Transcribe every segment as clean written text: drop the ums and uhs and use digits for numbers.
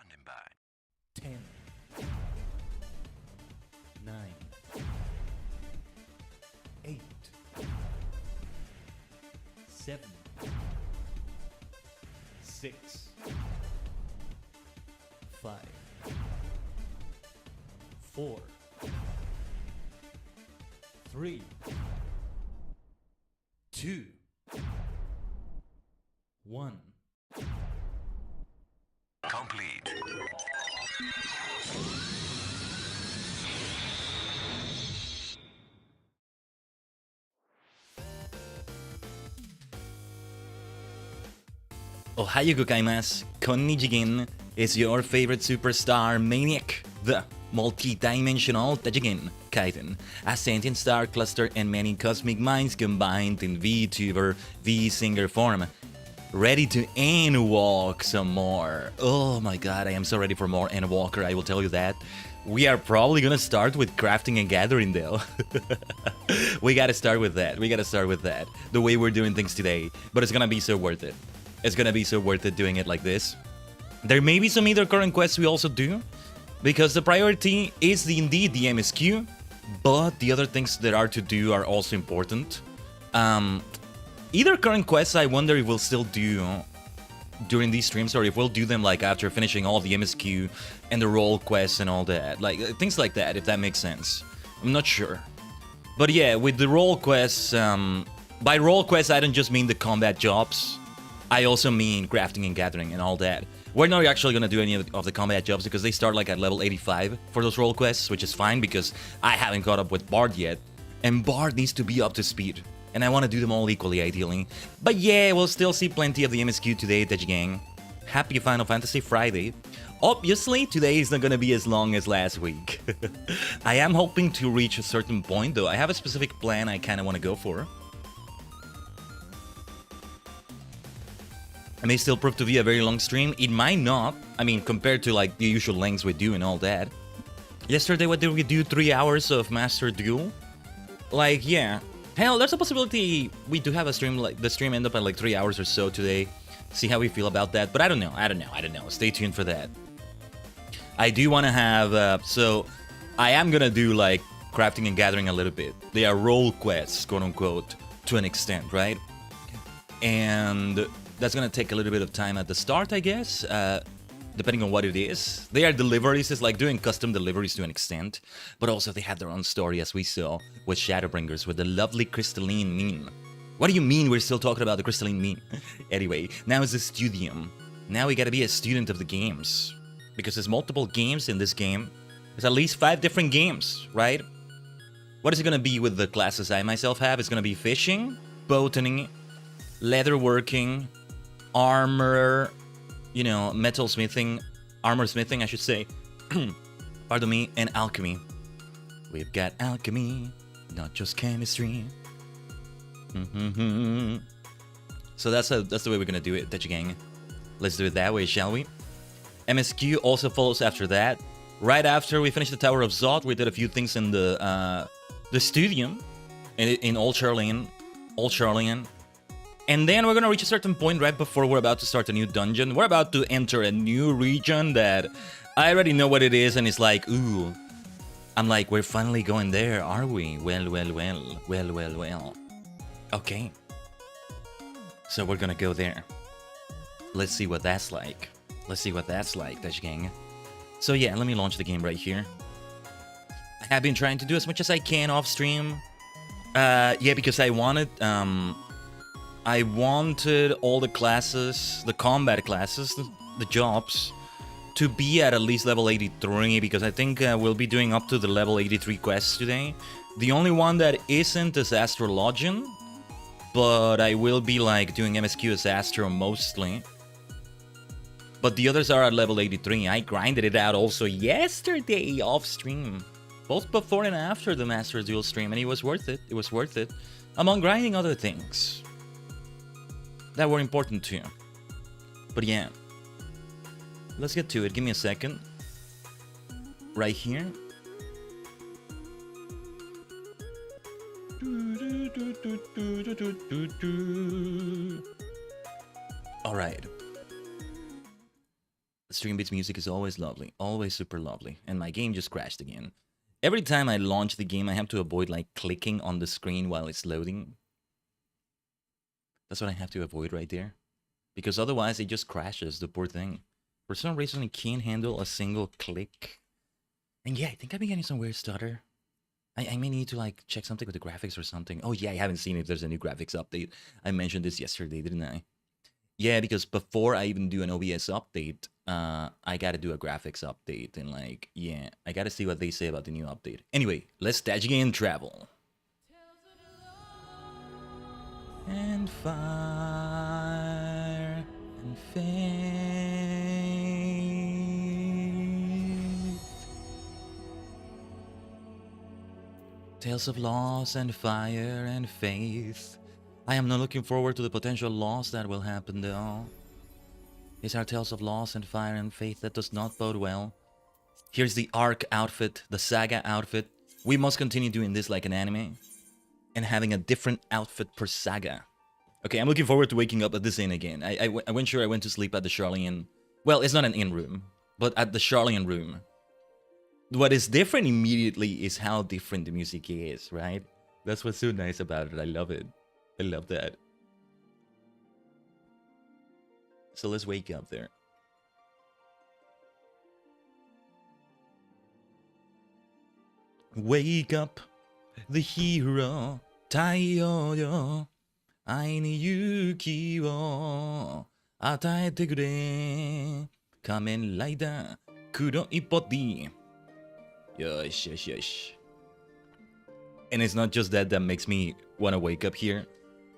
Standing by. 10, 9, 8, 7, 6, 5, 4, 3, 2, 1. Complete. Ohayou gozaimasu, Tajigen is your favorite superstar maniac, the multi-dimensional Tajigen, Khaiden, a sentient star cluster and many cosmic minds combined in VTuber, V-singer form. Ready to Endwalk some more. Oh my god, I am so ready for more Endwalker, I will tell you that. We are probably gonna start with crafting and gathering though. We gotta start with that, the way we're doing things today. But it's gonna be so worth it. It's gonna be so worth it doing it like this. There may be some other current quests we also do, because the priority is indeed the MSQ, but the other things that are to do are also important. Either current quests I wonder if we'll still do during these streams, or if we'll do them like after finishing all the MSQ and the role quests and all that, like things like that, if that makes sense. I'm not sure. But yeah, with the role quests, by role quests I don't just mean the combat jobs, I also mean crafting and gathering and all that. We're not actually gonna do any of the combat jobs because they start like at level 85 for those role quests, which is fine because I haven't caught up with Bard yet, and Bard needs to be up to speed. And I want to do them all equally, ideally. But yeah, we'll still see plenty of the MSQ today, Tajigen. Happy Final Fantasy Friday. Obviously, today is not going to be as long as last week. I am hoping to reach a certain point, though. I have a specific plan I kind of want to go for. It may still prove to be a very long stream. It might not. I mean, compared to like the usual lengths we do and all that. Yesterday, what did we do? 3 hours of Master Duel? Like, yeah. Hell, there's a possibility we do have a stream, like the stream end up at like 3 hours or so today. See how we feel about that, but I don't know. Stay tuned for that. I do want to have, so I am gonna do like crafting and gathering a little bit. They are role quests, quote unquote, to an extent, right? And that's gonna take a little bit of time at the start, I guess. Depending on what it is. They are deliveries, it's like doing custom deliveries to an extent, but also they have their own story, as we saw with Shadowbringers, with the lovely crystalline meme. What do you mean we're still talking about the crystalline meme? Anyway, now it's a studium. Now we gotta be a student of the games. Because there's multiple games in this game. There's at least 5 different games, right? What is it gonna be with the classes I myself have? It's gonna be fishing, botaning, leatherworking, armor, you know, metal smithing, armor smithing, I should say. Pardon me, and alchemy. We've got alchemy, not just chemistry. So that's the way we're gonna do it, Tajigen. Let's do it that way, shall we? MSQ also follows after that. Right after we finished the Tower of Zod, we did a few things in the Studium, in Old Charlian. And then we're gonna reach a certain point right before we're about to start a new dungeon. We're about to enter a new region that I already know what it is, and it's like, ooh. I'm like, we're finally going there, are we? Well. Okay. So we're gonna go there. Let's see what that's like. Tajigen. So yeah, let me launch the game right here. I have been trying to do as much as I can off stream. Yeah, because I wanted all the classes, the combat classes, the jobs, to be at least level 83, because I think we'll be doing up to the level 83 quests today. The only one that isn't is Astrologian, but I will be like doing MSQ as Astro mostly. But the others are at level 83. I grinded it out also yesterday off stream, both before and after the Master Duel stream, and it was worth it. It was worth it, among grinding other things that were important too. But yeah, let's get to it. Give me a second. Right here. All right. stream beats music is always lovely, always super lovely, and my game just crashed again. Every time I launch the game, I have to avoid like clicking on the screen while it's loading. That's what I have to avoid right there, because otherwise it just crashes, the poor thing. For some reason, it can't handle a single click. And yeah, I think I've been getting some weird stutter. I may need to like check something with the graphics or something. Oh yeah, I haven't seen if there's a new graphics update. I mentioned this yesterday, didn't I? Yeah, because before I even do an OBS update, I gotta do a graphics update. And like, yeah, I gotta see what they say about the new update. Anyway, let's Tajigen travel. And fire and faith. Tales of loss and fire and faith. I am not looking forward to the potential loss that will happen though. These are tales of loss and fire and faith that does not bode well. Here's the arc outfit, the saga outfit. We must continue doing this like an anime. And having a different outfit per saga. Okay, I'm looking forward to waking up at this inn again. I went to sleep at the Charlian. Well, it's not an inn room, but at the Charlian room. What is different immediately is how different the music is, right? That's what's so nice about it. I love it. I love that. So let's wake up there. Wake up, the hero. Taiyo yo. Ai ni yuki wo ataete kure. Kamen Rider kuroi body. Yosh, yosh, yosh. And it's not just that makes me want to wake up here.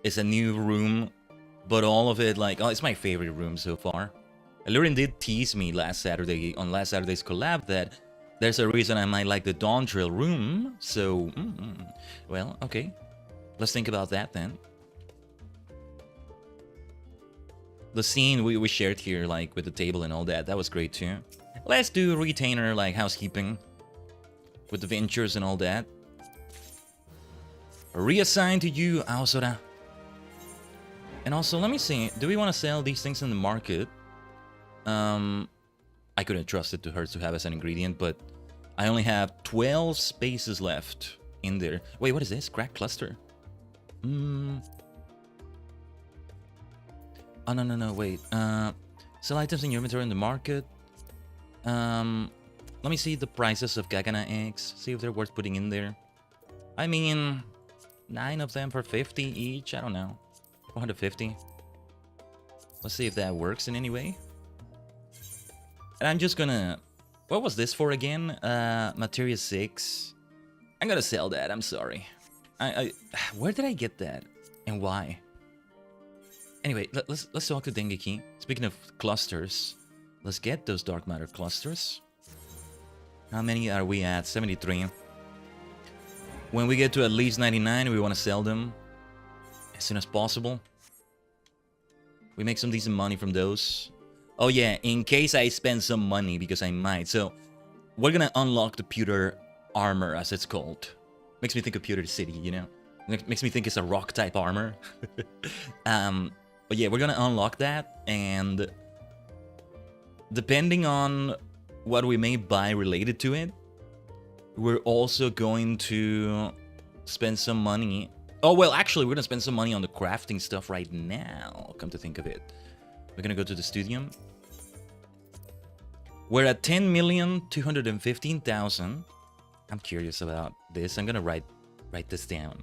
It's a new room, but all of it, like, oh, it's my favorite room so far. Lurin did tease me last Saturday, on last Saturday's collab, that there's a reason I might like the Dawn Trail room, so, well, okay. Let's think about that then. The scene we shared here, like, with the table and all that, that was great too. Let's do retainer, like, housekeeping. With the ventures and all that. Reassign to you, Aosora. And also, let me see. Do we want to sell these things in the market? I couldn't trust it to her to have as an ingredient, but I only have 12 spaces left in there. Wait, what is this? Crack cluster? Oh, no, wait. Sell items in your inventory in the market. Let me see the prices of Gagana eggs. See if they're worth putting in there. I mean, 9 of them for 50 each. I don't know. 450. Let's see if that works in any way. And I'm just gonna... What was this for again? Materia 6. I'm gonna sell that. I'm sorry. Where did I get that? And why? Anyway, let's talk to Dengeki. Speaking of clusters, let's get those dark matter clusters. How many are we at? 73. When we get to at least 99, we want to sell them as soon as possible. We make some decent money from those. Oh yeah, in case I spend some money, because I might. So, we're gonna unlock the pewter armor, as it's called. Makes me think of Pewter City, you know? Makes me think it's a rock type armor. But yeah, we're gonna unlock that, and depending on what we may buy related to it, we're also going to spend some money. Oh, well, actually, we're gonna spend some money on the crafting stuff right now, come to think of it. We're gonna go to the studium. We're at 10,215,000. I'm curious about this. I'm gonna write this down.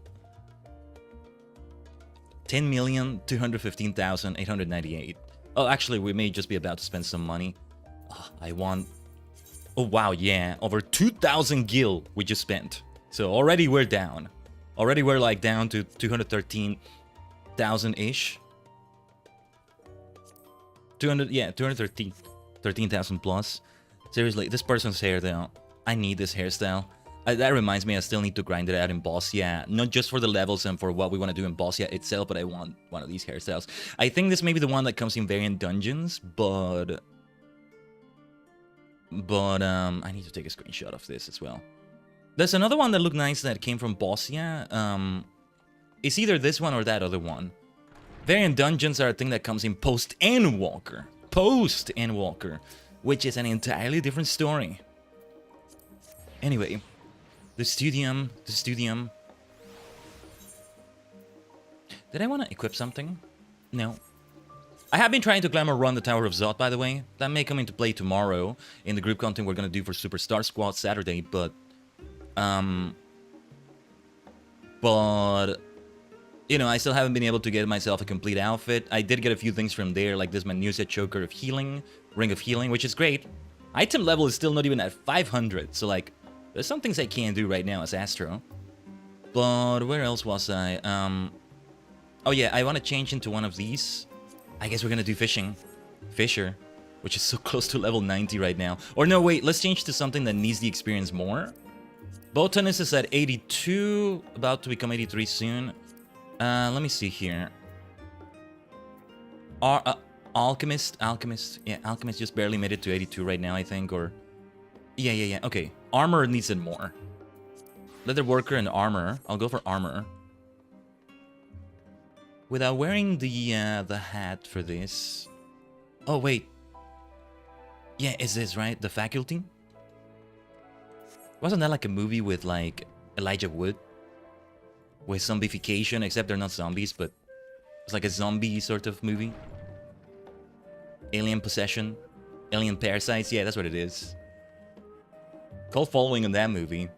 10,215,898. Oh, actually, we may just be about to spend some money. Oh, I want... Oh, wow, yeah. Over 2,000 gil we just spent. So already we're down. Already we're like down to 213,000-ish. 213,000 plus. Seriously, this person's hair though. I need this hairstyle. That reminds me, I still need to grind it out in Bossia. Not just for the levels and for what we want to do in Bossia itself, but I want one of these hairstyles. I think this may be the one that comes in variant dungeons, but I need to take a screenshot of this as well. There's another one that looked nice that came from Bossia. It's either this one or that other one. Variant dungeons are a thing that comes in post Endwalker. Post Endwalker. which is an entirely different story. Anyway, the studium. Did I want to equip something? No. I have been trying to glamour run the Tower of Zod, by the way. That may come into play tomorrow in the group content we're gonna do for Superstar Squad Saturday, but... you know, I still haven't been able to get myself a complete outfit. I did get a few things from there, like this Manusia Choker of Healing, Ring of Healing, which is great. Item level is still not even at 500, so like, there's some things I can't do right now as Astro. But where else was I? Oh yeah, I want to change into one of these. I guess we're gonna do fishing. Fisher, which is so close to level 90 right now. Or no, wait, let's change to something that needs the experience more. Botanist is at 82, about to become 83 soon. Let me see here. Alchemist. Yeah, Alchemist just barely made it to 82 right now, I think, or... Yeah, okay. Armor needs it more. Leather Worker and Armor. I'll go for Armor. Without wearing the hat for this... Oh, wait. Yeah, is this, right? The Faculty? Wasn't that like a movie with, like, Elijah Wood? With zombification, except they're not zombies, but... It's like a zombie sort of movie. Alien possession. Alien parasites, yeah, that's what it is. Cult following in that movie.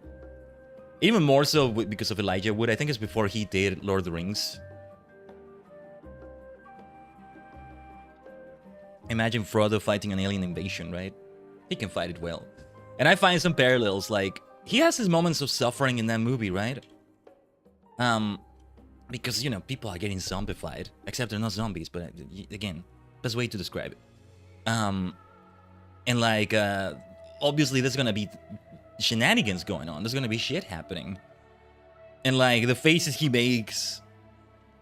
Even more so because of Elijah Wood. I think it's before he did Lord of the Rings. Imagine Frodo fighting an alien invasion, right? He can fight it well. And I find some parallels, like... He has his moments of suffering in that movie, right? Because, you know, people are getting zombified. Except they're not zombies, but again, best way to describe it. And like, obviously there's gonna be shenanigans going on. There's gonna be shit happening. And like, the faces he makes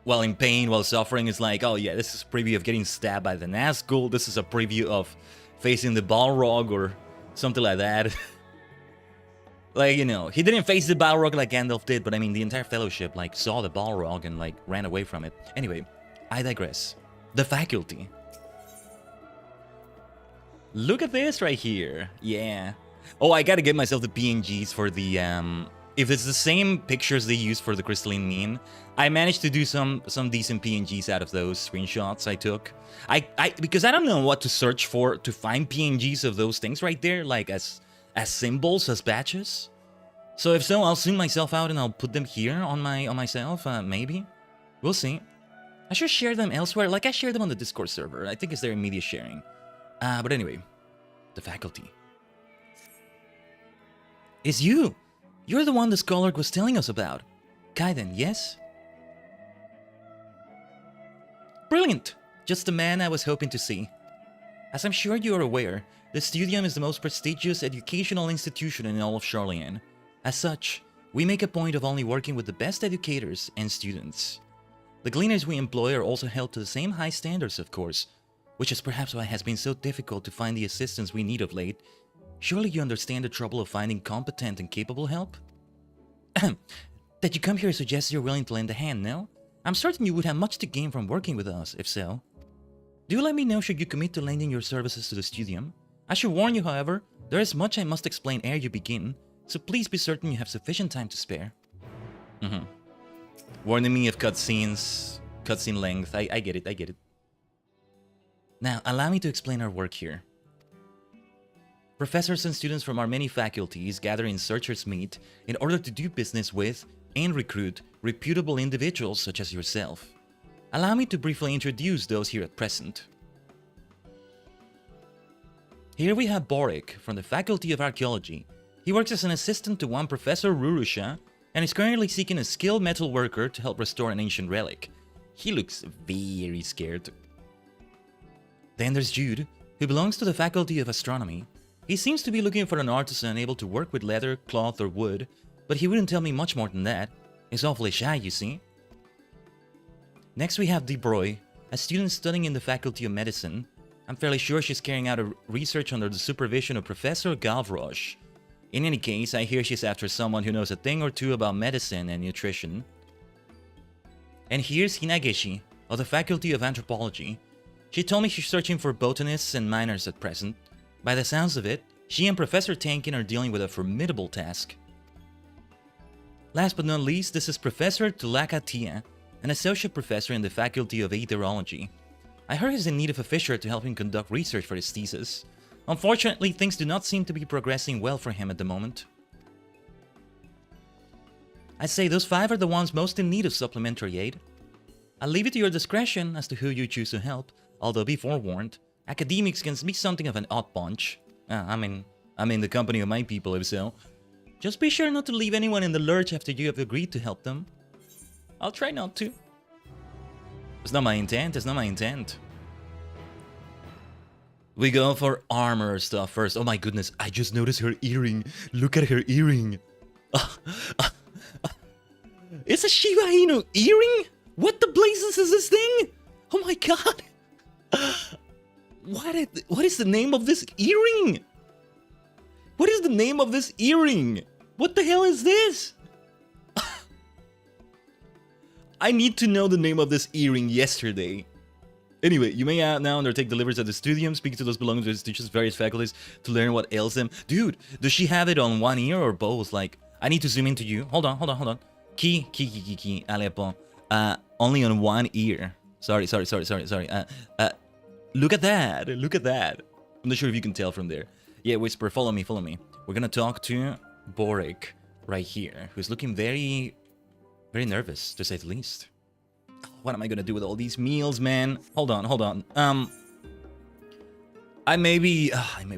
while in pain, while suffering is like, oh yeah, this is a preview of getting stabbed by the Nazgul. This is a preview of facing the Balrog or something like that. Like, you know, he didn't face the Balrog like Gandalf did, but I mean, the entire Fellowship, like, saw the Balrog and, like, ran away from it. Anyway, I digress. The Faculty. Look at this right here. Yeah. Oh, I gotta get myself the PNGs for the, if it's the same pictures they use for the crystalline mean, I managed to do some decent PNGs out of those screenshots I took. Because I don't know what to search for to find PNGs of those things right there, like as symbols, as badges. So if so, I'll zoom myself out and I'll put them here on myself, maybe. We'll see. I should share them elsewhere, like I shared them on the Discord server. I think it's there in media sharing. But anyway, the Faculty. It's you! You're the one the scholar was telling us about. Khaiden, yes? Brilliant! Just the man I was hoping to see. As I'm sure you are aware, the Studium is the most prestigious educational institution in all of Charlian. As such, we make a point of only working with the best educators and students. The gleaners we employ are also held to the same high standards, of course, which is perhaps why it has been so difficult to find the assistance we need of late. Surely you understand the trouble of finding competent and capable help? That you come here suggests you're willing to lend a hand, no? I'm certain you would have much to gain from working with us, if so. Do let me know should you commit to lending your services to the Studium. I should warn you, however, there is much I must explain ere you begin, so please be certain you have sufficient time to spare. Warning me of cutscenes, cutscene length, I get it. Now, allow me to explain our work here. Professors and students from our many faculties gather in Searcher's Meet in order to do business with and recruit reputable individuals such as yourself. Allow me to briefly introduce those here at present. Here we have Boric from the Faculty of Archaeology. He works as an assistant to one Professor Rurusha and is currently seeking a skilled metal worker to help restore an ancient relic. He looks very scared. Then there's Jude, who belongs to the Faculty of Astronomy. He seems to be looking for an artisan able to work with leather, cloth, or wood, but he wouldn't tell me much more than that. He's awfully shy, you see. Next we have DeBroy, a student studying in the Faculty of Medicine. I'm fairly sure she's carrying out a research under the supervision of Professor Gavroche. In any case, I hear she's after someone who knows a thing or two about medicine and nutrition. And here's Hinageshi, of the Faculty of Anthropology. She told me she's searching for botanists and miners at present, By the sounds of it, she and Professor Tankin are dealing with a formidable task. Last but not least, this is Professor Tulakatia, an associate professor in the Faculty of Aetherology. I heard he's in need of a fisher to help him conduct research for his thesis. Unfortunately, things do not seem to be progressing well for him at the moment. I'd say those 5 are the ones most in need of supplementary aid. I'll leave it to your discretion as to who you choose to help, although be forewarned, academics can be something of an odd bunch. I'm in the company of my people if so. Just be sure not to leave anyone in the lurch after you have agreed to help them. I'll try not to. It's not my intent, it's not my intent. We go for armor stuff first. Oh my goodness, I just noticed her earring. Look at her earring. It's a Shiba Inu earring? What the blazes is this thing? Oh my god. What is the name of this earring? What is the name of this earring? What the hell is this? I need to know the name of this earring yesterday. Anyway, you may now undertake deliveries at the studium, speak to those belonging to the institution's various faculties to learn what ails them. Dude, does she have it on one ear or both? Like, I need to zoom into you. Hold on. Key. Alepo. Only on one ear. Sorry. Look at that. I'm not sure if you can tell from there. Yeah, Whisper, follow me. We're gonna talk to Boric right here, who's looking very, very nervous, to say the least. What am I gonna do with all these meals, man? Hold on. I maybe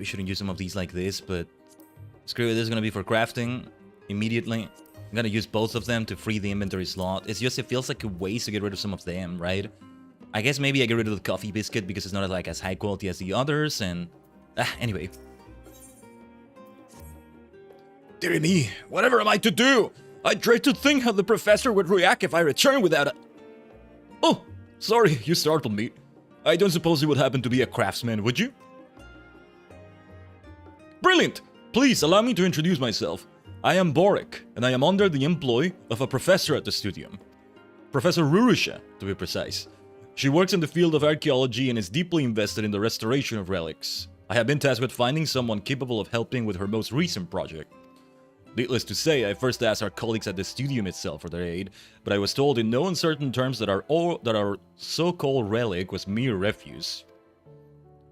shouldn't use some of these like this, but screw it. This is gonna be for crafting immediately. I'm gonna use both of them to free the inventory slot. It's just, it feels like a waste to get rid of some of them, right? I guess maybe I get rid of the coffee biscuit because it's not like as high quality as the others, and anyway. Dear me, whatever am I to do? I dread to think how the professor would react if I return without a... Oh, sorry, you startled me. I don't suppose you would happen to be a craftsman, would you? Brilliant! Please allow me to introduce myself. I am Boric, and I am under the employ of a professor at the studium. Professor Rurusha, to be precise. She works in the field of archaeology and is deeply invested in the restoration of relics. I have been tasked with finding someone capable of helping with her most recent project. Needless to say, I first asked our colleagues at the studium itself for their aid, but I was told in no uncertain terms that our so-called relic was mere refuse.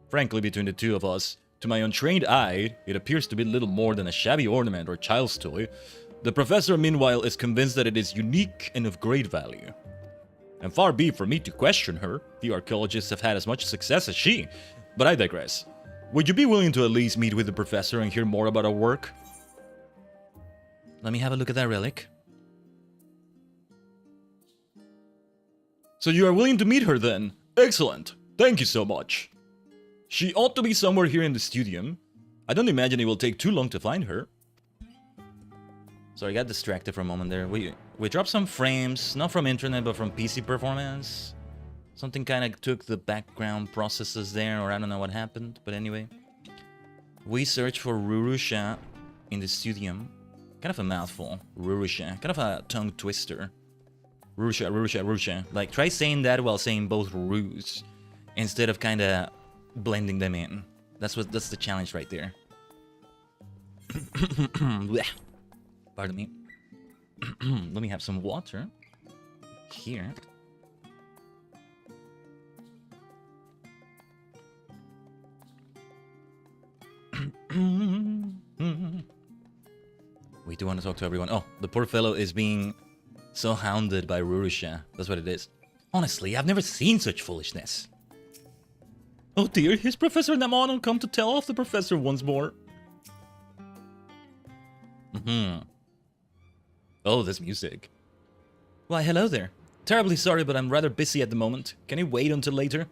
Frankly, between the two of us, to my untrained eye, it appears to be little more than a shabby ornament or child's toy. The professor, meanwhile, is convinced that it is unique and of great value. And far be it from me to question her, few archaeologists have had as much success as she, but I digress. Would you be willing to at least meet with the professor and hear more about our work? Let me have a look at that relic. So you are willing to meet her then? Excellent. Thank you so much. She ought to be somewhere here in the studium. I don't imagine it will take too long to find her. Sorry, I got distracted for a moment there. We dropped some frames, not from internet, but from PC performance. Something kind of took the background processes there, or I don't know what happened. But anyway. We searched for Rurusha in the studium. Kind of a mouthful. Rurusha. Kind of a tongue twister. Rurusha. Like, try saying that while saying both Rus. Instead of kind of blending them in. That's the challenge right there. Pardon me. Let me have some water. Here. We do want to talk to everyone. Oh, the poor fellow is being so hounded by Rurusha. That's what it is. Honestly, I've never seen such foolishness. Oh dear, here's Professor Namon come to tell off the professor once more. Oh, this music. Why, hello there. Terribly sorry, but I'm rather busy at the moment. Can you wait until later?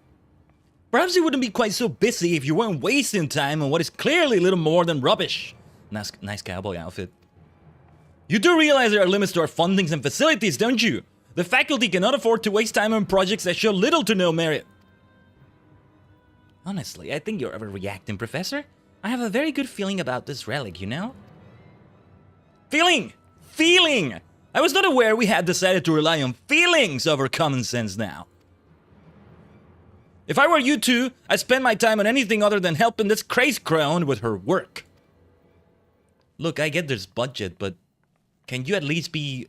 Perhaps you wouldn't be quite so busy if you weren't wasting time on what is clearly little more than rubbish. Nice cowboy outfit. You do realize there are limits to our fundings and facilities, don't you? The faculty cannot afford to waste time on projects that show little to no merit. Honestly, I think you're overreacting, Professor. I have a very good feeling about this relic, you know? Feeling! I was not aware we had decided to rely on feelings over common sense now. If I were you two, I'd spend my time on anything other than helping this crazy crone with her work. Look, I get there's budget, but can you at least be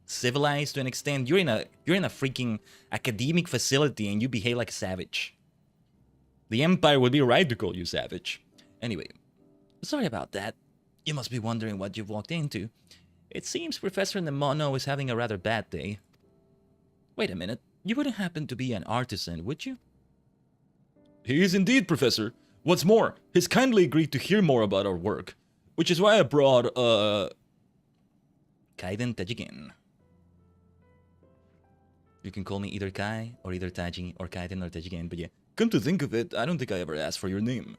civilized to an extent? You're in a freaking academic facility and you behave like a savage. The Empire would be right to call you savage. Anyway, sorry about that. You must be wondering what you've walked into. It seems Professor Nemono is having a rather bad day. Wait a minute, you wouldn't happen to be an artisan, would you? He is indeed, Professor. What's more, he's kindly agreed to hear more about our work, which is why I brought, Khaiden Tajigen. You can call me either Kai, or either Taji, or Khaiden, or Tajigen, but yeah. Come to think of it, I don't think I ever asked for your name.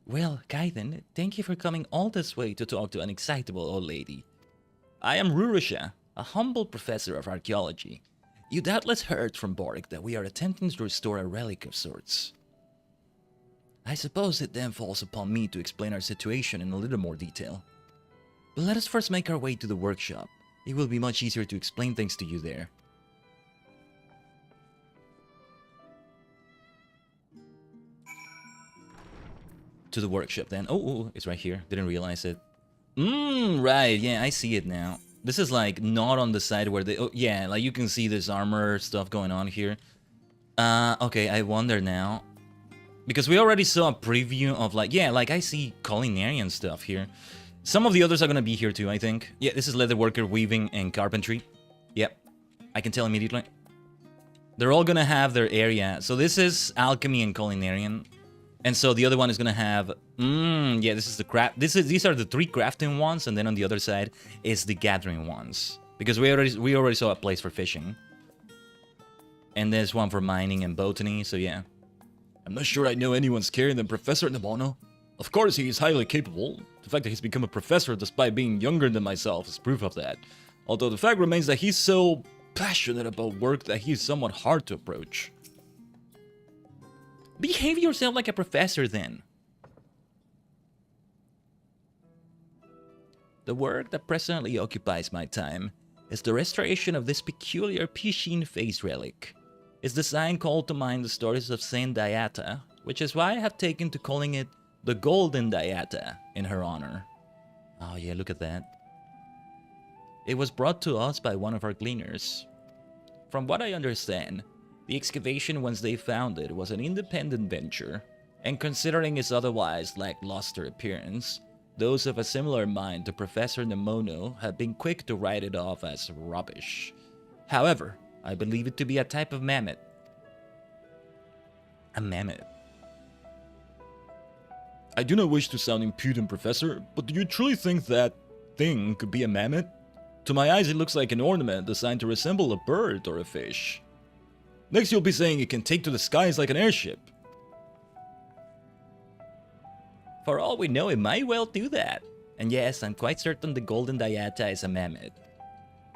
Well, Khaiden, thank you for coming all this way to talk to an excitable old lady. I am Rurusha, a humble professor of archaeology. You doubtless heard from Boric that we are attempting to restore a relic of sorts. I suppose it then falls upon me to explain our situation in a little more detail. But let us first make our way to the workshop. It will be much easier to explain things to you there. To the workshop then. Oh, it's right here. Didn't realize it. Right. Yeah, I see it now. This is like not on the side where they... Oh, yeah, like you can see this armor stuff going on here. Okay, I wonder now. Because we already saw a preview of like... Yeah, like I see culinary stuff here. Some of the others are gonna be here too, I think. Yeah, this is leatherworker, weaving, and carpentry. Yep. I can tell immediately. They're all gonna have their area. So this is alchemy and culinarian. And so the other one is gonna have, yeah, this is the craft. These are the 3 crafting ones, and then on the other side is the gathering ones, because we already saw a place for fishing, and there's one for mining and botany. So yeah, I'm not sure I know anyone scarier than Professor Nemono. Of course, he is highly capable. The fact that he's become a professor despite being younger than myself is proof of that. Although the fact remains that he's so passionate about work that he's somewhat hard to approach. Behave yourself like a professor, then. The work that presently occupies my time is the restoration of this peculiar Pishin face relic. Its design called to mind the stories of Saint Diata, which is why I have taken to calling it the Golden Diata in her honor. Oh yeah, look at that. It was brought to us by one of our gleaners. From what I understand, the excavation once they found it was an independent venture, and considering its otherwise lackluster appearance, those of a similar mind to Professor Nemono have been quick to write it off as rubbish. However, I believe it to be a type of mammoth. A mammoth. I do not wish to sound impudent, Professor, but do you truly think that thing could be a mammoth? To my eyes, it looks like an ornament designed to resemble a bird or a fish. Next, you'll be saying it can take to the skies like an airship. For all we know, it might well do that. And yes, I'm quite certain the Golden Diata is a mammoth.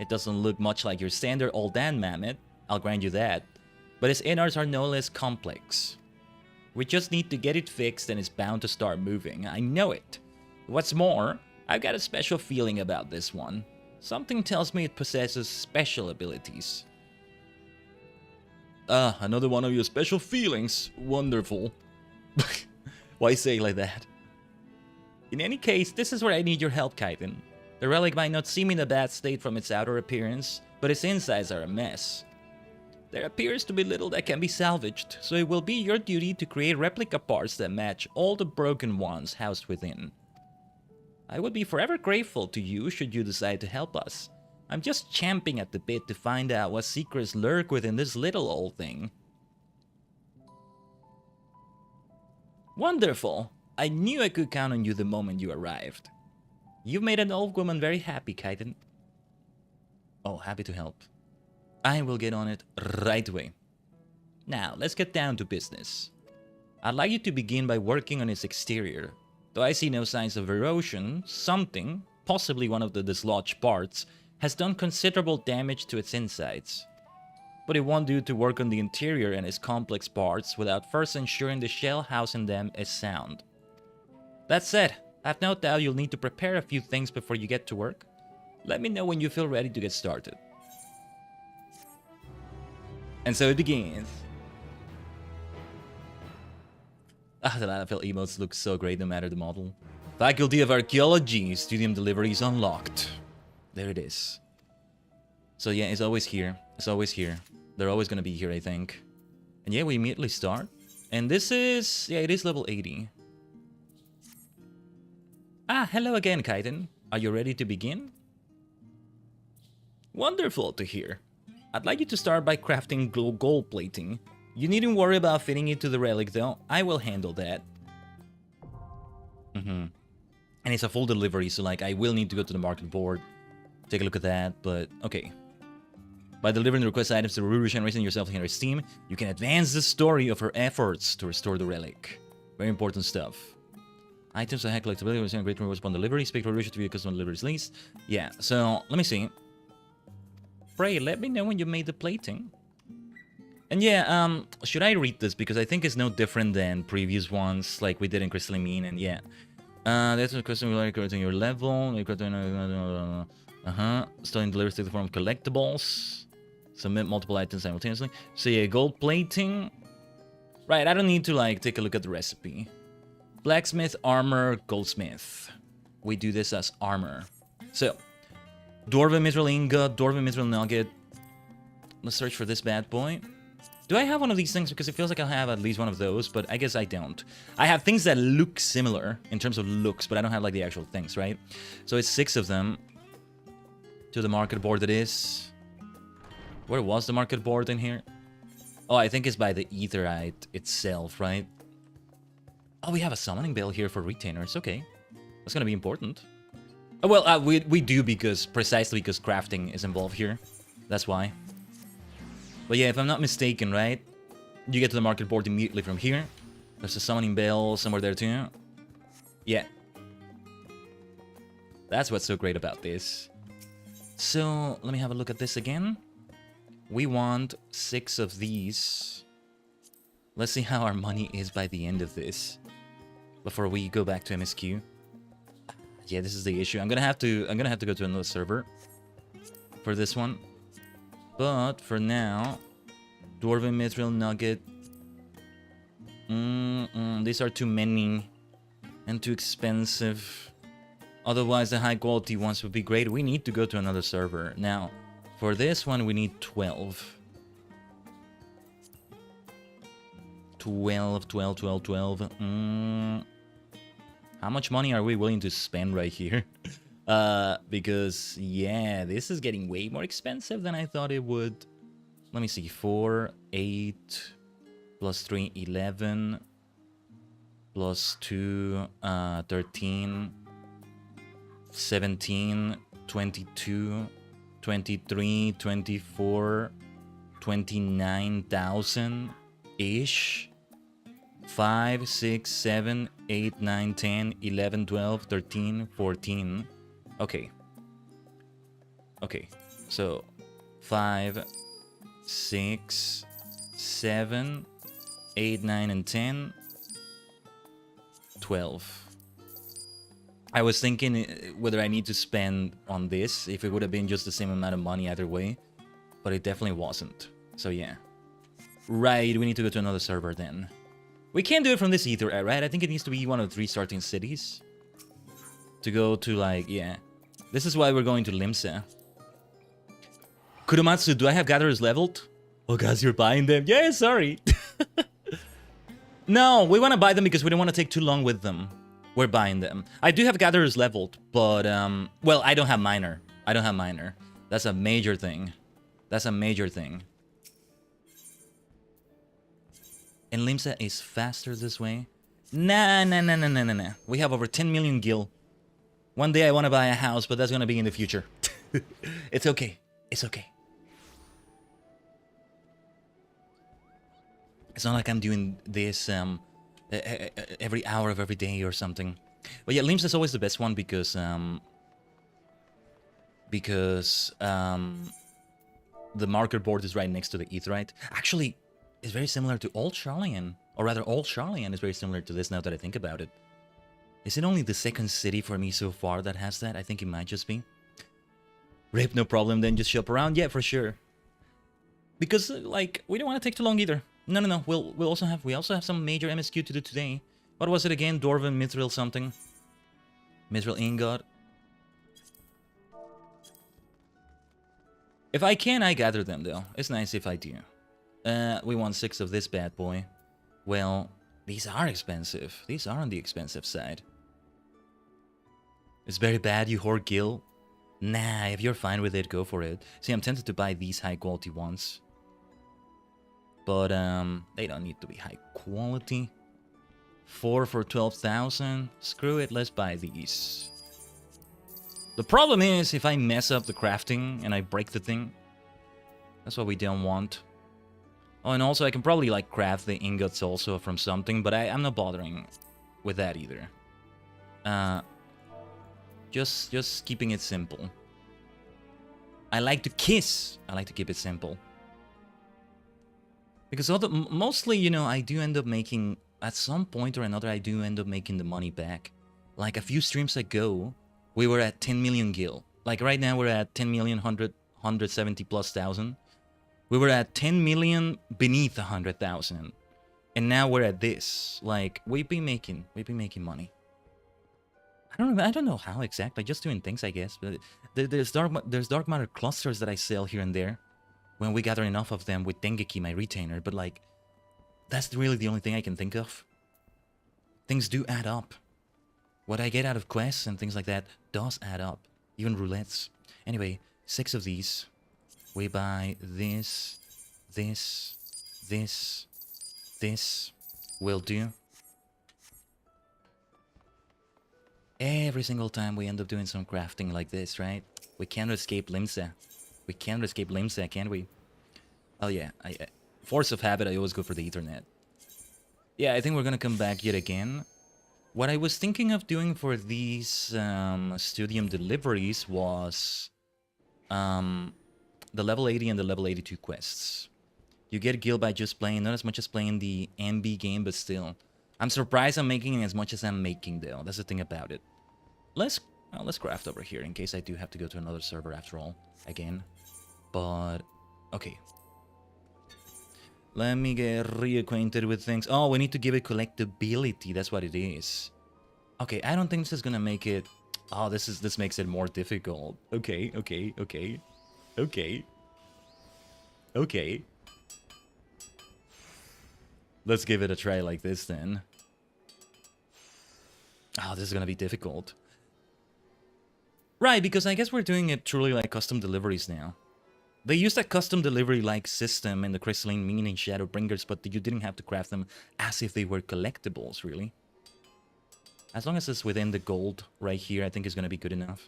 It doesn't look much like your standard Oldan mammoth, I'll grant you that, but its innards are no less complex. We just need to get it fixed and it's bound to start moving, I know it. What's more, I've got a special feeling about this one. Something tells me it possesses special abilities. Ah, another one of your special feelings. Wonderful. Why say it like that? In any case, this is where I need your help, Khaiden. The relic might not seem in a bad state from its outer appearance, but its insides are a mess. There appears to be little that can be salvaged, so it will be your duty to create replica parts that match all the broken ones housed within. I would be forever grateful to you should you decide to help us. I'm just champing at the bit to find out what secrets lurk within this little old thing. Wonderful! I knew I could count on you the moment you arrived. You've made an old woman very happy, Khaiden. Oh, happy to help. I will get on it right away. Now, let's get down to business. I'd like you to begin by working on its exterior. Though I see no signs of erosion, something, possibly one of the dislodged parts, has done considerable damage to its insides. But it won't do to work on the interior and its complex parts without first ensuring the shell housing them is sound. That said, I've no doubt you'll need to prepare a few things before you get to work. Let me know when you feel ready to get started. And so it begins. Ah, the landfill emotes look so great no matter the model. Faculty of Archaeology, Studium Deliveries unlocked. There it is. So yeah, it's always here. It's always here. They're always gonna be here, I think. And yeah, we immediately start. And this is... yeah, it is level 80. Ah, hello again, Khaiden. Are you ready to begin? Wonderful to hear. I'd like you to start by crafting gold plating. You needn't worry about fitting it to the relic, though. I will handle that. And it's a full delivery, so like I will need to go to the market board, take a look at that, but okay. By delivering the request items to Rurush and raising yourself in her esteem, you can advance the story of her efforts to restore the relic. Very important stuff. Items that have collectability, receive great rewards upon delivery. Speak to Rurush to be a customer delivery least. Yeah, so let me see. Pray, let me know when you made the plating. And yeah, should I read this? Because I think it's no different than previous ones, like we did in Crystalline Mean, and yeah. That's a question regarding your level. Starting deliveries take the form of collectibles. Submit multiple items simultaneously. So yeah, gold plating. Right, I don't need to like take a look at the recipe. Blacksmith, armor, goldsmith. We do this as armor. So, Dwarven Mithril Ingot, Dwarven Mithril Nugget. Let's search for this bad boy. Do I have one of these things? Because it feels like I'll have at least one of those, but I guess I don't. I have things that look similar in terms of looks, but I don't have like the actual things, right? So it's 6 of them. To the market board it is. Where was the market board in here? Oh, I think it's by the Aetheryte itself, right? Oh, we have a summoning bell here for retainers. Okay. That's gonna be important. Oh, well, we do precisely because crafting is involved here. That's why. But yeah, if I'm not mistaken, right? You get to the market board immediately from here. There's a summoning bell somewhere there too. Yeah. That's what's so great about this. So, let me have a look at this again. We want 6 of these. Let's see how our money is by the end of this. Before we go back to MSQ. Yeah, this is the issue. I'm gonna have to go to another server for this one. But for now, Dwarven Mithril Nugget. These are too many and too expensive. Otherwise, the high quality ones would be great. We need to go to another server. Now, for this one, we need 12. 12. How much money are we willing to spend right here? Because, yeah, this is getting way more expensive than I thought it would. Let me see. 4, 8, plus 3, 11, plus 2, 13, 17, 22, 23, 24, 29,000-ish. 5, 6, 7, 8, 9, 10, 11, 12, 13, 14. Okay. Okay. So, 5, 6, 7, 8, 9, and 10. 12. I was thinking whether I need to spend on this, if it would have been just the same amount of money either way. But it definitely wasn't. So, yeah. Right, we need to go to another server then. We can't do it from this either, right? I think it needs to be one of the 3 starting cities. To go to, like, yeah. This is why we're going to Limsa. Kurumatsu, do I have gatherers leveled? Oh, guys, you're buying them? Yeah, sorry. No, we want to buy them because we don't want to take too long with them. We're buying them. I do have gatherers leveled, but, well, I don't have miner. I don't have miner. That's a major thing. That's a major thing. And Limsa is faster this way. Nah. We have over 10 million gil. One day I want to buy a house, but that's going to be in the future. It's okay. It's okay. It's not like I'm doing this every hour of every day or something. But yeah, Limsa is always the best one because the marker board is right next to the Aetheryte. Actually, it's very similar to Old Charlian. Or rather, Old Charlian is very similar to this now that I think about it. Is it only the second city for me so far that has that? I think it might just be. Rip, no problem, then just shop around. Yeah, for sure. Because like we don't want to take too long either. No. We also have some major MSQ to do today. What was it again? Dwarven Mithril something. Mithril Ingot. If I can, I gather them though. It's nice if I do. We want 6 of this bad boy. Well, these are expensive. These are on the expensive side. It's very bad you hoard gil. Nah, if you're fine with it, go for it. See, I'm tempted to buy these high quality ones. But they don't need to be high quality. 4 for 12,000. Screw it, let's buy these. The problem is if I mess up the crafting and I break the thing. That's what we don't want. Oh, and also I can probably like craft the ingots also from something, but I'm not bothering with that either. Just keeping it simple. I like to kiss. I like to keep it simple. Because mostly, you know, I do end up making, at some point or another, I do end up making the money back. Like a few streams ago, we were at 10 million gil. Like right now we're at 10 million 170 plus thousand. We were at 10 million beneath 100,000. And now we're at this. Like we've been making money. I don't know how exactly, just doing things I guess. But there's dark matter clusters that I sell here and there. When we gather enough of them with Dengeki, my retainer, but like, that's really the only thing I can think of. Things do add up. What I get out of quests and things like that does add up. Even roulettes. Anyway, 6 of these. We buy this, this, this, this. Will do. Every single time we end up doing some crafting like this, right? We can't escape Limsa. We can't escape Limsa, can we? Oh yeah, force of habit, I always go for the Ethernet. Yeah, I think we're gonna come back yet again. What I was thinking of doing for these studium deliveries was the level 80 and the level 82 quests. You get gil by just playing, not as much as playing the MB game, but still. I'm surprised I'm making as much as I'm making though. That's the thing about it. Let's craft over here in case I do have to go to another server after all again. But okay. Let me get reacquainted with things. Oh, we need to give it collectability. That's what it is. Okay, I don't think this is gonna make it. Oh, this makes it more difficult. Okay. Let's give it a try like this then. Oh, this is gonna be difficult. Right, because I guess we're doing it truly like custom deliveries now. They used a custom delivery-like system in the Crystalline Mean and Shadowbringers, but you didn't have to craft them as if they were collectibles, really. As long as it's within the gold right here, I think it's gonna be good enough.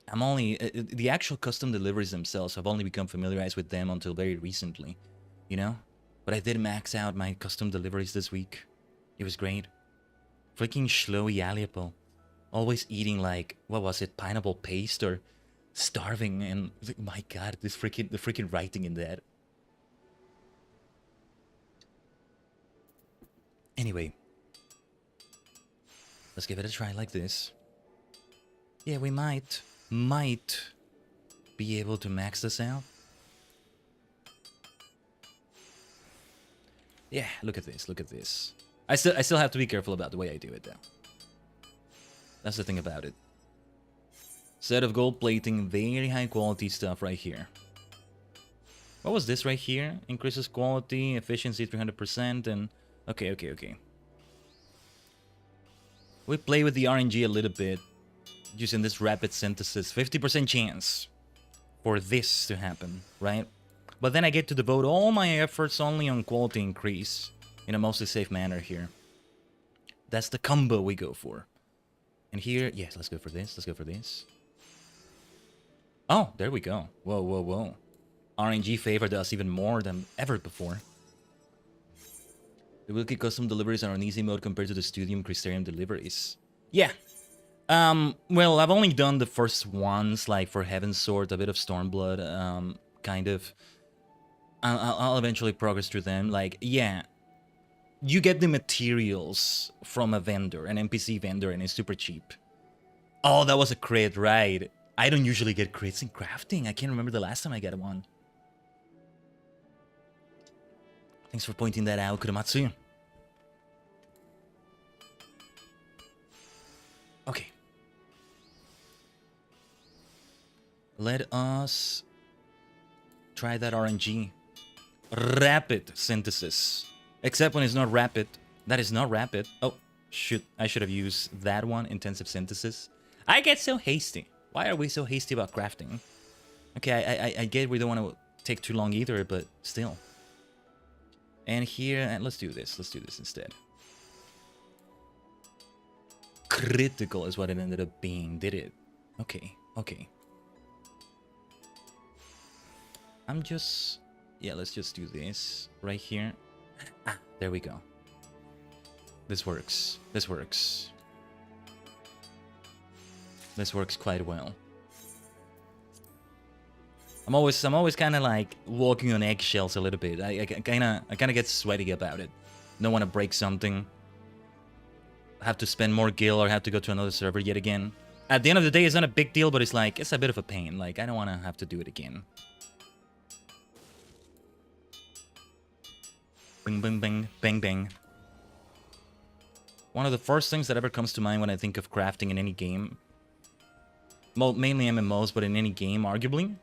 I'm only... the actual custom deliveries themselves, I've only become familiarized with them until very recently. You know? But I did max out my custom deliveries this week. It was great. Freaking Shlowy Aliapple. Always eating like, what was it, pineapple paste or starving, and my god, the freaking writing in that. Anyway. Let's give it a try like this. Yeah, we might be able to max this out. Yeah, look at this. I still have to be careful about the way I do it though. That's the thing about it. Set of gold plating, very high quality stuff right here. What was this right here? Increases quality, efficiency 300%, and... Okay. We play with the RNG a little bit, using this rapid synthesis. 50% chance for this to happen, right? But then I get to devote all my efforts only on quality increase, in a mostly safe manner here. That's the combo we go for. And here, yes, let's go for this. Oh, there we go. Whoa. RNG favored us even more than ever before. The Wilkie custom deliveries are on easy mode compared to the Studium Crystarium deliveries. Yeah. Well, I've only done the first ones, like for Heaven's Sword, a bit of Stormblood, kind of. I'll eventually progress through them. Like, yeah. You get the materials from a vendor, an NPC vendor, and it's super cheap. Oh, that was a crit, right? I don't usually get crits in crafting. I can't remember the last time I got one. Thanks for pointing that out, Kuromatsu. Okay. Let us try that RNG. Rapid synthesis. Except when it's not rapid. That is not rapid. Oh, shoot. I should have used that one, intensive synthesis. I get so hasty. Why are we so hasty about crafting? Okay, I get we don't want to take too long either, but still. And here, let's do this. Let's do this instead. Critical is what it ended up being, did it? Okay, okay. I'm just... Yeah, let's just do this right here. Ah, there we go. This works. This works. This works quite well. I'm always kind of like walking on eggshells a little bit. I kind of get sweaty about it. Don't want to break something. Have to spend more gil or have to go to another server yet again. At the end of the day, it's not a big deal, but it's like, it's a bit of a pain. Like, I don't want to have to do it again. Bing, bing, bing, bang, bang. One of the first things that ever comes to mind when I think of crafting in any game, mainly MMOs, but in any game, arguably,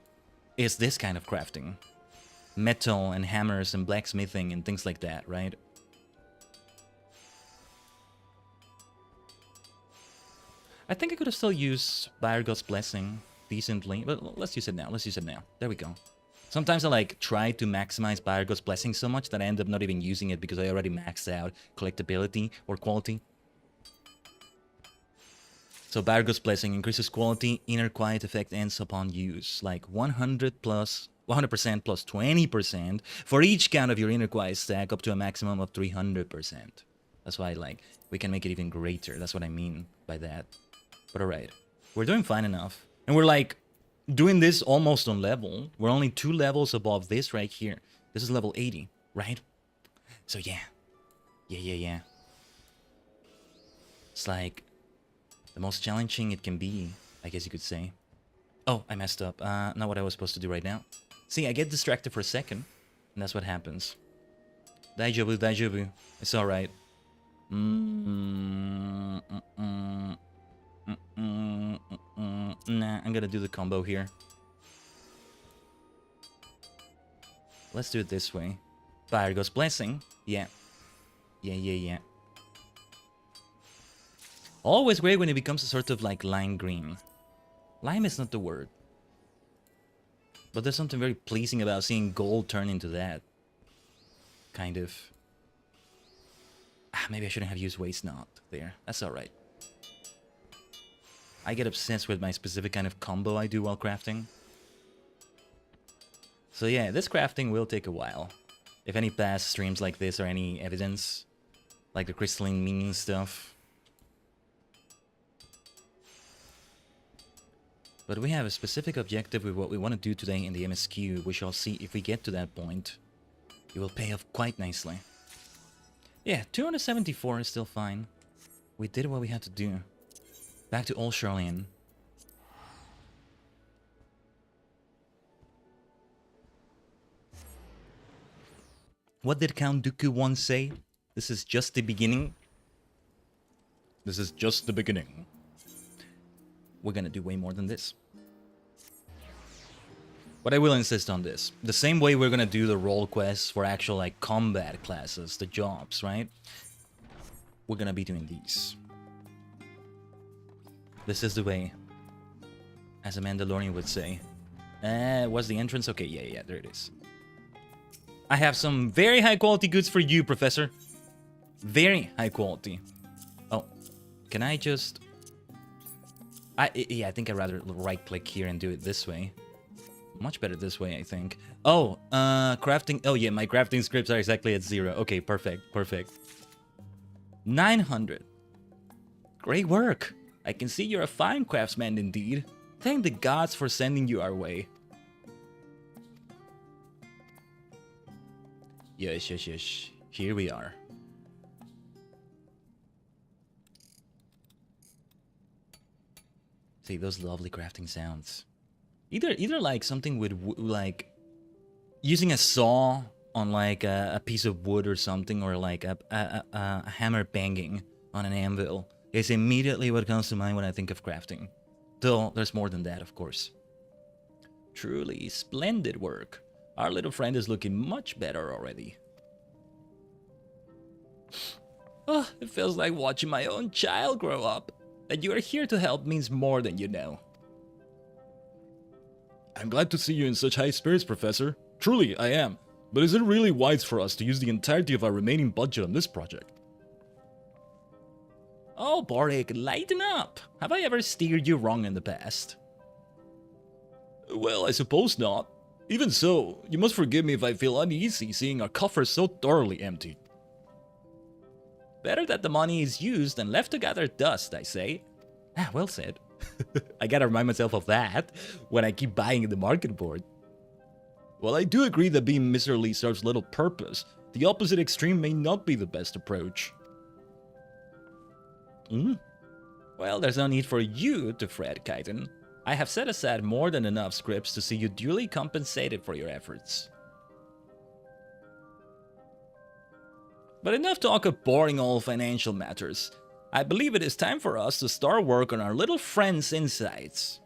is this kind of crafting. Metal and hammers and blacksmithing and things like that, right? I think I could have still used Virgo's Blessing decently, but let's use it now. Let's use it now. There we go. Sometimes I like try to maximize Virgo's Blessing so much that I end up not even using it because I already maxed out collectability or quality. So Virgo's Blessing increases quality, inner quiet effect ends upon use. Like 100% plus 20% for each count of your inner quiet stack up to a maximum of 300%. That's why like we can make it even greater. That's what I mean by that. But alright, we're doing fine enough. And we're like doing this almost on level. We're only 2 levels above this right here. This is level 80, right? So yeah. Yeah. It's like the most challenging it can be, I guess you could say. Oh, I messed up. Not what I was supposed to do right now. See, I get distracted for a second, and that's what happens. Daijoubu. It's alright. Nah, I'm gonna do the combo here. Let's do it this way. Virgo's Blessing. Yeah. Always great when it becomes a sort of like lime green. Lime is not the word. But there's something very pleasing about seeing gold turn into that. Kind of. Maybe I shouldn't have used Waste Not there. That's alright. I get obsessed with my specific kind of combo I do while crafting. So yeah, this crafting will take a while. If any past streams like this are any evidence, like the crystalline minion stuff. But we have a specific objective with what we want to do today in the MSQ. We shall see if we get to that point. It will pay off quite nicely. Yeah, 274 is still fine. We did what we had to do. Back to Old Charlene. What did Count Dooku once say? This is just the beginning. This is just the beginning. We're gonna do way more than this. But I will insist on this. The same way we're gonna do the role quests for actual like combat classes, the jobs, right? We're gonna be doing these. This is the way. As a Mandalorian would say. Was the entrance? Okay, yeah, there it is. I have some very high quality goods for you, Professor. Very high quality. Oh, can I just... yeah, I think I'd rather right click here and do it this way. Much better this way, I think. Oh, crafting... Oh yeah, my crafting scripts are exactly at 0. Okay, perfect. 900. Great work. I can see you're a fine craftsman indeed. Thank the gods for sending you our way. Yes. Here we are. those lovely crafting sounds. Either like something with like using a saw on like a piece of wood or something, or like a hammer banging on an anvil is immediately what comes to mind when I think of crafting. Though there's more than that, of course. Truly splendid work. Our little friend is looking much better already. Oh, it feels like watching my own child grow up. That you are here to help means more than you know. I'm glad to see you in such high spirits, Professor. Truly, I am. But is it really wise for us to use the entirety of our remaining budget on this project? Oh, Boric, lighten up. Have I ever steered you wrong in the past? Well, I suppose not. Even so, you must forgive me if I feel uneasy seeing our coffers so thoroughly empty. Better that the money is used than left to gather dust, I say. Ah, well said. I gotta remind myself of that when I keep buying the market board. While I do agree that being miserly serves little purpose, the opposite extreme may not be the best approach. Well, there's no need for you to fret, Khaiden. I have set aside more than enough scripts to see you duly compensated for your efforts. But enough talk of boring old financial matters. I believe it is time for us to start work on our little friend's insides.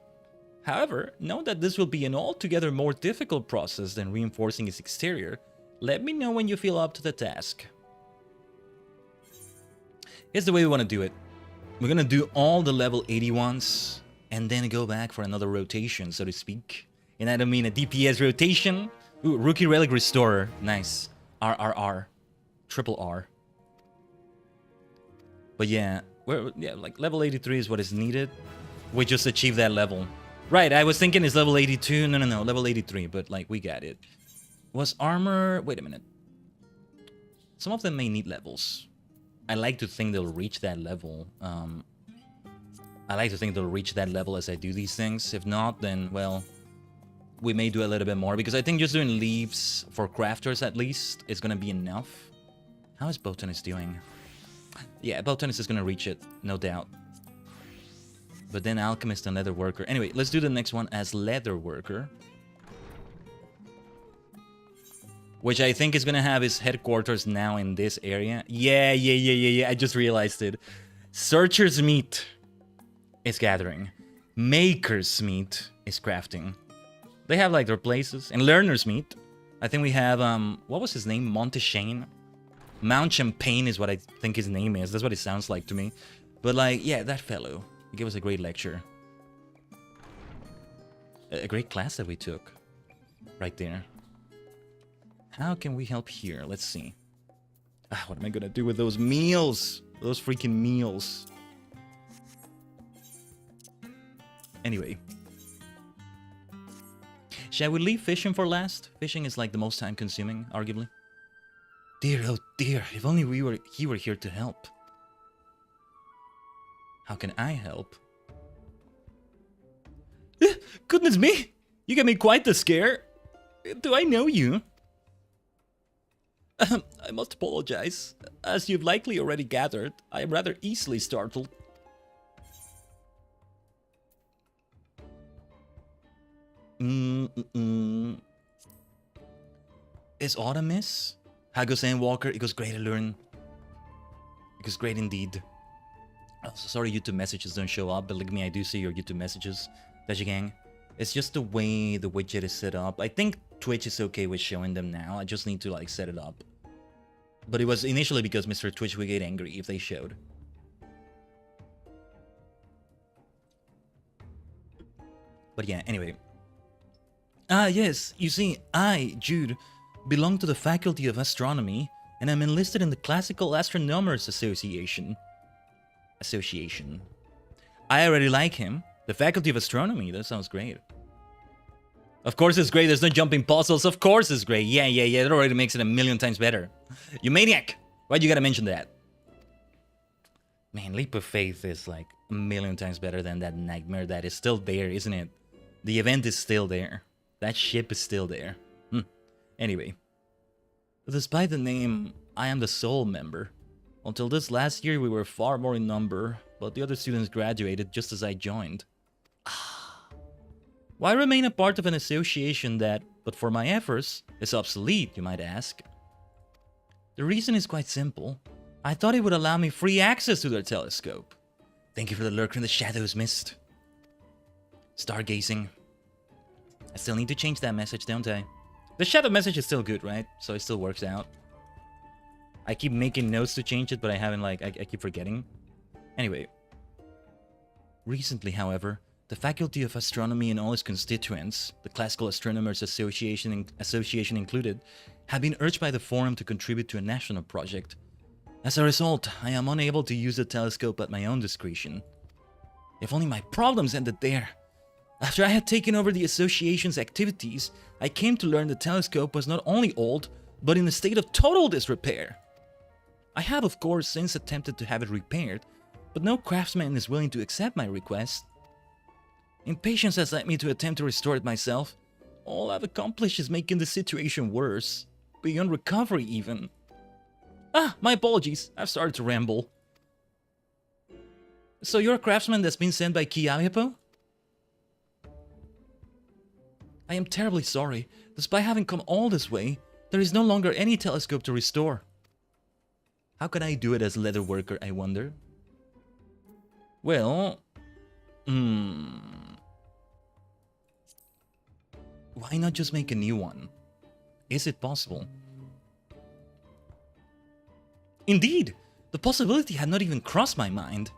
However, note that this will be an altogether more difficult process than reinforcing its exterior. Let me know when you feel up to the task. Here's the way we want to do it. We're gonna do all the level 81s, and then go back for another rotation, so to speak. And I don't mean a DPS rotation. Ooh, Rookie Relic Restorer. Nice. RRR. Triple R. But yeah, like level 83 is what is needed. We just achieved that level. Right, I was thinking it's level 82. No, level 83, but like we got it. Was armor... Wait a minute. Some of them may need levels. I like to think they'll reach that level. I like to think they'll reach that level as I do these things. If not, then, well, we may do a little bit more. Because I think just doing leaves for crafters, at least, is going to be enough. How is Botanist doing? Yeah, Botanist is going to reach it, no doubt. But then Alchemist and Leather Worker. Anyway, let's do the next one as Leather Worker. Which I think is going to have his headquarters now in this area. Yeah. I just realized it. Searcher's Meat is gathering. Maker's Meat is crafting. They have like their places. And Learner's Meat. I think we have, what was his name? Monteshane? Mount Champagne is what I think his name is. That's what it sounds like to me. But like, yeah, that fellow. He gave us a great lecture. A great class that we took. Right there. How can we help here? Let's see. What am I gonna do with those meals? Those freaking meals. Anyway. Shall we leave fishing for last? Fishing is like the most time consuming, arguably. Dear, oh dear, if only he were here to help. How can I help? Goodness me! You gave me quite the scare. Do I know you? I must apologize. As you've likely already gathered, I am rather easily startled. Is autumn miss? How goes Endwalker? It goes great, Learn. It goes great indeed. Oh, so sorry YouTube messages don't show up. Believe me, I do see your YouTube messages, Tajigen. It's just the way the widget is set up. I think Twitch is okay with showing them now. I just need to like set it up. But it was initially because Mr. Twitch would get angry if they showed. But yeah, anyway. Yes, you see, I, Jude, belong to the Faculty of Astronomy, and I'm enlisted in the Classical Astronomers Association. I already like him. The Faculty of Astronomy, that sounds great. Of course it's great, there's no jumping puzzles, of course it's great. Yeah, that already makes it a million times better. You maniac! Why'd you gotta mention that? Man, Leap of Faith is like a million times better than that nightmare that is still there, isn't it? The event is still there. That ship is still there. Anyway. Despite the name, I am the sole member. Until this last year we were far more in number, but the other students graduated just as I joined. Why remain a part of an association that, but for my efforts, is obsolete, you might ask? The reason is quite simple. I thought it would allow me free access to their telescope. Thank you for the lurk in the shadows, Mist. Stargazing. I still need to change that message, don't I? The shadow message is still good, right? So it still works out. I keep making notes to change it, but I haven't, like, I keep forgetting. Anyway. Recently, however, the Faculty of Astronomy and all its constituents, the Classical Astronomers Association included, have been urged by the Forum to contribute to a national project. As a result, I am unable to use the telescope at my own discretion. If only my problems ended there. After I had taken over the association's activities, I came to learn the telescope was not only old, but in a state of total disrepair. I have, of course, since attempted to have it repaired, but no craftsman is willing to accept my request. Impatience has led me to attempt to restore it myself. All I've accomplished is making the situation worse, beyond recovery even. My apologies, I've started to ramble. So you're a craftsman that's been sent by Kiyamepo? I am terribly sorry. Despite having come all this way, there is no longer any telescope to restore. How can I do it as a leather worker, I wonder? Well... Why not just make a new one? Is it possible? Indeed! The possibility had not even crossed my mind.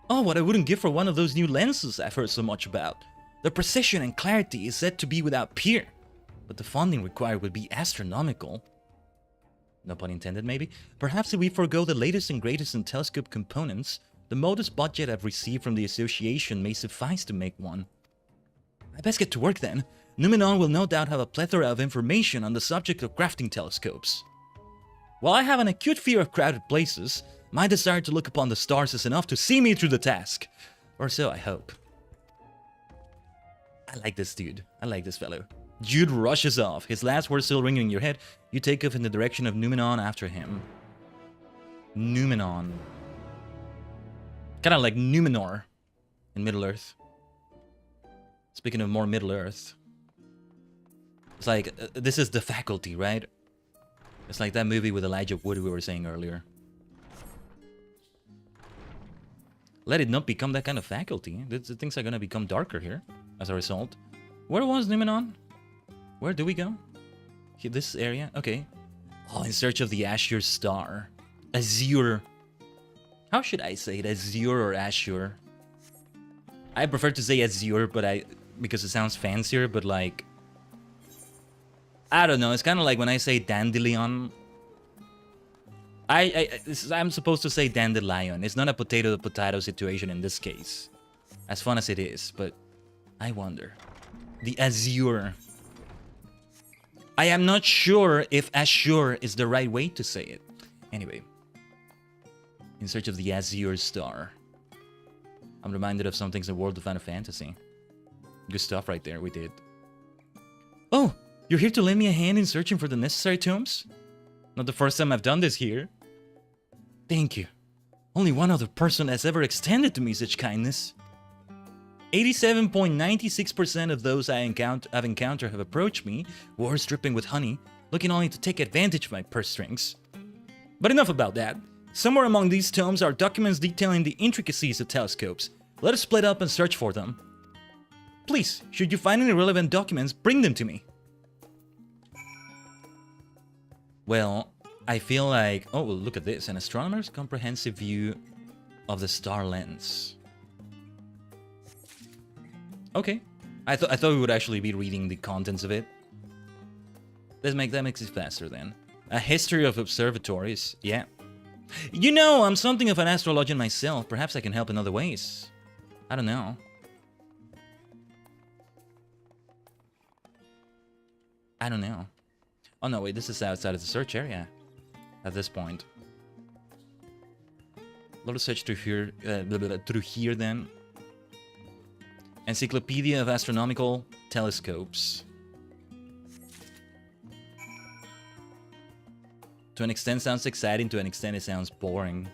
Oh, what I wouldn't give for one of those new lenses I've heard so much about. The precision and clarity is said to be without peer, but the funding required would be astronomical. No pun intended, maybe? Perhaps if we forego the latest and greatest in telescope components, the modest budget I've received from the association may suffice to make one. I best get to work then. Numenon will no doubt have a plethora of information on the subject of crafting telescopes. While I have an acute fear of crowded places, my desire to look upon the stars is enough to see me through the task. Or so I hope. I like this dude. I like this fellow. Jude rushes off. His last words still ringing in your head. You take off in the direction of Numenon after him. Numenon. Kind of like Numenor in Middle-earth. Speaking of more Middle-earth. It's like, this is the faculty, right? It's like that movie with Elijah Wood we were saying earlier. Let it not become that kind of faculty. The things are gonna become darker here, as a result. Where was Numenon? Where do we go? Here, this area? Okay. Oh, in search of the Azure Star. Azure. How should I say it? Azure or Azure? I prefer to say Azure, but because it sounds fancier, but like... I don't know, it's kind of like when I say Dandelion. I'm supposed to say Dandelion. It's not a potato-to-potato situation in this case. As fun as it is, but I wonder. The Azure. I am not sure if Azure is the right way to say it. Anyway. In search of the Azure Star. I'm reminded of some things in the world of Final Fantasy. Good stuff right there, we did. Oh! You're here to lend me a hand in searching for the necessary tomes? Not the first time I've done this here. Thank you. Only one other person has ever extended to me such kindness. 87.96% of those I've encountered have approached me, words dripping with honey, looking only to take advantage of my purse strings. But enough about that. Somewhere among these tomes are documents detailing the intricacies of telescopes. Let us split up and search for them. Please, should you find any relevant documents, bring them to me. Well, I feel like... Oh, well, look at this. An astronomer's comprehensive view of the star lens. Okay. I thought we would actually be reading the contents of it. That makes it faster then. A history of observatories. Yeah. You know, I'm something of an astrologian myself. Perhaps I can help in other ways. I don't know. I don't know. Oh no, wait, this is outside of the search area. At this point. Let us search through here then. Encyclopedia of Astronomical Telescopes. To an extent sounds exciting, to an extent it sounds boring.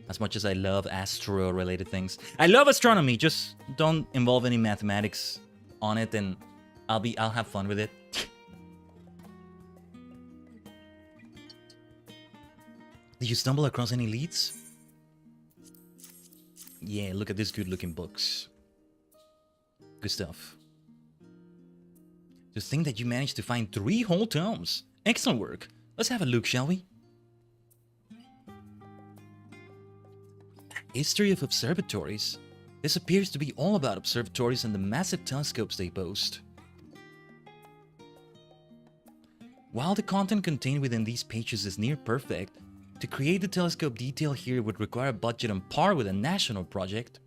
As much as I love astro-related things. I love astronomy, just don't involve any mathematics on it, and I'll have fun with it. Did you stumble across any leads? Yeah, look at these good-looking books. Good stuff. To think that you managed to find 3 whole tomes. Excellent work. Let's have a look, shall we? History of observatories. This appears to be all about observatories and the massive telescopes they boast. While the content contained within these pages is near perfect, to create the telescope detail here would require a budget on par with a national project.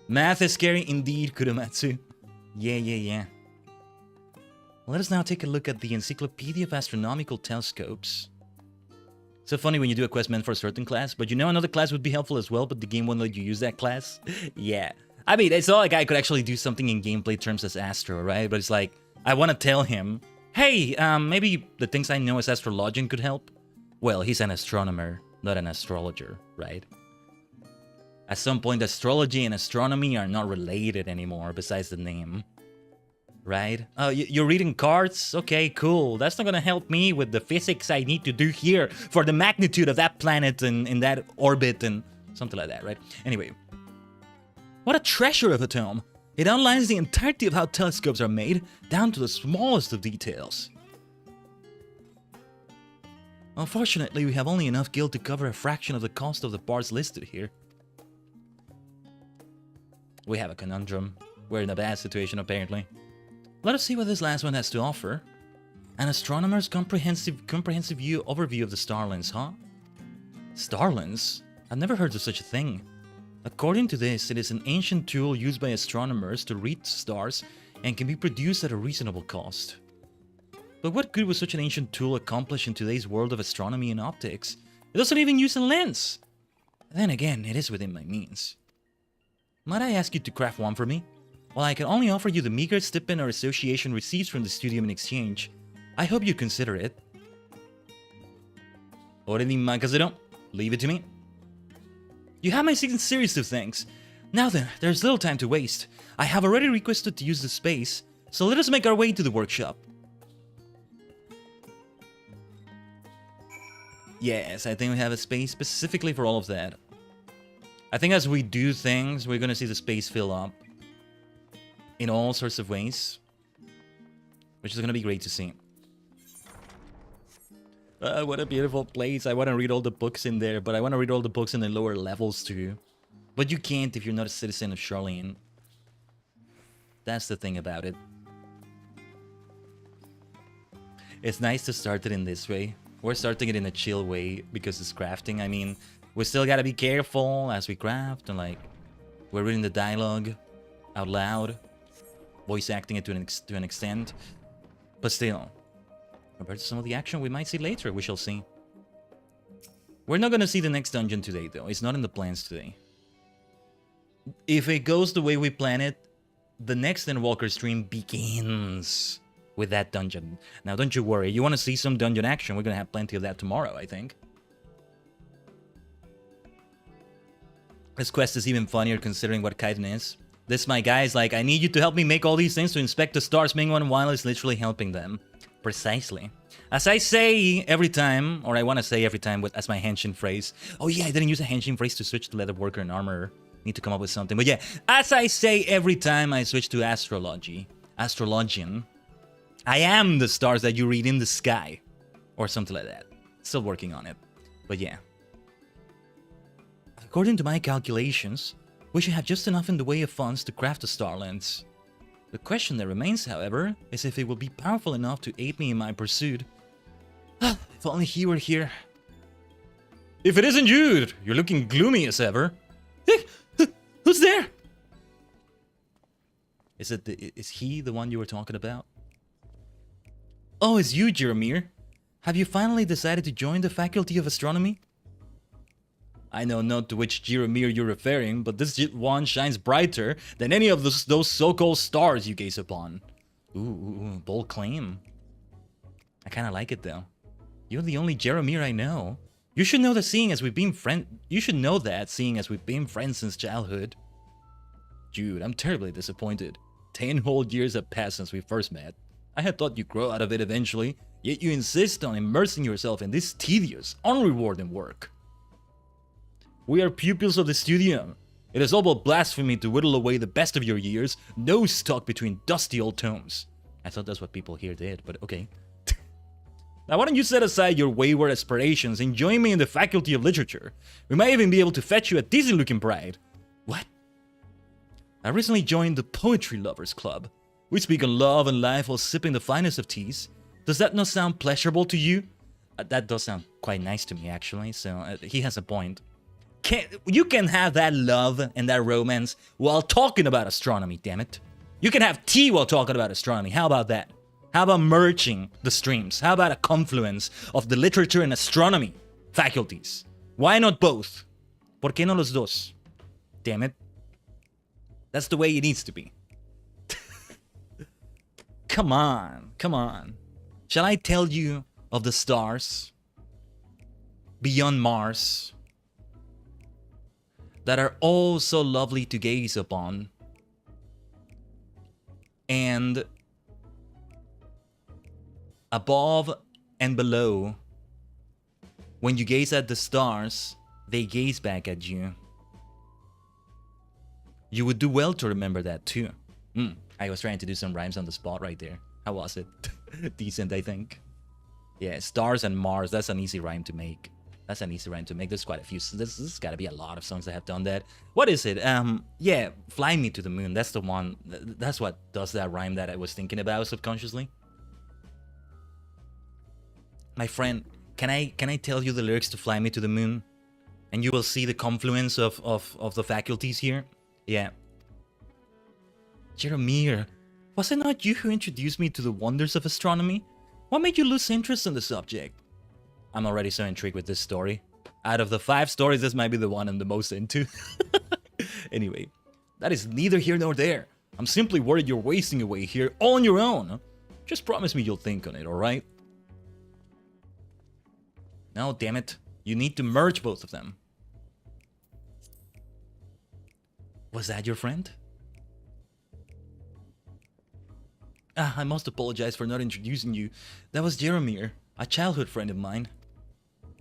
Math is scary indeed, Kuromatsu. Yeah. Let us now take a look at the Encyclopedia of Astronomical Telescopes. So funny when you do a quest meant for a certain class, but you know another class would be helpful as well, but the game won't let you use that class? Yeah. I mean, it's not like I could actually do something in gameplay terms as Astro, right? But it's like, I want to tell him, hey, maybe the things I know as astrologian could help? Well, he's an astronomer, not an astrologer, right? At some point, astrology and astronomy are not related anymore, besides the name. Right? Oh, you're reading cards? Okay, cool. That's not gonna help me with the physics I need to do here for the magnitude of that planet and in that orbit and something like that, right? Anyway. What a treasure of a tome! It outlines the entirety of how telescopes are made, down to the smallest of details. Unfortunately, we have only enough gil to cover a fraction of the cost of the parts listed here. We have a conundrum. We're in a bad situation, apparently. Let us see what this last one has to offer. An astronomer's comprehensive overview of the starlines, huh? Starlines? I've never heard of such a thing. According to this, it is an ancient tool used by astronomers to read stars and can be produced at a reasonable cost. But what good would such an ancient tool accomplish in today's world of astronomy and optics? It doesn't even use a lens! Then again, it is within my means. Might I ask you to craft one for me? While I can only offer you the meager stipend our association receives from the studio in exchange, I hope you consider it. Leave it to me. You have my sincerest of thanks. Now then, there's little time to waste. I have already requested to use the space, so let us make our way to the workshop. Yes, I think we have a space specifically for all of that. I think as we do things, we're gonna see the space fill up. In all sorts of ways. Which is gonna be great to see. What a beautiful place. I want to read all the books in there, but I want to read all the books in the lower levels too. But you can't if you're not a citizen of Charlene. That's the thing about it. It's nice to start it in this way. We're starting it in a chill way because it's crafting. I mean, we still gotta be careful as we craft and like, we're reading the dialogue out loud. Voice acting it to an extent, but still, compared to some of the action we might see later, we shall see. We're not gonna see the next dungeon today, though. It's not in the plans today. If it goes the way we plan it, the next Endwalker stream begins with that dungeon. Now, don't you worry. You want to see some dungeon action? We're gonna have plenty of that tomorrow, I think. This quest is even funnier considering what Khaiden is. This, my guy, is like, I need you to help me make all these things to inspect the stars Mingwan while it's literally helping them. Precisely. As I say every time, or I want to say every time as my henshin phrase. Oh yeah, I didn't use a henshin phrase to switch to leatherworker and armor. Need to come up with something. But yeah, as I say every time I switch to astrologian, I am the stars that you read in the sky. Or something like that. Still working on it. But yeah. According to my calculations, we should have just enough in the way of funds to craft the Starlands. The question that remains, however, is if it will be powerful enough to aid me in my pursuit. If only he were here. If it isn't Jude, you're looking gloomy as ever. Who's there? Is he the one you were talking about? Oh, it's you, Jeremir. Have you finally decided to join the Faculty of Astronomy? I know not to which Jeremir you're referring, but this one shines brighter than any of those so-called stars you gaze upon. Ooh, bold claim. I kinda like it though. You're the only Jeremir I know. You should know that seeing as we've been friends since childhood. Jude, I'm terribly disappointed. 10 whole years have passed since we first met. I had thought you'd grow out of it eventually, yet you insist on immersing yourself in this tedious, unrewarding work. We are pupils of the studio. It is all but blasphemy to whittle away the best of your years, nose stuck between dusty old tomes. I thought that's what people here did, but okay. Now why don't you set aside your wayward aspirations and join me in the Faculty of Literature? We might even be able to fetch you a decent looking bride. What? I recently joined the Poetry Lovers Club. We speak on love and life while sipping the finest of teas. Does that not sound pleasurable to you? That does sound quite nice to me, actually, so he has a point. You can have that love and that romance while talking about astronomy, damn it. You can have tea while talking about astronomy. How about that? How about merging the streams? How about a confluence of the literature and astronomy faculties? Why not both? ¿Por qué no los dos? Damn it. That's the way it needs to be. Come on, come on. Shall I tell you of the stars beyond Mars that are all so lovely to gaze upon, and above and below, when you gaze at the stars, they gaze back at you? You would do well to remember that too. I was trying to do some rhymes on the spot right there. How was it? Decent, I think. Yeah, stars and Mars, that's an easy rhyme to make. That's an easy rhyme to make. There's quite a few. There's gotta be a lot of songs that have done that. What is it? Yeah, Fly Me to the Moon. That's the one. That's what does that rhyme that I was thinking about subconsciously. My friend, can I tell you the lyrics to Fly Me to the Moon? And you will see the confluence of the faculties here. Yeah. Jeremiah, was it not you who introduced me to the wonders of astronomy? What made you lose interest in the subject? I'm already so intrigued with this story. Out of the 5 stories, this might be the one I'm the most into. Anyway, that is neither here nor there. I'm simply worried you're wasting away here all on your own. Just promise me you'll think on it, alright? No, damn it. You need to merge both of them. Was that your friend? I must apologize for not introducing you. That was Jeremiah, a childhood friend of mine.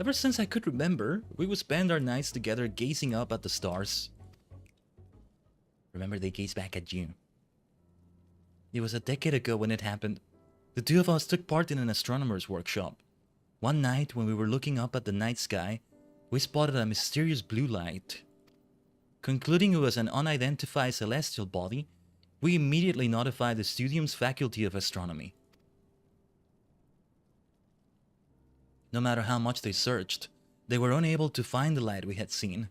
Ever since I could remember, we would spend our nights together gazing up at the stars. Remember, they gaze back at you. It was a decade ago when it happened. The two of us took part in an astronomer's workshop. One night, when we were looking up at the night sky, we spotted a mysterious blue light. Concluding it was an unidentified celestial body, we immediately notified the Studium's Faculty of Astronomy. No matter how much they searched, they were unable to find the light we had seen.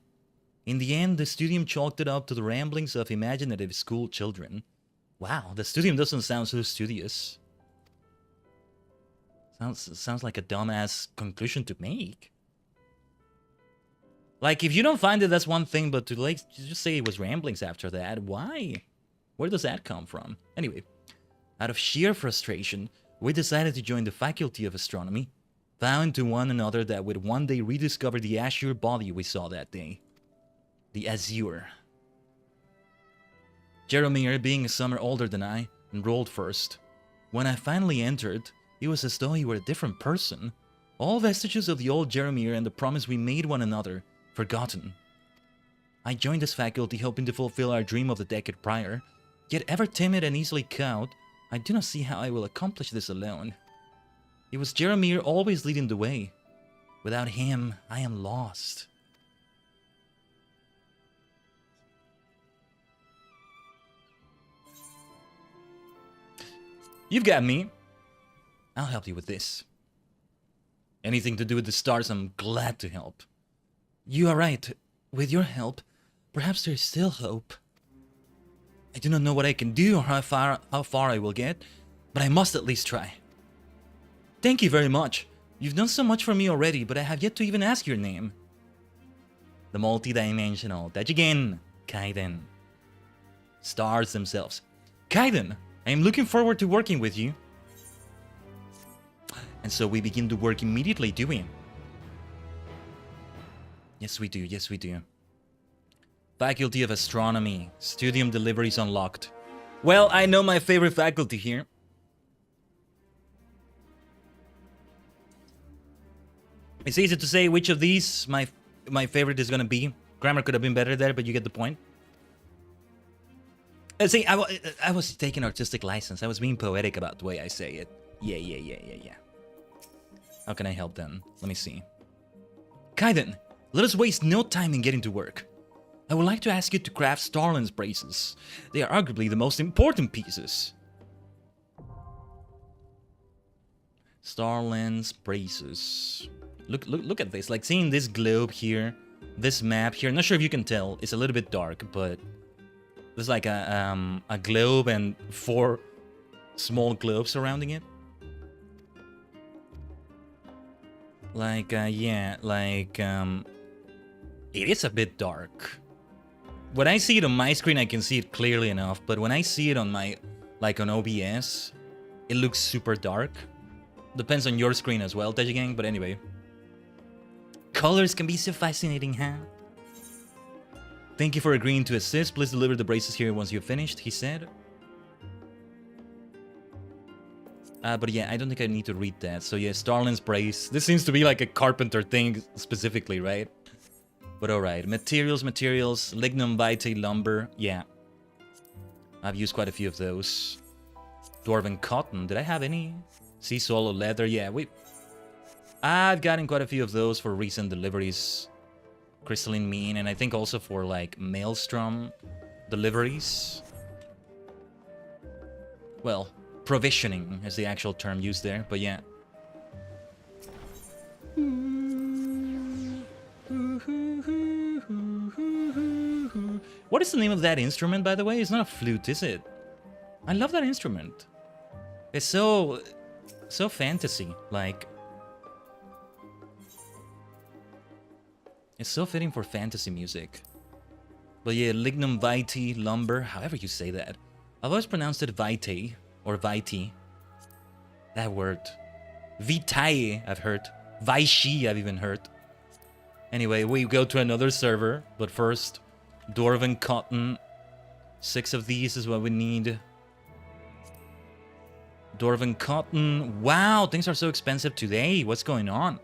In the end, the Studium chalked it up to the ramblings of imaginative school children. Wow, the Studium doesn't sound so studious. Sounds like a dumbass conclusion to make. Like, if you don't find it, that's one thing, but to like just say it was ramblings after that, why? Where does that come from? Anyway, out of sheer frustration, we decided to join the Faculty of Astronomy, vowing to one another that we'd one day rediscover the azure body we saw that day. The Azure. Jeremiah, being a summer older than I, enrolled first. When I finally entered, it was as though he were a different person. All vestiges of the old Jeremiah and the promise we made one another, forgotten. I joined this faculty hoping to fulfill our dream of the decade prior, yet ever timid and easily cowed, I do not see how I will accomplish this alone. It was Jeremiah always leading the way. Without him, I am lost. You've got me. I'll help you with this. Anything to do with the stars, I'm glad to help. You are right. With your help, perhaps there is still hope. I do not know what I can do or how far I will get, but I must at least try. Thank you very much. You've done so much for me already, but I have yet to even ask your name. The multi-dimensional Tajigen, Khaiden. Stars themselves. Khaiden, I am looking forward to working with you. And so we begin to work immediately, do we? Yes, we do. Yes, we do. Faculty of Astronomy. Studium deliveries unlocked. Well, I know my favorite faculty here. It's easy to say which of these my favorite is gonna be. Grammar could have been better there, but you get the point. See, I was taking artistic license. I was being poetic about the way I say it. Yeah. How can I help then? Let me see. Khaiden, let us waste no time in getting to work. I would like to ask you to craft Starland's braces. They are arguably the most important pieces. Starland's braces. Look at this. Like seeing this globe here, this map here. Not sure if you can tell. It's a little bit dark, but there's like a globe and 4 small globes surrounding it. Like yeah, like it is a bit dark. When I see it on my screen, I can see it clearly enough, but when I see it on my, like on OBS, it looks super dark. Depends on your screen as well, Tajigen, but anyway. Colors can be so fascinating, huh? Thank you for agreeing to assist. Please deliver the braces here once you've finished, he said. But yeah, I don't think I need to read that. So yeah, Starland's brace. This seems to be like a carpenter thing specifically, right? But alright, materials, lignum vitae lumber, yeah. I've used quite a few of those. Dwarven cotton, did I have any? Sea swallow leather, yeah, I've gotten quite a few of those for recent deliveries. Crystalline mean, and I think also for like maelstrom deliveries. Well, provisioning is the actual term used there, but yeah. What is the name of that instrument, by the way? It's not a flute, is it? I love that instrument. It's so fantasy, like. It's so fitting for fantasy music. But yeah, lignum vitae lumber, however you say that. I've always pronounced it vitae, or vitae. That word. Vitae, I've heard. Vaishi, I've even heard. Anyway, we go to another server, but first, Dwarven cotton. 6 of these is what we need. Dwarven cotton. Wow, things are so expensive today. What's going on?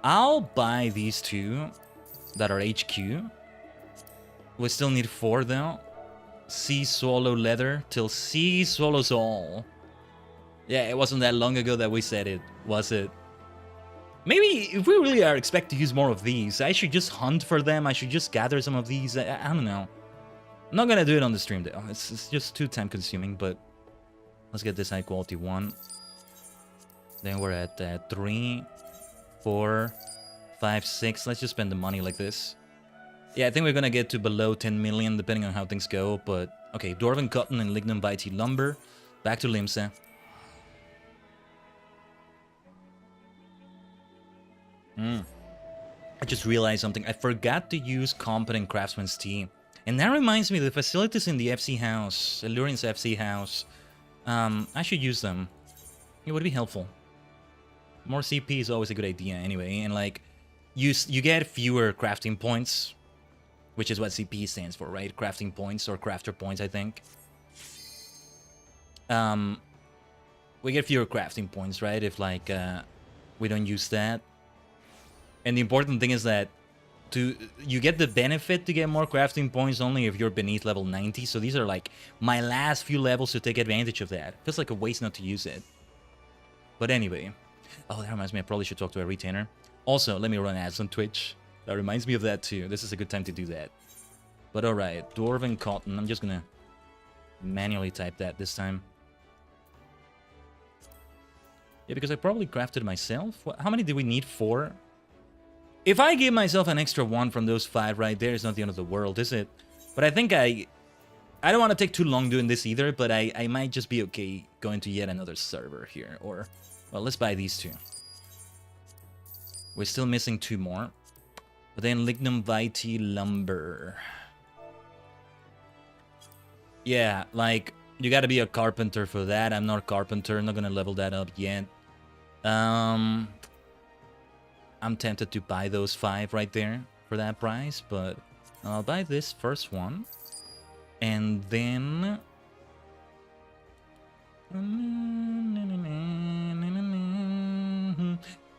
I'll buy these 2 that are HQ. We still need 4 though. Sea swallow leather till sea swallows all. Yeah, it wasn't that long ago that we said it, was it? Maybe if we really are expect to use more of these, I should just hunt for them. I should just gather some of these. I don't know. I'm not gonna do it on the stream though. It's just too time consuming, but let's get this high quality one. Then we're at 3, 4, 5, 6. Let's just spend the money like this. Yeah, I think we're gonna get to below 10 million depending on how things go, but okay, Dwarven cotton and lignum vitae lumber. Back to Limsa. I just realized something. I forgot to use Competent Craftsman's tea. And that reminds me, the facilities in the FC house, Allurian's FC house, I should use them. It would be helpful. More CP is always a good idea anyway, and like, you get fewer crafting points, which is what CP stands for, right? Crafting points, or crafter points, I think. We get fewer crafting points, right? If like, we don't use that. And the important thing is that you get the benefit to get more crafting points only if you're beneath level 90. So these are like my last few levels to take advantage of that. Feels like a waste not to use it. But anyway. Oh, that reminds me, I probably should talk to a retainer. Also, let me run ads on Twitch. That reminds me of that too. This is a good time to do that. But alright, Dwarven cotton. I'm just gonna manually type that this time. Yeah, because I probably crafted myself. How many do we need? 4? If I give myself an extra 1 from those 5 right there, it's not the end of the world, is it? But I think I don't want to take too long doing this either, but I might just be okay going to yet another server here. Or, well, let's buy these 2. We're still missing 2 more. But then lignum vitae lumber. Yeah, like, you gotta be a carpenter for that. I'm not a carpenter, I'm not gonna level that up yet. I'm tempted to buy those 5 right there for that price, but I'll buy this first one. And then...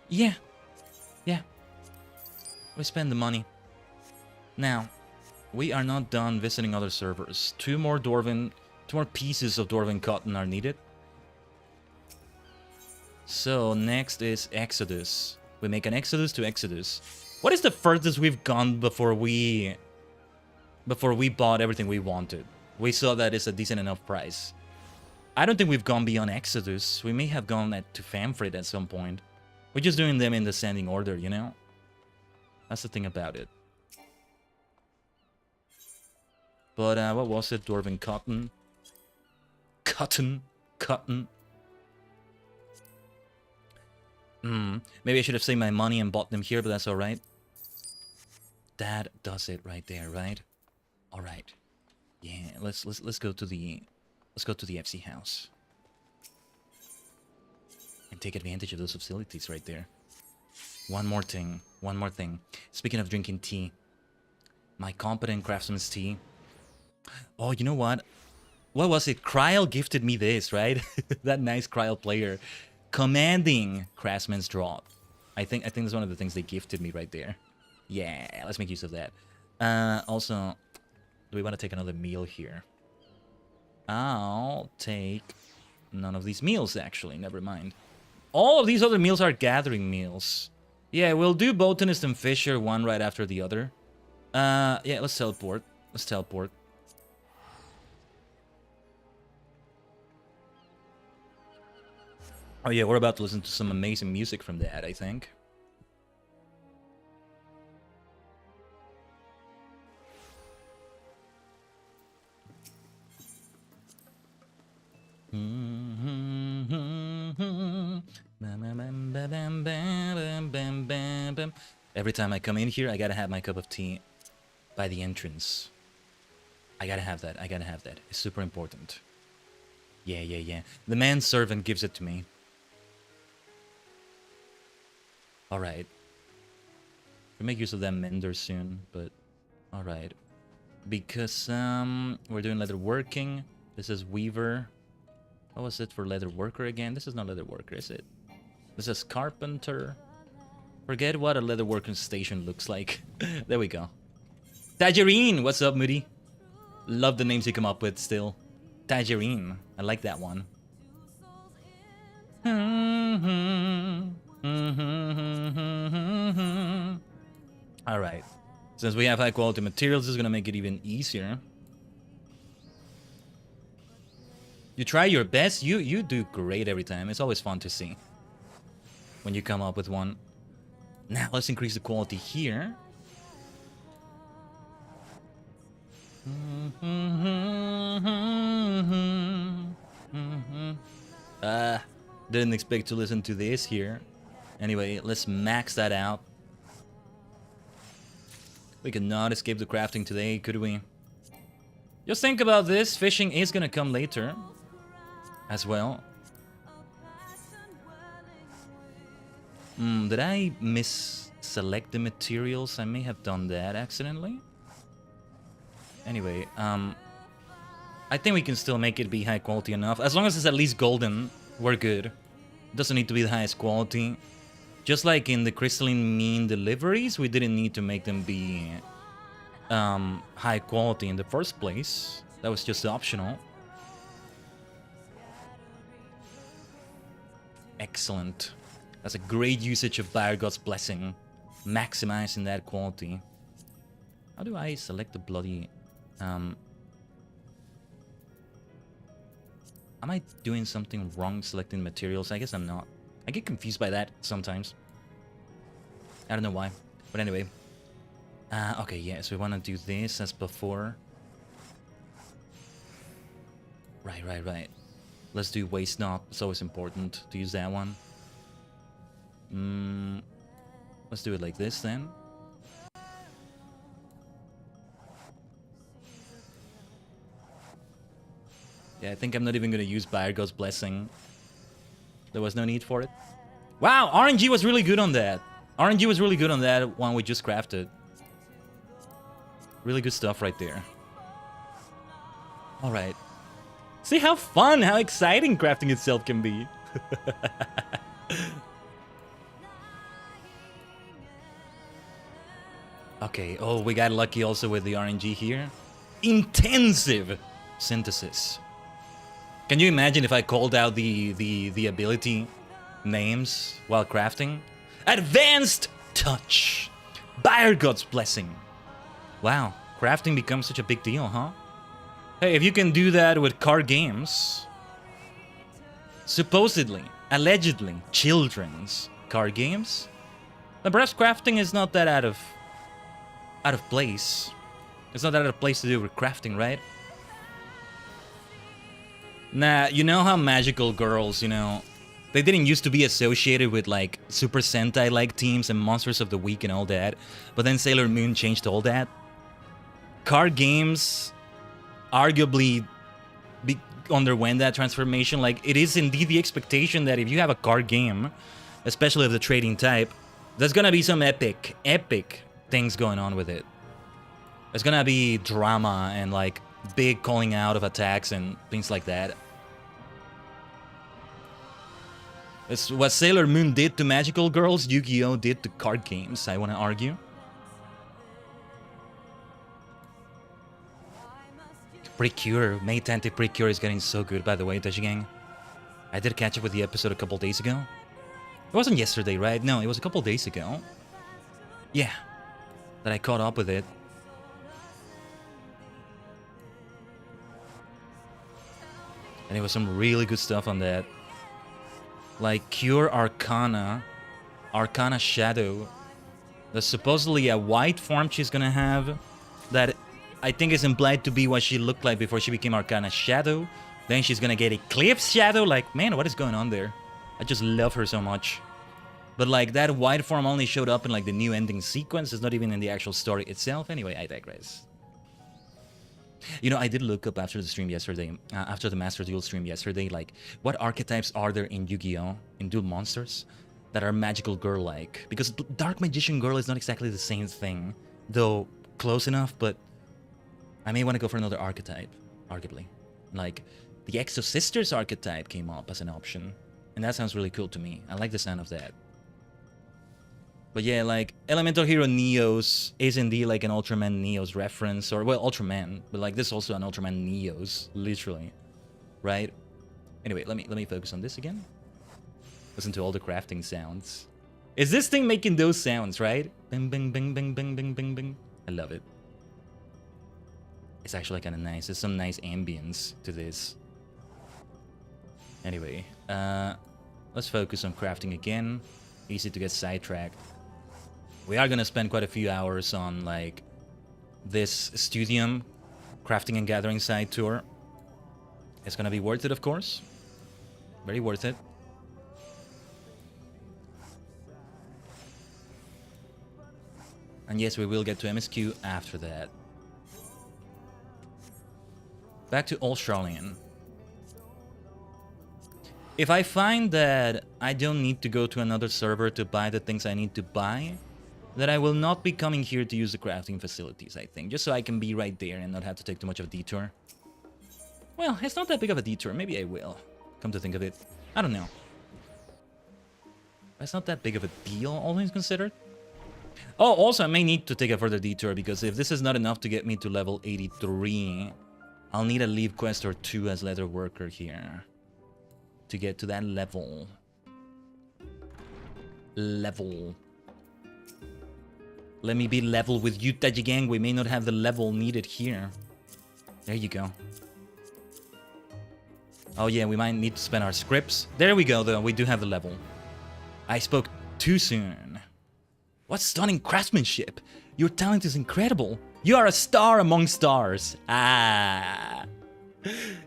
Yeah. Yeah. We spend the money. Now, we are not done visiting other servers. Two more pieces of Dwarven cotton are needed. So next is Exodus. We make an Exodus to Exodus. What is the furthest we've gone before we bought everything we wanted? We saw that it's a decent enough price. I don't think we've gone beyond Exodus. We may have gone to Famfrit at some point. We're just doing them in descending order, you know? That's the thing about it. But what was it? Dwarven cotton. Cotton. Maybe I should have saved my money and bought them here, but that's alright. That does it right there, right? Alright. Yeah, let's go to the FC house. And take advantage of those facilities right there. One more thing. Speaking of drinking tea. My competent craftsman's tea. Oh, you know what? What was it? Kryl gifted me this, right? That nice Kryl player. Commanding craftsman's drop. I think that's one of the things they gifted me right there. Yeah, let's make use of that. Also, do we want to take another meal here? I'll take none of these meals, actually. Never mind. All of these other meals are gathering meals. Yeah, we'll do Botanist and Fisher one right after the other. Yeah, let's teleport. Oh yeah, we're about to listen to some amazing music from that, I think. Every time I come in here, I gotta have my cup of tea by the entrance. I gotta have that. It's super important. Yeah. The manservant gives it to me. Alright. We'll make use of that mender soon, but... Alright. Because, we're doing leather working. This is weaver. What was it for leather worker again? This is not leather worker, is it? This is carpenter. Forget what a leather working station looks like. There we go. Tajigen! What's up, Moody? Love the names you come up with still. Tajigen. I like that one. Alright. Since we have high quality materials, this is gonna make it even easier. You try your best, you do great every time. It's always fun to see when you come up with one. Now let's increase the quality here. Didn't expect to listen to this here. Anyway, let's max that out. We cannot escape the crafting today, could we? Just think about this. Fishing is gonna come later as well. Did I select the materials? I may have done that accidentally. Anyway, I think we can still make it be high quality enough. As long as it's at least golden, we're good. It doesn't need to be the highest quality. Just like in the crystalline mean deliveries, we didn't need to make them be high quality in the first place. That was just optional. Excellent. That's a great usage of Dire God's Blessing. Maximizing that quality. How do I select the bloody... Am I doing something wrong selecting materials? I guess I'm not. I get confused by that sometimes. I don't know why. But anyway. Okay, yeah, so we want to do this as before. Right. Let's do waste not. It's always important to use that one. Let's do it like this then. Yeah, I think I'm not even going to use Baergo's Blessing. There was no need for it. Wow, RNG was really good on that. RNG was really good on that one we just crafted. Really good stuff right there. Alright. See how fun, how exciting crafting itself can be. Okay, oh, we got lucky also with the RNG here. Intensive synthesis. Can you imagine if I called out the ability names while crafting? Advanced Touch. Buyer God's Blessing. Wow, crafting becomes such a big deal, huh? Hey, if you can do that with card games, supposedly, allegedly, children's card games, then perhaps crafting is not that out of place. It's not that out of place to do with crafting, right? Nah, you know how magical girls, you know, they didn't used to be associated with like Super Sentai-like teams and Monsters of the Week and all that, but then Sailor Moon changed all that. Card games arguably underwent that transformation. Like, it is indeed the expectation that if you have a card game, especially of the trading type, there's gonna be some epic things going on with it. There's gonna be drama and like big calling out of attacks and things like that. It's what Sailor Moon did to magical girls, Yu-Gi-Oh! Did to card games, I wanna argue. Precure, Mate Anti-Precure is getting so good, by the way, Tajigen. I did catch up with the episode a couple days ago. It wasn't yesterday, right? No, it was a couple days ago. Yeah, that I caught up with it. And there was some really good stuff on that. Like Cure Arcana, Arcana Shadow. There's supposedly a white form she's gonna have that I think is implied to be what she looked like before she became Arcana Shadow. Then she's gonna get Eclipse Shadow. Like, man, what is going on there? I just love her so much. But like, that white form only showed up in like the new ending sequence. It's not even in the actual story itself. Anyway, I digress. You know, I did look up after the stream yesterday, after the Master Duel stream yesterday, like, what archetypes are there in Yu-Gi-Oh! In Duel Monsters that are magical girl-like? Because Dark Magician Girl is not exactly the same thing, though close enough, but I may want to go for another archetype, arguably. Like, the Exo Sisters archetype came up as an option, and that sounds really cool to me. I like the sound of that. But yeah, like, Elemental Hero Neos is indeed like an Ultraman Neos reference, or, well, Ultraman, but like, this is also an Ultraman Neos, literally, right? Anyway, let me focus on this again. Listen to all the crafting sounds. Is this thing making those sounds, right? Bing, bing, bing, bing, bing, bing, bing, bing. I love it. It's actually kind of nice. There's some nice ambience to this. Anyway, let's focus on crafting again. Easy to get sidetracked. We are gonna spend quite a few hours on like this Studium crafting and gathering side tour. It's gonna be worth it, of course. Very worth it. And yes, we will get to MSQ after that. Back to Old Charlian. If I find that I don't need to go to another server to buy the things I need to buy, then I will not be coming here to use the crafting facilities, I think. Just so I can be right there and not have to take too much of a detour. Well, it's not that big of a detour. Maybe I will, come to think of it. I don't know. It's not that big of a deal, all things considered. Oh, also, I may need to take a further detour, because if this is not enough to get me to level 83, I'll need a leave quest or 2 as leather worker here to get to that level. Let me be level with you, Tajigen. We may not have the level needed here. There you go. Oh yeah, we might need to spend our scripts. There we go, though. We do have the level. I spoke too soon. What stunning craftsmanship! Your talent is incredible. You are a star among stars. Ah.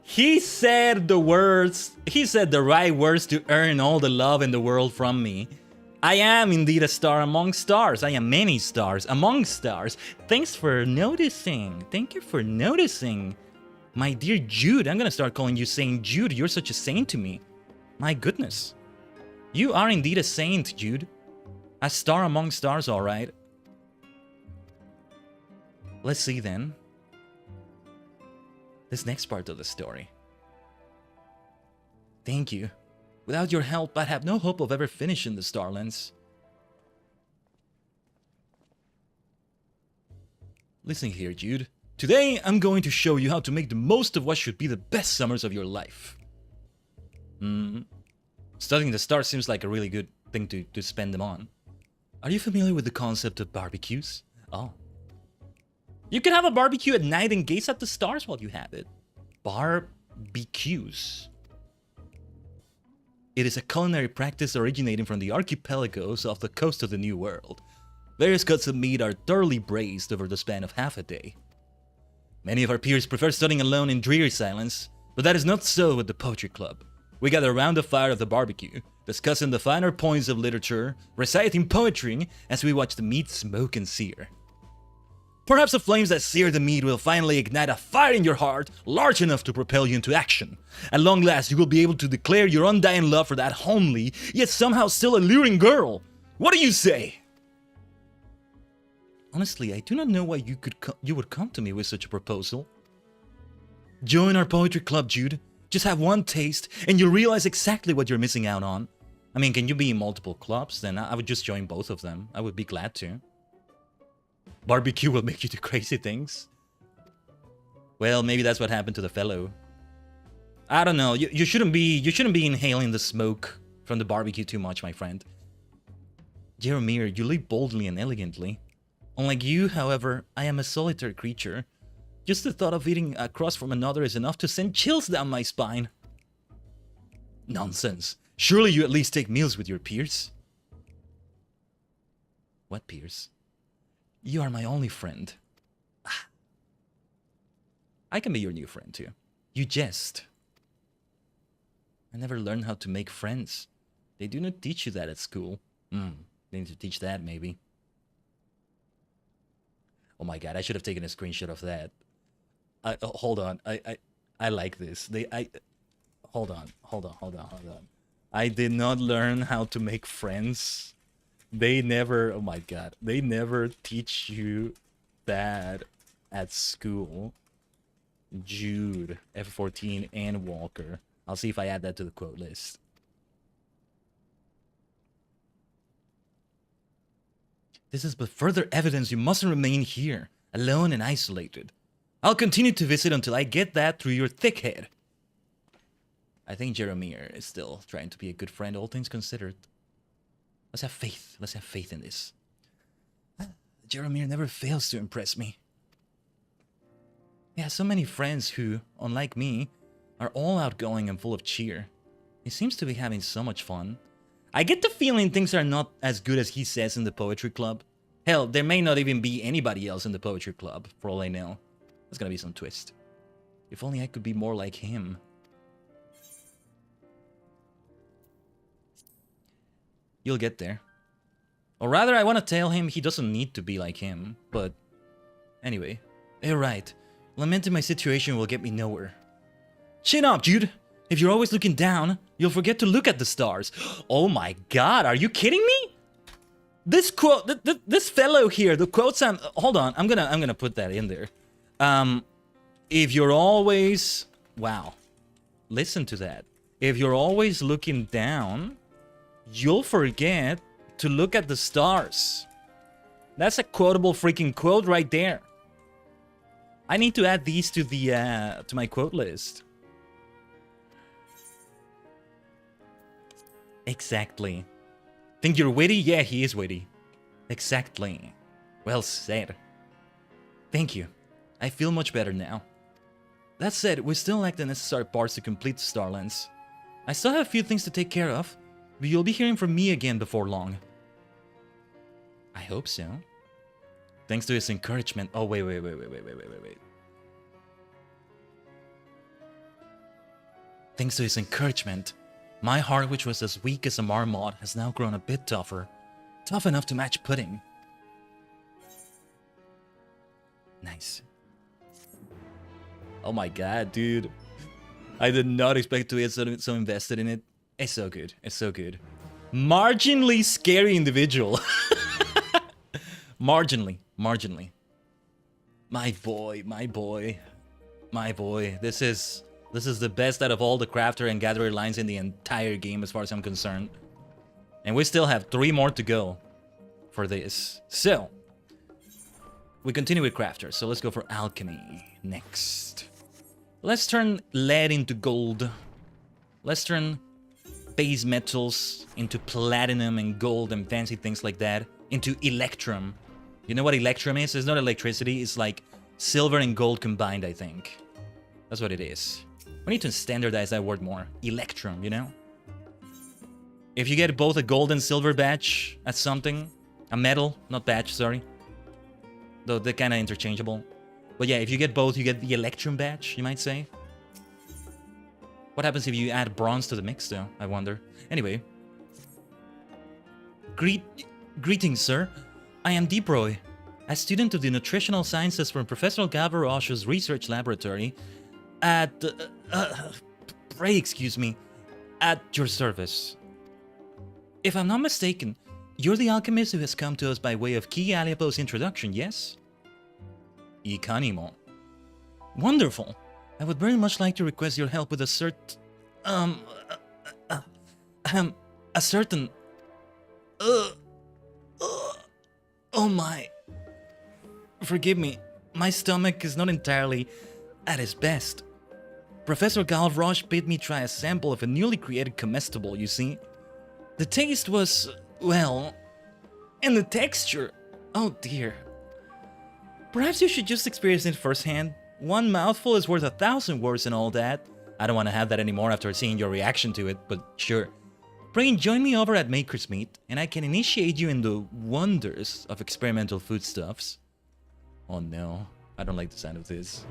He said the words. He said the right words to earn all the love in the world from me. I am indeed a star among stars. I am many stars among stars. Thanks for noticing. Thank you for noticing. My dear Jude, I'm gonna start calling you Saint Jude. You're such a saint to me. My goodness. You are indeed a saint, Jude. A star among stars, alright. Let's see then. this next part of the story. Thank you. Without your help, I'd have no hope of ever finishing the Starlands. Listen here, Jude. Today, I'm going to show you how to make the most of what should be the best summers of your life. Studying the stars seems like a really good thing to spend them on. Are you familiar with the concept of barbecues? Oh. You can have a barbecue at night and gaze at the stars while you have it. Barbecues. It is a culinary practice originating from the archipelagos off the coast of the New World. Various cuts of meat are thoroughly braised over the span of half a day. Many of our peers prefer studying alone in dreary silence, but that is not so with the Poetry Club. We gather around the fire of the barbecue, discussing the finer points of literature, reciting poetry as we watch the meat smoke and sear. Perhaps the flames that sear the meat will finally ignite a fire in your heart large enough to propel you into action. At long last, you will be able to declare your undying love for that homely, yet somehow still alluring girl. What do you say? Honestly, I do not know why you would come to me with such a proposal. Join our poetry club, Jude. Just have one taste, and you'll realize exactly what you're missing out on. I mean, can you be in multiple clubs? Then I would just join both of them. I would be glad to. Barbecue will make you do crazy things. Well, maybe that's what happened to the fellow. I don't know. You shouldn't be inhaling the smoke from the barbecue too much, my friend. Jeremiah, you live boldly and elegantly. Unlike you, however, I am a solitary creature. Just the thought of eating across from another is enough to send chills down my spine. Nonsense. Surely you at least take meals with your peers. What peers? You are my only friend. I can be your new friend too. You jest. I never learned how to make friends. They do not teach you that at school. They need to teach that maybe. Oh my god, I should have taken a screenshot of that. Hold on. I like this. Hold on. I did not learn how to make friends. They never, oh my god, they never teach you that at school. Jude, F14, Endwalker. I'll see if I add that to the quote list. This is but further evidence you mustn't remain here, alone and isolated. I'll continue to visit until I get that through your thick head. I think Jeremiah is still trying to be a good friend, all things considered. Let's have faith. Let's have faith in this. Jeremiah never fails to impress me. He has so many friends who, unlike me, are all outgoing and full of cheer. He seems to be having so much fun. I get the feeling things are not as good as he says in the poetry club. Hell, there may not even be anybody else in the poetry club, for all I know. There's gonna be some twist. If only I could be more like him. You'll get there. Or rather, I want to tell him he doesn't need to be like him, but... Anyway. You're right. Lamenting my situation will get me nowhere. Chin up, Jude! If you're always looking down, you'll forget to look at the stars. Oh my god, are you kidding me? This quote, this fellow here, the quotes I'm... Hold on, I'm gonna put that in there. If you're always... Wow. Listen to that. If you're always looking down, you'll forget to look at the stars. That's a quotable freaking quote right there. I need to add these to the to my quote list. Exactly. Think you're witty? Yeah, he is witty. Exactly. Well said. Thank you. I feel much better now. That said, we still lack the necessary parts to complete the Starlands. I still have a few things to take care of, but you'll be hearing from me again before long. I hope so. Thanks to his encouragement. Oh, wait. Thanks to his encouragement, my heart, which was as weak as a marmot, has now grown a bit tougher. Tough enough to match pudding. Nice. Oh my god, dude. I did not expect to get so invested in it. It's so good. It's so good. Marginally scary individual. Marginally. My boy. My boy, this is the best out of all the crafter and gatherer lines in the entire game as far as I'm concerned. And we still have 3 more to go for this. So, we continue with crafters, so let's go for alchemy next. Let's turn lead into gold. Let's turn base metals into platinum and gold and fancy things like that into electrum. You know what electrum is? It's not electricity, it's like silver and gold combined, I think. That's what it is. We need to standardize that word more. Electrum, you know? If you get both a gold and silver badge at something, a medal, not badge, sorry. Though they're kind of interchangeable. But yeah, if you get both, you get the electrum badge, you might say. What happens if you add bronze to the mix, though? I wonder. Anyway. Greetings, sir. I am Deeproy, a student of the nutritional sciences from Professor Gavarosh's research laboratory at... pray excuse me. At your service. If I'm not mistaken, you're the alchemist who has come to us by way of Ki Aliapo's introduction, yes? Ikanimo. Wonderful. I would very much like to request your help with a certain... a certain... oh my... Forgive me, my stomach is not entirely at its best. Professor Galvroche bid me try a sample of a newly created comestible, you see. The taste was, well... And the texture... Oh dear. Perhaps you should just experience it firsthand. One mouthful is worth 1,000 words and all that. I don't want to have that anymore after seeing your reaction to it, but sure. Pray join me over at Maker's Meat, and I can initiate you in the wonders of experimental foodstuffs. Oh no, I don't like the sound of this.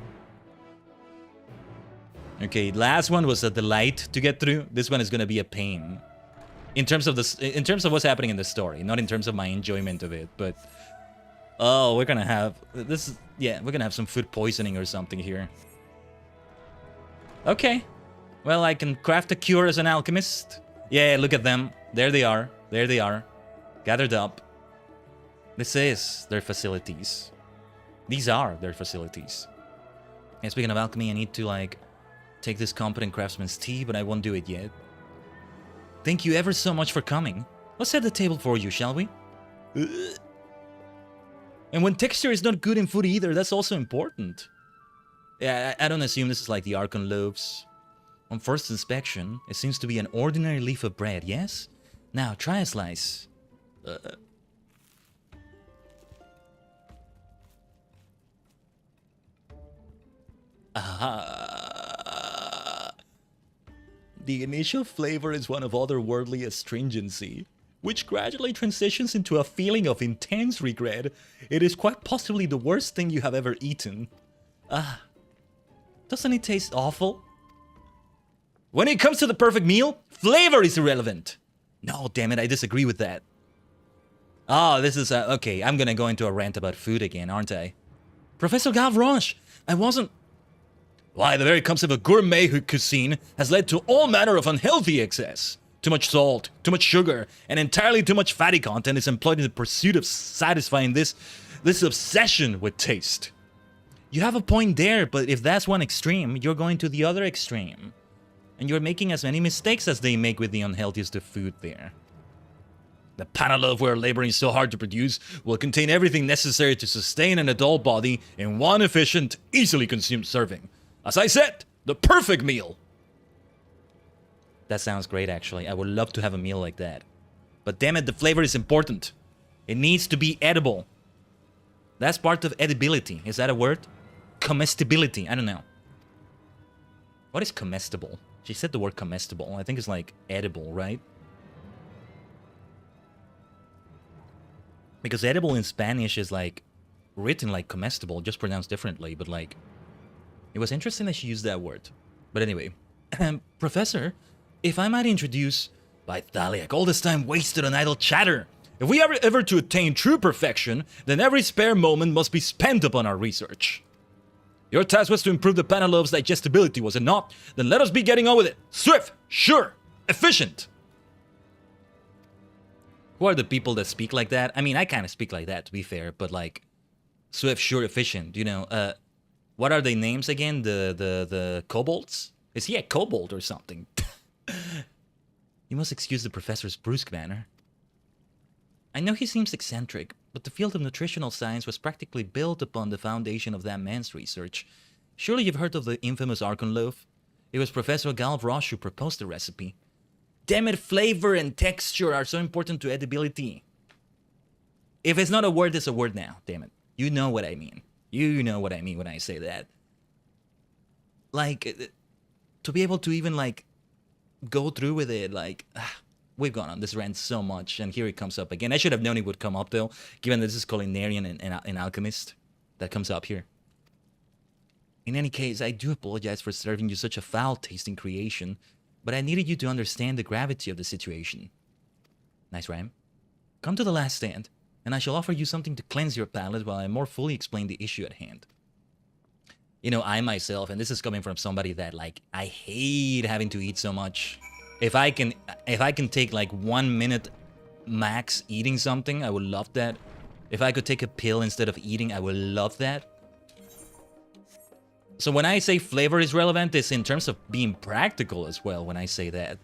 Okay, last one was a delight to get through. This one is gonna be a pain. In terms of what's happening in the story, not in terms of my enjoyment of it, but... Oh, we're gonna have... Yeah, we're gonna have some food poisoning or something here. Okay. Well, I can craft a cure as an alchemist. Yeah, look at them. There they are. There they are. Gathered up. This is their facilities. These are their facilities. And speaking of alchemy, I need to, like, take this competent craftsman's tea, but I won't do it yet. Thank you ever so much for coming. Let's set the table for you, shall we? And when texture is not good in food either, that's also important. Yeah, I don't assume this is like the Archon loaves. On first inspection, it seems to be an ordinary leaf of bread, yes? Now, try a slice. Aha! The initial flavor is one of otherworldly astringency, which gradually transitions into a feeling of intense regret. It is quite possibly the worst thing you have ever eaten. Ah, doesn't it taste awful? When it comes to the perfect meal, flavor is irrelevant. No, damn it, I disagree with that. Oh, this is okay, I'm gonna go into a rant about food again, aren't I? Professor Gavroche, I wasn't... Why, the very concept of gourmet cuisine has led to all manner of unhealthy excess. Too much salt, too much sugar, and entirely too much fatty content is employed in the pursuit of satisfying this obsession with taste. You have a point there, but if that's one extreme, you're going to the other extreme. And you're making as many mistakes as they make with the unhealthiest of food there. The panaloaf we're laboring so hard to produce will contain everything necessary to sustain an adult body in one efficient, easily consumed serving. As I said, the perfect meal! That sounds great, actually. I would love to have a meal like that. But damn it, the flavor is important. It needs to be edible. That's part of edibility. Is that a word? Comestibility. I don't know. What is comestible? She said the word comestible. I think it's like edible, right? Because edible in Spanish is like written like comestible, just pronounced differently, but like... It was interesting that she used that word. But anyway. Professor, if I might introduce... By Thaliak, all this time wasted on idle chatter. If we are ever to attain true perfection, then every spare moment must be spent upon our research. Your task was to improve the panaloaf's digestibility, was it not? Then let us be getting on with it. Swift, sure, efficient. Who are the people that speak like that? I mean, I kind of speak like that, to be fair, but like... Swift, sure, efficient, you know, What are their names again? The kobolds? Is he a kobold or something? You must excuse the professor's brusque manner. I know he seems eccentric, but the field of nutritional science was practically built upon the foundation of that man's research. Surely you've heard of the infamous Archon loaf? It was Professor Galvroche who proposed the recipe. Damn it, flavor and texture are so important to edibility. If it's not a word, it's a word now, damn it. You know what I mean. You know what I mean when I say that. Like, to be able to even, like, go through with it, like... We've gone on this rant so much, and here it comes up again. I should have known it would come up, though, given that this is culinarian and alchemist that comes up here. In any case, I do apologize for serving you such a foul-tasting creation, but I needed you to understand the gravity of the situation. Nice rhyme. Come to the last stand, and I shall offer you something to cleanse your palate while I more fully explain the issue at hand. You know, I myself, and this is coming from somebody that, like, I hate having to eat so much. If I can take like 1 minute max eating something, I would love that. If I could take a pill instead of eating, I would love that. So when I say flavor is relevant, it's in terms of being practical as well when I say that.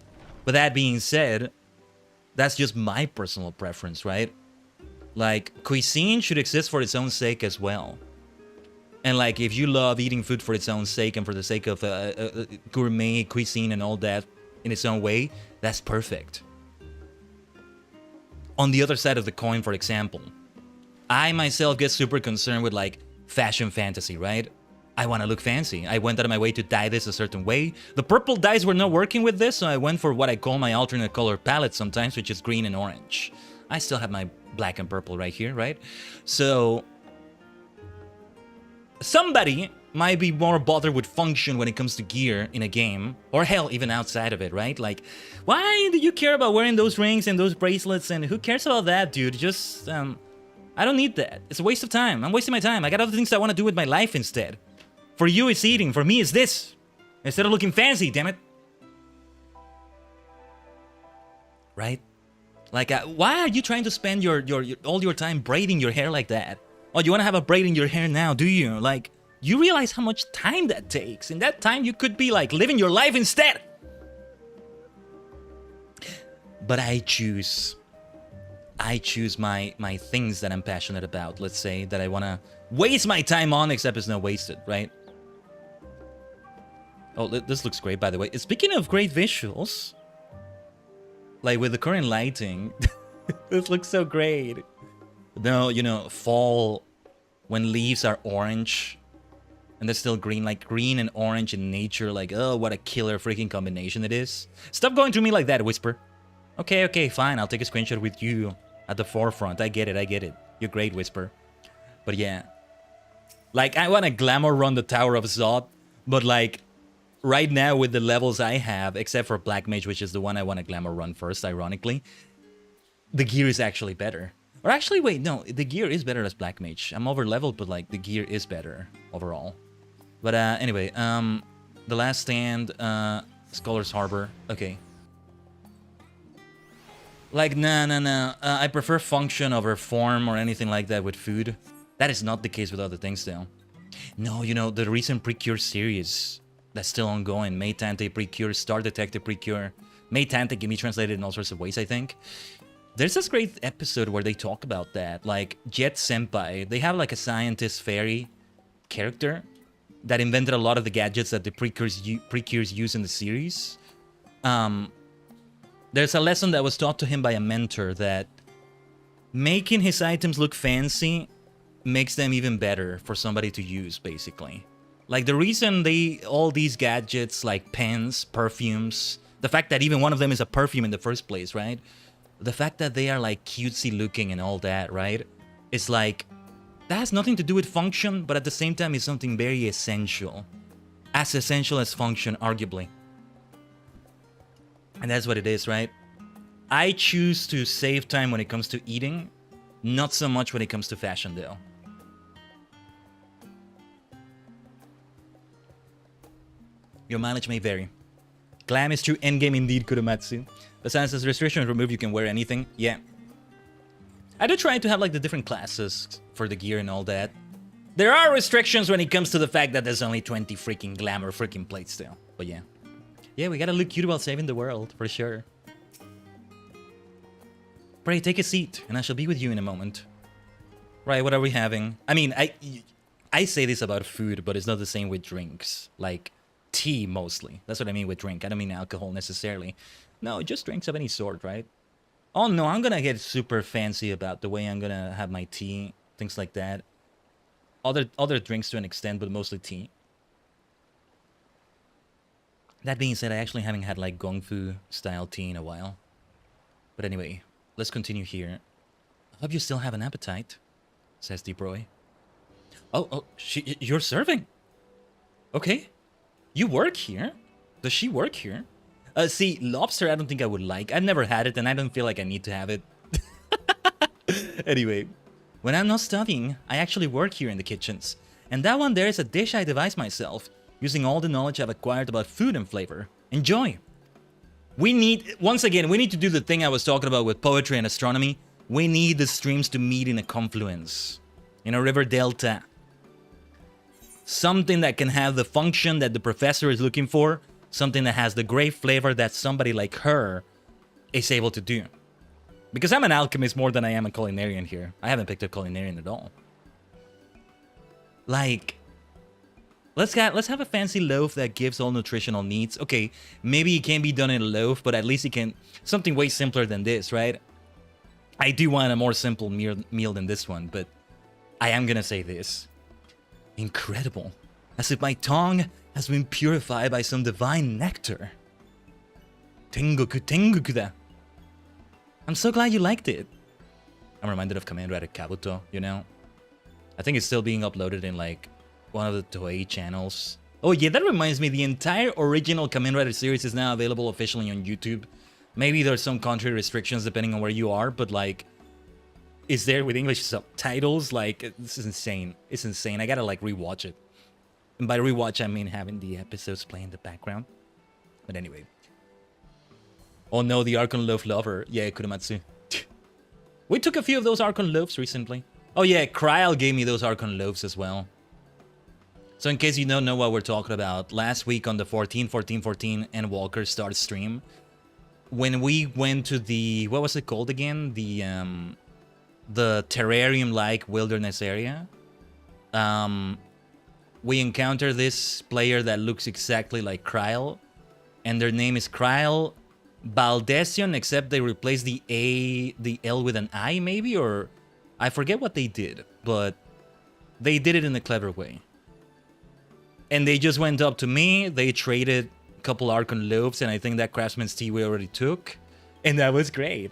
But that being said, that's just my personal preference, right? Like, cuisine should exist for its own sake as well. And like, if you love eating food for its own sake and for the sake of gourmet cuisine and all that, in its own way, that's perfect. On the other side of the coin, for example, I myself get super concerned with like fashion fantasy, right? I want to look fancy. I went out of my way to dye this a certain way. The purple dyes were not working with this, so I went for what I call my alternate color palette sometimes, which is green and orange. I still have my black and purple right here, right? So somebody might be more bothered with function when it comes to gear in a game, or hell, even outside of it, right? Like, why do you care about wearing those rings and those bracelets, and who cares about that, dude? Just, I don't need that. It's a waste of time. I'm wasting my time. I got other things I want to do with my life instead. For you, it's eating. For me, it's this. Instead of looking fancy, damn it. Right? Like, why are you trying to spend all your time braiding your hair like that? Oh, you want to have a braid in your hair now, do you? Like, you realize how much time that takes. In that time, you could be, like, living your life instead. But I choose my things that I'm passionate about, let's say, that I want to waste my time on, except it's not wasted, right? Oh, this looks great, by the way. Speaking of great visuals, like, with the current lighting, this looks so great. No, you know, fall, when leaves are orange, and they're still green, like green and orange in nature, like, oh, what a killer freaking combination it is. Stop going to me like that, Whisper. Okay, fine, I'll take a screenshot with you at the forefront. I get it. You're great, Whisper. But yeah. Like, I want to glamour run the Tower of Zod, but like, right now with the levels I have, except for Black Mage, which is the one I want to glamour run first, ironically, the gear is actually better. Or actually, wait, no, the gear is better as Black Mage. I'm over leveled, but like, the gear is better overall. But anyway, the last stand, Scholar's Harbor, okay. Like, no. I prefer function over form or anything like that with food. That is not the case with other things, though. No, you know, the recent Precure series that's still ongoing. Maid Tante Precure, Star Detective Precure. Maid Tante can be translated in all sorts of ways, I think. There's this great episode where they talk about that. Like, Jet Senpai, they have like a scientist fairy character that invented a lot of the gadgets that the Precures use in the series. There's a lesson that was taught to him by a mentor that making his items look fancy makes them even better for somebody to use, basically. Like, the reason all these gadgets, like pens, perfumes, the fact that even one of them is a perfume in the first place, right? The fact that they are, like, cutesy looking and all that, right? It's like, that has nothing to do with function, but at the same time, it's something very essential. As essential as function, arguably. And that's what it is, right? I choose to save time when it comes to eating, not so much when it comes to fashion, though. Your mileage may vary. Glam is true, endgame indeed, Kuromatsu. Besides this restriction removed, you can wear anything. Yeah. I do try to have like the different classes for the gear and all that. There are restrictions when it comes to the fact that there's only 20 freaking glamour freaking playstyle. But yeah. Yeah, we gotta look cute while saving the world, for sure. Pray, take a seat, and I shall be with you in a moment. Right, what are we having? I mean, I say this about food, but it's not the same with drinks. Like, tea, mostly. That's what I mean with drink. I don't mean alcohol, necessarily. No, just drinks of any sort, right? Oh, no, I'm gonna get super fancy about the way I'm gonna have my tea. Things like that. Other drinks to an extent, but mostly tea. That being said, I actually haven't had, like, Gong Fu style tea in a while. But anyway, let's continue here. I hope you still have an appetite, says Deep Roy. Oh, you're serving? Okay. You work here? Does she work here? See, lobster I don't think I would like. I've never had it, and I don't feel like I need to have it. Anyway, when I'm not studying, I actually work here in the kitchens. And that one there is a dish I devised myself, using all the knowledge I've acquired about food and flavor. Enjoy! We need, once again, we need to do the thing I was talking about with poetry and astronomy. We need the streams to meet in a confluence. In a river delta. Something that can have the function that the professor is looking for. Something that has the great flavor that somebody like her is able to do. Because I'm an alchemist more than I am a culinarian here. I haven't picked a culinarian at all. Like, let's have a fancy loaf that gives all nutritional needs. Okay, maybe it can't be done in a loaf, but at least it can... Something way simpler than this, right? I do want a more simple meal than this one, but I am gonna say this. Incredible. As if my tongue has been purified by some divine nectar. Tengoku da. I'm so glad you liked it. I'm reminded of Kamen Rider Kabuto, you know? I think it's still being uploaded in, like, one of the Toei channels. Oh yeah, that reminds me, the entire original Kamen Rider series is now available officially on YouTube. Maybe there's some country restrictions depending on where you are, but, like, it's there with English subtitles. Like, this is insane. It's insane. I gotta, like, rewatch it. And by rewatch, I mean having the episodes play in the background. But anyway. Oh no, the Archon Loaf lover. Yeah, Kurumatsu. We took a few of those Archon Loaves recently. Oh yeah, Kryl gave me those Archon Loaves as well. So in case you don't know what we're talking about, last week on the 14-14-14 Endwalker start stream, when we went to the... What was it called again? The terrarium-like wilderness area. We encounter this player that looks exactly like Kryl. And their name is Kryl Baldesion, except they replaced the L with an I, maybe? Or I forget what they did, but they did it in a clever way. And they just went up to me, they traded a couple Archon Loaves, and I think that Craftsman's Tea we already took. And that was great.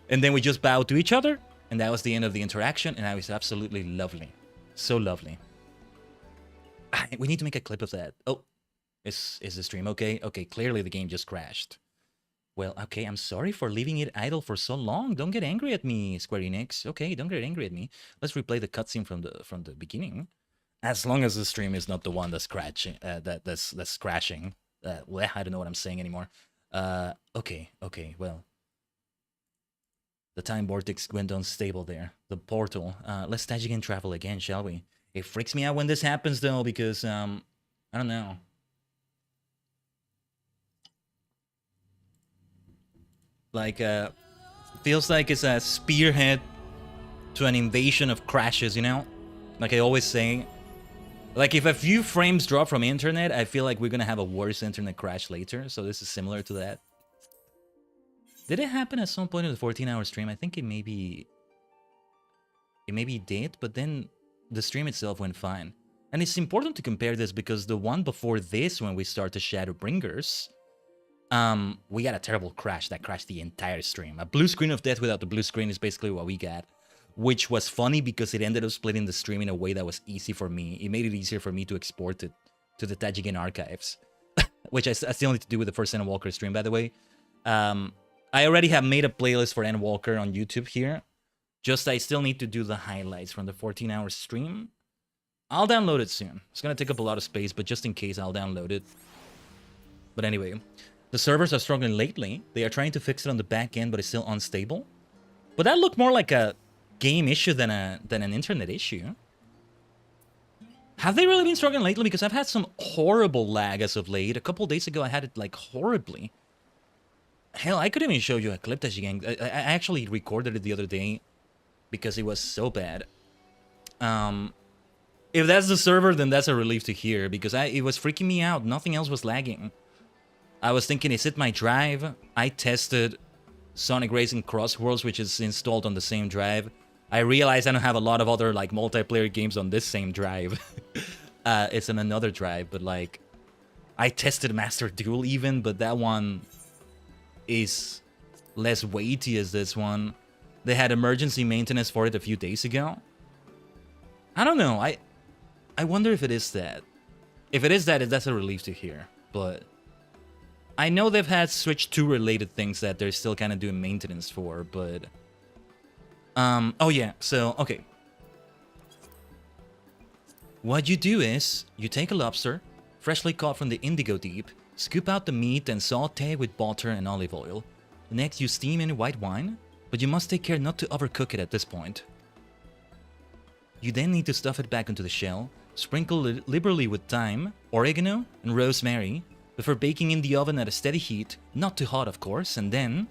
And then we just bowed to each other, and that was the end of the interaction, and that was absolutely lovely. So lovely. We need to make a clip of that. Oh, is the stream okay? Okay, clearly the game just crashed. Well, okay, I'm sorry for leaving it idle for so long. Don't get angry at me, Square Enix. Okay, don't get angry at me. Let's replay the cutscene from the beginning. As long as the stream is not the one that's crashing. That's crashing. Well, I don't know what I'm saying anymore. Okay, well. The time vortex went unstable there. The portal. Let's Tajigen travel again, shall we? It freaks me out when this happens, though, because, I don't know. Like, feels like it's a spearhead to an invasion of crashes, you know? Like I always say. Like, if a few frames drop from internet, I feel like we're gonna have a worse internet crash later. So this is similar to that. Did it happen at some point in the 14-hour stream? I think it maybe did, but then the stream itself went fine. And it's important to compare this because the one before this, when we started Shadowbringers, we got a terrible crash that crashed the entire stream. A blue screen of death without the blue screen is basically what we got. Which was funny because it ended up splitting the stream in a way that was easy for me. It made it easier for me to export it to the Tajigen archives. Which I still need to do with the first Endwalker stream, by the way. I already have made a playlist for Endwalker on YouTube here. Just I still need to do the highlights from the 14-hour stream. I'll download it soon. It's gonna take up a lot of space, but just in case, I'll download it. But anyway, the servers are struggling lately. They are trying to fix it on the back end, but it's still unstable. But that looked more like a game issue than an internet issue. Have they really been struggling lately? Because I've had some horrible lag as of late. A couple days ago, I had it, like, horribly. Hell, I could even show you a clip, Tajigen. I actually recorded it the other day because it was so bad. If that's the server, then that's a relief to hear, because it was freaking me out. Nothing else was lagging. I was thinking, is it my drive? I tested Sonic Racing Cross Worlds, which is installed on the same drive. I realized I don't have a lot of other, like, multiplayer games on this same drive. It's on another drive, but, like, I tested Master Duel even, but that one is less weighty as this one. They had emergency maintenance for it a few days ago. I don't know. I wonder if it is that. If it is that, that's a relief to hear. But I know they've had Switch 2 related things that they're still kind of doing maintenance for, but... oh yeah, so, okay. What you do is, you take a lobster, freshly caught from the Indigo Deep, scoop out the meat and saute with butter and olive oil. Next, you steam in white wine, but you must take care not to overcook it at this point. You then need to stuff it back into the shell, sprinkle liberally with thyme, oregano, and rosemary, before baking in the oven at a steady heat, not too hot of course, and then...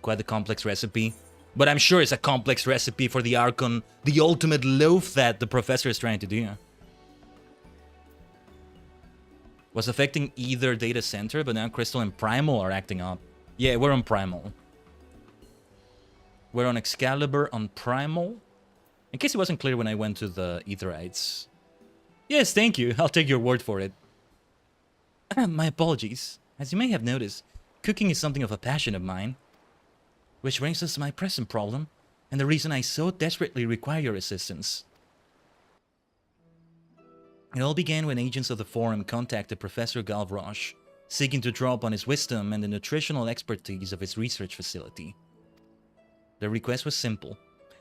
Quite a complex recipe. But I'm sure it's a complex recipe for the Archon, the ultimate loaf that the professor is trying to do. Was affecting either data center, but now Crystal and Primal are acting up. Yeah, we're on Primal. We're on Excalibur on Primal. In case it wasn't clear when I went to the Aetherites. Yes, thank you. I'll take your word for it. My apologies. As you may have noticed, cooking is something of a passion of mine. Which brings us to my present problem, and the reason I so desperately require your assistance. It all began when agents of the Forum contacted Professor Galvroche, seeking to draw upon his wisdom and the nutritional expertise of his research facility. Their request was simple.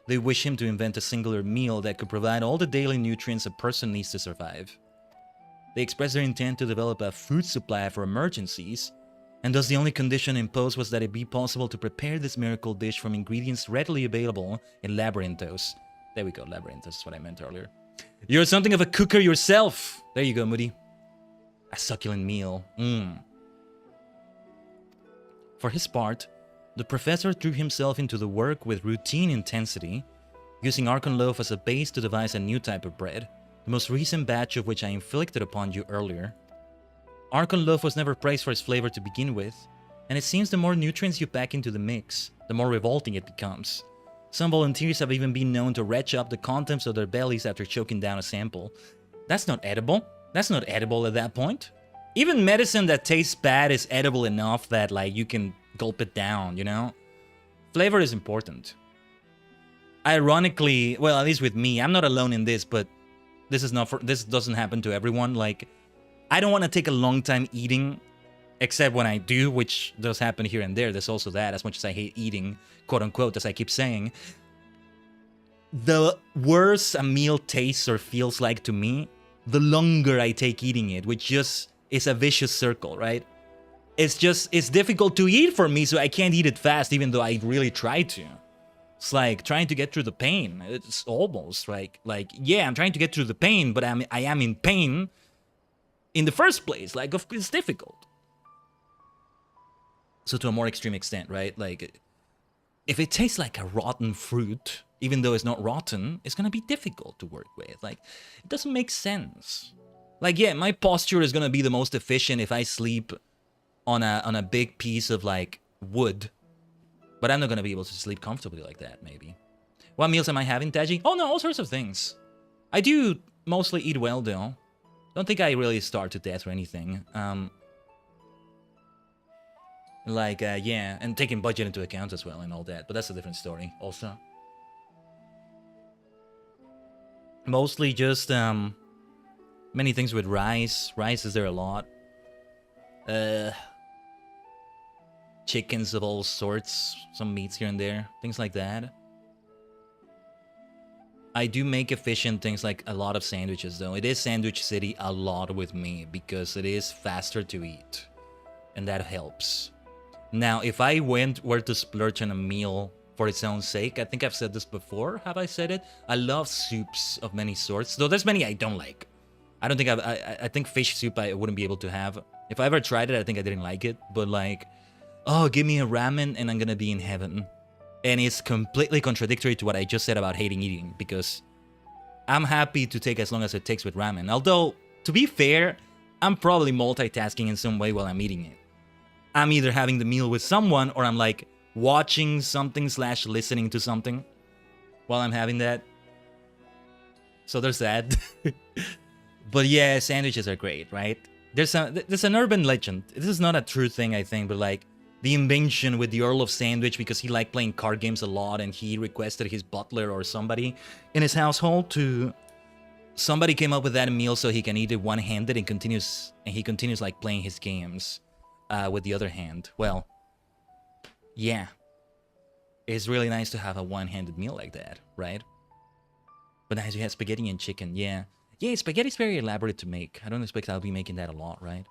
They wished him to invent a singular meal that could provide all the daily nutrients a person needs to survive. They expressed their intent to develop a food supply for emergencies, and thus the only condition imposed was that it be possible to prepare this miracle dish from ingredients readily available in Labyrinthos. There we go, Labyrinthos is what I meant earlier. You're something of a cooker yourself! There you go, Moody. A succulent meal. For his part, the professor threw himself into the work with routine intensity, using Archon loaf as a base to devise a new type of bread, the most recent batch of which I inflicted upon you earlier. Archon loaf was never praised for its flavor to begin with, and it seems the more nutrients you pack into the mix, the more revolting it becomes. Some volunteers have even been known to retch up the contents of their bellies after choking down a sample. That's not edible. That's not edible at that point. Even medicine that tastes bad is edible enough that, like, you can gulp it down, you know? Flavor is important. Ironically, well, at least with me, I'm not alone in this, but this doesn't happen to everyone. Like, I don't want to take a long time eating, except when I do, which does happen here and there. There's also that, as much as I hate eating, quote-unquote, as I keep saying. The worse a meal tastes or feels like to me, the longer I take eating it, which just is a vicious circle, right? It's difficult to eat for me, so I can't eat it fast, even though I really try to. It's like trying to get through the pain. It's almost like yeah, I'm trying to get through the pain, but I am in pain in the first place. Like, it's difficult. So to a more extreme extent, right? Like, if it tastes like a rotten fruit, even though it's not rotten, it's gonna be difficult to work with. Like, it doesn't make sense. Like, yeah, my posture is gonna be the most efficient if I sleep on a big piece of, like, wood. But I'm not gonna be able to sleep comfortably like that, maybe. What meals am I having, Taji? Oh no, all sorts of things. I do mostly eat well, though. Don't think I really starve to death or anything. Yeah, and taking budget into account as well and all that. But that's a different story, also. Mostly just, many things with rice. Rice is there a lot. Chickens of all sorts. Some meats here and there. Things like that. I do make efficient things like a lot of sandwiches, though. It is Sandwich City a lot with me because it is faster to eat. And that helps. Now, if I were to splurge on a meal for its own sake. I think I've said this before. Have I said it? I love soups of many sorts, though there's many I don't like. I don't think I think fish soup I wouldn't be able to have. If I ever tried it, I think I didn't like it. But like, oh, give me a ramen and I'm gonna be in heaven. And it's completely contradictory to what I just said about hating eating, because I'm happy to take as long as it takes with ramen. Although, to be fair, I'm probably multitasking in some way while I'm eating it. I'm either having the meal with someone or I'm like watching something / listening to something while I'm having that. So there's that. But yeah, sandwiches are great, right? There's an urban legend. This is not a true thing, I think, but like the invention with the Earl of Sandwich, because he liked playing card games a lot and he requested his butler or somebody in his household to... Somebody came up with that meal so he can eat it one-handed and he continues like playing his games with the other hand. Well, yeah. It's really nice to have a one-handed meal like that, right? But nice, you have spaghetti and chicken, yeah. Yeah, spaghetti's very elaborate to make. I don't expect I'll be making that a lot, right?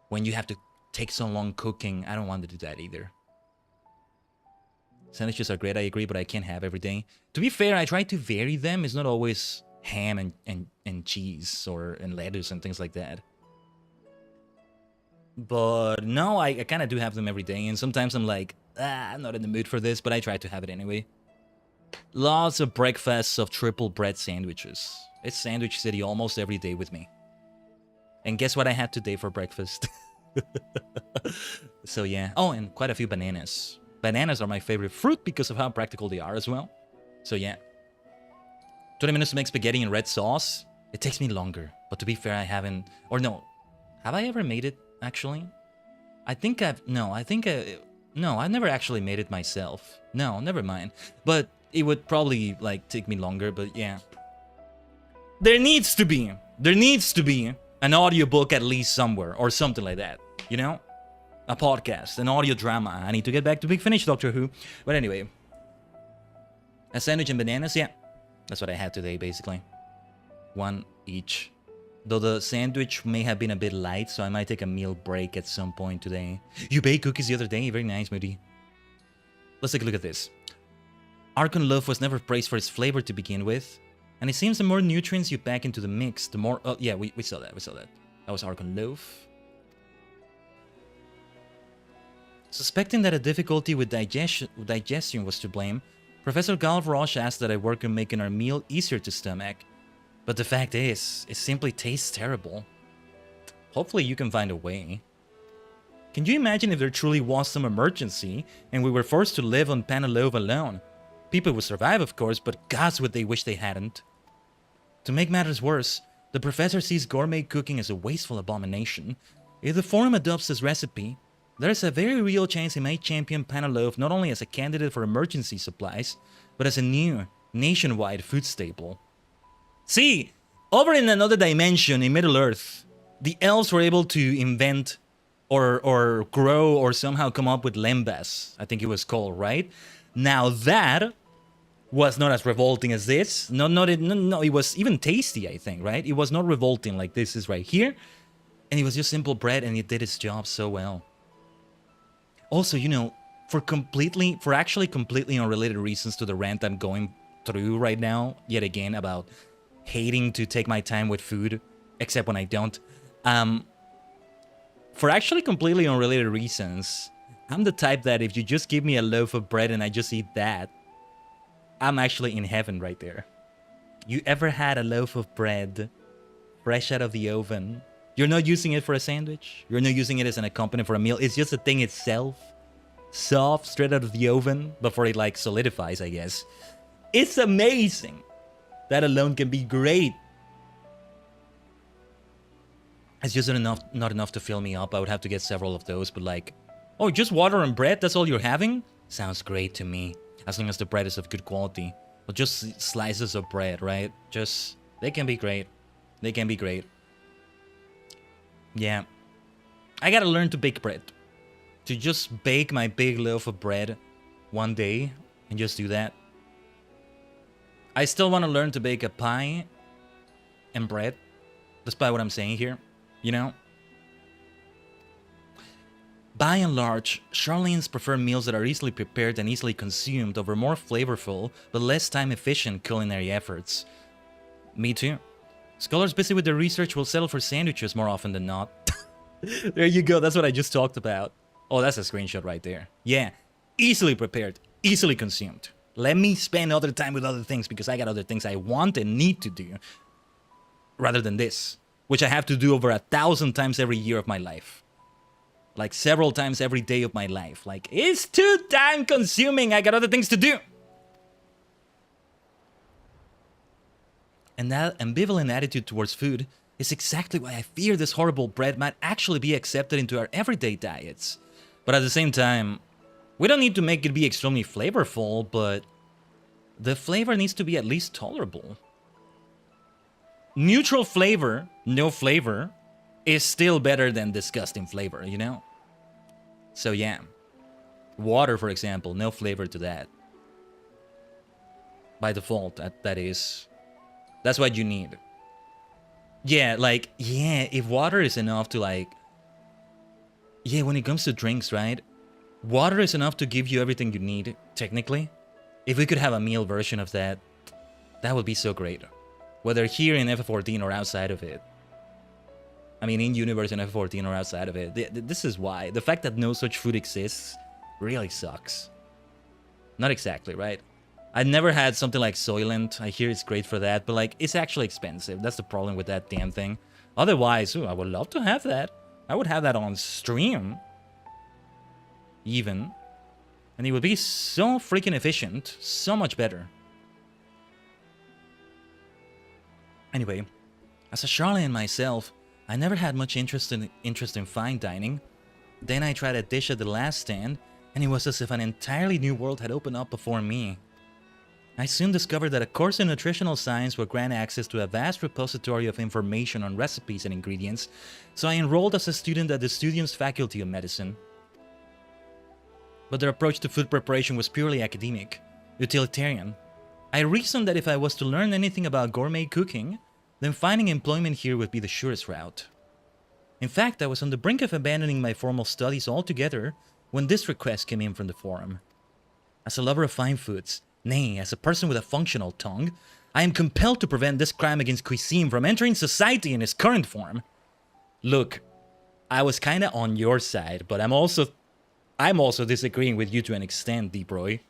When you have to take so long cooking, I don't want to do that either. Sandwiches are great, I agree, but I can't have every day. To be fair, I try to vary them. It's not always ham and cheese and lettuce and things like that. But no, I kind of do have them every day, and sometimes I'm like, I'm not in the mood for this, but I try to have it anyway. Lots of breakfasts of triple bread sandwiches. It's Sandwich City almost every day with me. And guess what I had today for breakfast? So yeah. Oh, and quite a few bananas. Bananas are my favorite fruit because of how practical they are as well. So yeah. 20 minutes to make spaghetti in red sauce. It takes me longer. But to be fair, I haven't... Or no. Have I ever made it, actually? I think I've... No, I think... No, I've never actually made it myself. No, never mind. But it would probably, like, take me longer, but yeah. There needs to be an audiobook at least somewhere, or something like that, you know? A podcast, an audio drama. I need to get back to Big Finish, Doctor Who. But anyway. A sandwich and bananas, yeah. That's what I had today, basically. One each. Though the sandwich may have been a bit light, so I might take a meal break at some point today. You baked cookies the other day? Very nice, Moody. Let's take a look at this. Archon loaf was never praised for its flavor to begin with. And it seems the more nutrients you pack into the mix, the more... Oh, yeah, we saw that, That was Archon loaf. Suspecting that a difficulty with digestion was to blame, Professor Galvarosh asked that I work on making our meal easier to stomach. But the fact is, it simply tastes terrible. Hopefully you can find a way. Can you imagine if there truly was some emergency and we were forced to live on Panalove alone? People would survive, of course, but gods would they wish they hadn't. To make matters worse, the professor sees gourmet cooking as a wasteful abomination. If the forum adopts this recipe, there's a very real chance he may champion Panalove not only as a candidate for emergency supplies, but as a new, nationwide food staple. See, over in another dimension in Middle-earth, the elves were able to invent or grow or somehow come up with lembas, I think it was called, right? Now that was not as revolting as this. No, it was even tasty, I think, right? It was not revolting like this is right here. And it was just simple bread and it did its job so well. Also, you know, for actually completely unrelated reasons to the rant I'm going through right now, yet again, about hating to take my time with food, except when I don't. For actually completely unrelated reasons, I'm the type that if you just give me a loaf of bread and I just eat that, I'm actually in heaven right there. You ever had a loaf of bread fresh out of the oven? You're not using it for a sandwich. You're not using it as an accompaniment for a meal. It's just the thing itself. Soft, straight out of the oven before it like solidifies, I guess. It's amazing. That alone can be great. It's just not enough to fill me up. I would have to get several of those, but like, oh, just water and bread? That's all you're having? Sounds great to me. As long as the bread is of good quality. Or just slices of bread, right? They can be great. They can be great. Yeah. I gotta learn to bake bread. To just bake my big loaf of bread one day and just do that. I still want to learn to bake a pie and bread. Despite what I'm saying here, you know? By and large, Charlienes prefer meals that are easily prepared and easily consumed over more flavorful but less time-efficient culinary efforts. Me too. Scholars busy with their research will settle for sandwiches more often than not. There you go, that's what I just talked about. Oh, that's a screenshot right there. Yeah, easily prepared, easily consumed. Let me spend other time with other things because I got other things I want and need to do. Rather than this, which I have to do over 1,000 times every year of my life. Like several times every day of my life. Like, it's too time consuming, I got other things to do. And that ambivalent attitude towards food is exactly why I fear this horrible bread might actually be accepted into our everyday diets. But at the same time, we don't need to make it be extremely flavorful, but the flavor needs to be at least tolerable. Neutral flavor, no flavor, is still better than disgusting flavor, you know? So yeah. Water, for example, no flavor to that. By default, that is. That's what you need. Yeah, like, yeah, if water is enough to like... Yeah, when it comes to drinks, right? Water is enough to give you everything you need, technically. If we could have a meal version of that, that would be so great. Whether here in FF14 or outside of it. I mean, in-universe in FF14 or outside of it. This is why. The fact that no such food exists really sucks. Not exactly, right? I never had something like Soylent. I hear it's great for that, but like, it's actually expensive. That's the problem with that damn thing. Otherwise, ooh, I would love to have that. I would have that on stream. Even. And it would be so freaking efficient. So much better. Anyway, as a Charlene myself, I never had much interest in fine dining. Then I tried a dish at the last stand, and it was as if an entirely new world had opened up before me. I soon discovered that a course in nutritional science would grant access to a vast repository of information on recipes and ingredients, so I enrolled as a student at the Students Faculty of Medicine. But their approach to food preparation was purely academic, utilitarian. I reasoned that if I was to learn anything about gourmet cooking, then finding employment here would be the surest route. In fact, I was on the brink of abandoning my formal studies altogether when this request came in from the forum. As a lover of fine foods, nay, as a person with a functional tongue, I am compelled to prevent this crime against cuisine from entering society in its current form. Look, I was kinda on your side, but I'm also disagreeing with you to an extent, Deep Roy.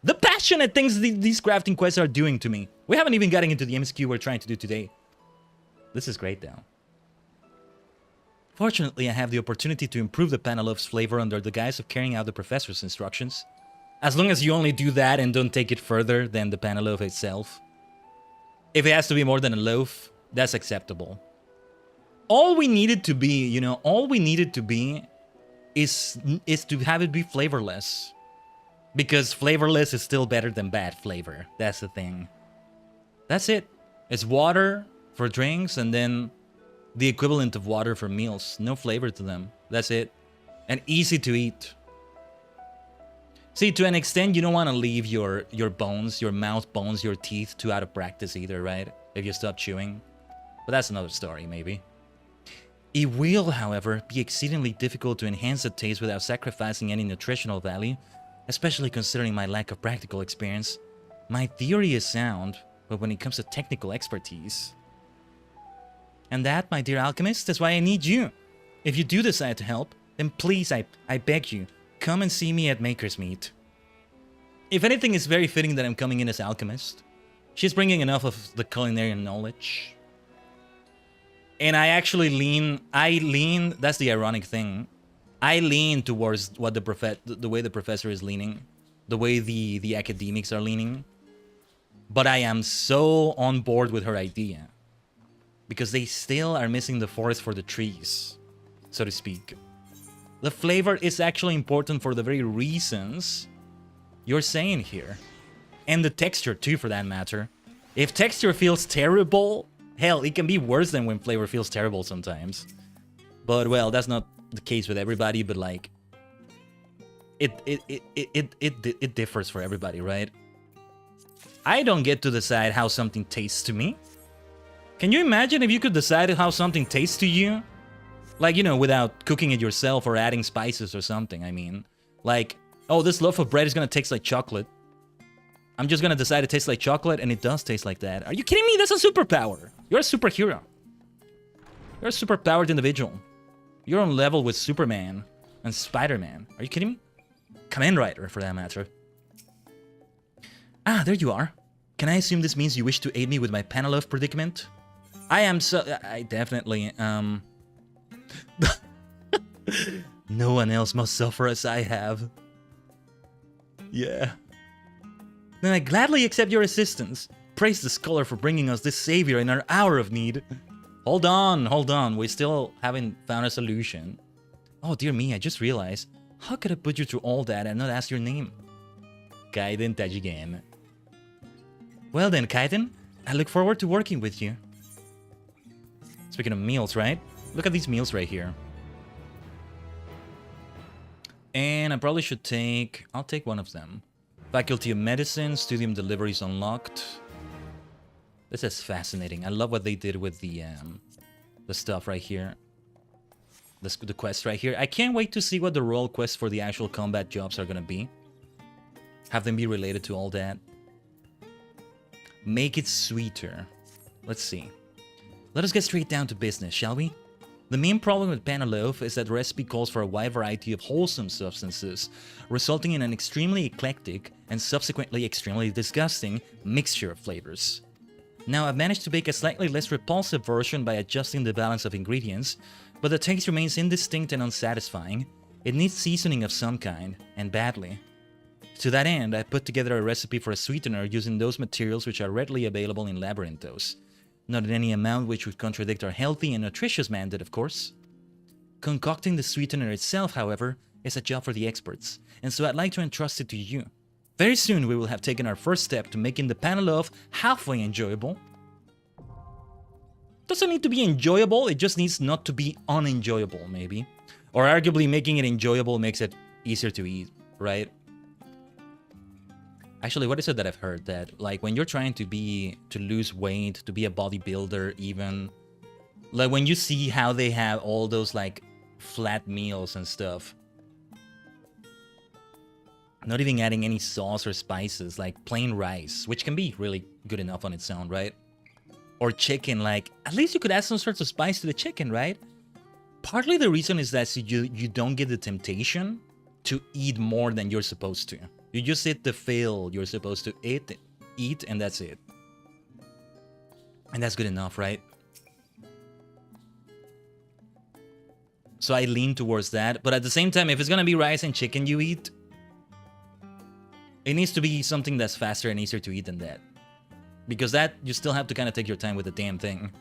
The passionate things these crafting quests are doing to me. We haven't even gotten into the MSQ we're trying to do today. This is great, though. Fortunately, I have the opportunity to improve the Paneloaf's flavor under the guise of carrying out the professor's instructions. As long as you only do that and don't take it further than the Paneloaf itself. If it has to be more than a loaf, that's acceptable. All we needed to be, you know, all we needed to be is to have it be flavorless. Because flavorless is still better than bad flavor. That's the thing. That's it. It's water for drinks and then the equivalent of water for meals. No flavor to them. That's it. And easy to eat. See, to an extent, you don't want to leave your bones, your mouth bones, your teeth too out of practice either, right? If you stop chewing. But that's another story, maybe. It will, however, be exceedingly difficult to enhance the taste without sacrificing any nutritional value, especially considering my lack of practical experience. My theory is sound, but when it comes to technical expertise... And that, my dear alchemist, is why I need you. If you do decide to help, then please, I beg you, come and see me at Maker's Meet. If anything, it's very fitting that I'm coming in as alchemist. She's bringing enough of the culinary knowledge. And I actually lean, that's the ironic thing. I lean towards what the way the professor is leaning. The way the academics are leaning. But I am so on board with her idea. Because they still are missing the forest for the trees, so to speak. The flavor is actually important for the very reasons you're saying here. And the texture too, for that matter. If texture feels terrible, hell, it can be worse than when flavor feels terrible sometimes. But well, that's not the case with everybody, but like... It differs for everybody, right? I don't get to decide how something tastes to me. Can you imagine if you could decide how something tastes to you? Like, you know, without cooking it yourself or adding spices or something, I mean. Like, oh, this loaf of bread is gonna taste like chocolate. I'm just gonna decide it tastes like chocolate, and it does taste like that. Are you kidding me? That's a superpower. You're a superhero. You're a superpowered individual. You're on level with Superman and Spider-Man. Are you kidding me? Kamen Rider, for that matter. Ah, there you are. Can I assume this means you wish to aid me with my Panalov predicament? I definitely, No one else must suffer as I have. Yeah. Then I gladly accept your assistance. Praise the scholar for bringing us this savior in our hour of need. Hold on. We still haven't found a solution. Oh, dear me, I just realized. How could I put you through all that and not ask your name? Khaiden Tajigen. Well then, Khaiden, I look forward to working with you. Speaking of meals, right? Look at these meals right here. And I probably should take... I'll take one of them. Faculty of Medicine, Studium Deliveries unlocked. This is fascinating. I love what they did with the stuff right here. The quest right here. I can't wait to see what the role quests for the actual combat jobs are gonna be. Have them be related to all that. Make it sweeter. Let's see. Let us get straight down to business, shall we? The main problem with Panaloaf is that the recipe calls for a wide variety of wholesome substances, resulting in an extremely eclectic and subsequently extremely disgusting mixture of flavors. Now, I've managed to bake a slightly less repulsive version by adjusting the balance of ingredients, but the taste remains indistinct and unsatisfying. It needs seasoning of some kind, and badly. To that end, I put together a recipe for a sweetener using those materials which are readily available in Labyrinthos. Not in any amount which would contradict our healthy and nutritious mandate, of course. Concocting the sweetener itself, however, is a job for the experts, and so I'd like to entrust it to you. Very soon we will have taken our first step to making the Panaloaf halfway enjoyable. Doesn't need to be enjoyable, it just needs not to be unenjoyable, maybe. Or arguably making it enjoyable makes it easier to eat, right? Actually, what is it that I've heard? That, like, when you're trying to lose weight, to be a bodybuilder even, like, when you see how they have all those, like, flat meals and stuff, not even adding any sauce or spices, like plain rice, which can be really good enough on its own, right? Or chicken, like, at least you could add some sorts of spice to the chicken, right? Partly the reason is that so you don't get the temptation to eat more than you're supposed to. You just eat the fill you're supposed to eat, and that's it. And that's good enough, right? So I lean towards that, but at the same time, if it's gonna be rice and chicken you eat, it needs to be something that's faster and easier to eat than that. Because that, you still have to kind of take your time with the damn thing.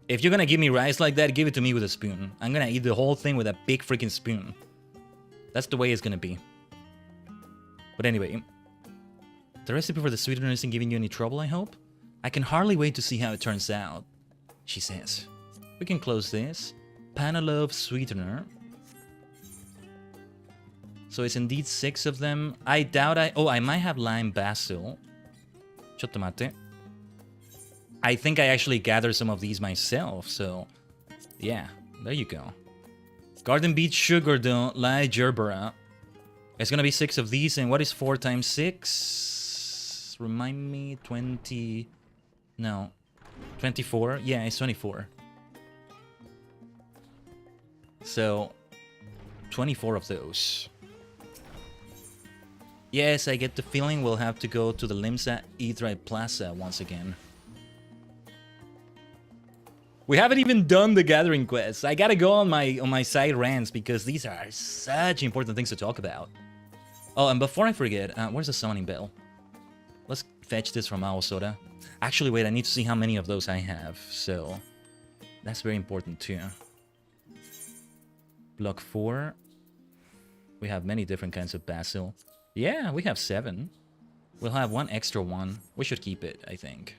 If you're gonna give me rice like that, give it to me with a spoon. I'm gonna eat the whole thing with a big freaking spoon. That's the way it's gonna be. But anyway, the recipe for the sweetener isn't giving you any trouble, I hope? I can hardly wait to see how it turns out, she says. We can close this. Panaloaf sweetener. So it's indeed 6 of them. I doubt I might have lime basil. Chotomate. I think I actually gathered some of these myself, so yeah, there you go. Garden beet sugar don't lie gerbera. It's gonna be 6 of these, and what is 4 times 6? Remind me, 20... No. 24? Yeah, it's 24. So, 24 of those. Yes, I get the feeling we'll have to go to the Limsa Idrai Plaza once again. We haven't even done the gathering quests. I gotta go on my side rants because these are such important things to talk about. Oh, and before I forget, where's the summoning bell? Let's fetch this from Aosoda. Actually, wait, I need to see how many of those I have, so that's very important too. Block 4. We have many different kinds of basil. Yeah, we have 7. We'll have 1 extra one. We should keep it, I think.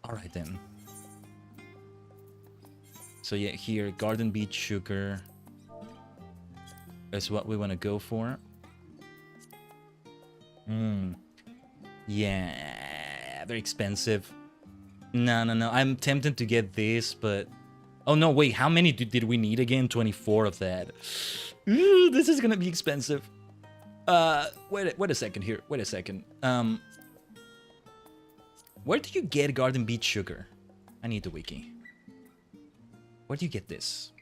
Alright then. So yeah, here, garden beet sugar is what we want to go for. Yeah, very expensive. No. I'm tempted to get this, but... Oh, no, wait. How many did we need again? 24 of that. Ooh, this is gonna be expensive. Wait a second here. Wait a second. Where do you get Garden Beet Sugar? I need the wiki. Where do you get this?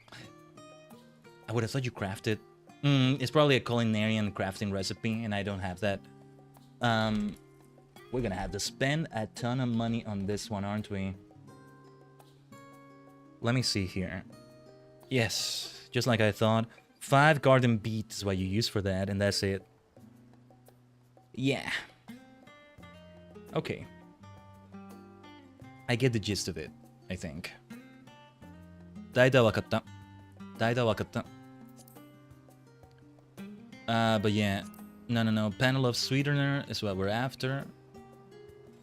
I would have thought you crafted. It's probably a culinarian crafting recipe, and I don't have that. We're gonna have to spend a ton of money on this one, aren't we? Let me see here. Yes, just like I thought. 5 garden beets is what you use for that, and that's it. Yeah. Okay. I get the gist of it, I think. 大体わかった。大体わかった。But yeah. No. Panel of sweetener is what we're after.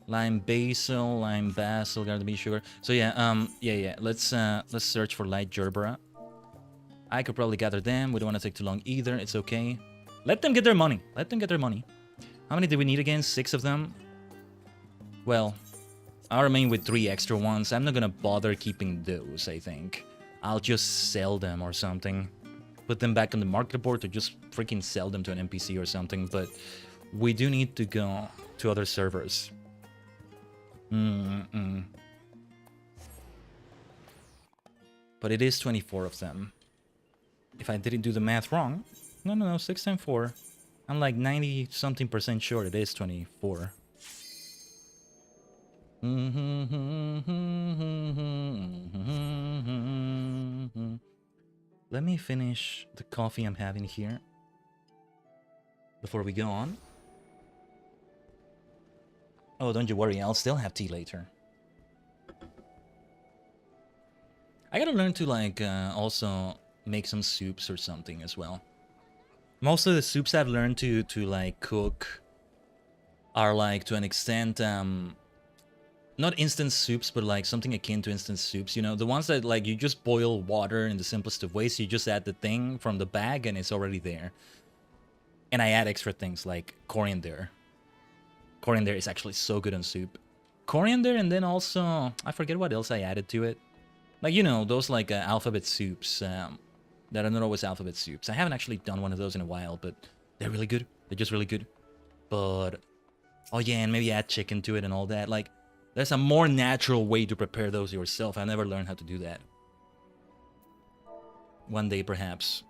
Lime basil, garden beet sugar. So yeah, yeah. Let's search for light gerbera. I could probably gather them. We don't want to take too long either. It's okay. Let them get their money. Let them get their money. How many do we need again? 6 of them? Well, I'll remain with 3 extra ones. I'm not gonna bother keeping those, I think. I'll just sell them or something. Put them back on the market board or just freaking sell them to an NPC or something. But we do need to go to other servers. But it is 24 of them. If I didn't do the math wrong. No. 6 times 4. I'm like 90-something% sure it is 24. Let me finish the coffee I'm having here before we go on. Oh, don't you worry, I'll still have tea later. I gotta learn to like also make some soups or something as well. Most of the soups I've learned to like cook are like to an extent not instant soups, but like something akin to instant soups, you know, the ones that like you just boil water in the simplest of ways. You just add the thing from the bag and it's already there. And I add extra things like coriander. Coriander is actually so good on soup. Coriander, and then also I forget what else I added to it. Like, you know, those like alphabet soups that are not always alphabet soups. I haven't actually done one of those in a while, but they're really good. They're just really good. But oh yeah, and maybe add chicken to it and all that. Like, there's a more natural way to prepare those yourself. I never learned how to do that. One day, perhaps.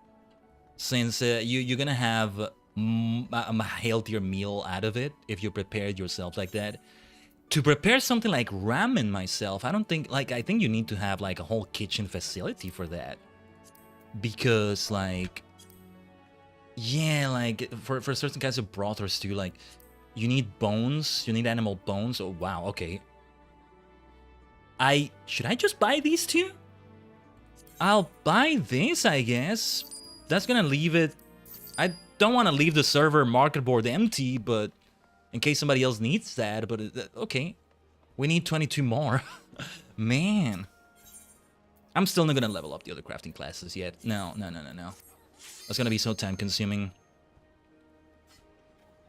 Since you're gonna have a healthier meal out of it if you prepare it yourself like that. To prepare something like ramen myself, I don't think, like, I think you need to have like a whole kitchen facility for that. Because like, yeah, like for certain kinds of broth or stew, like you need bones, you need animal bones. Oh wow, okay. Should I just buy these two? I'll buy this, I guess. That's gonna leave it. I don't want to leave the server market board empty, but in case somebody else needs that. But okay, we need 22 more. Man, I'm still not gonna level up the other crafting classes yet. No. That's gonna be so time consuming.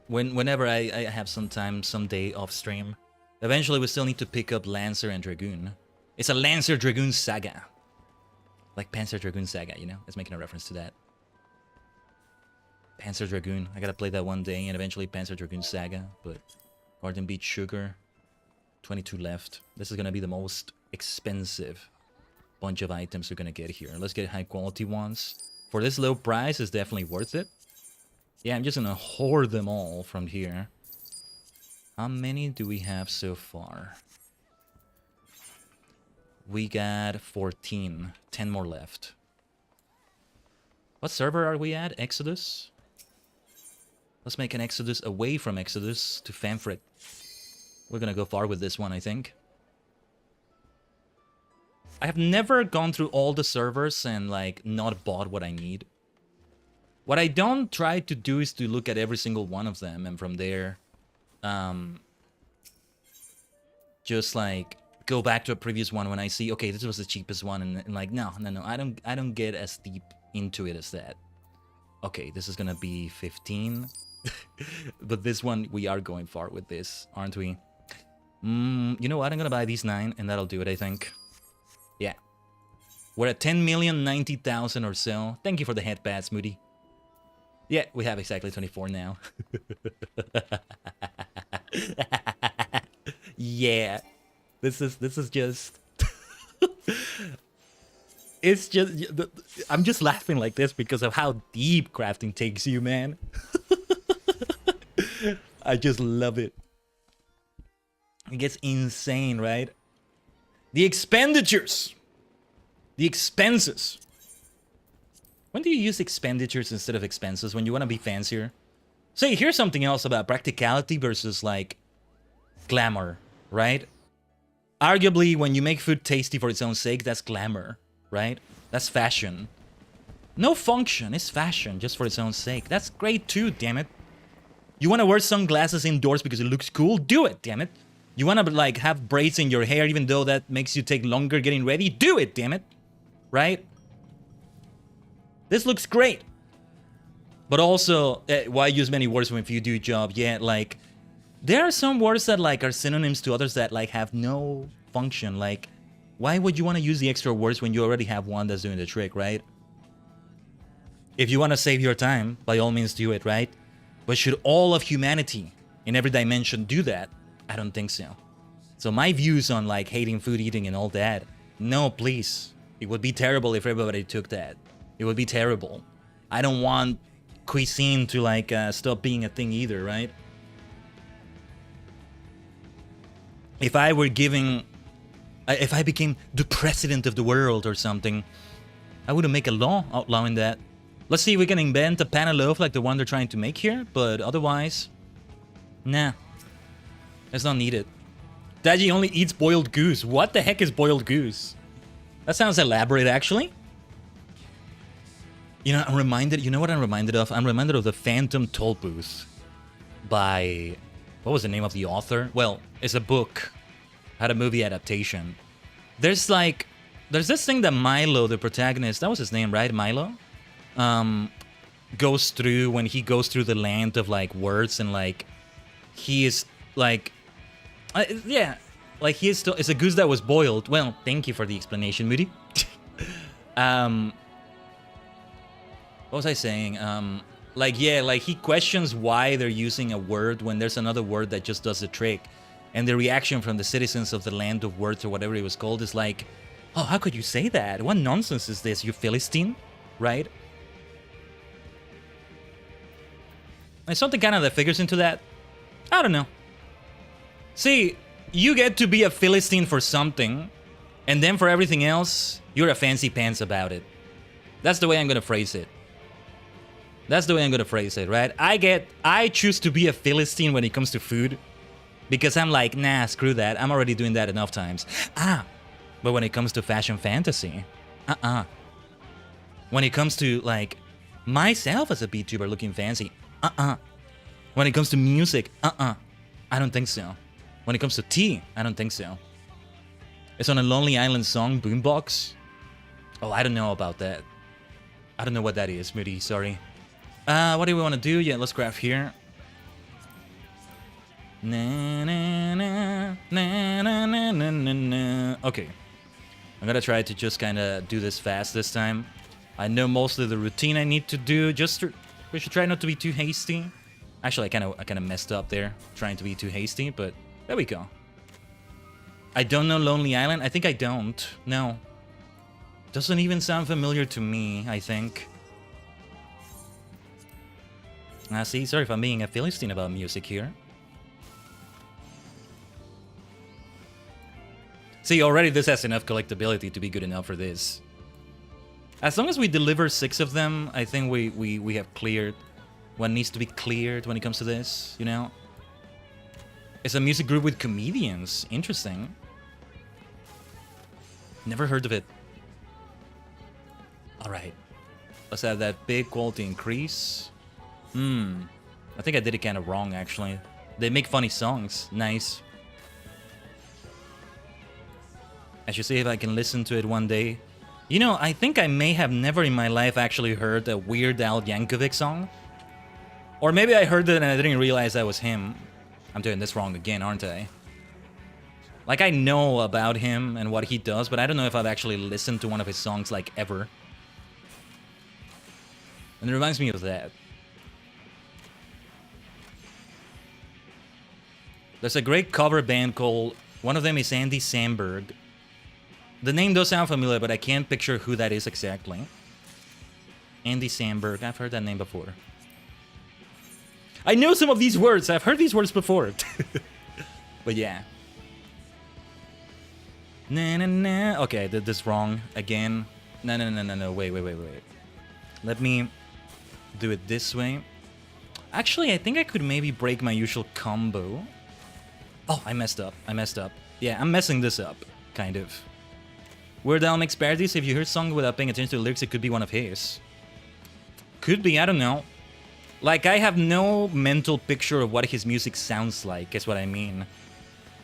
Whenever I have some time, someday off stream. Eventually, we still need to pick up Lancer and Dragoon. It's a Lancer Dragoon saga. Like Panzer Dragoon saga, you know? It's making a reference to that. Panzer Dragoon. I gotta play that one day, and eventually Panzer Dragoon saga. But Garden Beet Sugar. 22 left. This is gonna be the most expensive bunch of items we're gonna get here. Let's get high quality ones. For this low price, it's definitely worth it. Yeah, I'm just gonna hoard them all from here. How many do we have so far? We got 14. 10 more left. What server are we at? Exodus? Let's make an Exodus away from Exodus to Famfrit. We're gonna go far with this one, I think. I have never gone through all the servers and like not bought what I need. What I don't try to do is to look at every single one of them and from there just like go back to a previous one when I see, okay, this was the cheapest one, and like no, I don't get as deep into it as that. Okay, this is gonna be 15. But this one, we are going far with this, aren't we? You know what? I'm gonna buy these 9, and that'll do it, I think. Yeah. We're at 10,090,000 or so. Thank you for the head pats, Moody. Yeah, we have exactly 24 now. Yeah. This is just... It's just... I'm just laughing like this because of how deep crafting takes you, man. I just love it. It gets insane, right? The expenditures! The expenses! When do you use expenditures instead of expenses? When you want to be fancier? Say, here's something else about practicality versus, like, glamour, right? Arguably, when you make food tasty for its own sake, that's glamour, right? That's fashion. No function is fashion just for its own sake. That's great too, damn it. You want to wear sunglasses indoors because it looks cool? Do it, damn it. You want to, like, have braids in your hair even though that makes you take longer getting ready? Do it, damn it. Right? This looks great. But also, why use many words when you do a job? Yeah, like, there are some words that, like, are synonyms to others that, like, have no function. Like, why would you want to use the extra words when you already have one that's doing the trick, right? If you want to save your time, by all means do it, right? But should all of humanity in every dimension do that? I don't think so. So my views on, like, hating food eating and all that, no, please. It would be terrible if everybody took that. It would be terrible. I don't want cuisine to, like, stop being a thing either, right? If I were giving... If I became the president of the world or something, I wouldn't make a law outlawing that. Let's see if we can invent a pan of loaf like the one they're trying to make here, but otherwise... Nah. It's not needed. Taji only eats boiled goose. What the heck is boiled goose? That sounds elaborate, actually. You know, I'm reminded... You know what I'm reminded of? I'm reminded of the Phantom Toll Booth by... What was the name of the author? Well, it's a book. Had a movie adaptation. There's like... There's this thing that Milo, the protagonist... That was his name, right? Milo? Goes through when he goes through the land of, like, words and, like... He is, like... yeah. Like, he is still... It's a goose that was boiled. Well, thank you for the explanation, Moody. What was I saying? Like, yeah, like, he questions why they're using a word when there's another word that just does the trick. And the reaction from the citizens of the land of words or whatever it was called is like, oh, how could you say that? What nonsense is this, you Philistine? Right? Is something kind of that figures into that? I don't know. See, you get to be a Philistine for something, and then for everything else, you're a fancy pants about it. That's the way I'm gonna phrase it. That's the way I'm gonna phrase it, right? I choose to be a Philistine when it comes to food, because I'm like, nah, screw that. I'm already doing that enough times. But when it comes to fashion fantasy, When it comes to, like, myself as a VTuber looking fancy, When it comes to music, I don't think so. When it comes to tea, I don't think so. It's on a Lonely Island song, Boombox. Oh, I don't know about that. I don't know what that is, Moody, sorry. What do we want to do? Yeah, let's craft here. Na, na, na, na, na, na, na, na. Okay. I'm gonna try to just kind of do this fast this time. I know mostly the routine I need to do. We should try not to be too hasty. Actually, I kind of messed up there, trying to be too hasty, but there we go. I don't know Lonely Island. I think I don't. No. Doesn't even sound familiar to me, I think. See, sorry if I'm being a Philistine about music here. See, already this has enough collectability to be good enough for this. As long as we deliver 6 of them, I think we have cleared what needs to be cleared when it comes to this, you know? It's a music group with comedians. Interesting. Never heard of it. Alright. Let's have that big quality increase. I think I did it kind of wrong, actually. They make funny songs. Nice. I should see if I can listen to it one day. You know, I think I may have never in my life actually heard a Weird Al Yankovic song. Or maybe I heard it and I didn't realize that was him. I'm doing this wrong again, aren't I? Like, I know about him and what he does, but I don't know if I've actually listened to one of his songs, like, ever. And it reminds me of that. There's a great cover band called... One of them is Andy Samberg. The name does sound familiar, but I can't picture who that is exactly. Andy Samberg. I've heard that name before. I know some of these words. I've heard these words before. But yeah. Na na na. Okay, I did this wrong again. No. Wait. Let me do it this way. Actually, I think I could maybe break my usual combo. Oh, I messed up. Yeah, I'm messing this up, kind of. Weird Al makes parodies. If you hear a song without paying attention to the lyrics, it could be one of his. Could be, I don't know. Like, I have no mental picture of what his music sounds like, is what I mean.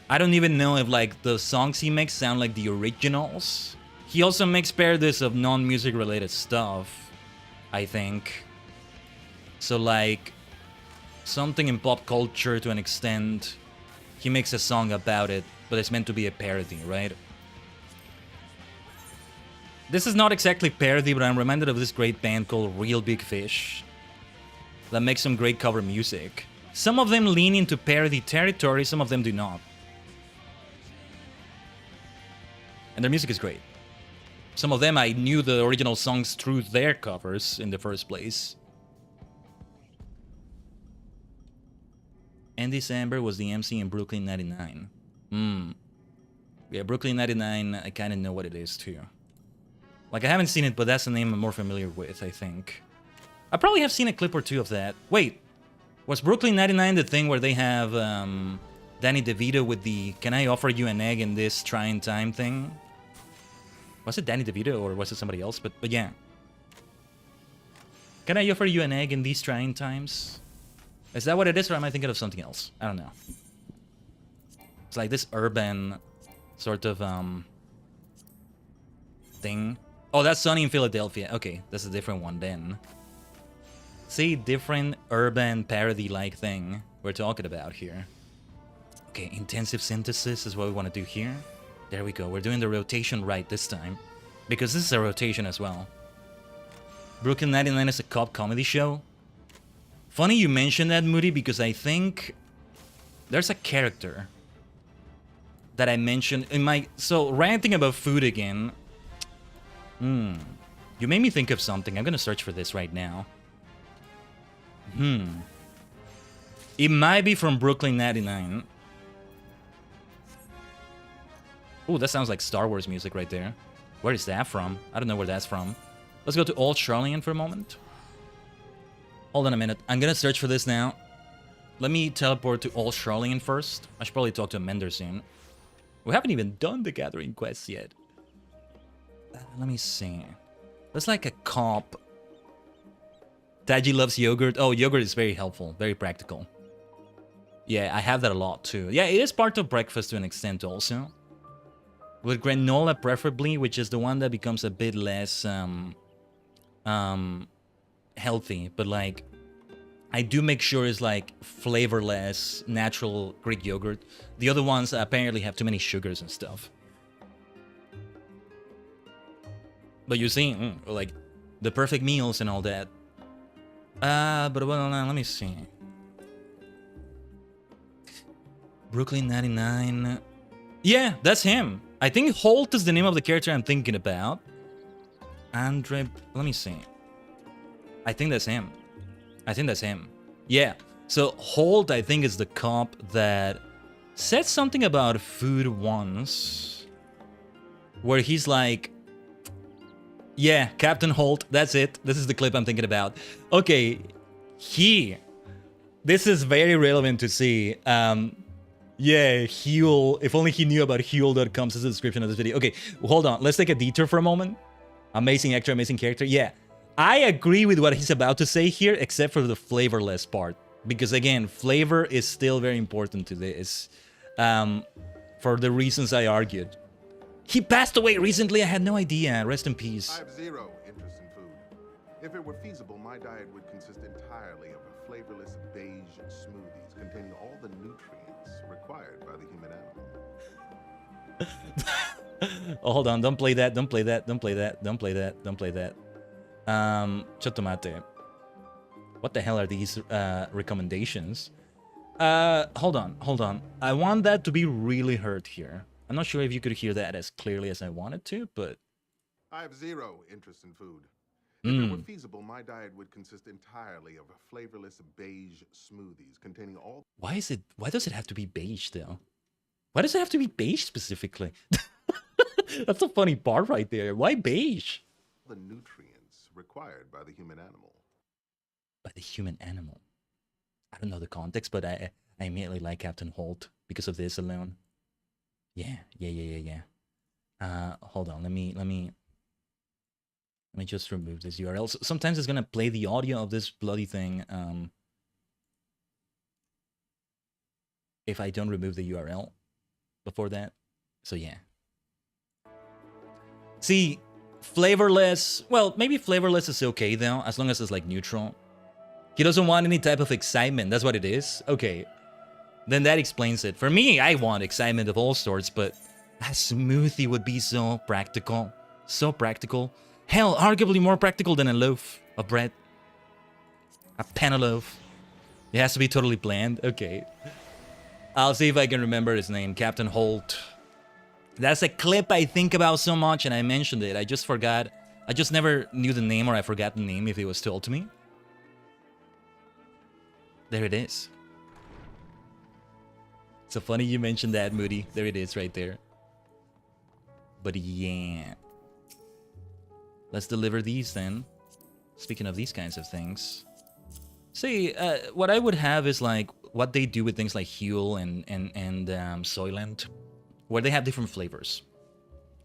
I don't even know if, like, the songs he makes sound like the originals. He also makes parodies of non-music related stuff, I think. So, like, something in pop culture to an extent, he makes a song about it, but it's meant to be a parody, right? This is not exactly parody, but I'm reminded of this great band called Real Big Fish that makes some great cover music. Some of them lean into parody territory, some of them do not. And their music is great. Some of them I knew the original songs through their covers in the first place. Andy Samberg was the MC in Brooklyn 99. Yeah, Brooklyn 99, I kind of know what it is too. Like, I haven't seen it, but that's a name I'm more familiar with, I think. I probably have seen a clip or two of that. Wait, was Brooklyn 99 the thing where they have Danny DeVito with the "Can I offer you an egg in this trying time" thing? Was it Danny DeVito or was it somebody else? But yeah. Can I offer you an egg in these trying times? Is that what it is, or am I thinking of something else? I don't know. It's like this urban sort of thing. Oh, that's Sunny in Philadelphia. Okay, that's a different one then. See, different urban parody-like thing we're talking about here. Okay, intensive synthesis is what we want to do here. There we go. We're doing the rotation right this time, because this is a rotation as well. Brooklyn 99 is a cop comedy show. Funny you mentioned that, Moody, because I think there's a character that I mentioned in my... So, ranting about food again. You made me think of something. I'm gonna search for this right now. It might be from Brooklyn 99. Ooh, that sounds like Star Wars music right there. Where is that from? I don't know where that's from. Let's go to Old Charlian for a moment. Hold on a minute. I'm gonna search for this now. Let me teleport to Old Charlian first. I should probably talk to Amender soon. We haven't even done the gathering quests yet. Let me see. There's like a cop. Taji loves yogurt. Oh, yogurt is very helpful. Very practical. Yeah, I have that a lot too. Yeah, it is part of breakfast to an extent also. With granola preferably, which is the one that becomes a bit less healthy. But like, I do make sure it's like flavorless, natural Greek yogurt. The other ones apparently have too many sugars and stuff. But you see, like, the perfect meals and all that. But well, let me see. Brooklyn 99. Yeah, that's him. I think Holt is the name of the character I'm thinking about. Andre, let me see. I think that's him. Yeah. So Holt, I think, is the cop that said something about food once. Where he's like... Yeah, Captain Holt, that's it. This is the clip I'm thinking about. Okay, this is very relevant to see. Yeah, Huel, if only he knew about Huel.com says the description of this video. Okay, hold on, let's take a detour for a moment. Amazing actor, amazing character. Yeah, I agree with what he's about to say here, except for the flavorless part. Because again, flavor is still very important to this. For the reasons I argued. He passed away recently. I had no idea. Rest in peace. I have zero interest in food. If it were feasible, my diet would consist entirely of a flavorless beige smoothies containing all the nutrients required by the human animal. Oh, hold on, don't play that, don't play that, don't play that, don't play that, don't play that. Chottomate. What the hell are these recommendations? Hold on. I want that to be really heard here. I'm not sure if you could hear that as clearly as I wanted to, but... I have zero interest in food. If it were feasible, my diet would consist entirely of flavorless beige smoothies containing all... Why does it have to be beige, though? Why does it have to be beige specifically? That's a funny part right there. Why beige? the nutrients required by the human animal. By the human animal? I don't know the context, but I immediately like Captain Holt because of this alone. Yeah. Hold on, let me just remove this URL. Sometimes it's gonna play the audio of this bloody thing if I don't remove the URL before that. So yeah. See, flavorless, well, maybe flavorless is okay though, as long as it's like neutral. He doesn't want any type of excitement, that's what it is? Okay, then that explains it. For me, I want excitement of all sorts, but a smoothie would be so practical. So practical. Hell, arguably more practical than a loaf of bread. A pan of loaf. It has to be totally bland. Okay. I'll see if I can remember his name. Captain Holt. That's a clip I think about so much, and I mentioned it. I just forgot. I just never knew the name, or I forgot the name if it was told to me. There it is. So funny you mentioned that, Moody. There it is right there. But yeah. Let's deliver these then. Speaking of these kinds of things. See, what I would have is like what they do with things like Huel and Soylent, where they have different flavors.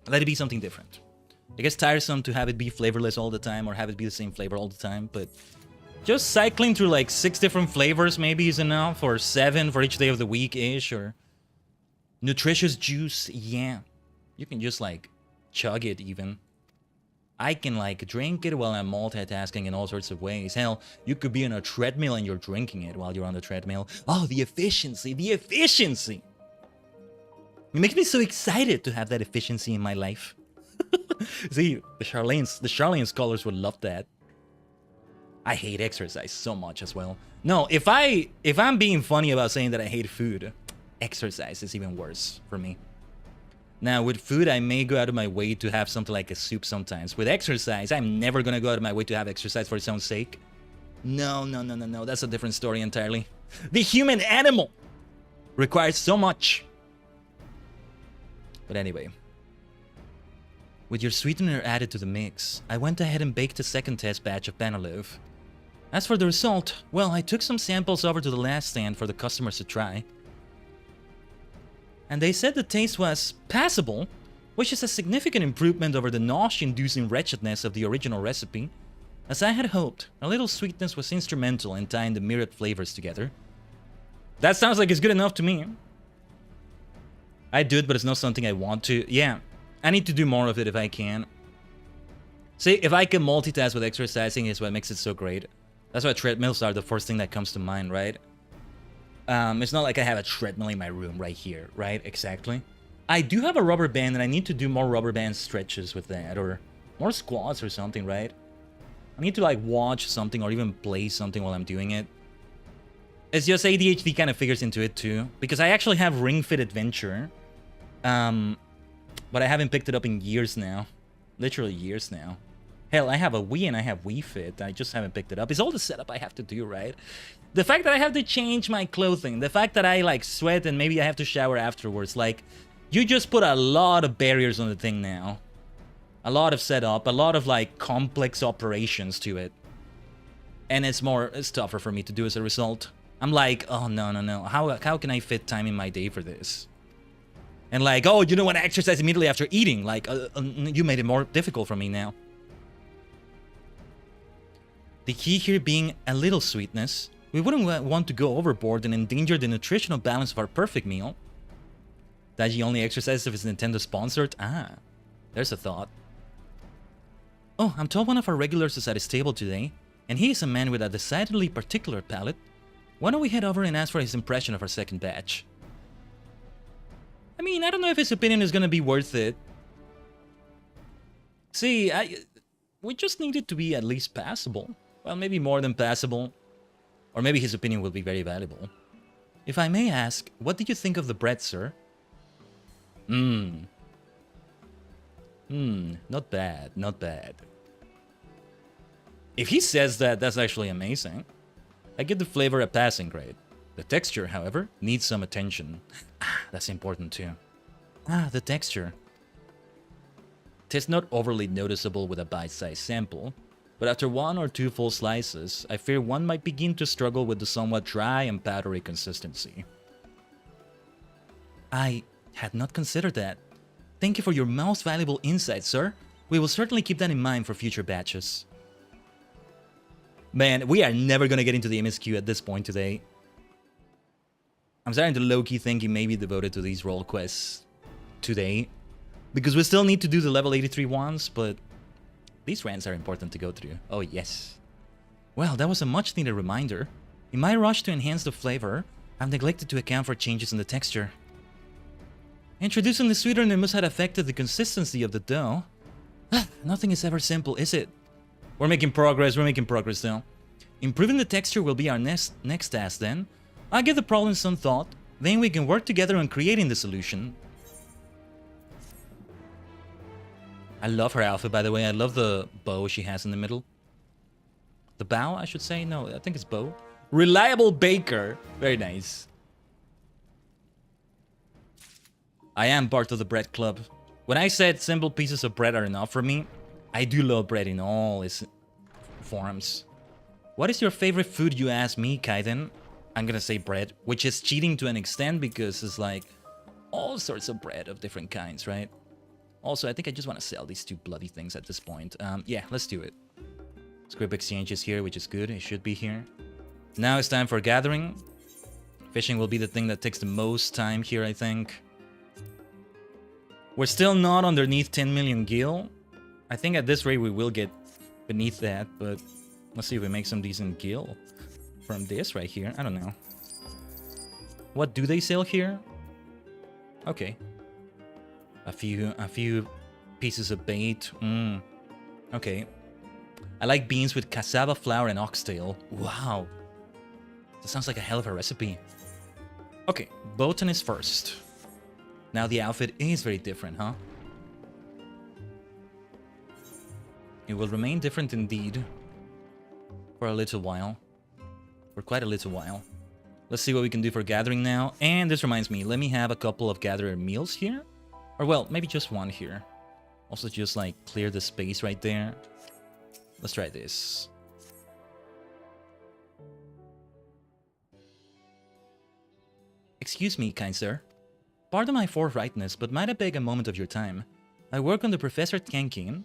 Let it be something different. It gets tiresome to have it be flavorless all the time or have it be the same flavor all the time, but just cycling through like 6 different flavors maybe is enough, or 7 for each day of the week-ish, or nutritious juice, yeah. You can just like chug it even. I can like drink it while I'm multitasking in all sorts of ways. Hell, you could be on a treadmill and you're drinking it while you're on the treadmill. Oh, the efficiency, the efficiency! It makes me so excited to have that efficiency in my life. See, the Charlene scholars would love that. I hate exercise so much as well. No, if I'm being funny about saying that I hate food, exercise is even worse for me. Now, with food, I may go out of my way to have something like a soup sometimes. With exercise, I'm never gonna go out of my way to have exercise for its own sake. No. That's a different story entirely. The human animal requires so much. But anyway. With your sweetener added to the mix, I went ahead and baked a second test batch of Panaloaf. As for the result, well, I took some samples over to the last stand for the customers to try. And they said the taste was passable, which is a significant improvement over the nausea-inducing wretchedness of the original recipe. As I had hoped, a little sweetness was instrumental in tying the myriad flavors together. That sounds like it's good enough to me. I do it, but it's not something I want to. Yeah, I need to do more of it if I can. See, if I can multitask with exercising is what makes it so great. That's why treadmills are the first thing that comes to mind, right? It's not like I have a treadmill in my room right here, right? Exactly. I do have a rubber band, and I need to do more rubber band stretches with that, or more squats or something, right? I need to like watch something or even play something while I'm doing it. It's just ADHD kind of figures into it too, because I actually have Ring Fit Adventure, but I haven't picked it up in years now. Literally years now. Hell, I have a Wii and I have Wii Fit. I just haven't picked it up. It's all the setup I have to do, right? The fact that I have to change my clothing, the fact that I like sweat and maybe I have to shower afterwards, like, you just put a lot of barriers on the thing now. A lot of setup, a lot of like complex operations to it. And it's tougher for me to do as a result. I'm like, oh no. How can I fit time in my day for this? And like, oh, you don't want to exercise immediately after eating. Like, you made it more difficult for me now. The key here being a little sweetness. We wouldn't want to go overboard and endanger the nutritional balance of our perfect meal. Taji only exercises if it's Nintendo sponsored? Ah, there's a thought. Oh, I'm told one of our regulars is at his table today, and he is a man with a decidedly particular palate. Why don't we head over and ask for his impression of our second batch? I mean, I don't know if his opinion is gonna be worth it. See, we just need it to be at least passable. Well, maybe more than passable. Or maybe his opinion will be very valuable. If I may ask, what did you think of the bread, sir? Not bad, not bad. If he says that, that's actually amazing. I give the flavor a passing grade. The texture, however, needs some attention. That's important too. The texture. It's not overly noticeable with a bite-sized sample, but after 1 or 2 full slices, I fear one might begin to struggle with the somewhat dry and powdery consistency. I had not considered that. Thank you for your most valuable insight, sir. We will certainly keep that in mind for future batches. Man, we are never gonna get into the MSQ at this point today. I'm starting to low-key think he may be devoted to these role quests today. Because we still need to do the level 83 ones, but these rants are important to go through. Oh, yes. Well, that was a much-needed reminder. In my rush to enhance the flavor, I've neglected to account for changes in the texture. Introducing the sweetener must have affected the consistency of the dough. Nothing is ever simple, is it? We're making progress though. Improving the texture will be our next task then. I'll give the problem some thought, then we can work together on creating the solution. I love her outfit, by the way. I love the bow she has in the middle. The bow, I should say? No, I think it's bow. Reliable baker. Very nice. I am part of the bread club. When I said simple pieces of bread are enough for me, I do love bread in all its forms. What is your favorite food, you ask me, Khaiden? I'm gonna say bread, which is cheating to an extent because it's like all sorts of bread of different kinds, right? Also, I think I just want to sell these 2 bloody things at this point. Yeah, let's do it. Script exchange is here, which is good. It should be here. Now it's time for gathering. Fishing will be the thing that takes the most time here, I think. We're still not underneath 10 million gil. I think at this rate we will get beneath that, but let's see if we make some decent gil from this right here. I don't know. What do they sell here? Okay. A few pieces of bait. Okay. I like beans with cassava flour and oxtail. Wow. That sounds like a hell of a recipe. Okay, botanist first. Now the outfit is very different, huh? It will remain different indeed. For a little while. For quite a little while. Let's see what we can do for gathering now. And this reminds me, let me have a couple of gatherer meals here. Or well, maybe just one here. Also just like clear the space right there. Let's try this. Excuse me, kind sir. Pardon my forthrightness, but might I beg a moment of your time? I work under Professor Tajigen,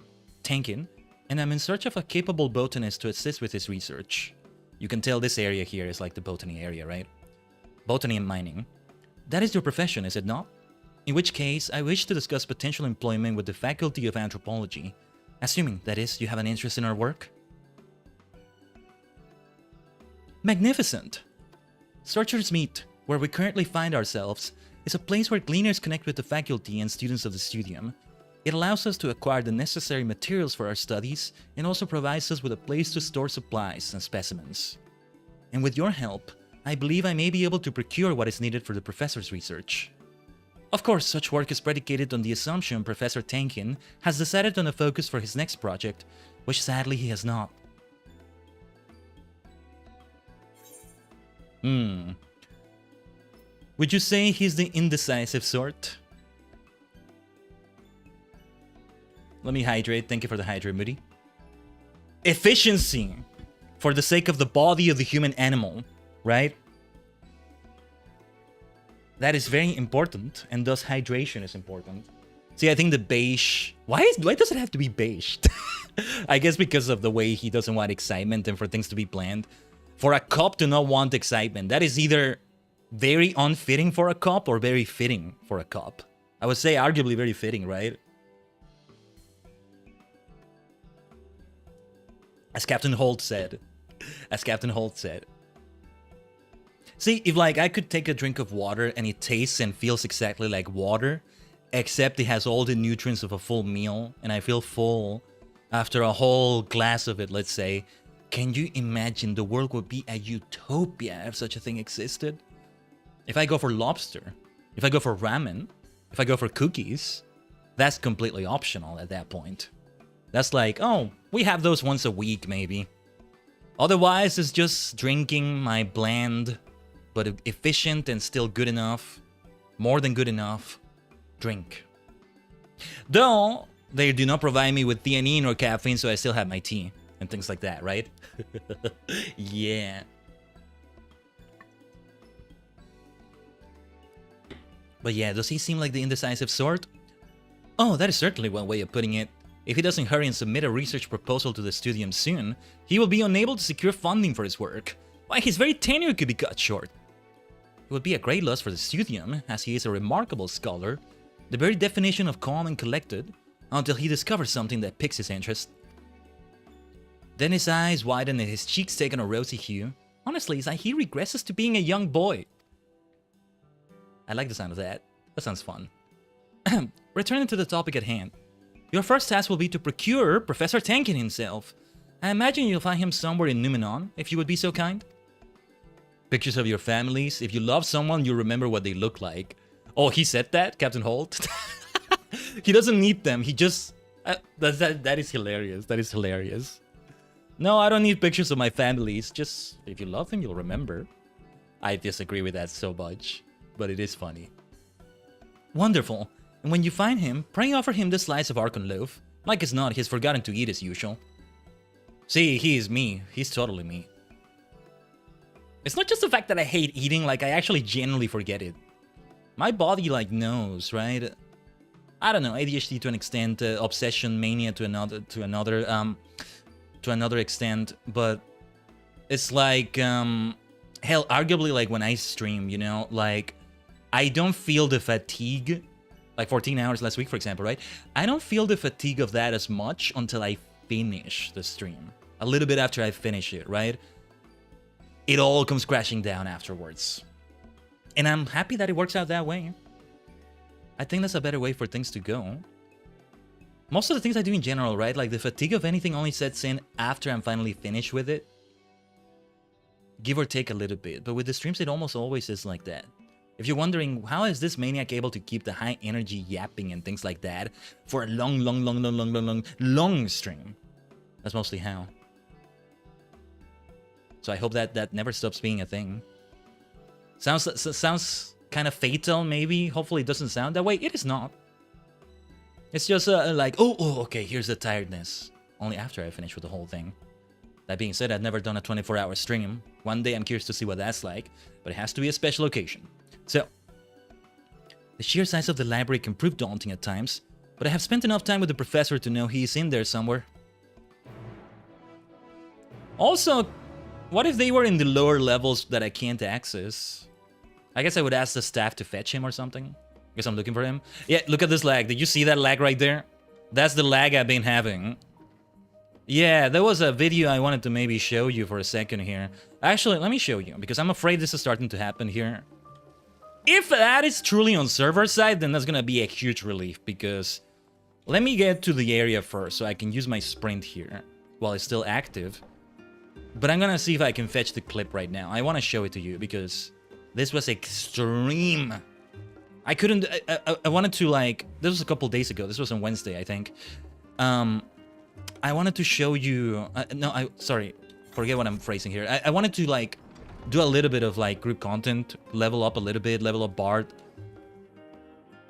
and I'm in search of a capable botanist to assist with his research. You can tell this area here is like the botany area, right? Botany and mining. That is your profession, is it not? In which case, I wish to discuss potential employment with the Faculty of Anthropology, assuming, that is, you have an interest in our work. Magnificent! Searchers Meet, where we currently find ourselves, is a place where gleaners connect with the faculty and students of the studium. It allows us to acquire the necessary materials for our studies and also provides us with a place to store supplies and specimens. And with your help, I believe I may be able to procure what is needed for the professor's research. Of course, such work is predicated on the assumption Professor Tajigen has decided on a focus for his next project, which sadly he has not. Would you say he's the indecisive sort? Let me hydrate. Thank you for the hydrate, Moody. Efficiency! For the sake of the body of the human animal, right? That is very important, and thus hydration is important. See, I think the beige... Why does it have to be beige? I guess because of the way he doesn't want excitement and for things to be bland. For a cop to not want excitement, that is either very unfitting for a cop or very fitting for a cop. I would say arguably very fitting, right? As Captain Holt said. As Captain Holt said. See, if like I could take a drink of water and it tastes and feels exactly like water, except it has all the nutrients of a full meal, and I feel full after a whole glass of it, let's say. Can you imagine the world would be a utopia if such a thing existed? If I go for lobster, if I go for ramen, if I go for cookies, that's completely optional at that point. That's like, oh, we have those once a week, maybe. Otherwise, it's just drinking my bland, but efficient and still good enough, more than good enough, drink. Though, they do not provide me with theanine or caffeine, so I still have my tea and things like that, right? Yeah. But yeah, does he seem like the indecisive sort? Oh, that is certainly one way of putting it. If he doesn't hurry and submit a research proposal to the studium soon, he will be unable to secure funding for his work. Why, his very tenure could be cut short. It would be a great loss for the studium, as he is a remarkable scholar, the very definition of calm and collected, until he discovers something that piques his interest. Then his eyes widen and his cheeks take on a rosy hue. Honestly, it's like he regresses to being a young boy. I like the sound of that. That sounds fun. Returning to the topic at hand. Your first task will be to procure Professor Tenkin himself. I imagine you'll find him somewhere in Numenon, if you would be so kind. Pictures of your families. If you love someone, you'll remember what they look like. Oh, he said that, Captain Holt? He doesn't need them. He just... that is hilarious. That is hilarious. No, I don't need pictures of my families. Just, if you love them, you'll remember. I disagree with that so much, but it is funny. Wonderful. And when you find him, pray offer him the slice of Archon loaf. Like as not, he's forgotten to eat as usual. See, he is me. He's totally me. It's not just the fact that I hate eating, like I actually genuinely forget it. My body like knows, right? I don't know, ADHD to an extent, obsession, mania to another extent, but it's like, hell, arguably like when I stream, you know, like I don't feel the fatigue, like 14 hours last week, for example, right? I don't feel the fatigue of that as much until I finish the stream. A little bit after I finish it, right? It all comes crashing down afterwards. And I'm happy that it works out that way. I think that's a better way for things to go. Most of the things I do in general, right? Like the fatigue of anything only sets in after I'm finally finished with it. Give or take a little bit. But with the streams, it almost always is like that. If you're wondering, how is this maniac able to keep the high energy yapping and things like that for a long stream? That's mostly how. So I hope that that never stops being a thing. Sounds kind of fatal, maybe. Hopefully it doesn't sound that way. It is not. It's just like, oh, okay, here's the tiredness. Only after I finish with the whole thing. That being said, I've never done a 24-hour stream. One day I'm curious to see what that's like, but it has to be a special occasion. So, the sheer size of the library can prove daunting at times, but I have spent enough time with the professor to know he's in there somewhere. Also, what if they were in the lower levels that I can't access? I guess I would ask the staff to fetch him or something. Guess I'm looking for him. Yeah, look at this lag. Did you see that lag right there? That's the lag I've been having. Yeah, there was a video I wanted to maybe show you for a second here. Actually, let me show you, because I'm afraid this is starting to happen here. If that is truly on server side, then that's gonna be a huge relief, because... Let me get to the area first, so I can use my sprint here, while it's still active. But I'm gonna see if I can fetch the clip right now. I want to show it to you, because... This was extreme. I couldn't... I wanted to, like... This was a couple days ago. This was on Wednesday, I think. I wanted to show you... sorry. Forget what I'm phrasing here. I wanted to, like, do a little bit of, like, group content. Level up a little bit. Level up Bart.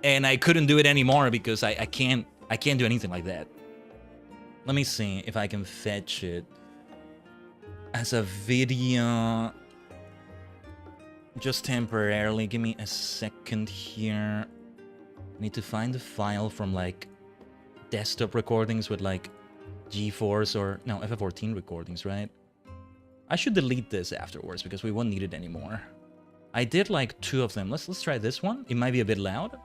And I couldn't do it anymore because I can't do anything like that. Let me see if I can fetch it as a video... Just temporarily. Give me a second here. I need to find the file from, like, desktop recordings with, like, G-Force or... No, FF14 recordings, right? I should delete this afterwards because we won't need it anymore. I did, like, 2 of them. Let's try this one. It might be a bit loud.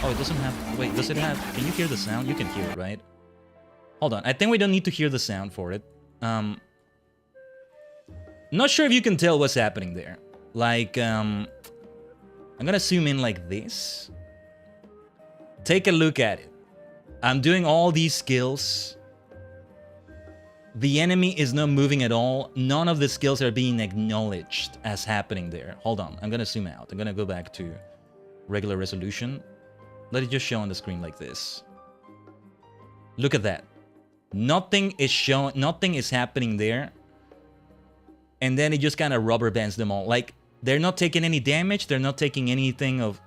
Oh, it doesn't have... Wait, does it have... Can you hear the sound? You can hear it, right? Hold on. I think we don't need to hear the sound for it. Not sure if you can tell what's happening there. Like, I'm gonna zoom in like this. Take a look at it. I'm doing all these skills. The enemy is not moving at all. None of the skills are being acknowledged as happening there. Hold on, I'm gonna zoom out. I'm gonna go back to regular resolution. Let it just show on the screen like this. Look at that. Nothing is showing, nothing is happening there. And then it just kind of rubber bands them all. Like, they're not taking any damage. They're not taking anything of...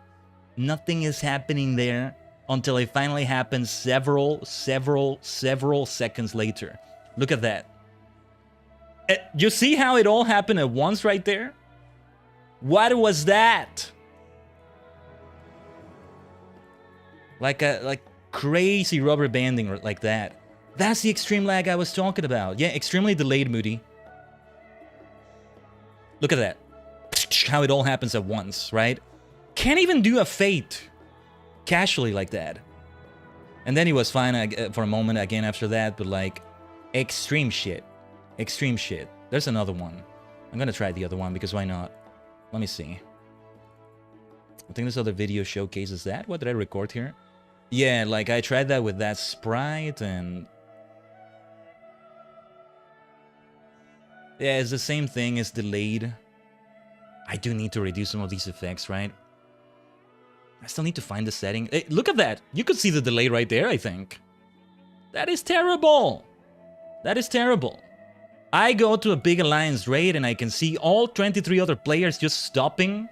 Nothing is happening there until it finally happens several seconds later. Look at that. You see how it all happened at once right there? What was that? Like crazy rubber banding like that. That's the extreme lag I was talking about. Yeah, extremely delayed, Moody. Look at that. How it all happens at once, right? Can't even do a fate casually like that. And then he was fine for a moment again after that, but like, extreme shit. Extreme shit. There's another one. I'm gonna try the other one because why not? Let me see. I think this other video showcases that. What did I record here? Yeah, like I tried that with that sprite and... Yeah, it's the same thing, it's delayed. I do need to reduce some of these effects, right? I still need to find the setting. Hey, look at that! You could see the delay right there, I think. That is terrible! That is terrible. I go to a big alliance raid and I can see all 23 other players just stopping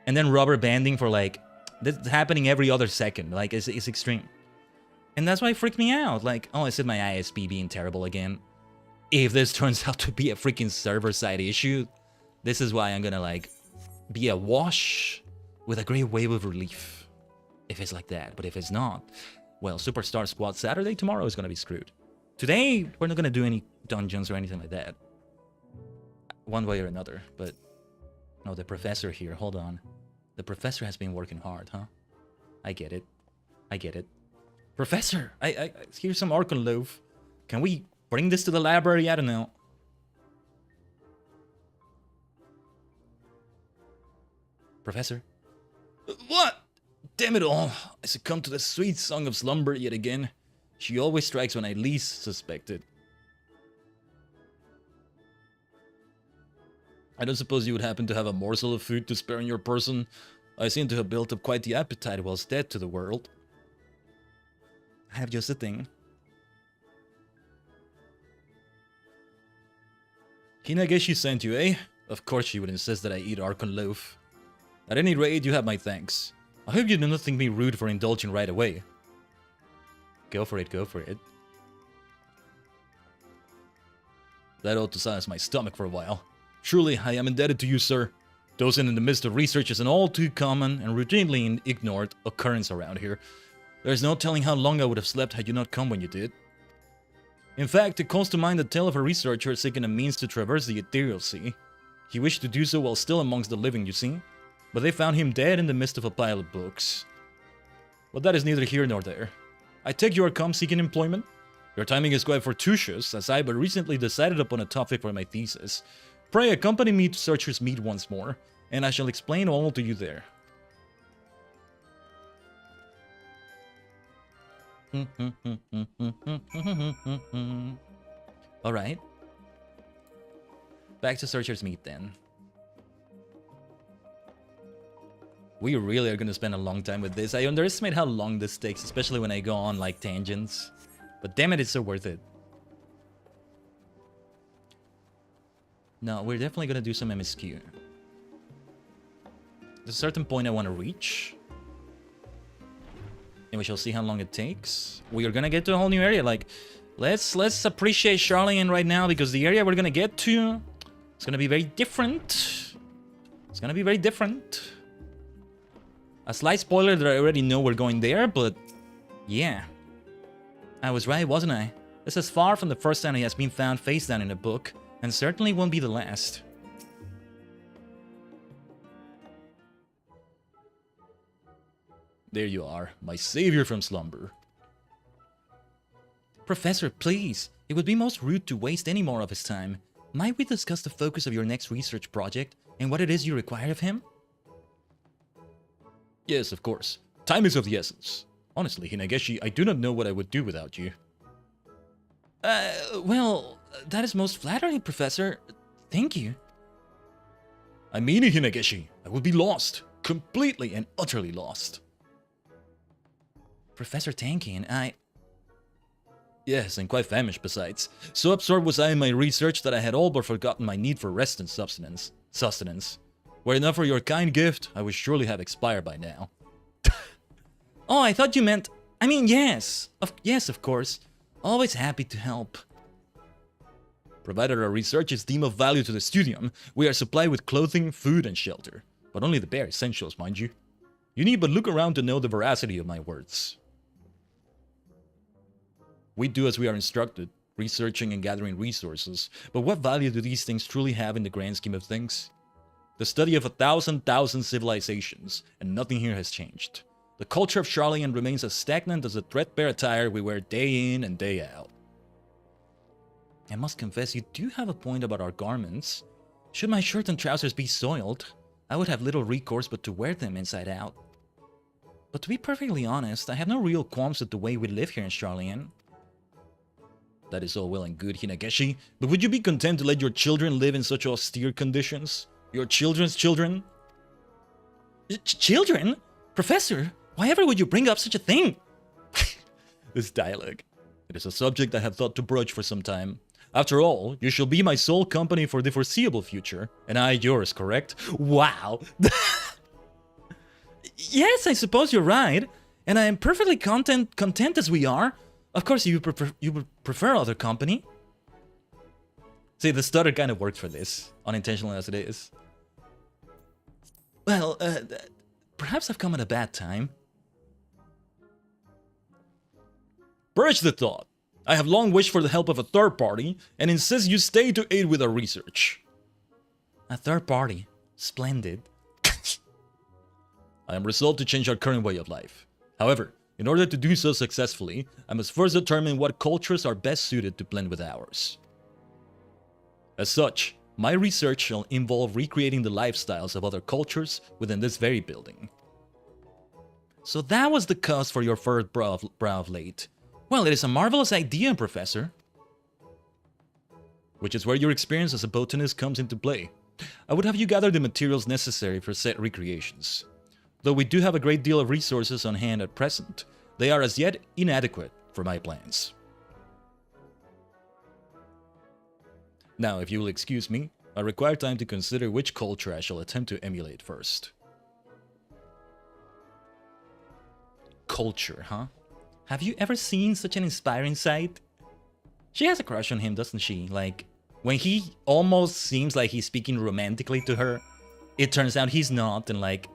and then rubber banding for like... This is happening every other second. Like, it's extreme. And that's why it freaked me out. Like, oh, is it my ISP being terrible again? If this turns out to be a freaking server-side issue, this is why I'm gonna, like, be awash with a great wave of relief. If it's like that. But if it's not, well, Superstar Squad Saturday tomorrow is gonna be screwed. Today, we're not gonna do any dungeons or anything like that. One way or another, but... No, the professor here, hold on. The professor has been working hard, huh? I get it. I get it. Professor! I here's some Archon loaf. Can we bring this to the library? I don't know. Professor? What? Damn it all. I succumbed to the sweet song of slumber yet again. She always strikes when I least suspect it. I don't suppose you would happen to have a morsel of food to spare in your person. I seem to have built up quite the appetite whilst dead to the world. I have just a thing. Hinageshi sent you, eh? Of course she would insist that I eat Archon loaf. At any rate, you have my thanks. I hope you do not think me rude for indulging right away. Go for it, go for it. That ought to silence my stomach for a while. Truly, I am indebted to you, sir. Dozing in the midst of research is an all too common and routinely ignored occurrence around here. There is no telling how long I would have slept had you not come when you did. In fact, it calls to mind the tale of a researcher seeking a means to traverse the ethereal sea. He wished to do so while still amongst the living, you see, but they found him dead in the midst of a pile of books. But that is neither here nor there. I take you are come seeking employment? Your timing is quite fortuitous, as I but recently decided upon a topic for my thesis. Pray accompany me to Searcher's Meet once more, and I shall explain all to you there. Alright. Back to Searcher's Meet then. We really are gonna spend a long time with this. I underestimate how long this takes, especially when I go on like tangents. But damn it, it's so worth it. No, we're definitely gonna do some MSQ. There's a certain point I want to reach. And we shall see how long it takes. We are gonna get to a whole new area. Like, let's appreciate Charlene right now, because the area we're gonna get to is gonna be very different. It's gonna be very different. A slight spoiler that I already know we're going there, but yeah. I was right, wasn't I? This is far from the first time he has been found face down in a book, and certainly won't be the last. There you are, my savior from slumber. Professor, please. It would be most rude to waste any more of his time. Might we discuss the focus of your next research project and what it is you require of him? Yes, of course. Time is of the essence. Honestly, Hinageshi, I do not know what I would do without you. Well, that is most flattering, Professor. Thank you. I mean it, Hinageshi. I would be lost. Completely and utterly lost. Professor Tajigen, Yes, and quite famished besides. So absorbed was I in my research that I had all but forgotten my need for rest and sustenance. Were it not for your kind gift, I would surely have expired by now. Oh, I thought you meant... I mean, yes. Yes, of course. Always happy to help. Provided our research is deemed of value to the studium, we are supplied with clothing, food, and shelter. But only the bare essentials, mind you. You need but look around to know the veracity of my words. We do as we are instructed, researching and gathering resources, but what value do these things truly have in the grand scheme of things? The study of 1,000 civilizations, and nothing here has changed. The culture of Charlian remains as stagnant as the threadbare attire we wear day in and day out. I must confess, you do have a point about our garments. Should my shirt and trousers be soiled, I would have little recourse but to wear them inside out. But to be perfectly honest, I have no real qualms with the way we live here in Charlian. That is all well and good, Hinageshi, but would you be content to let your children live in such austere conditions? Your children's children? Children? Professor, why ever would you bring up such a thing? This dialogue. It is a subject I have thought to broach for some time. After all, you shall be my sole company for the foreseeable future, and I yours, correct? Wow. Yes, I suppose you're right, and I am perfectly content as we are. Of course, you would prefer other company. See, the stutter kind of worked for this, unintentional as it is. Well, perhaps I've come at a bad time. Purge the thought. I have long wished for the help of a third party, and insist you stay to aid with our research. A third party? Splendid. I am resolved to change our current way of life. However, in order to do so successfully, I must first determine what cultures are best suited to blend with ours. As such, my research shall involve recreating the lifestyles of other cultures within this very building. So that was the cause for your furrowed brow of late. Well, it is a marvelous idea, Professor. Which is where your experience as a botanist comes into play. I would have you gather the materials necessary for said recreations. Though we do have a great deal of resources on hand at present, they are as yet inadequate for my plans. Now, if you will excuse me, I require time to consider which culture I shall attempt to emulate first. Culture, huh? Have you ever seen such an inspiring sight? She has a crush on him, doesn't she? Like, when he almost seems like he's speaking romantically to her, it turns out he's not, and like,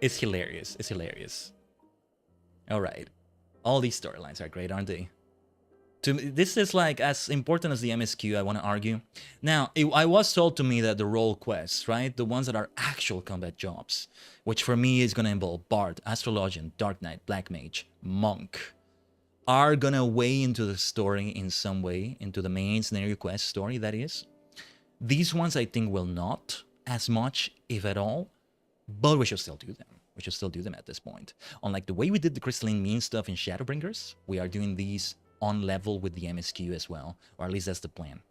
it's hilarious. It's hilarious. Alright. All these storylines are great, aren't they? To me, this is like as important as the MSQ, I want to argue. Now, I was told to me that the role quests, right? The ones that are actual combat jobs, which for me is going to involve Bard, Astrologian, Dark Knight, Black Mage, Monk, are going to weigh into the story in some way, into the main scenario quest story, that is. These ones I think will not as much, if at all. But we should still do them. We should still do them at this point. Unlike the way we did the Crystalline Mean stuff in Shadowbringers, we are doing these on level with the MSQ as well. Or at least that's the plan.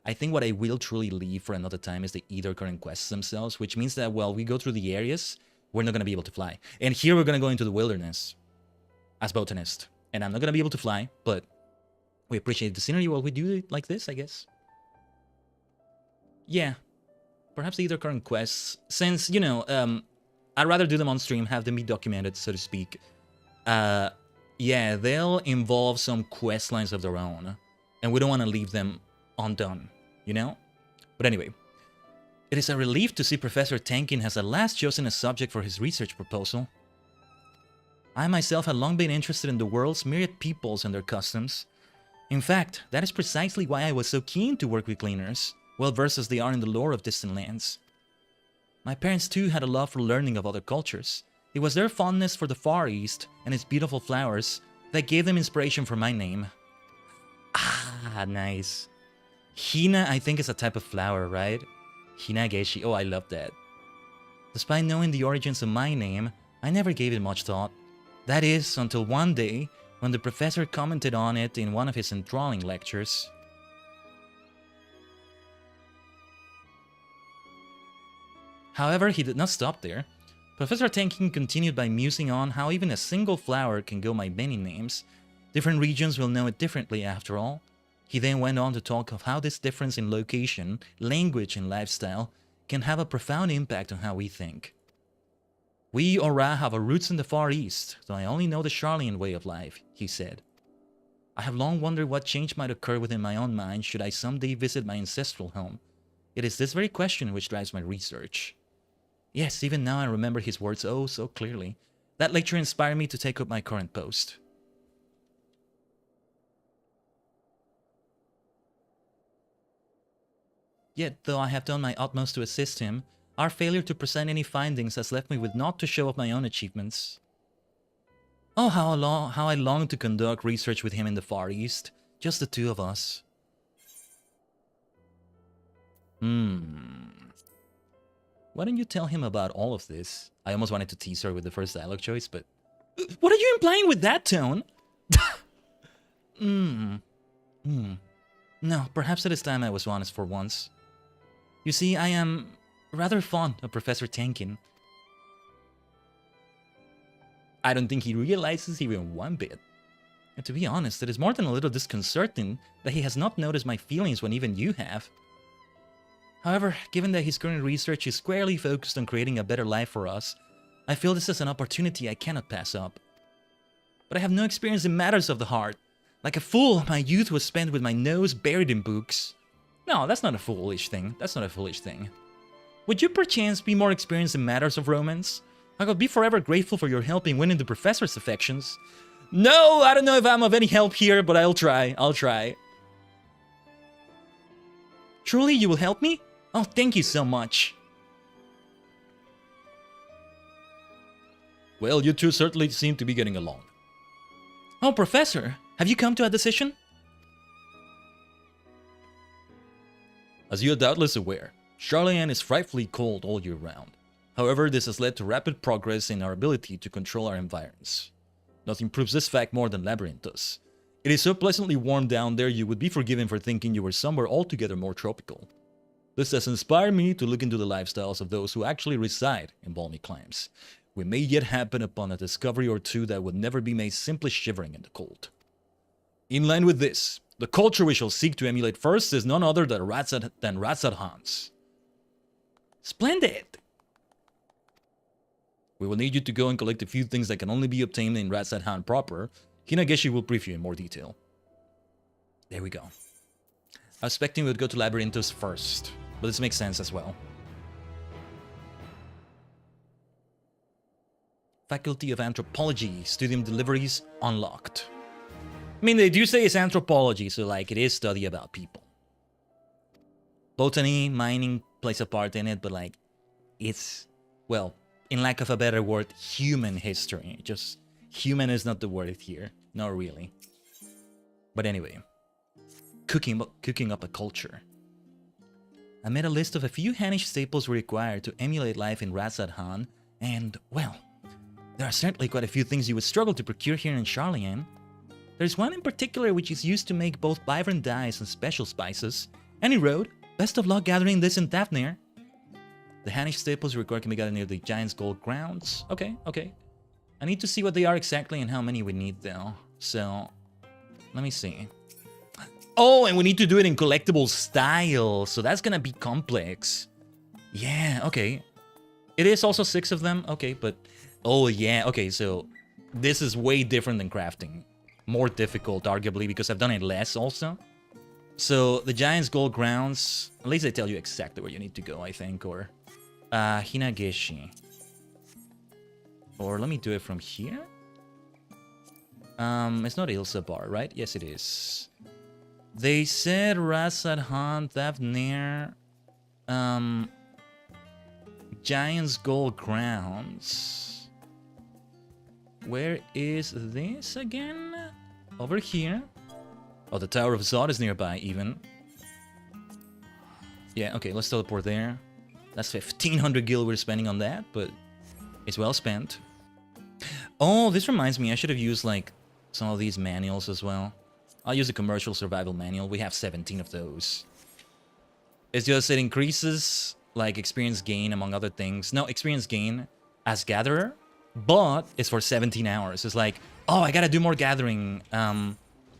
I think what I will truly leave for another time is the either current quests themselves, which means that while we go through the areas, we're not going to be able to fly. And here we're going to go into the wilderness as botanist. And I'm not going to be able to fly, but we appreciate the scenery while we do it like this, I guess. Yeah. Perhaps either current quests, since, you know, I'd rather do them on stream, have them be documented, so to speak. Yeah, they'll involve some quest lines of their own, and we don't want to leave them undone, you know? But anyway, it is a relief to see Professor Tajigen has at last chosen a subject for his research proposal. I myself had long been interested in the world's myriad peoples and their customs. In fact, that is precisely why I was so keen to work with cleaners, well versed as they are in the lore of distant lands. My parents too had a love for learning of other cultures. It was their fondness for the Far East and its beautiful flowers that gave them inspiration for my name. Ah, nice. Hina, I think, is a type of flower, right? Hinageshi. Oh, I love that. Despite knowing the origins of my name, I never gave it much thought. That is, until one day, when the professor commented on it in one of his enthralling lectures. However, he did not stop there. Professor Tenkin continued by musing on how even a single flower can go by many names. Different regions will know it differently after all. He then went on to talk of how this difference in location, language, and lifestyle can have a profound impact on how we think. We Ora have our roots in the Far East, though I only know the Charlian way of life, he said. I have long wondered what change might occur within my own mind should I someday visit my ancestral home. It is this very question which drives my research. Yes, even now I remember his words oh so clearly. That lecture inspired me to take up my current post. Yet, though I have done my utmost to assist him, our failure to present any findings has left me with naught to show of my own achievements. Oh, how I long to conduct research with him in the Far East, just the two of us. Why don't you tell him about all of this? I almost wanted to tease her with the first dialogue choice, but... What are you implying with that tone? No, perhaps it is time I was honest for once. You see, I am rather fond of Professor Tenkin. I don't think he realizes even one bit. And to be honest, it is more than a little disconcerting that he has not noticed my feelings when even you have. However, given that his current research is squarely focused on creating a better life for us, I feel this is an opportunity I cannot pass up. But I have no experience in matters of the heart. Like a fool, my youth was spent with my nose buried in books. No, that's not a foolish thing. That's not a foolish thing. Would you perchance be more experienced in matters of romance? I will be forever grateful for your help in winning the professor's affections. No, I don't know if I'm of any help here, but I'll try. I'll try. Truly, you will help me? Oh, thank you so much. Well, you two certainly seem to be getting along. Oh, Professor, have you come to a decision? As you are doubtless aware, Charlian is frightfully cold all year round. However, this has led to rapid progress in our ability to control our environs. Nothing proves this fact more than Labyrinthus. It is so pleasantly warm down there you would be forgiven for thinking you were somewhere altogether more tropical. This has inspired me to look into the lifestyles of those who actually reside in balmy climes. We may yet happen upon a discovery or two that would never be made simply shivering in the cold. In line with this, the culture we shall seek to emulate first is none other than Ratsat Hans. Splendid! We will need you to go and collect a few things that can only be obtained in Ratsat Han proper. Hinageshi will brief you in more detail. There we go. I was expecting we would go to Labyrinthus first, but this makes sense as well. Faculty of Anthropology, Studium Deliveries unlocked. I mean, they do say it's anthropology, so like it is study about people. Botany, mining plays a part in it, but like it's, well, in lack of a better word, human history. Just human is not the word here, not really. But anyway, cooking up a culture. I made a list of a few Hanish staples required to emulate life in Ratsat Han, and well, there are certainly quite a few things you would struggle to procure here in Charlian. There's one in particular which is used to make both vibrant dyes and special spices. Any road, best of luck gathering this in Daphne. The Hanish staples required can be gathered near the Giant's Gold grounds. Okay. I need to see what they are exactly and how many we need though. So, let me see. Oh, and we need to do it in collectible style, so that's gonna be complex. Yeah, okay. It is also 6 of them, okay, but... Oh yeah, okay, so this is way different than crafting. More difficult, arguably, because I've done it less also. So, the Giant's Gold grounds, at least they tell you exactly where you need to go, I think, or... Hinageshi. Or let me do it from here? It's not Ilsa Bar, right? Yes, it is. They said Ratsat Han, Thavnir, Giant's Gold grounds. Where is this again? Over here. Oh, the Tower of Zod is nearby, even. Yeah, okay, let's teleport there. That's 1,500 gil we're spending on that, but it's well spent. Oh, this reminds me, I should have used like some of these manuals as well. I'll use a commercial survival manual. We have 17 of those. It's just it increases like experience gain among other things. No, experience gain as gatherer, but it's for 17 hours. It's like, oh, I gotta do more gathering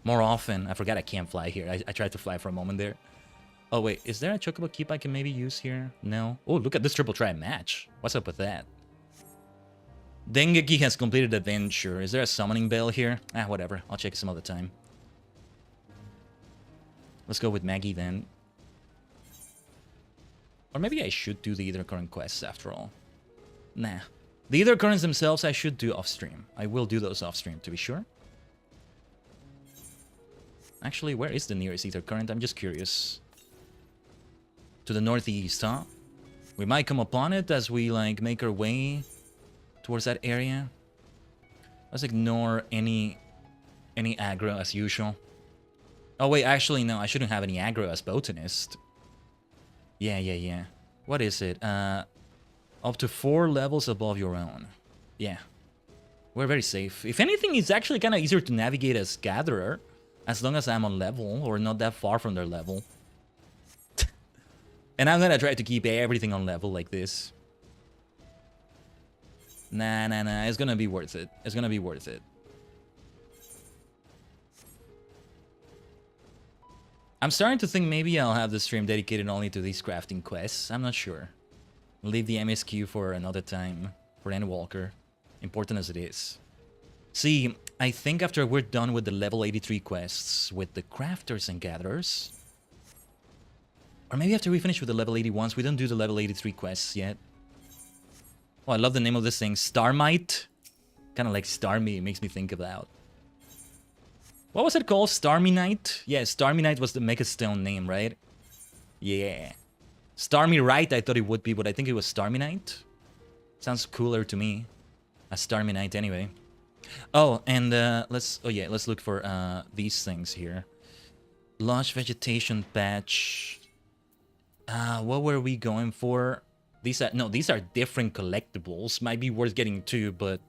more often. I forgot I can't fly here. I tried to fly for a moment there. Oh wait, is there a chocobo keep I can maybe use here? No. Oh, look at this triple try match. What's up with that? Dengeki has completed adventure. Is there a summoning bell here? Ah, whatever. I'll check some other time. Let's go with Maggie then. Or maybe I should do the Ether Current quests after all. Nah. The Ether Currents themselves I should do off-stream. I will do those off-stream to be sure. Actually, where is the nearest Ether Current? I'm just curious. To the northeast, huh? We might come upon it as we like make our way towards that area. Let's ignore any aggro as usual. Oh wait, actually no, I shouldn't have any aggro as botanist. Yeah. What is it? Up to 4 levels above your own. Yeah. We're very safe. If anything, it's actually kind of easier to navigate as gatherer, as long as I'm on level or not that far from their level. And I'm gonna try to keep everything on level like this. Nah, it's gonna be worth it. It's gonna be worth it. I'm starting to think maybe I'll have the stream dedicated only to these crafting quests. I'm not sure. Leave the MSQ for another time. For Endwalker. Important as it is. See, I think after we're done with the level 83 quests with the crafters and gatherers, or maybe after we finish with the level 81s, we don't do the level 83 quests yet. Oh, I love the name of this thing. Starmite. Kind of like Starmie, it makes me think about. What was it called? Starmy Knight? Yeah, Starmy Knight was the Mecha Stone name, right? Yeah. Starmy Right, I thought it would be, but I think it was Starmy Knight. Sounds cooler to me. A Starmy Knight anyway. Oh, and let's look for these things here. Lush vegetation patch. What were we going for? These are different collectibles. Might be worth getting too, but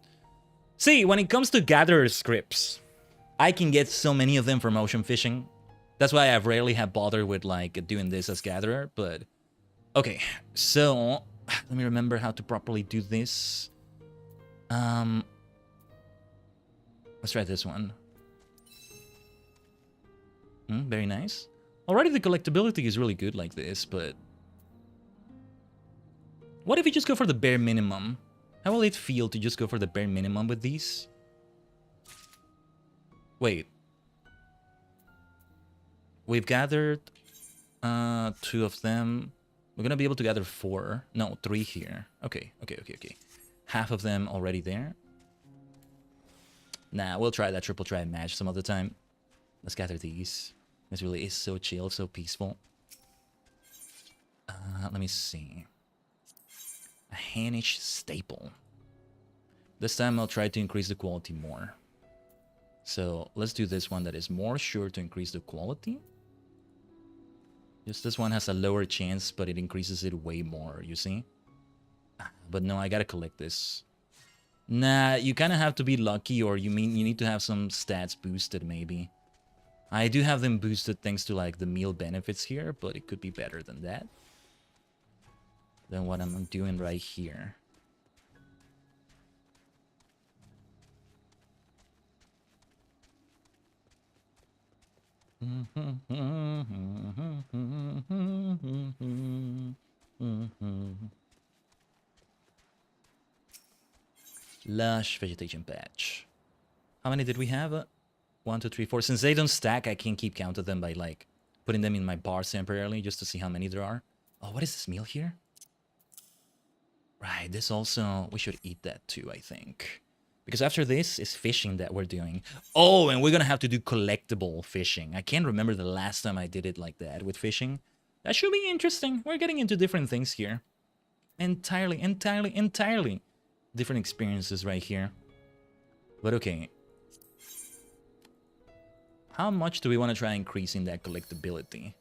see, when it comes to gatherer scripts, I can get so many of them from ocean fishing. That's why I've rarely have bothered with like doing this as gatherer, but okay. So let me remember how to properly do this. Let's try this one. Very nice. Already the collectability is really good like this, but what if we just go for the bare minimum? How will it feel to just go for the bare minimum with these? Wait. We've gathered 2 of them. We're gonna be able to gather 4. No, 3 here. Okay. Half of them already there. Nah, we'll try that triple try match some other time. Let's gather these. This really is so chill, so peaceful. Let me see. A Hanish staple. This time I'll try to increase the quality more. So let's do this one that is more sure to increase the quality. Just this one has a lower chance, but it increases it way more, you see? But no, I gotta collect this. Nah, you kind of have to be lucky, or you need to have some stats boosted maybe. I do have them boosted thanks to like the meal benefits here, but it could be better than that. Than what I'm doing right here. Lush vegetation patch. How many did we have? 1, 2, 3, 4. Since they don't stack, I can keep count of them by like putting them in my bars temporarily just to see how many there are. Oh, what is this meal here? Right, this also, we should eat that too, I think. Because after this is fishing that we're doing. Oh, and we're gonna have to do collectible fishing. I can't remember the last time I did it like that with fishing. That should be interesting. We're getting into different things here. Entirely different experiences right here. But okay. How much do we want to try increasing that collectability?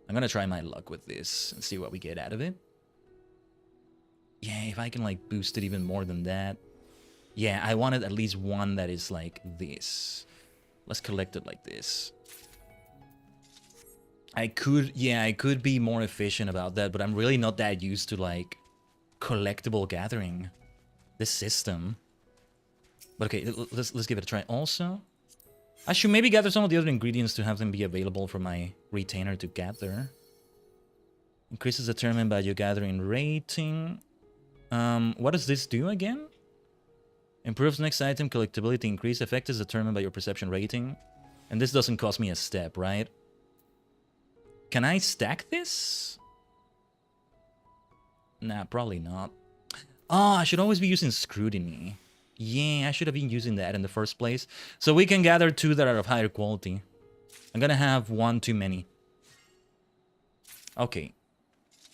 I'm gonna try my luck with this and see what we get out of it. Yeah, if I can like boost it even more than that. Yeah, I wanted at least one that is like this. Let's collect it like this. I could be more efficient about that, but I'm really not that used to like collectible gathering. This system. But okay, let's give it a try. Also, I should maybe gather some of the other ingredients to have them be available for my retainer to gather. Increases determined by your gathering rating. What does this do again? Improves next item collectability. Increase effect is determined by your perception rating. And this doesn't cost me a step, right? Can I stack this? Nah, probably not. Oh, I should always be using scrutiny. Yeah, I should have been using that in the first place. So we can gather 2 that are of higher quality. I'm gonna have 1 too many. Okay.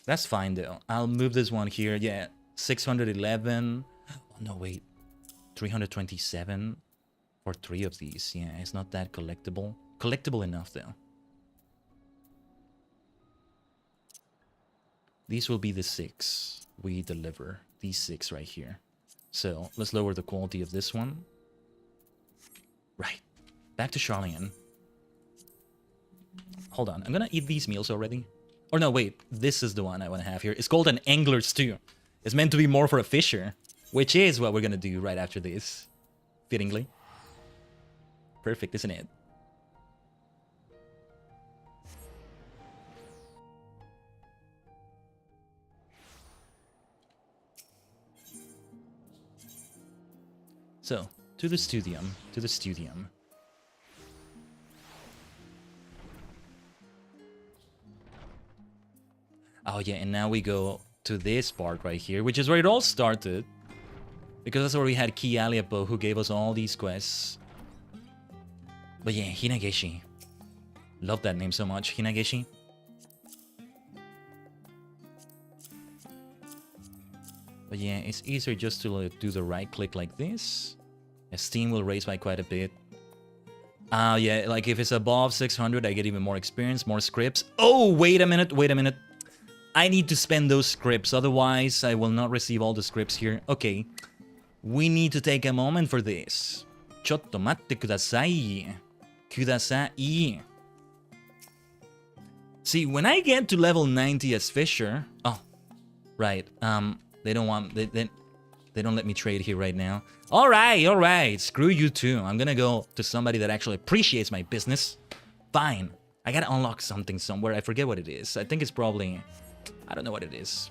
That's fine though. I'll move this one here. Yeah, 611. Oh, no, wait. 327 for 3 of these. Yeah, it's not that collectible. Collectible enough though. These will be the 6 we deliver. These 6 right here. So let's lower the quality of this one. Right. Back to Charlene. Hold on. I'm gonna eat these meals already. Or no, wait. This is the one I want to have here. It's called an angler stew. It's meant to be more for a fisher. Which is what we're gonna do right after this. Fittingly. Perfect, isn't it? So, to the studium, to the studium. Oh yeah, and now we go to this part right here, which is where it all started. Because that's where we had Ki Aliapo, who gave us all these quests. But yeah, Hinageshi. Love that name so much, Hinageshi. But yeah, it's easier just to do the right click like this. Esteem will raise by quite a bit. Yeah, like if it's above 600, I get even more experience, more scripts. Oh, wait a minute, wait a minute. I need to spend those scripts, otherwise I will not receive all the scripts here. Okay, we need to take a moment for this. Chotto matte kudasai. Kudasai. See, when I get to level 90 as Fisher... Oh, right. They don't want... They don't let me trade here right now. Alright. Screw you too. I'm gonna go to somebody that actually appreciates my business. Fine. I gotta unlock something somewhere. I forget what it is. I think it's probably... I don't know what it is.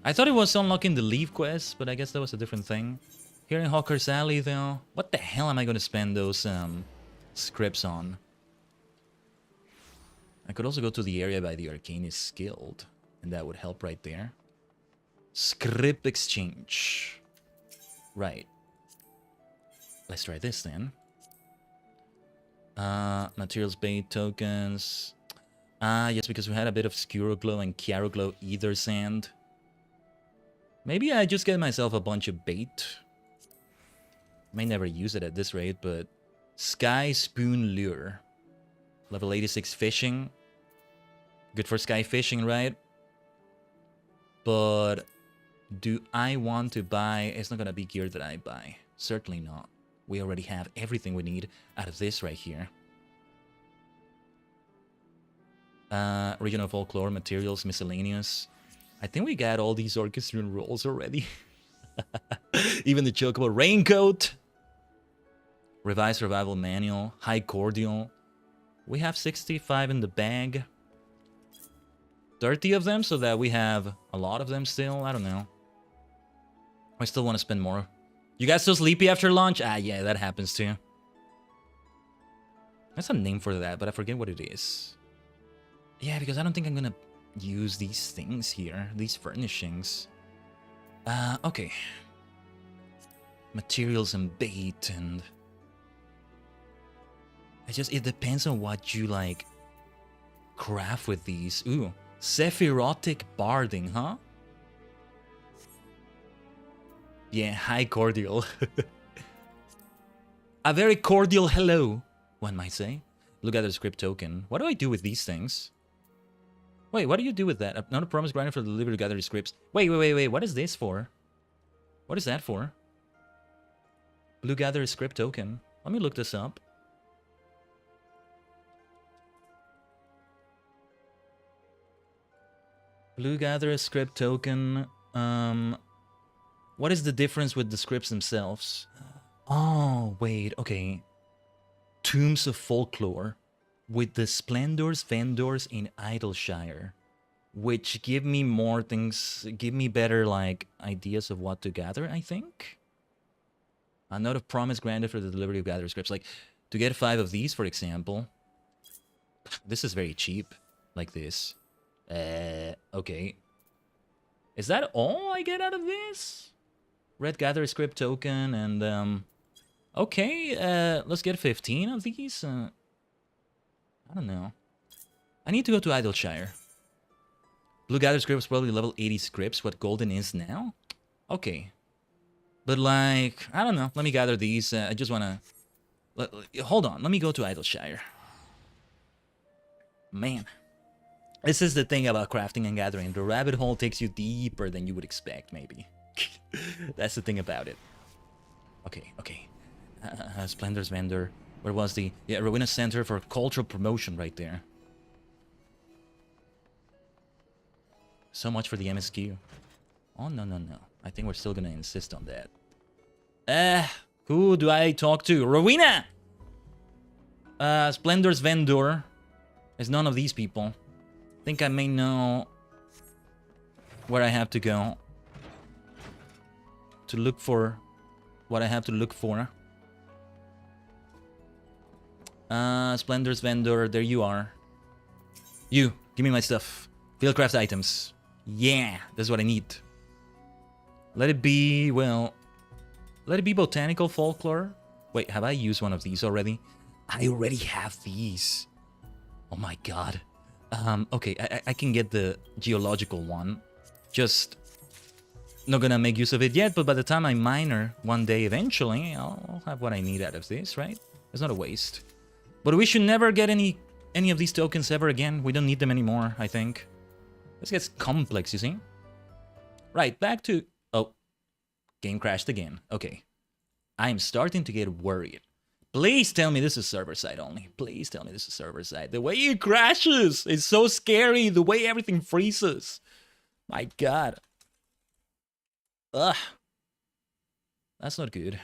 I thought it was unlocking the leave quest, but I guess that was a different thing. Here in Hawker's Alley, though, what the hell am I gonna spend those scripts on? I could also go to the area by the Arcanist Guild, and that would help right there. Script exchange. Right. Let's try this then. Materials bait tokens. Yes, because we had a bit of Skuro Glow and Chiaro Glow either sand. Maybe I just get myself a bunch of bait. May never use it at this rate, but Sky Spoon Lure. Level 86 fishing. Good for sky fishing, right? But do I want to buy... It's not gonna be gear that I buy. Certainly not. We already have everything we need out of this right here. Regional folklore, materials, miscellaneous. I think we got all these orchestrion rolls already. Even the Chocobo Raincoat. Revised Survival Manual. High Cordial. We have 65 in the bag. 30 of them, so that we have a lot of them still. I don't know. I still want to spend more. You guys still sleepy after lunch? Ah, yeah, that happens too. There's a name for that, but I forget what it is. Yeah, because I don't think I'm gonna use these things here. These furnishings. Okay. Materials and bait and... It depends on what you, like, craft with these. Ooh. Sephirotic Barding, huh? Yeah, high cordial. A very cordial hello, one might say. Look at the script token. What do I do with these things? Wait, what do you do with that? Not a promise granted for the delivery to gather scripts. Wait. What is this for? What is that for? Blue gather script token. Let me look this up. Blue gather script token. What is the difference with the scripts themselves? Oh, wait, okay. Tombs of Folklore with the Splendors Vendors in Idleshire, which give me more things, give me better, like, ideas of what to gather, I think? A note of promise granted for the delivery of gather scripts. Like, to get 5 of these, for example. This is very cheap, like this. Okay. Is that all I get out of this? Red gather script token and, okay, let's get 15 of these. I don't know. I need to go to Idleshire. Blue gather scripts probably level 80 scripts, what golden is now? Okay. But like, I don't know. Let me gather these. I just wanna... hold on, let me go to Idleshire. Man. This is the thing about crafting and gathering. The rabbit hole takes you deeper than you would expect, maybe. That's the thing about it. Okay. Splendor's Vendor. Where was the... Yeah, Rowena Center for Cultural Promotion right there. So much for the MSQ. Oh, no. I think we're still gonna insist on that. Who do I talk to? Rowena! Splendor's Vendor. Is none of these people. I think I may know where I have to go to look for what I have to look for. Splendor's Vendor, there you are. You, give me my stuff. Fieldcraft items. Yeah, that's what I need. Let it be, well... Let it be Botanical Folklore. Wait, have I used one of these already? I already have these. Oh my god. Okay, I can get the geological one. Just not gonna make use of it yet, but by the time I miner one day eventually, I'll have what I need out of this, right? It's not a waste. But we should never get any of these tokens ever again. We don't need them anymore, I think. This gets complex, you see? Right, back to... Oh. Game crashed again. Okay. I'm starting to get worried. Please tell me this is server side only. Please tell me this is server side. The way it crashes is so scary. The way everything freezes. My god. Ugh. That's not good.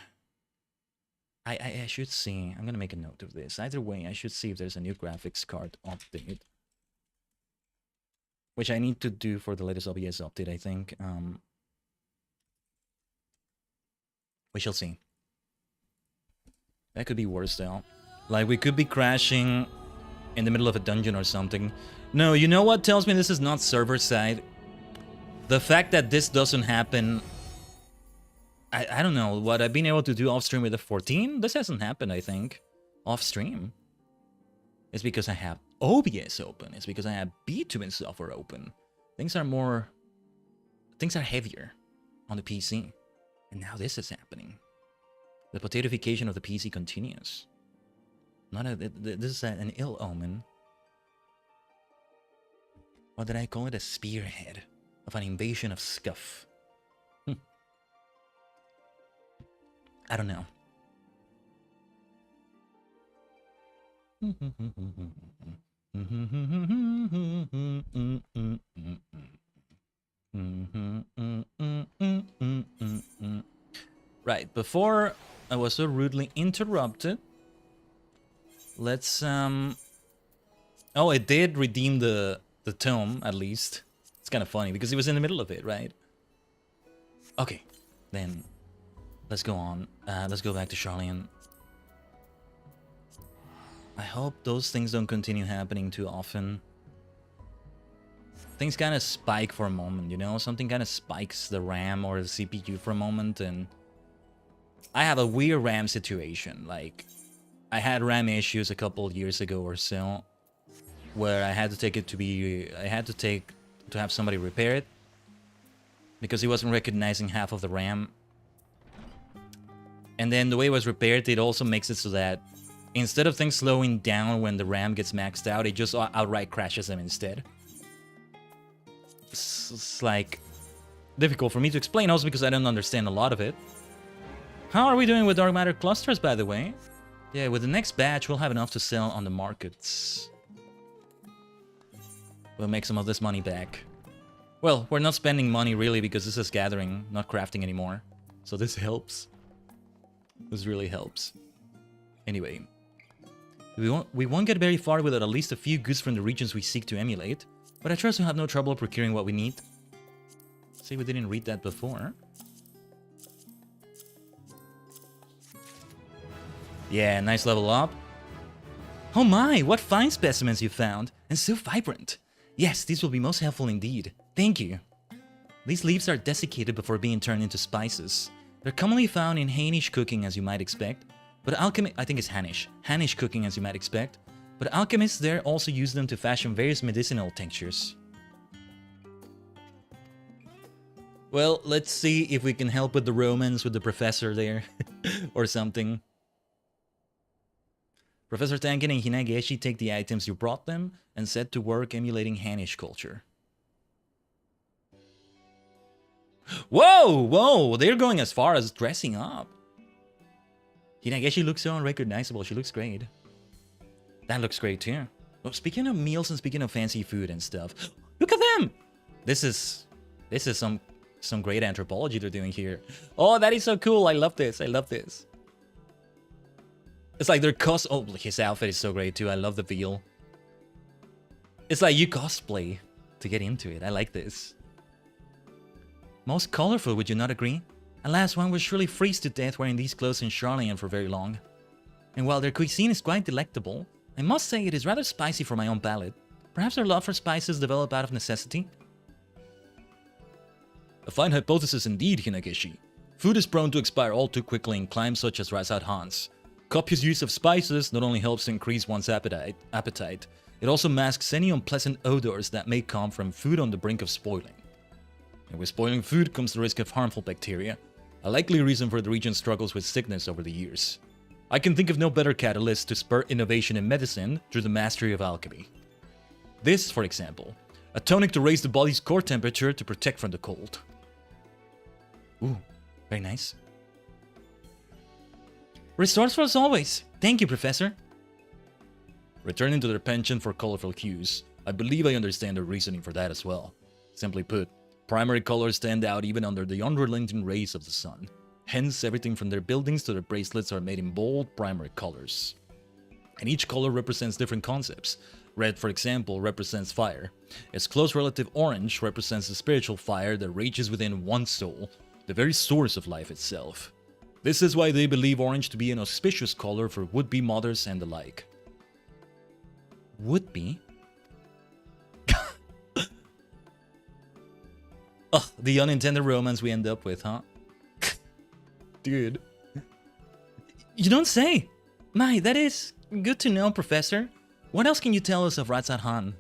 I should see. I'm gonna make a note of this. Either way, I should see if there's a new graphics card update. Which I need to do for the latest OBS update, I think. We shall see. That could be worse though. Like, we could be crashing in the middle of a dungeon or something. No, you know what tells me this is not server side? The fact that this doesn't happen... I don't know, what I've been able to do off-stream with the 14? This hasn't happened, I think. Off-stream. It's because I have OBS open. It's because I have VTubers software open. Things are more... Things are heavier on the PC. And now this is happening. The potatoification of the PC continues. This is an ill omen. What did I call it? A spearhead of an invasion of scuff. I don't know. Right, before I was so rudely interrupted, let's oh, it did redeem the tome, at least. It's kind of funny because it was in the middle of it, right? Okay, then let's go on. Let's go back to Charlian. I hope those things don't continue happening too often. Things kind of spike for a moment, you know? Something kind of spikes the RAM or the CPU for a moment, and I have a weird RAM situation. Like, I had RAM issues a couple years ago or so, where I had to take it to be... I had to have somebody repair it, because he wasn't recognizing half of the RAM. And then the way it was repaired, it also makes it so that instead of things slowing down when the RAM gets maxed out, it just outright crashes them instead. it's like difficult for me to explain, also because I don't understand a lot of it. How are we doing with dark matter clusters, by the way? Yeah, with the next batch, we'll have enough to sell on the markets. We'll make some of this money back. Well, we're not spending money really because this is gathering, not crafting anymore. So this helps. This really helps. Anyway. We won't get very far without at least a few goods from the regions we seek to emulate. But I trust we'll have no trouble procuring what we need. See, we didn't read that before. Yeah, nice level up. Oh my, what fine specimens you found, and so vibrant. Yes, these will be most helpful indeed. Thank you. These leaves are desiccated before being turned into spices. They're commonly found in Hainish cooking, as you might expect. But I think it's Hanish cooking, as you might expect. But alchemists there also use them to fashion various medicinal tinctures. Well, let's see if we can help with the romance with the professor there. Or something. Professor Tanken and Hinageshi take the items you brought them and set to work emulating Hanish culture. Whoa! Whoa! They're going as far as dressing up. Hinageshi looks so unrecognizable. She looks great. That looks great too. Oh, speaking of meals and speaking of fancy food and stuff, look at them! This is some great anthropology they're doing here. Oh, that is so cool. I love this. I love this. It's like their oh, his outfit is so great too. I love the veil. It's like you cosplay to get into it. I like this. Most colorful, would you not agree? Alas, one would surely freeze to death wearing these clothes in Charlian for very long. And while their cuisine is quite delectable, I must say it is rather spicy for my own palate. Perhaps their love for spices developed out of necessity? A fine hypothesis indeed, Hinageshi. Food is prone to expire all too quickly in climes such as Razat Han's. Copious use of spices not only helps increase one's appetite, it also masks any unpleasant odors that may come from food on the brink of spoiling. And with spoiling food comes the risk of harmful bacteria, a likely reason for the region's struggles with sickness over the years. I can think of no better catalyst to spur innovation in medicine through the mastery of alchemy. This, for example, a tonic to raise the body's core temperature to protect from the cold. Ooh, very nice. Resourceful as always. Thank you, Professor. Returning to their penchant for colorful hues, I believe I understand their reasoning for that as well. Simply put, primary colors stand out even under the unrelenting rays of the sun. Hence, everything from their buildings to their bracelets are made in bold primary colors. And each color represents different concepts. Red, for example, represents fire. Its close relative orange represents the spiritual fire that rages within one's soul, the very source of life itself. This is why they believe orange to be an auspicious color for would-be mothers and the like. Would-be? Ugh, the unintended romance we end up with, huh? Dude. You don't say! My, that is good to know, Professor. What else can you tell us of Razat Han?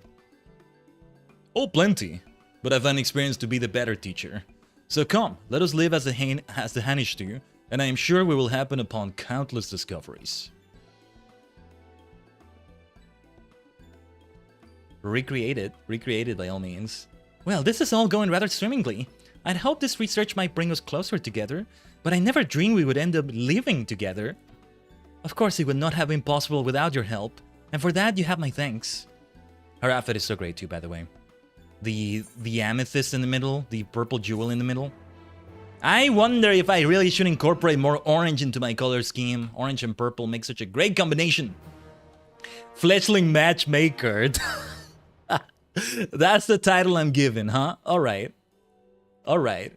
Oh, plenty. But I find experience to be the better teacher. So come, let us live as the Hanish do, and I am sure we will happen upon countless discoveries. Recreate it by all means. Well, this is all going rather swimmingly. I'd hoped this research might bring us closer together, but I never dreamed we would end up living together. Of course, it would not have been possible without your help, and for that you have my thanks. Her outfit is so great too, by the way. The amethyst in the middle, the purple jewel in the middle. I wonder if I really should incorporate more orange into my color scheme. Orange and purple make such a great combination. Fletchling Matchmaker. That's the title I'm given, huh? Alright. Alright.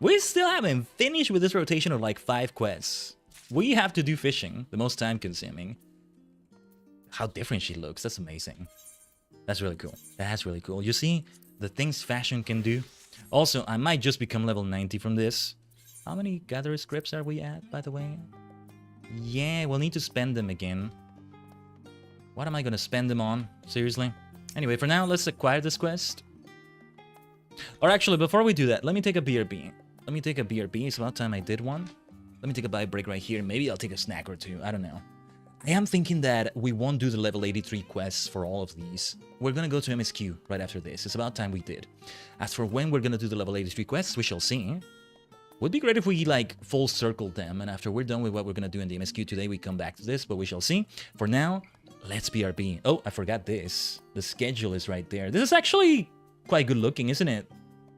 We still haven't finished with this rotation of like 5 quests. We have to do fishing, the most time consuming. How different she looks, that's amazing. That's really cool. That's really cool. You see the things fashion can do? Also, I might just become level 90 from this. How many gatherer scripts are we at, by the way? Yeah, we'll need to spend them again. What am I gonna spend them on? Seriously? Anyway, for now, let's acquire this quest. Or actually, before we do that, let me take a BRB. Let me take a BRB. It's about time I did one. Let me take a bite break right here. Maybe I'll take a snack or two. I don't know. I am thinking that we won't do the level 83 quests for all of these. We're gonna go to MSQ right after this. It's about time we did. As for when we're gonna do the level 83 quests, we shall see. Would be great if we, like, full circle them, and after we're done with what we're gonna do in the MSQ today, we come back to this, but we shall see. For now, let's BRB. Oh, I forgot this. The schedule is right there. This is actually quite good looking, isn't it?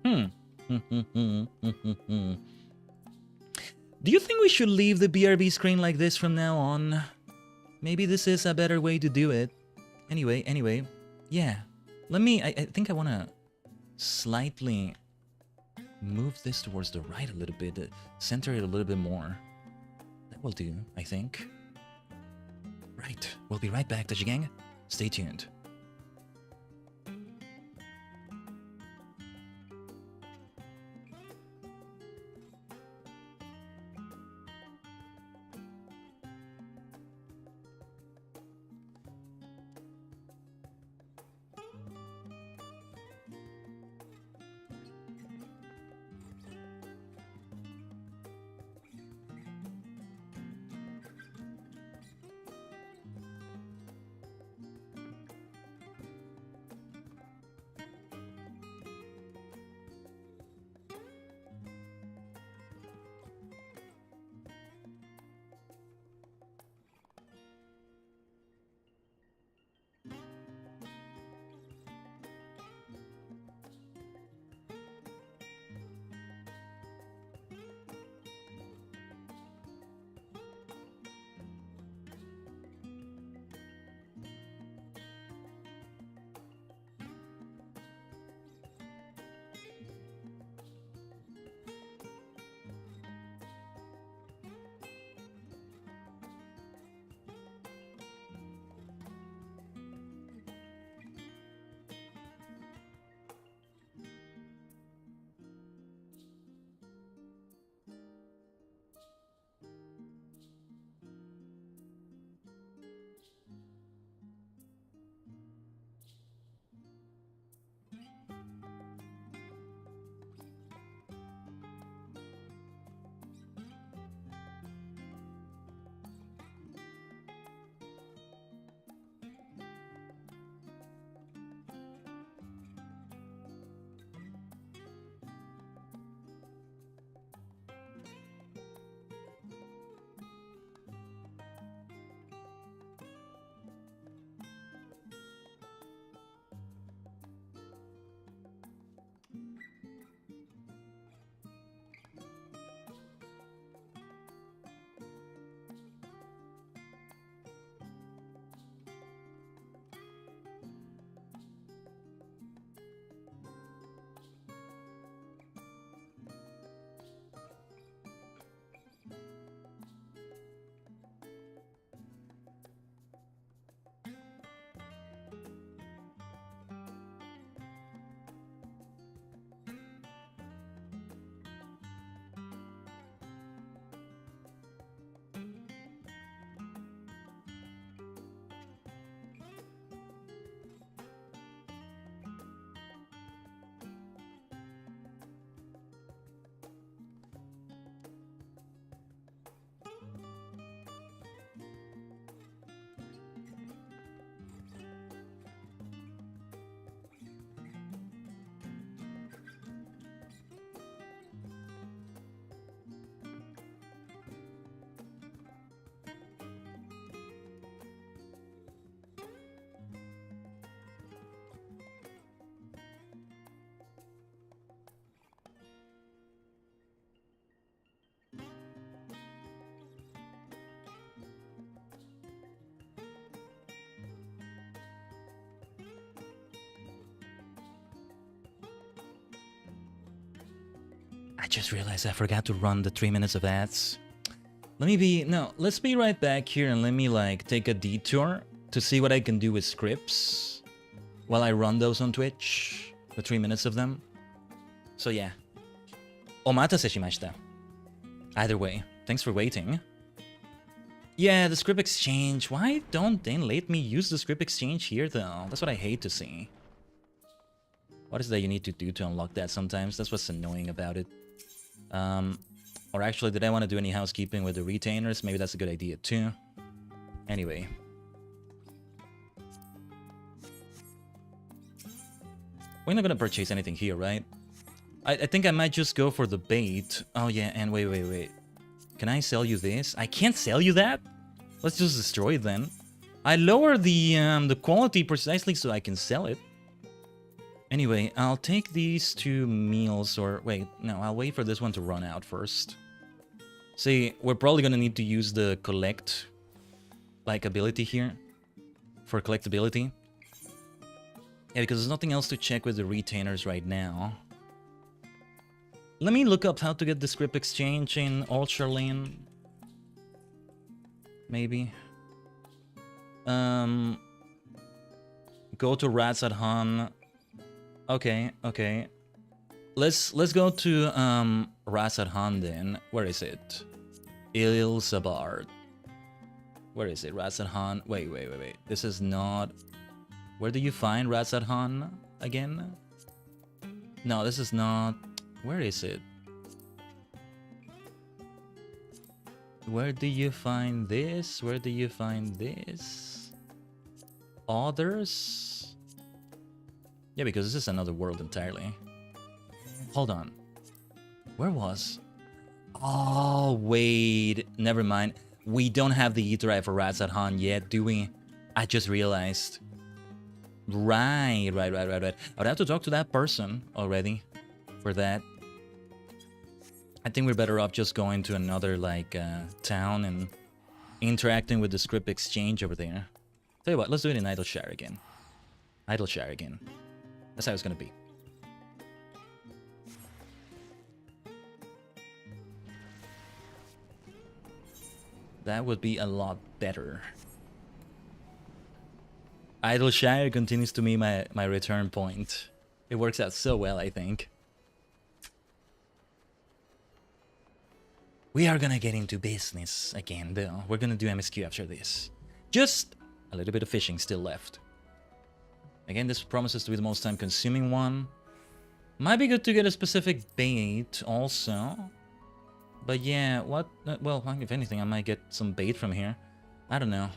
Do you think we should leave the BRB screen like this from now on? Maybe this is a better way to do it. Anyway, yeah. Let me, I think I want to slightly move this towards the right a little bit, center it a little bit more. That will do, I think. Right, we'll be right back, Tajigen. Stay tuned. I just realized I forgot to run the 3 minutes of ads. Let's be right back here and let me like take a detour to see what I can do with scripts while I run those on Twitch, the 3 minutes of them. So yeah. Omatase shimashita. Either way, thanks for waiting. Yeah, the script exchange. Why don't they let me use the script exchange here though? That's what I hate to see. What is that you need to do to unlock that sometimes? That's what's annoying about it. Or actually, did I want to do any housekeeping with the retainers? Maybe that's a good idea too. Anyway. We're not gonna purchase anything here, right? I think I might just go for the bait. Oh yeah, and wait. Can I sell you this? I can't sell you that? Let's just destroy it then. I lower the quality precisely so I can sell it. Anyway, I'll take these 2 meals, or wait, no, I'll wait for this one to run out first. See, we're probably gonna need to use the collect, like, ability here for collectability. Yeah, because there's nothing else to check with the retainers right now. Let me look up how to get the script exchange in Old Charlene. Maybe. Go to Rats at Han. Okay. Let's go to Rats at Han then. Where is it? Ilsabard. Where is it? Rats at Han. Wait. This is not. Where do you find Rats at Han again? No, this is not. Where is it? Where do you find this? Where do you find this? Others? Yeah, because this is another world entirely. Hold on. Where was? Oh, wait. Never mind. We don't have the E-Drive for Rats at Han yet, do we? I just realized. Right. I would have to talk to that person already for that. I think we're better off just going to another, like, town and interacting with the script exchange over there. Tell you what, let's do it in Idleshire again. That's how it's gonna be. That would be a lot better. Idleshire continues to be my return point. It works out so well, I think. We are gonna get into business again, though. We're gonna do MSQ after this. Just a little bit of fishing still left. Again, this promises to be the most time-consuming one. Might be good to get a specific bait also. But yeah, what? Well, if anything, I might get some bait from here. I don't know.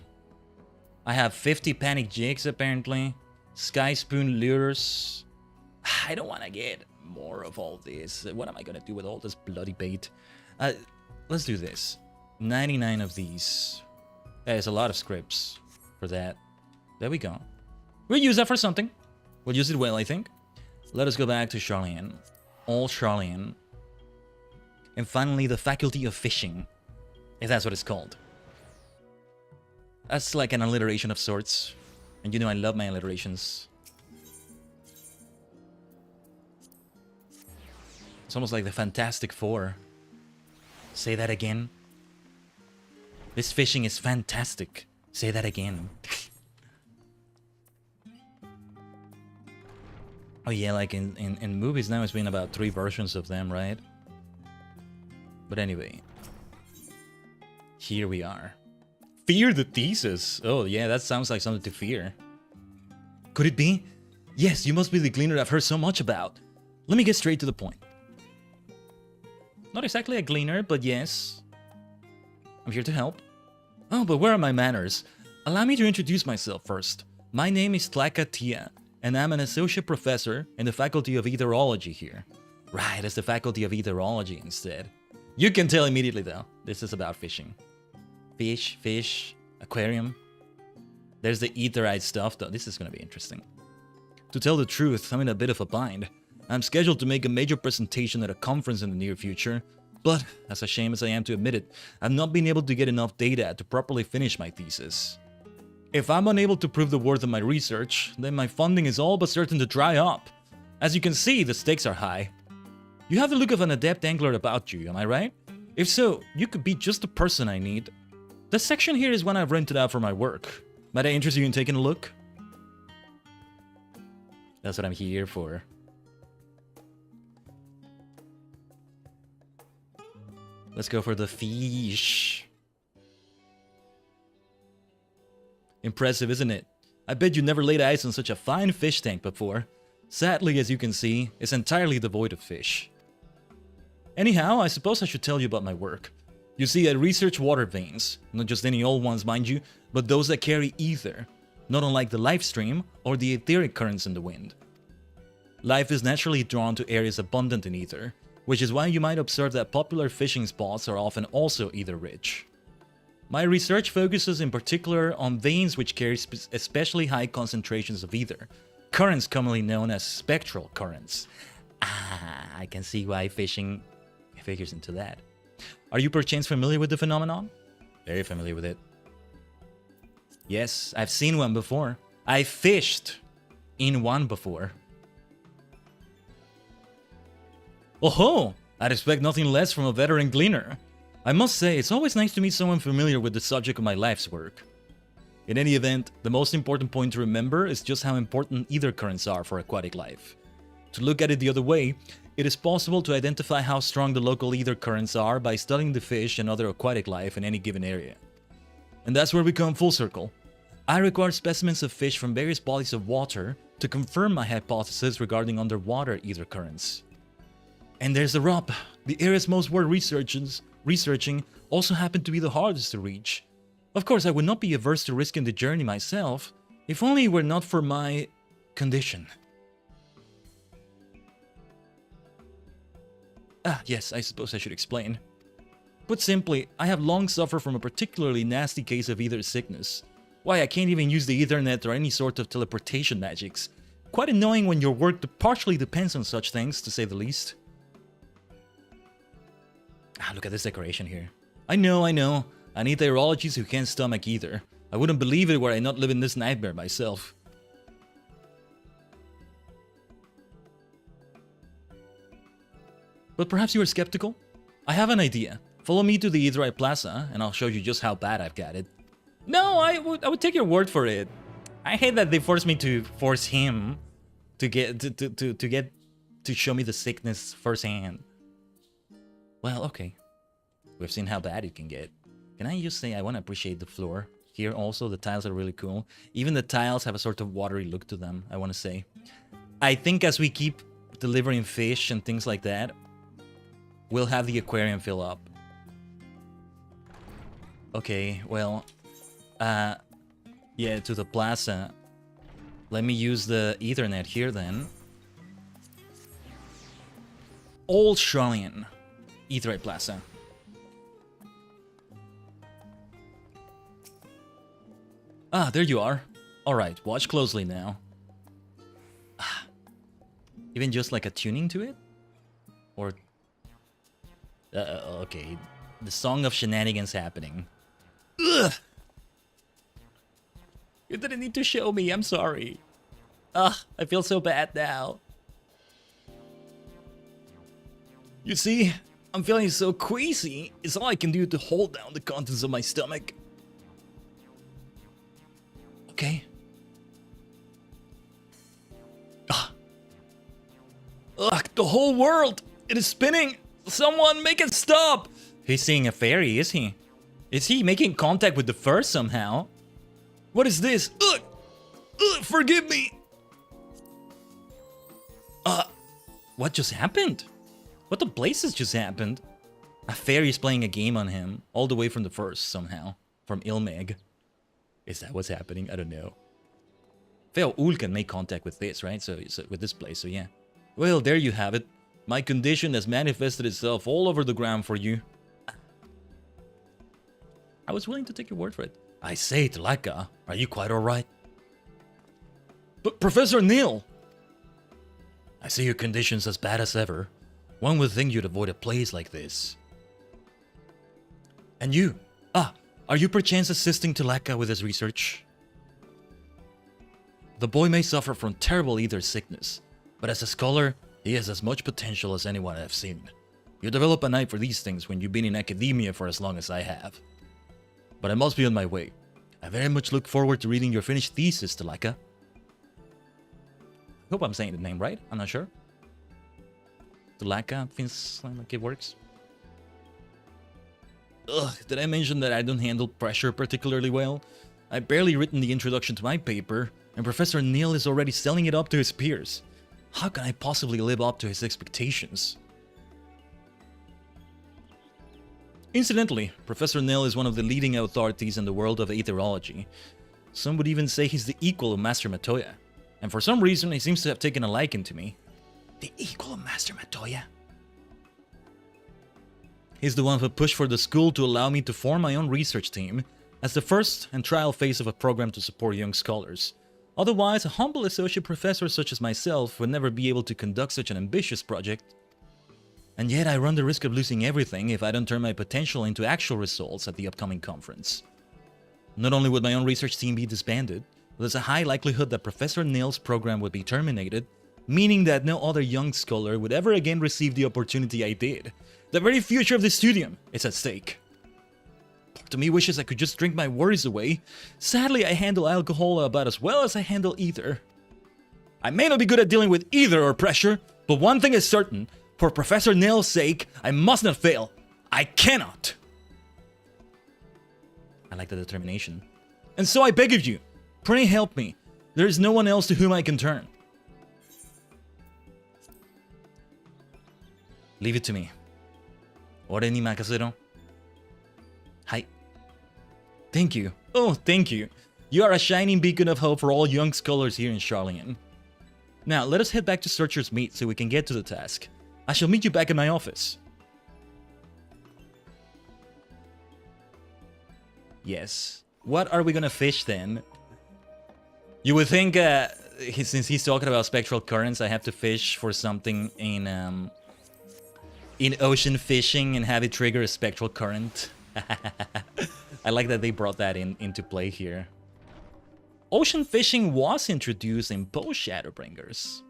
I have 50 panic jigs, apparently. Sky spoon lures. I don't want to get more of all this. What am I going to do with all this bloody bait? Let's do this. 99 of these. There's a lot of scripts for that. There we go. We'll use that for something. We'll use it well, I think. Let us go back to Charlene. All Charlene. And finally, the faculty of fishing. If that's what it's called. That's like an alliteration of sorts. And you know I love my alliterations. It's almost like the Fantastic Four. Say that again. This fishing is fantastic. Say that again. Oh yeah, like in movies now it's been about 3 versions of them, right? But anyway. Here we are. Fear the thesis. Oh yeah, that sounds like something to fear. Could it be? Yes, you must be the gleaner I've heard so much about. Let me get straight to the point. Not exactly a gleaner, but yes. I'm here to help. Oh, but where are my manners? Allow me to introduce myself first. My name is Tlaka Tia, and I'm an associate professor in the Faculty of Etherology here. Right, it's the Faculty of Etherology instead. You can tell immediately though, this is about fishing. Fish, aquarium. There's the etherite stuff though, this is gonna be interesting. To tell the truth, I'm in a bit of a bind. I'm scheduled to make a major presentation at a conference in the near future, but, as a shame as I am to admit it, I've not been able to get enough data to properly finish my thesis. If I'm unable to prove the worth of my research, then my funding is all but certain to dry up. As you can see, the stakes are high. You have the look of an adept angler about you, am I right? If so, you could be just the person I need. The section here is one I've rented out for my work. Might I interest you in taking a look? That's what I'm here for. Let's go for the fish. Impressive, isn't it? I bet you never laid eyes on such a fine fish tank before. Sadly, as you can see, it's entirely devoid of fish. Anyhow, I suppose I should tell you about my work. You see, I research water veins, not just any old ones, mind you, but those that carry ether, not unlike the livestream or the etheric currents in the wind. Life is naturally drawn to areas abundant in ether, which is why you might observe that popular fishing spots are often also ether-rich. My research focuses in particular on veins which carry especially high concentrations of ether, currents commonly known as spectral currents. Ah, I can see why fishing figures into that. Are you perchance familiar with the phenomenon? Very familiar with it. Yes, I've seen one before. I fished in one before. Oh-ho! I'd expect nothing less from a veteran gleaner. I must say, it's always nice to meet someone familiar with the subject of my life's work. In any event, the most important point to remember is just how important ether currents are for aquatic life. To look at it the other way, it is possible to identify how strong the local ether currents are by studying the fish and other aquatic life in any given area. And that's where we come full circle. I require specimens of fish from various bodies of water to confirm my hypothesis regarding underwater ether currents. And there's the rub. The areas most worth researching also happen to be the hardest to reach. Of course, I would not be averse to risking the journey myself, if only it were not for my condition. Yes, I suppose I should explain. Put simply, I have long suffered from a particularly nasty case of ether sickness. Why, I can't even use the Ethernet or any sort of teleportation magics. Quite annoying when your work partially depends on such things, to say the least. Look at this decoration here. I know. I need aerologists who can't stomach either. I wouldn't believe it were I not living this nightmare myself. But perhaps you are skeptical? I have an idea. Follow me to the Aetheryte Plaza, and I'll show you just how bad I've got it. No, I would take your word for it. I hate that they force him to show me the sickness firsthand. Well, okay. We've seen how bad it can get. Can I just say I want to appreciate the floor? Here also, the tiles are really cool. Even the tiles have a sort of watery look to them, I want to say. I think as we keep delivering fish and things like that, we'll have the aquarium fill up. Okay, well, yeah, to the plaza. Let me use the Ethernet here then. Old Shrine, Aetheryte Plaza. Ah, there you are. Alright, watch closely now. Even just like a tuning to it? Or... okay. The Song of Shenanigans happening. Ugh! You didn't need to show me, I'm sorry. Ugh, I feel so bad now. You see, I'm feeling so queasy. It's all I can do to hold down the contents of my stomach. Okay. Ugh, the whole world! It is spinning! Someone make it stop! He's seeing a fairy, is he? Is he making contact with the fur somehow? What is this? Ugh! Ugh, forgive me! What just happened? What the blazes just happened? A fairy's playing a game on him, all the way from the first, somehow. From Ilmeg. Is that what's happening? I don't know. Ul can make contact with this, right? So with this place, so yeah. Well, there you have it. My condition has manifested itself all over the ground for you. I was willing to take your word for it. I say, Talaka, are you quite alright? But Professor Neil! I see your condition's as bad as ever. One would think you'd avoid a place like this. And you? Are you perchance assisting Talaka with his research? The boy may suffer from terrible ether sickness, but as a scholar, he has as much potential as anyone I've seen. You develop an eye for these things when you've been in academia for as long as I have. But I must be on my way. I very much look forward to reading your finished thesis, Talaka. I hope I'm saying the name right, I'm not sure. Talaka, feels like it works. Ugh, did I mention that I don't handle pressure particularly well? I've barely written the introduction to my paper, and Professor Neil is already selling it up to his peers. How can I possibly live up to his expectations? Incidentally, Professor Nell is one of the leading authorities in the world of aetherology. Some would even say he's the equal of Master Matoya. And for some reason, he seems to have taken a liking to me. The equal of Master Matoya? He's the one who pushed for the school to allow me to form my own research team as the first and trial phase of a program to support young scholars. Otherwise, a humble associate professor such as myself would never be able to conduct such an ambitious project. And yet I run the risk of losing everything if I don't turn my potential into actual results at the upcoming conference. Not only would my own research team be disbanded, but there's a high likelihood that Professor Neil's program would be terminated, meaning that no other young scholar would ever again receive the opportunity I did. The very future of the studium is at stake. Part of me wishes I could just drink my worries away. Sadly, I handle alcohol about as well as I handle ether. I may not be good at dealing with either or pressure, but one thing is certain. For Professor Neil's sake, I must not fail. I cannot. I like the determination. And so I beg of you, pray help me. There is no one else to whom I can turn. Leave it to me. Ore ni makasero. Hi. Thank you. Oh, thank you. You are a shining beacon of hope for all young scholars here in Charlingen. Now, let us head back to Searcher's Meet so we can get to the task. I shall meet you back in my office. Yes. What are we gonna fish then? You would think, since he's talking about spectral currents, I have to fish for something in ocean fishing and have it trigger a spectral current. I like that they brought that into play here. Ocean fishing was introduced in both Shadowbringers.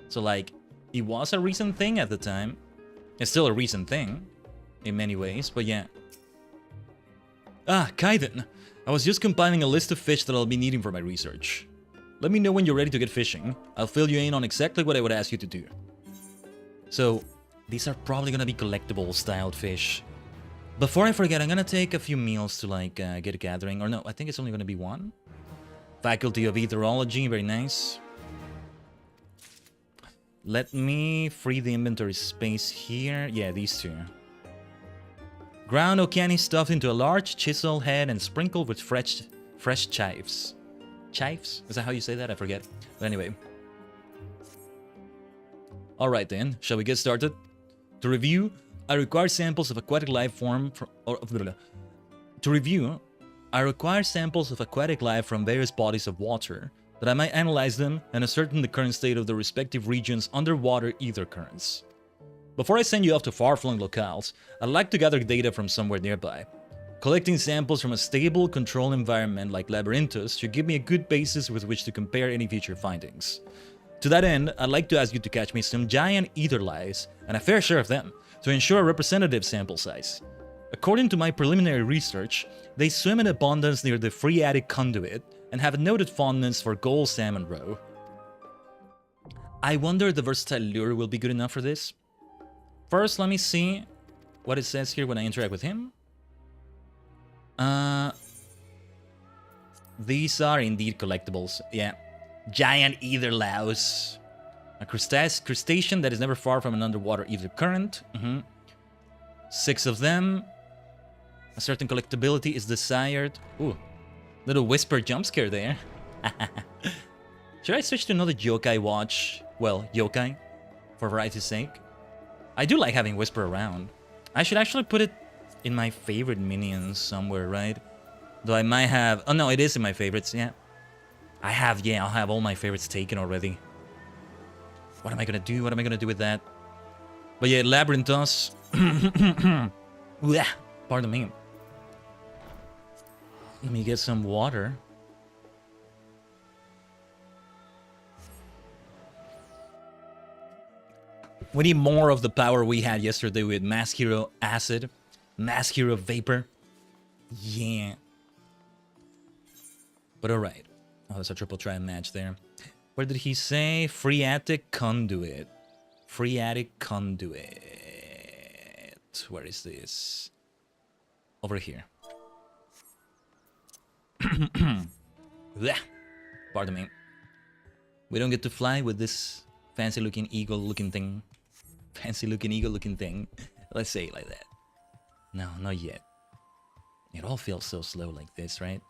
So like, it was a recent thing at the time. It's still a recent thing, in many ways, but yeah. Ah, Khaiden. I was just compiling a list of fish that I'll be needing for my research. Let me know when you're ready to get fishing. I'll fill you in on exactly what I would ask you to do. So, these are probably gonna be collectible styled fish. Before I forget, I'm gonna take a few meals to like get a gathering. Or no, I think it's only gonna be one. Faculty of Etherology, very nice. Let me free the inventory space here. Yeah, these two. Ground Okeani stuffed into a large chisel head and sprinkled with fresh chives. Chives? Is that how you say that? I forget. But anyway. Alright then, shall we get started? To review, I require samples of aquatic life form from... To review, I require samples of aquatic life from various bodies of water, that I might analyze them and ascertain the current state of the respective region's underwater ether currents. Before I send you off to far-flung locales, I'd like to gather data from somewhere nearby. Collecting samples from a stable, controlled environment like Labyrinthus should give me a good basis with which to compare any future findings. To that end, I'd like to ask you to catch me some giant ether lice, and a fair share of them, to ensure a representative sample size. According to my preliminary research, they swim in abundance near the Phreatic conduit, and have a noted fondness for gold salmon roe. I wonder if the versatile lure will be good enough for this. First, let me see what it says here when I interact with him. These are indeed collectibles, yeah. Giant ether louse. A crustacean that is never far from an underwater ether current. 6 of them. A certain collectability is desired. Ooh. Little whisper jump scare there. Should I switch to another yokai watch? Well, yokai, for variety's sake. I do like having whisper around. I should actually put it in my favorite minions somewhere, right? Though I might have... Oh no, it is in my favorites, yeah. I'll have all my favorites taken already. What am I gonna do? What am I gonna do with that? But yeah, Labyrinthus. Pardon me. Let me get some water. We need more of the power we had yesterday with Mask Hero Acid, Mask Hero Vapor. Yeah. But alright. Oh, there's a triple try match there. Where did he say? Phreatic conduit. Phreatic conduit. Where is this? Over here. Pardon me. We don't get to fly with this fancy looking eagle looking thing. Fancy looking eagle looking thing. Let's say it like that. No, not yet. It all feels so slow like this, right?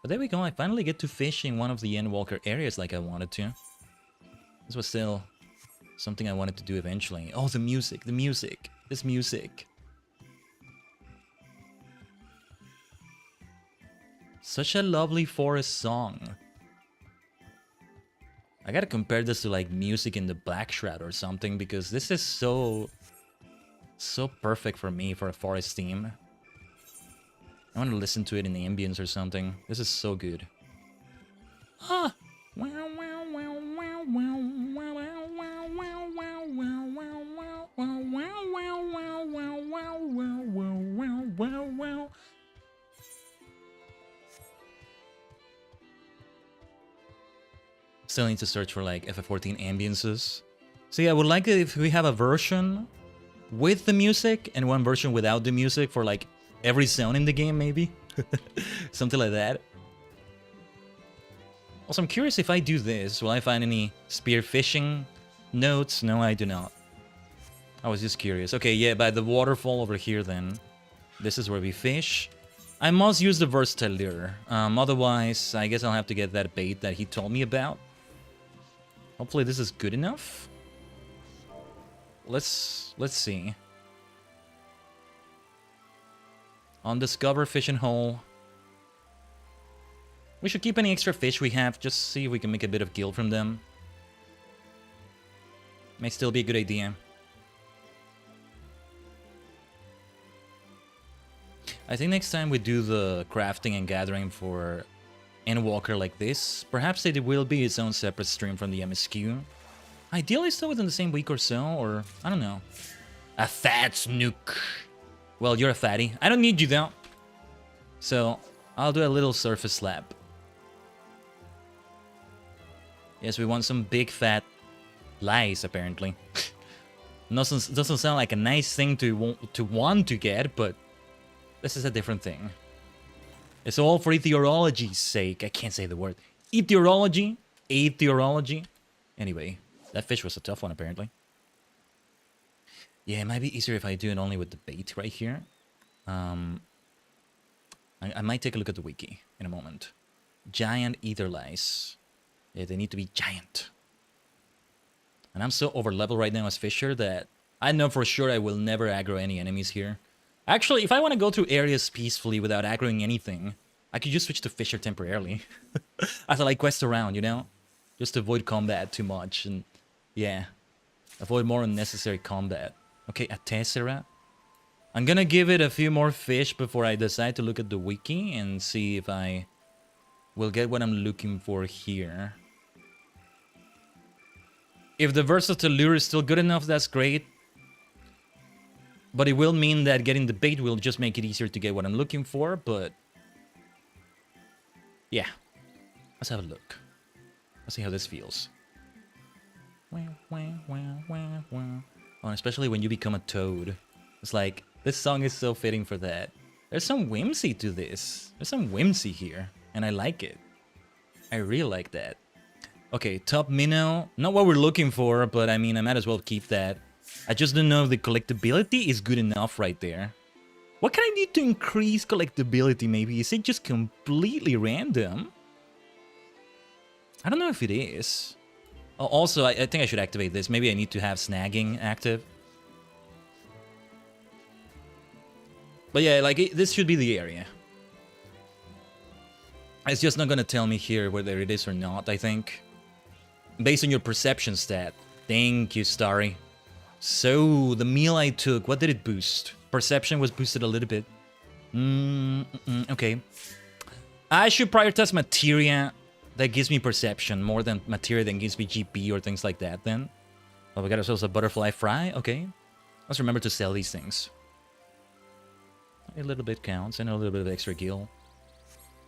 But there we go, I finally get to fish in one of the Endwalker areas like I wanted to. This was still something I wanted to do eventually. Oh, the music, this music. Such a lovely forest song. I gotta compare this to like music in the Black Shroud or something, because this is so perfect for me for a forest theme. I want to listen to it in the ambience or something. This is so good. Ah! Still need to search for like FF14 ambiences. So yeah, I would like it if we have a version with the music and one version without the music for like every zone in the game, maybe. Something like that. Also, I'm curious if I do this, will I find any spearfishing notes? No, I do not. I was just curious. Okay, yeah, by the waterfall over here then. This is where we fish. I must use the versatile lure. Otherwise, I guess I'll have to get that bait that he told me about. Hopefully this is good enough. Let's see. On discover fishing hole. We should keep any extra fish we have, just see if we can make a bit of gil from them. May still be a good idea. I think next time we do the crafting and gathering for Endwalker like this, perhaps it will be its own separate stream from the MSQ. Ideally still within the same week or so, or I don't know. A fat snook. Well, you're a fatty. I don't need you though. So, I'll do a little surface slap. Yes, we want some big fat lice, apparently. Doesn't sound like a nice thing to want to get, but this is a different thing. It's all for etiology's sake. I can't say the word. Etiology. Anyway, that fish was a tough one, apparently. Yeah, it might be easier if I do it only with the bait right here. I might take a look at the wiki in a moment. Giant ether lice. Yeah, they need to be giant. And I'm so over level right now as Fisher that I know for sure I will never aggro any enemies here. Actually, if I want to go through areas peacefully without aggroing anything, I could just switch to Fisher temporarily. As I like quest around, you know? Just to avoid combat too much and yeah. Avoid more unnecessary combat. Okay, a Tessera. I'm gonna give it a few more fish before I decide to look at the wiki and see if I will get what I'm looking for here. If the versatile lure is still good enough, that's great. But it will mean that getting the bait will just make it easier to get what I'm looking for, but yeah. Let's have a look. Let's see how this feels. Oh, especially when you become a toad. It's like, this song is so fitting for that. There's some whimsy to this. There's some whimsy here, and I like it. I really like that. Okay, top minnow. Not what we're looking for, but I mean, I might as well keep that. I just don't know if the collectability is good enough right there. What can I do to increase collectability, maybe? Is it just completely random? I don't know if it is. Oh, also, I think I should activate this. Maybe I need to have snagging active. But yeah, like, this should be the area. It's just not gonna tell me here whether it is or not, I think. Based on your perception stat. Thank you, Starry. So, the meal I took, what did it boost? Perception was boosted a little bit. Okay. I should prioritize materia that gives me perception more than materia that gives me GP or things like that then. Well, we got ourselves a butterfly fry. Okay. Let's remember to sell these things. A little bit counts and a little bit of extra gil.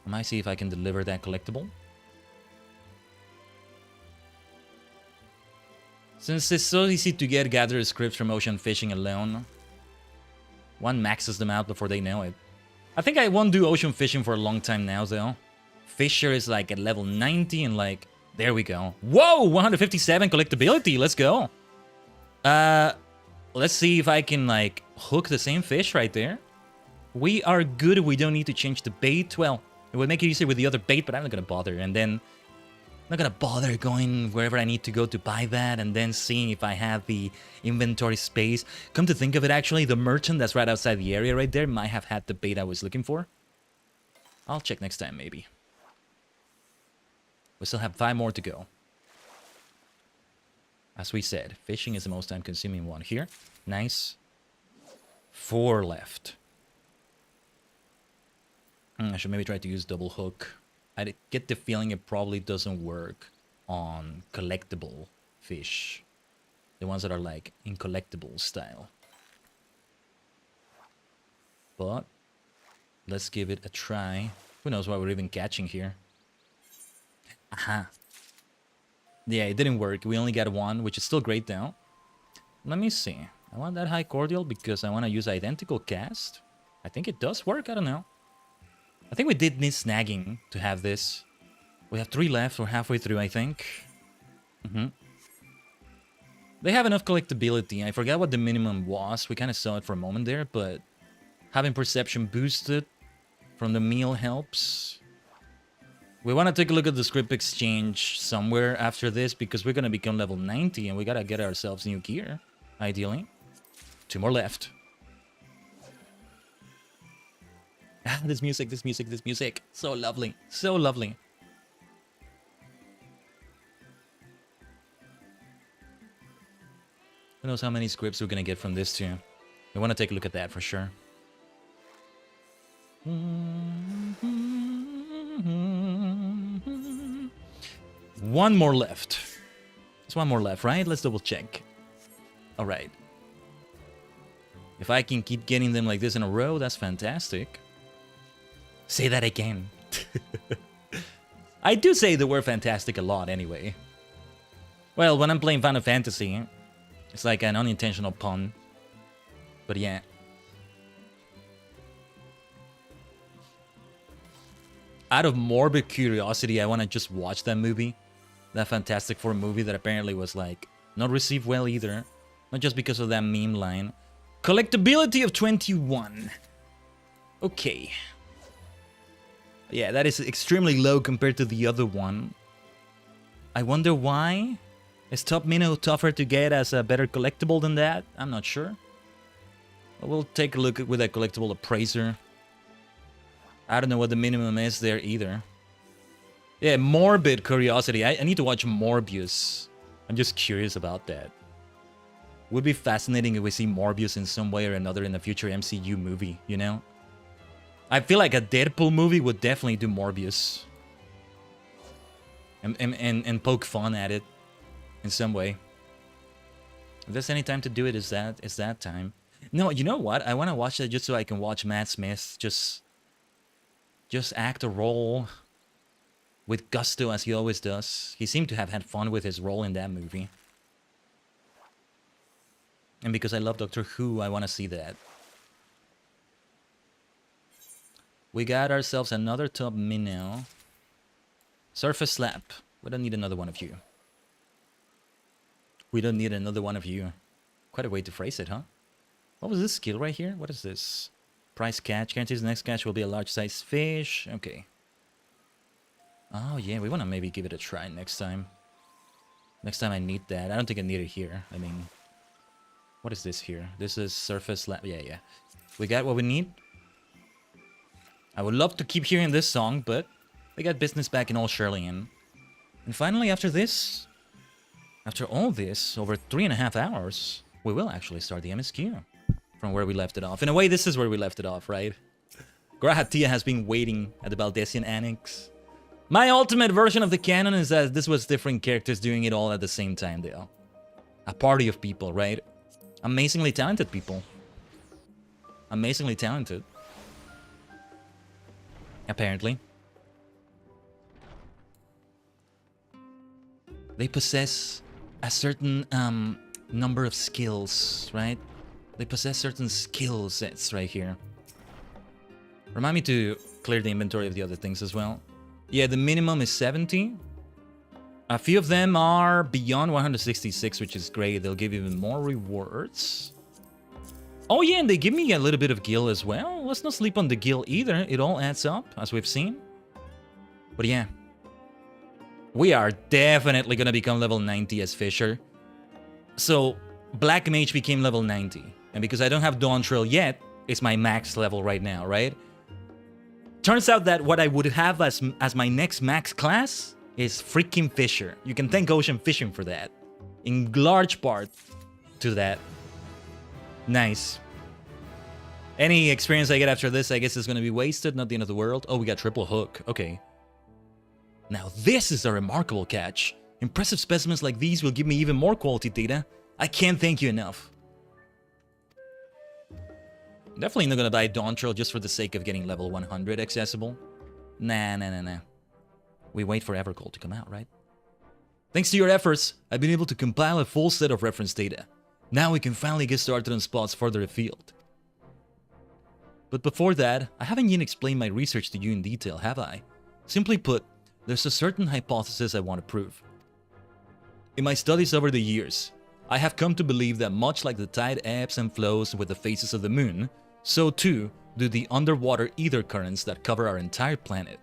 I might see if I can deliver that collectible. Since it's so easy to get gathered scripts from ocean fishing alone, one maxes them out before they know it. I think I won't do ocean fishing for a long time now, though. Fisher is like at level 90 and like, there we go. Whoa, 157 collectability, let's go. Let's see if I can like hook the same fish right there. We are good. We don't need to change the bait. Well, it would make it easier with the other bait, but I'm not gonna bother. And then I'm not gonna bother going wherever I need to go to buy that and then seeing if I have the inventory space. Come to think of it, actually, the merchant that's right outside the area right there might have had the bait I was looking for. I'll check next time, maybe. We still have 5 more to go. As we said, fishing is the most time-consuming one here. Nice. 4 left. I should maybe try to use double hook. I get the feeling it probably doesn't work on collectible fish. The ones that are like in collectible style. But let's give it a try. Who knows what we're even catching here. Aha. Yeah, it didn't work. We only got 1, which is still great now. Let me see. I want that high cordial because I want to use identical cast. I think it does work. I don't know. I think we did need snagging to have this. We have 3 left. We're halfway through, I think. They have enough collectability. I forgot what the minimum was. We kind of saw it for a moment there, but having perception boosted from the meal helps. We want to take a look at the script exchange somewhere after this because we're going to become level 90 and we got to get ourselves new gear, ideally. 2 more left. Ah, this music. So lovely. So lovely. Who knows how many scripts we're going to get from this too. We want to take a look at that for sure. 1 more left. There's 1 more left, right? Let's double check. All right. If I can keep getting them like this in a row, that's fantastic. Say that again. I do say the word fantastic a lot anyway. Well, when I'm playing Final Fantasy, it's like an unintentional pun. But yeah. Out of morbid curiosity, I want to just watch that movie. That Fantastic Four movie that apparently was like not received well either. Not just because of that meme line. Collectability of 21. Okay. Yeah, that is extremely low compared to the other one. I wonder why? Is Top Minnow tougher to get as a better collectible than that? I'm not sure. But we'll take a look with a collectible appraiser. I don't know what the minimum is there either. Yeah, morbid curiosity. I need to watch Morbius. I'm just curious about that. Would be fascinating if we see Morbius in some way or another in a future MCU movie, you know? I feel like a Deadpool movie would definitely do Morbius. And poke fun at it in some way. If there's any time to do it, is that time. No, you know what? I want to watch that just so I can watch Matt Smith just act a role with gusto as he always does. He seemed to have had fun with his role in that movie. And because I love Doctor Who, I want to see that. We got ourselves another Top Minnow. Surface Slap. We don't need another one of you. We don't need another one of you. Quite a way to phrase it, huh? What was this skill right here? What is this? Price catch. Guarantees the next catch will be a large size fish. Okay. Oh yeah, we want to maybe give it a try next time. Next time I need that. I don't think I need it here. I mean, what is this here? This is surface slap. Yeah. We got what we need. I would love to keep hearing this song, but we got business back in Old Shirley-Inn. And finally, after this, after all this, over 3.5 hours, we will actually start the MSQ from where we left it off. In a way, this is where we left it off, right? Grahatia has been waiting at the Baldessian Annex. My ultimate version of the canon is that this was different characters doing it all at the same time, though. A party of people, right? Amazingly talented people. Amazingly talented. Apparently. They possess a certain number of skills, right? They possess certain skill sets right here. Remind me to clear the inventory of the other things as well. Yeah, the minimum is 70. A few of them are beyond 166, which is great. They'll give even more rewards. Oh yeah, and they give me a little bit of gil as well. Let's not sleep on the gil either. It all adds up, as we've seen. But yeah. We are definitely gonna become level 90 as Fisher. So, Black Mage became level 90. And because I don't have Dawn Trail yet, it's my max level right now, right? Turns out that what I would have as my next max class is freaking Fisher. You can thank Ocean Fishing for that. In large part to that. Nice. Any experience I get after this, I guess is going to be wasted, not the end of the world. Oh, we got triple hook. Okay. Now this is a remarkable catch. Impressive specimens like these will give me even more quality data. I can't thank you enough. Definitely not going to buy Dawn Trail just for the sake of getting level 100 accessible. Nah. We wait for Evercold to come out, right? Thanks to your efforts, I've been able to compile a full set of reference data. Now we can finally get started on spots further afield. But before that, I haven't yet explained my research to you in detail, have I? Simply put, there's a certain hypothesis I want to prove. In my studies over the years, I have come to believe that much like the tide ebbs and flows with the phases of the moon, so too do the underwater ether currents that cover our entire planet.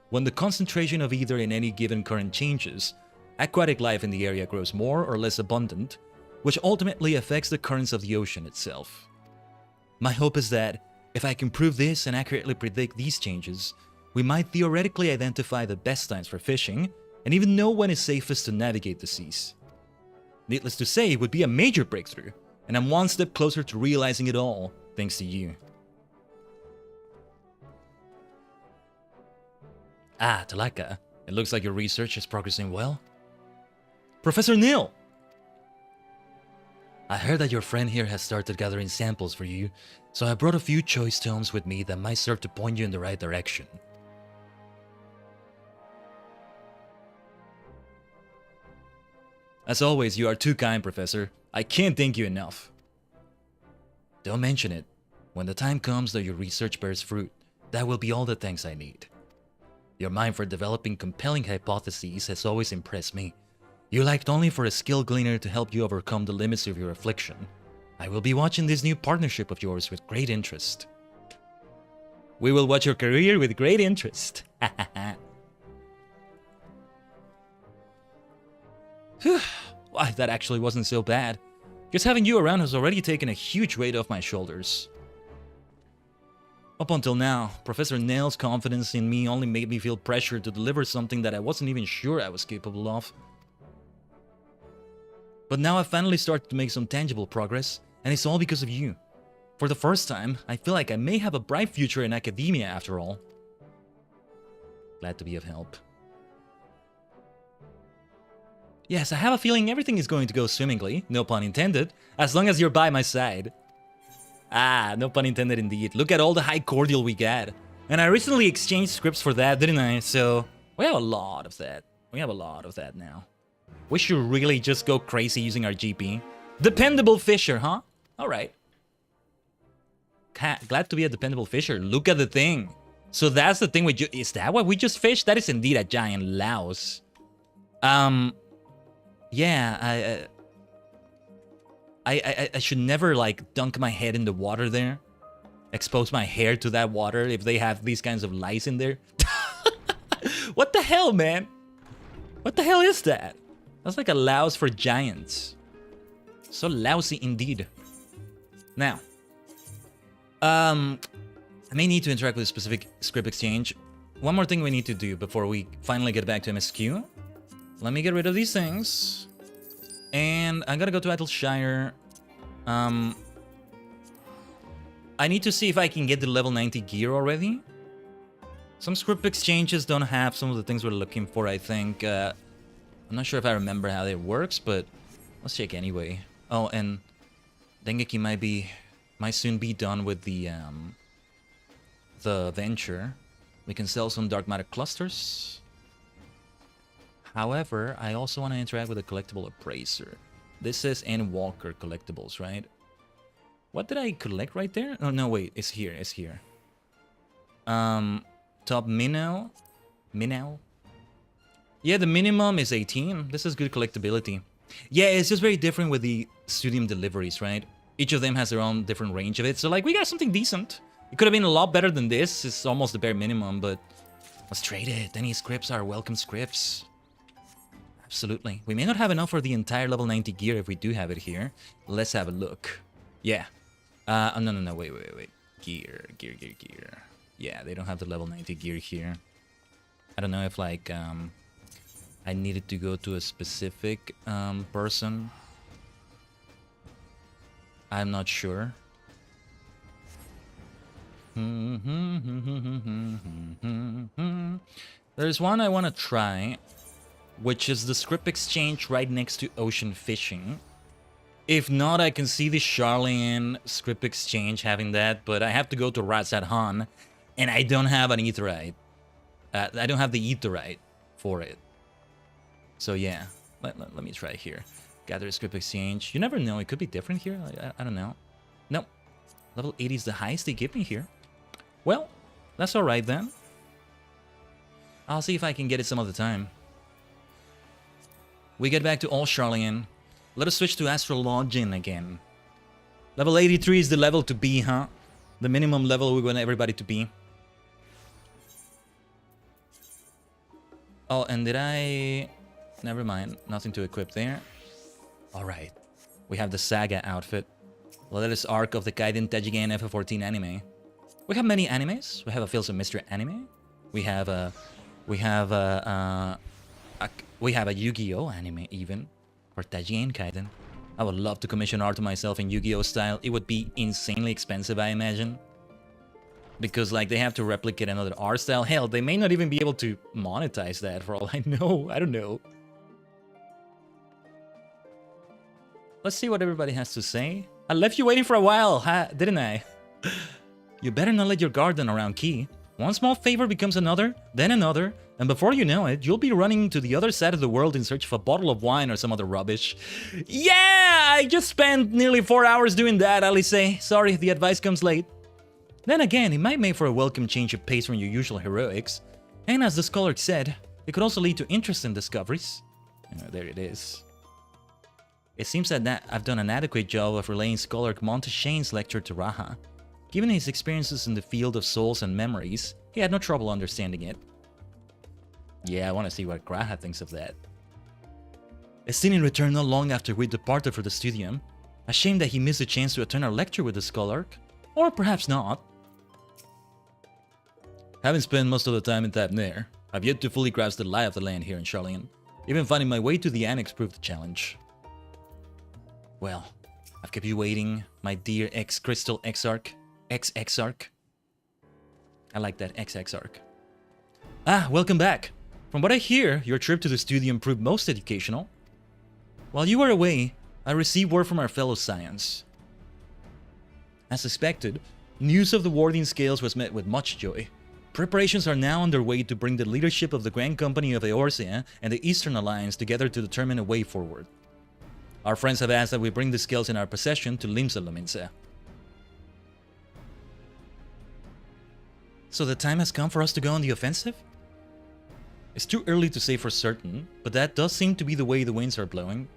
When the concentration of ether in any given current changes, aquatic life in the area grows more or less abundant, which ultimately affects the currents of the ocean itself. My hope is that, if I can prove this and accurately predict these changes, we might theoretically identify the best times for fishing, and even know when it's safest to navigate the seas. Needless to say, it would be a major breakthrough, and I'm one step closer to realizing it all, thanks to you. Ah, Talaka, it looks like your research is progressing well. Professor Neil! I heard that your friend here has started gathering samples for you, so I brought a few choice tomes with me that might serve to point you in the right direction. As always, you are too kind, Professor. I can't thank you enough. Don't mention it. When the time comes that your research bears fruit, that will be all the thanks I need. Your mind for developing compelling hypotheses has always impressed me. You lacked only for a skill gleaner to help you overcome the limits of your affliction. I will be watching this new partnership of yours with great interest. We will watch your career with great interest. Why, that actually wasn't so bad. Just having you around has already taken a huge weight off my shoulders. Up until now, Professor Nail's confidence in me only made me feel pressure to deliver something that I wasn't even sure I was capable of. But now I've finally started to make some tangible progress, and it's all because of you. For the first time, I feel like I may have a bright future in academia after all. Glad to be of help. Yes, I have a feeling everything is going to go swimmingly, no pun intended, as long as you're by my side. Ah, no pun intended indeed. Look at all the high cordial we got. And I recently exchanged scripts for that, didn't I? So, we have a lot of that. We have a lot of that now. We should really just go crazy using our GP. Dependable fisher, huh? Alright. Glad to be a dependable fisher. Look at the thing. So that's the thing we just... Is that what we just fished? That is indeed a giant louse. Yeah, I should never, like, dunk my head in the water there. Expose my hair to that water if they have these kinds of lice in there. What the hell, man? What the hell is that? That's like a louse for giants. So lousy indeed. Now, I may need to interact with a specific script exchange. One more thing we need to do before we finally get back to MSQ. Let me get rid of these things. And I gotta go to Attleshire. I need to see if I can get the level 90 gear already. Some script exchanges don't have some of the things we're looking for, I think. I'm not sure if I remember how it works, but let's check anyway. Oh, and Dengeki might soon be done with the venture. We can sell some dark matter clusters. However, I also want to interact with a collectible appraiser. This says Endwalker collectibles, right? What did I collect right there? Oh no, wait, it's here, it's here. Top minnow. Yeah, the minimum is 18. This is good collectability. Yeah, it's just very different with the studium deliveries, right? Each of them has their own different range of it. So, like, we got something decent. It could have been a lot better than this. It's almost the bare minimum, but let's trade it. Any scripts are welcome scripts. Absolutely. We may not have enough for the entire level 90 gear if we do have it here. Let's have a look. Yeah. No. Wait. Gear. Yeah, they don't have the level 90 gear here. I don't know if, like, I needed to go to a specific person. I'm not sure. There's one I want to try, which is the script exchange right next to ocean fishing. If not, I can see the Charlian script exchange having that, but I have to go to Razat Han, and I don't have an etherite. I don't have the etherite for it. So yeah, let me try here. Gather script exchange. You never know, it could be different here. I don't know. Nope. Level 80 is the highest they give me here. Well, that's alright then. I'll see if I can get it some other time. We get back to all Charlian. Let us switch to Astrologian again. Level 83 is the level to be, huh? The minimum level we want everybody to be. Oh, and did I... Never mind. Nothing to equip there. Alright. We have the Saga outfit. Let us arc of the Khaiden Tajigen FF14 anime. We have many animes. We have a Fields of Mystery anime. We have a Yu-Gi-Oh anime even for Tajigen Khaiden. I would love to commission art to myself in Yu-Gi-Oh style. It would be insanely expensive, I imagine. Because, like, they have to replicate another art style. Hell, they may not even be able to monetize that for all I know. I don't know. Let's see what everybody has to say. I left you waiting for a while, didn't I? You better not let your guard down around Key. One small favor becomes another, then another, and before you know it, you'll be running to the other side of the world in search of a bottle of wine or some other rubbish. Yeah, I just spent nearly 4 hours doing that, Alice. Sorry, the advice comes late. Then again, it might make for a welcome change of pace from your usual heroics. And as the scholar said, it could also lead to interesting discoveries. There it is. It seems that I've done an adequate job of relaying Scholar Monteshane's lecture to Raha. Given his experiences in the field of souls and memories, he had no trouble understanding it. Yeah, I want to see what Graha thinks of that. Estinian returned not long after we departed for the studium. A shame that he missed the chance to attend our lecture with the Scholar. Or perhaps not. Having spent most of the time in Tabner, I've yet to fully grasp the lie of the land here in Charlian. Even finding my way to the Annex proved a challenge. Well, I've kept you waiting, my dear ex-Crystal Exarch. Ex-Exarch. I like that, ex-Exarch. Ah, welcome back. From what I hear, your trip to the studium proved most educational. While you were away, I received word from our fellow Scions. As expected, news of the Warding Scales was met with much joy. Preparations are now underway to bring the leadership of the Grand Company of Eorzea and the Eastern Alliance together to determine a way forward. Our friends have asked that we bring the scales in our possession to Limsa. So the time has come for us to go on the offensive? It's too early to say for certain, but that does seem to be the way the winds are blowing.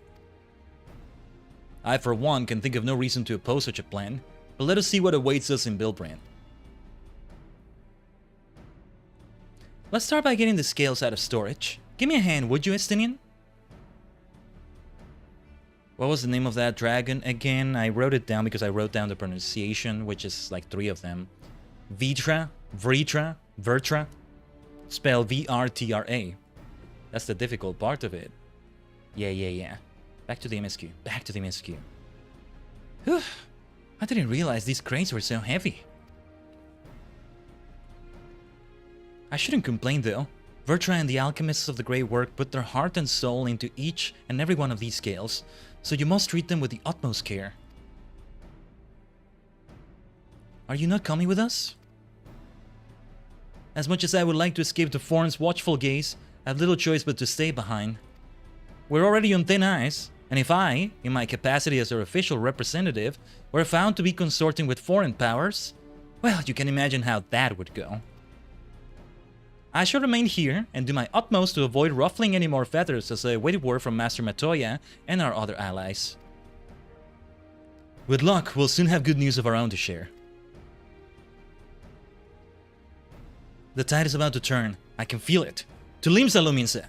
I, for one, can think of no reason to oppose such a plan, but let us see what awaits us in Bilbrand. Let's start by getting the scales out of storage. Give me a hand, would you, Estinian? What was the name of that dragon again? I wrote it down because I wrote down the pronunciation, which is like 3 of them. Vrtra. Spell V-R-T-R-A. That's the difficult part of it. Yeah. Back to the MSQ. Whew. I didn't realize these cranes were so heavy. I shouldn't complain though. Vrtra and the alchemists of the Grey Work put their heart and soul into each and every one of these scales, so you must treat them with the utmost care. Are you not coming with us? As much as I would like to escape the Foreign's watchful gaze, I have little choice but to stay behind. We're already on thin ice, and if I, in my capacity as their official representative, were found to be consorting with foreign powers, well, you can imagine how that would go. I shall remain here and do my utmost to avoid ruffling any more feathers as I await word from Master Matoya and our other allies. With luck, we'll soon have good news of our own to share. The tide is about to turn. I can feel it. To Limsa Luminsa.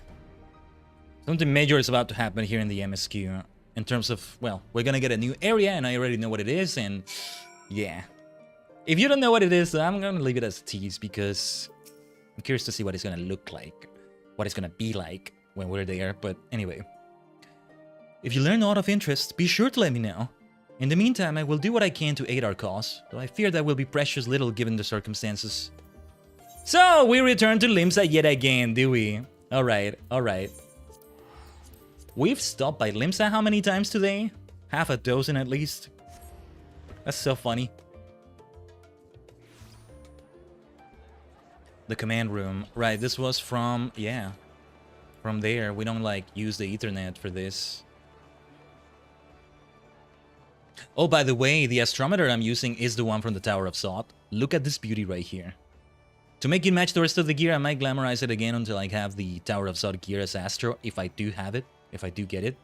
Something major is about to happen here in the MSQ. In terms of, well, we're gonna get a new area, and I already know what it is, and yeah. If you don't know what it is, I'm gonna leave it as a tease, because I'm curious to see what it's gonna look like. What it's gonna be like when we're there, but anyway. If you learn aught of interest, be sure to let me know. In the meantime, I will do what I can to aid our cause, though I fear that will be precious little given the circumstances. So, we return to Limsa yet again, do we? Alright, alright. We've stopped by Limsa how many times today? Half a dozen at least. That's so funny. The command room. Right, this was from, yeah. From there, we don't like use the Ethernet for this. Oh, by the way, the astrometer I'm using is the one from the Tower of Zod. Look at this beauty right here. To make it match the rest of the gear, I might glamorize it again until I have the Tower of Zod gear as Astro, if I do have it, if I do get it.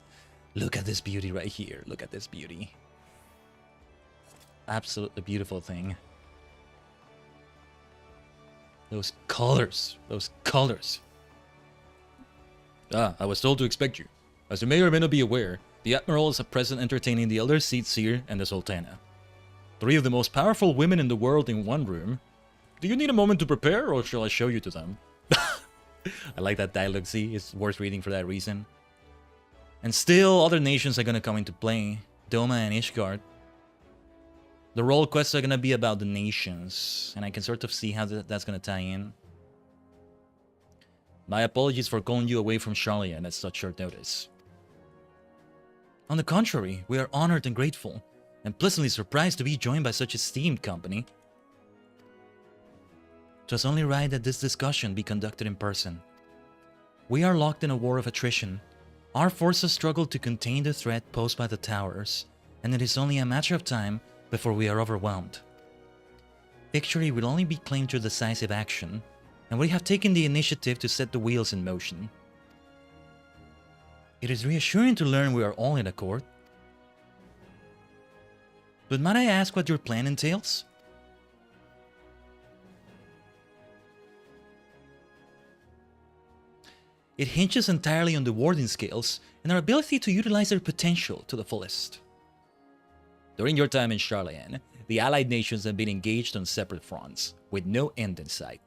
Look at this beauty right here. Look at this beauty. Absolutely beautiful thing. Those colors. Those colors. Ah, I was told to expect you. As you may or may not be aware, the Admiral is at present entertaining the Elder Seer and the Sultana. 3 of the most powerful women in the world in one room. Do you need a moment to prepare, or shall I show you to them? I like that dialogue, see? It's worth reading for that reason. And still, other nations are gonna come into play. Doma and Ishgard. The role quests are gonna be about the nations, and I can sort of see how that's gonna tie in. My apologies for calling you away from Charlian at such short notice. On the contrary, we are honored and grateful, and pleasantly surprised to be joined by such esteemed company. 'Twas only right that this discussion be conducted in person. We are locked in a war of attrition. Our forces struggle to contain the threat posed by the towers, and it is only a matter of time before we are overwhelmed. Victory will only be claimed through decisive action, and we have taken the initiative to set the wheels in motion. It is reassuring to learn we are all in accord. But might I ask what your plan entails? It hinges entirely on the warding skills and our ability to utilize their potential to the fullest. During your time in Charlian, the allied nations have been engaged on separate fronts, with no end in sight.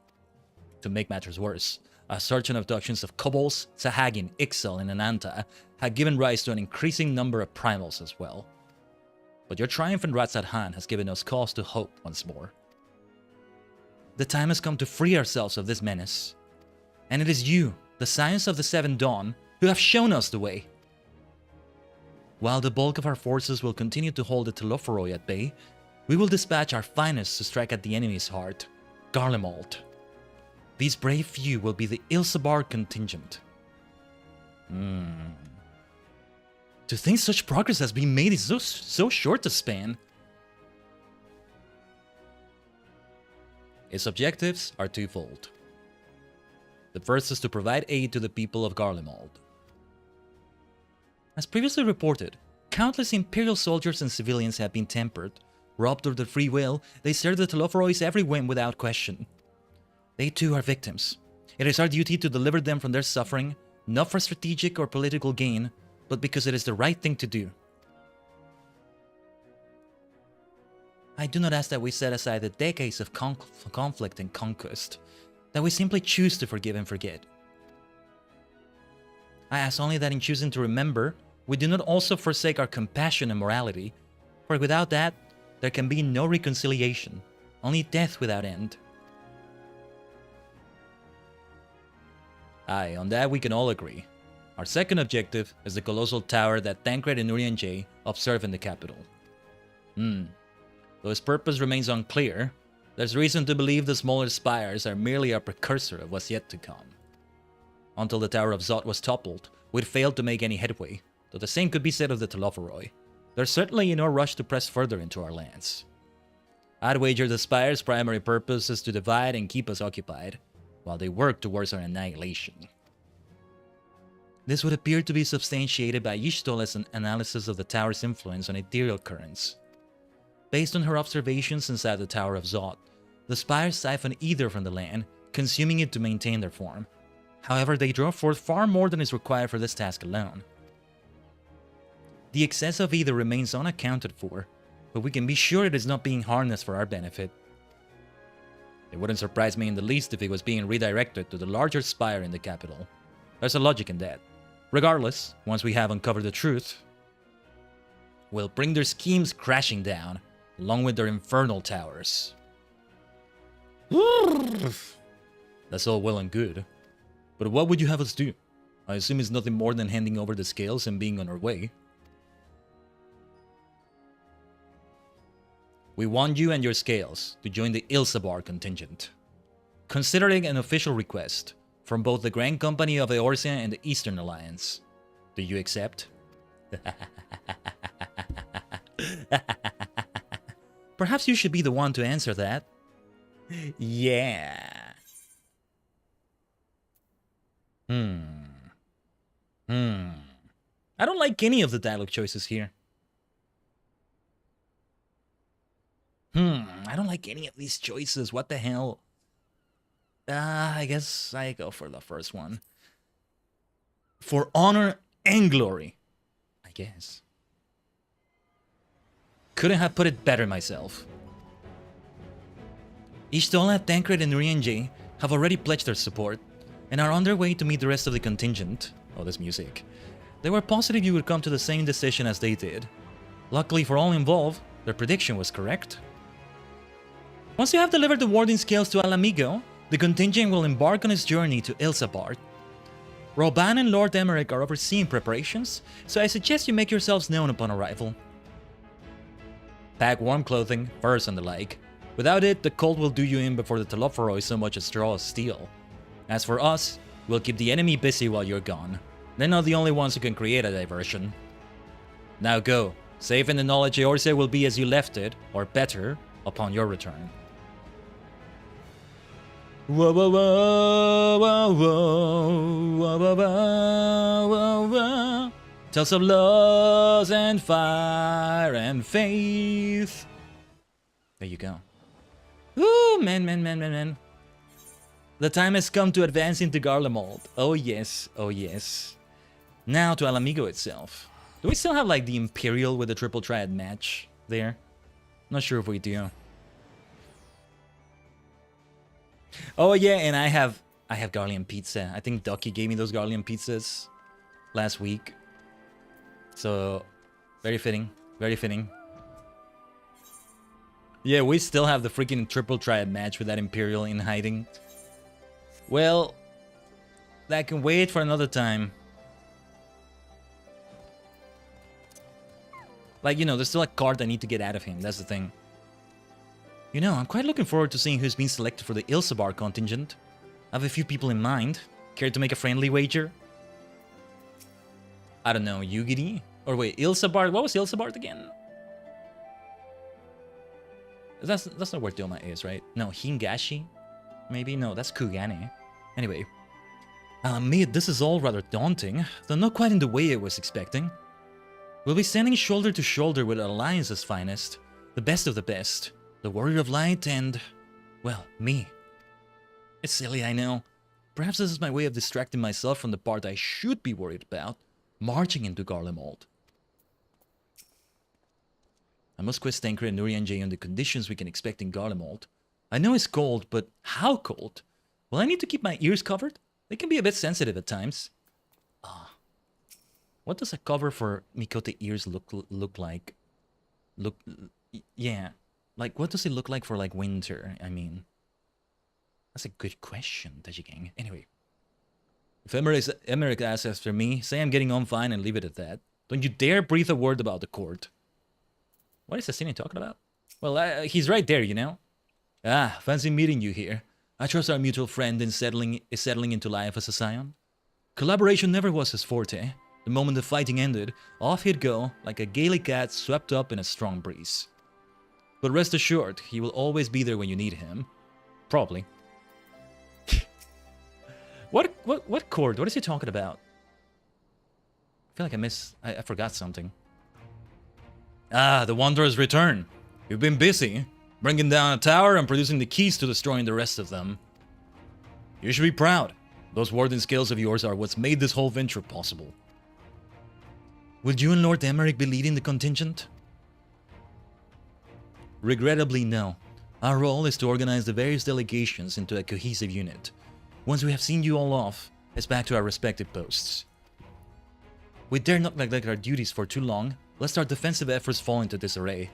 To make matters worse, a surge in abductions of kobolds, Tajigen, Ixel, and Ananta had given rise to an increasing number of primals as well. But your triumph in Ratzat-Han has given us cause to hope once more. The time has come to free ourselves of this menace. And it is you, the Scions of the Seven Dawn, who have shown us the way. While the bulk of our forces will continue to hold the Telophoroi at bay, we will dispatch our finest to strike at the enemy's heart, Garlemald. These brave few will be the Ilsabar contingent. To think such progress has been made in so short a span. Its objectives are twofold. The first is to provide aid to the people of Garlemald. As previously reported, countless Imperial soldiers and civilians have been tempered. Robbed of their free will, they serve the Telophoroi's every whim without question. They too are victims. It is our duty to deliver them from their suffering, not for strategic or political gain, but because it is the right thing to do. I do not ask that we set aside the decades of conflict and conquest, that we simply choose to forgive and forget. I ask only that in choosing to remember, we do not also forsake our compassion and morality, for without that, there can be no reconciliation, only death without end. Aye, on that we can all agree. Our second objective is the colossal tower that Tancred and Urianger observe in the capital. Though its purpose remains unclear, there's reason to believe the smaller spires are merely a precursor of what's yet to come. Until the Tower of Zod was toppled, we'd failed to make any headway, though the same could be said of the Telophoroi. There's certainly no rush to press further into our lands. I'd wager the spire's primary purpose is to divide and keep us occupied, while they work towards our annihilation. This would appear to be substantiated by Y'shtola's analysis of the tower's influence on ethereal currents. Based on her observations inside the Tower of Zod, the spires siphon ether from the land, consuming it to maintain their form. However, they draw forth far more than is required for this task alone. The excess of ether remains unaccounted for, but we can be sure it is not being harnessed for our benefit. It wouldn't surprise me in the least if it was being redirected to the larger spire in the capital. There's a logic in that. Regardless, once we have uncovered the truth, we'll bring their schemes crashing down, along with their infernal towers. That's all well and good. But what would you have us do? I assume it's nothing more than handing over the scales and being on our way. We want you and your scales to join the Ilsabar contingent. Considering an official request from both the Grand Company of Eorzea and the Eastern Alliance. Do you accept? Perhaps you should be the one to answer that. Yeah. I don't like any of the dialogue choices here. I don't like any of these choices. What the hell? I guess I go for the first one. For honor and glory. I guess. Couldn't have put it better myself. Ishtola, Tancred, and Urienje have already pledged their support and are on their way to meet the rest of the contingent. Oh, this music. They were positive you would come to the same decision as they did. Luckily for all involved, their prediction was correct. Once you have delivered the warding scales to Alamigo, the contingent will embark on its journey to Ilsabard. Roban and Lord Emmerich are overseeing preparations, so I suggest you make yourselves known upon arrival. Pack warm clothing, furs and the like. Without it, the cold will do you in before the Telophoroi so much as draw steel. As for us, we'll keep the enemy busy while you're gone. They're not the only ones who can create a diversion. Now go, safe in the knowledge Eorzea will be as you left it, or better, upon your return. Whoa, whoa, whoa, whoa, whoa, whoa, whoa, whoa, whoa, whoa. Tales of loss and fire and faith. There you go. Ooh, man. The time has come to advance into Garlemald. Oh yes, oh yes. Now to Alamigo itself. Do we still have like the Imperial with the triple triad match there? Not sure if we do. Oh yeah, and I have Garlean pizza. I think Ducky gave me those Garlean pizzas last week. So very fitting, very fitting. Yeah, we still have the freaking triple triad match with that Imperial in hiding. Well, that can wait for another time. Like, you know, there's still a card I need to get out of him. That's the thing. You know, I'm quite looking forward to seeing who's been selected for the Ilsabar contingent. I have a few people in mind. Care to make a friendly wager? I don't know, Yugiri? Or wait, Ilsabar? What was Ilsabar again? That's not where Doma is, right? No, Hingashi? Maybe? No, that's Kugane. Anyway. I'll admit, this is all rather daunting, though not quite in the way I was expecting. We'll be standing shoulder to shoulder with Alliance's finest, the best of the best, the Warrior of Light and, well, me. It's silly, I know. Perhaps this is my way of distracting myself from the part I should be worried about, marching into Garlemald. I must quest Tancred and Urienje on the conditions we can expect in Garlemald. I know it's cold, but how cold? Will I need to keep my ears covered? They can be a bit sensitive at times. What does a cover for Mikote ears look like? Yeah. Like, what does it look like for, like, winter? I mean, that's a good question, Tajigen. Anyway. If Emmerich asks after me, say I'm getting on fine and leave it at that. Don't you dare breathe a word about the court. What is Asini talking about? Well, he's right there, you know. Ah, fancy meeting you here. I trust our mutual friend is settling into life as a scion. Collaboration never was his forte. The moment the fighting ended, off he'd go, like a gaily cat swept up in a strong breeze. But rest assured, he will always be there when you need him. Probably. What court? What is he talking about? I feel like I forgot something. Ah, the Wanderer's return. You've been busy, bringing down a tower and producing the keys to destroying the rest of them. You should be proud. Those warden skills of yours are what's made this whole venture possible. Would you and Lord Emmerich be leading the contingent? Regrettably, no. Our role is to organize the various delegations into a cohesive unit. Once we have seen you all off, it's back to our respective posts. We dare not neglect our duties for too long, lest our defensive efforts fall into disarray.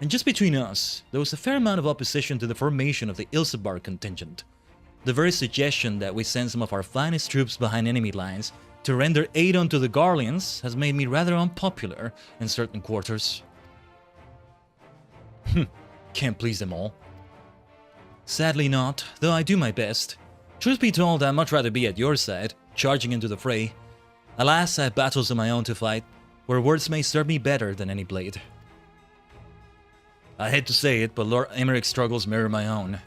And just between us, there was a fair amount of opposition to the formation of the Ilsebar contingent. The very suggestion that we send some of our finest troops behind enemy lines to render aid unto the Garleans has made me rather unpopular in certain quarters. Can't please them all. Sadly not, though I do my best. Truth be told, I'd much rather be at your side, charging into the fray. Alas, I have battles of my own to fight, where words may serve me better than any blade. I hate to say it, but Lord Emmerich's struggles mirror my own.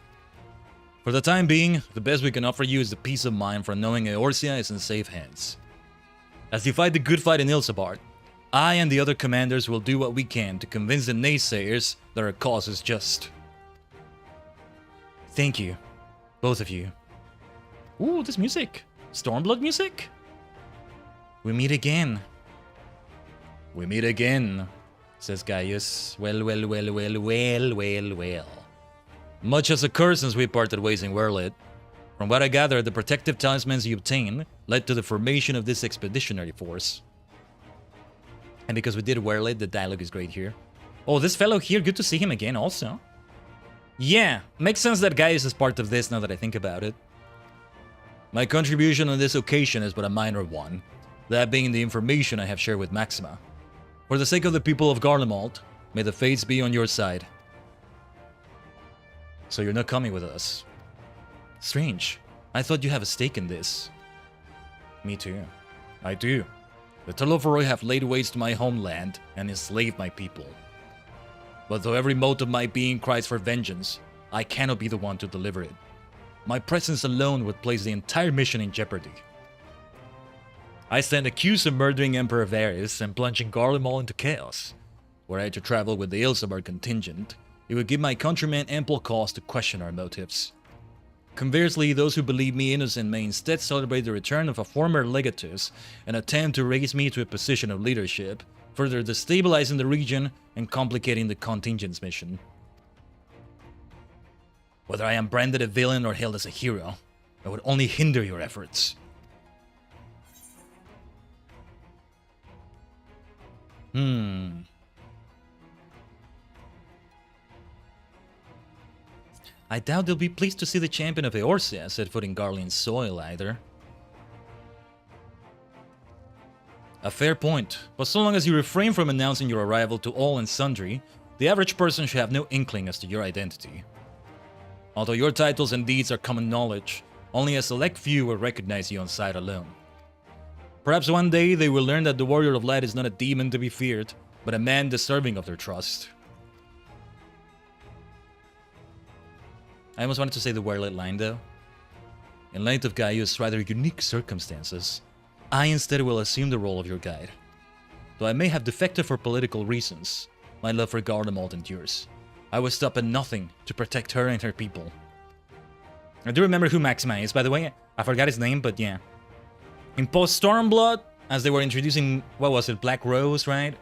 For the time being, the best we can offer you is the peace of mind from knowing Eorzea is in safe hands. As you fight the good fight in Ilsebar, I and the other commanders will do what we can to convince the naysayers that our cause is just. Thank you, both of you. Ooh, this music. Stormblood music? We meet again. We meet again, says Gaius. Well. Much has occurred since we parted ways in Werlit. From what I gather, the protective talismans you obtained led to the formation of this expeditionary force. And because we did Werlit, the dialogue is great here. Oh, this fellow here, good to see him again also. Yeah, makes sense that Gaius is part of this now that I think about it. My contribution on this occasion is but a minor one, that being the information I have shared with Maxima. For the sake of the people of Garlemald, may the fates be on your side. So you're not coming with us. Strange. I thought you have a stake in this. Me too. I do. The Telophoroi have laid waste to my homeland and enslaved my people. But though every mote of my being cries for vengeance, I cannot be the one to deliver it. My presence alone would place the entire mission in jeopardy. I stand accused of murdering Emperor Varys and plunging Garlemald into chaos. Were I to travel with the Ilsebar contingent, it would give my countrymen ample cause to question our motives. Conversely, those who believe me innocent may instead celebrate the return of a former legatus and attempt to raise me to a position of leadership, further destabilizing the region and complicating the contingent's mission. Whether I am branded a villain or hailed as a hero, I would only hinder your efforts. I doubt they'll be pleased to see the champion of Eorzea set foot in Garlean soil either. A fair point, but so long as you refrain from announcing your arrival to all and sundry, the average person should have no inkling as to your identity. Although your titles and deeds are common knowledge, only a select few will recognize you on sight alone. Perhaps one day they will learn that the Warrior of Light is not a demon to be feared, but a man deserving of their trust. I almost wanted to say the Werlit line though. In light of Gaius' rather unique circumstances, I instead will assume the role of your guide. Though I may have defected for political reasons, my love for Garlemald endures. I will stop at nothing to protect her and her people. I do remember who Maxima is, by the way. I forgot his name, but yeah. In post Stormblood, as they were introducing, what was it, Black Rose, right?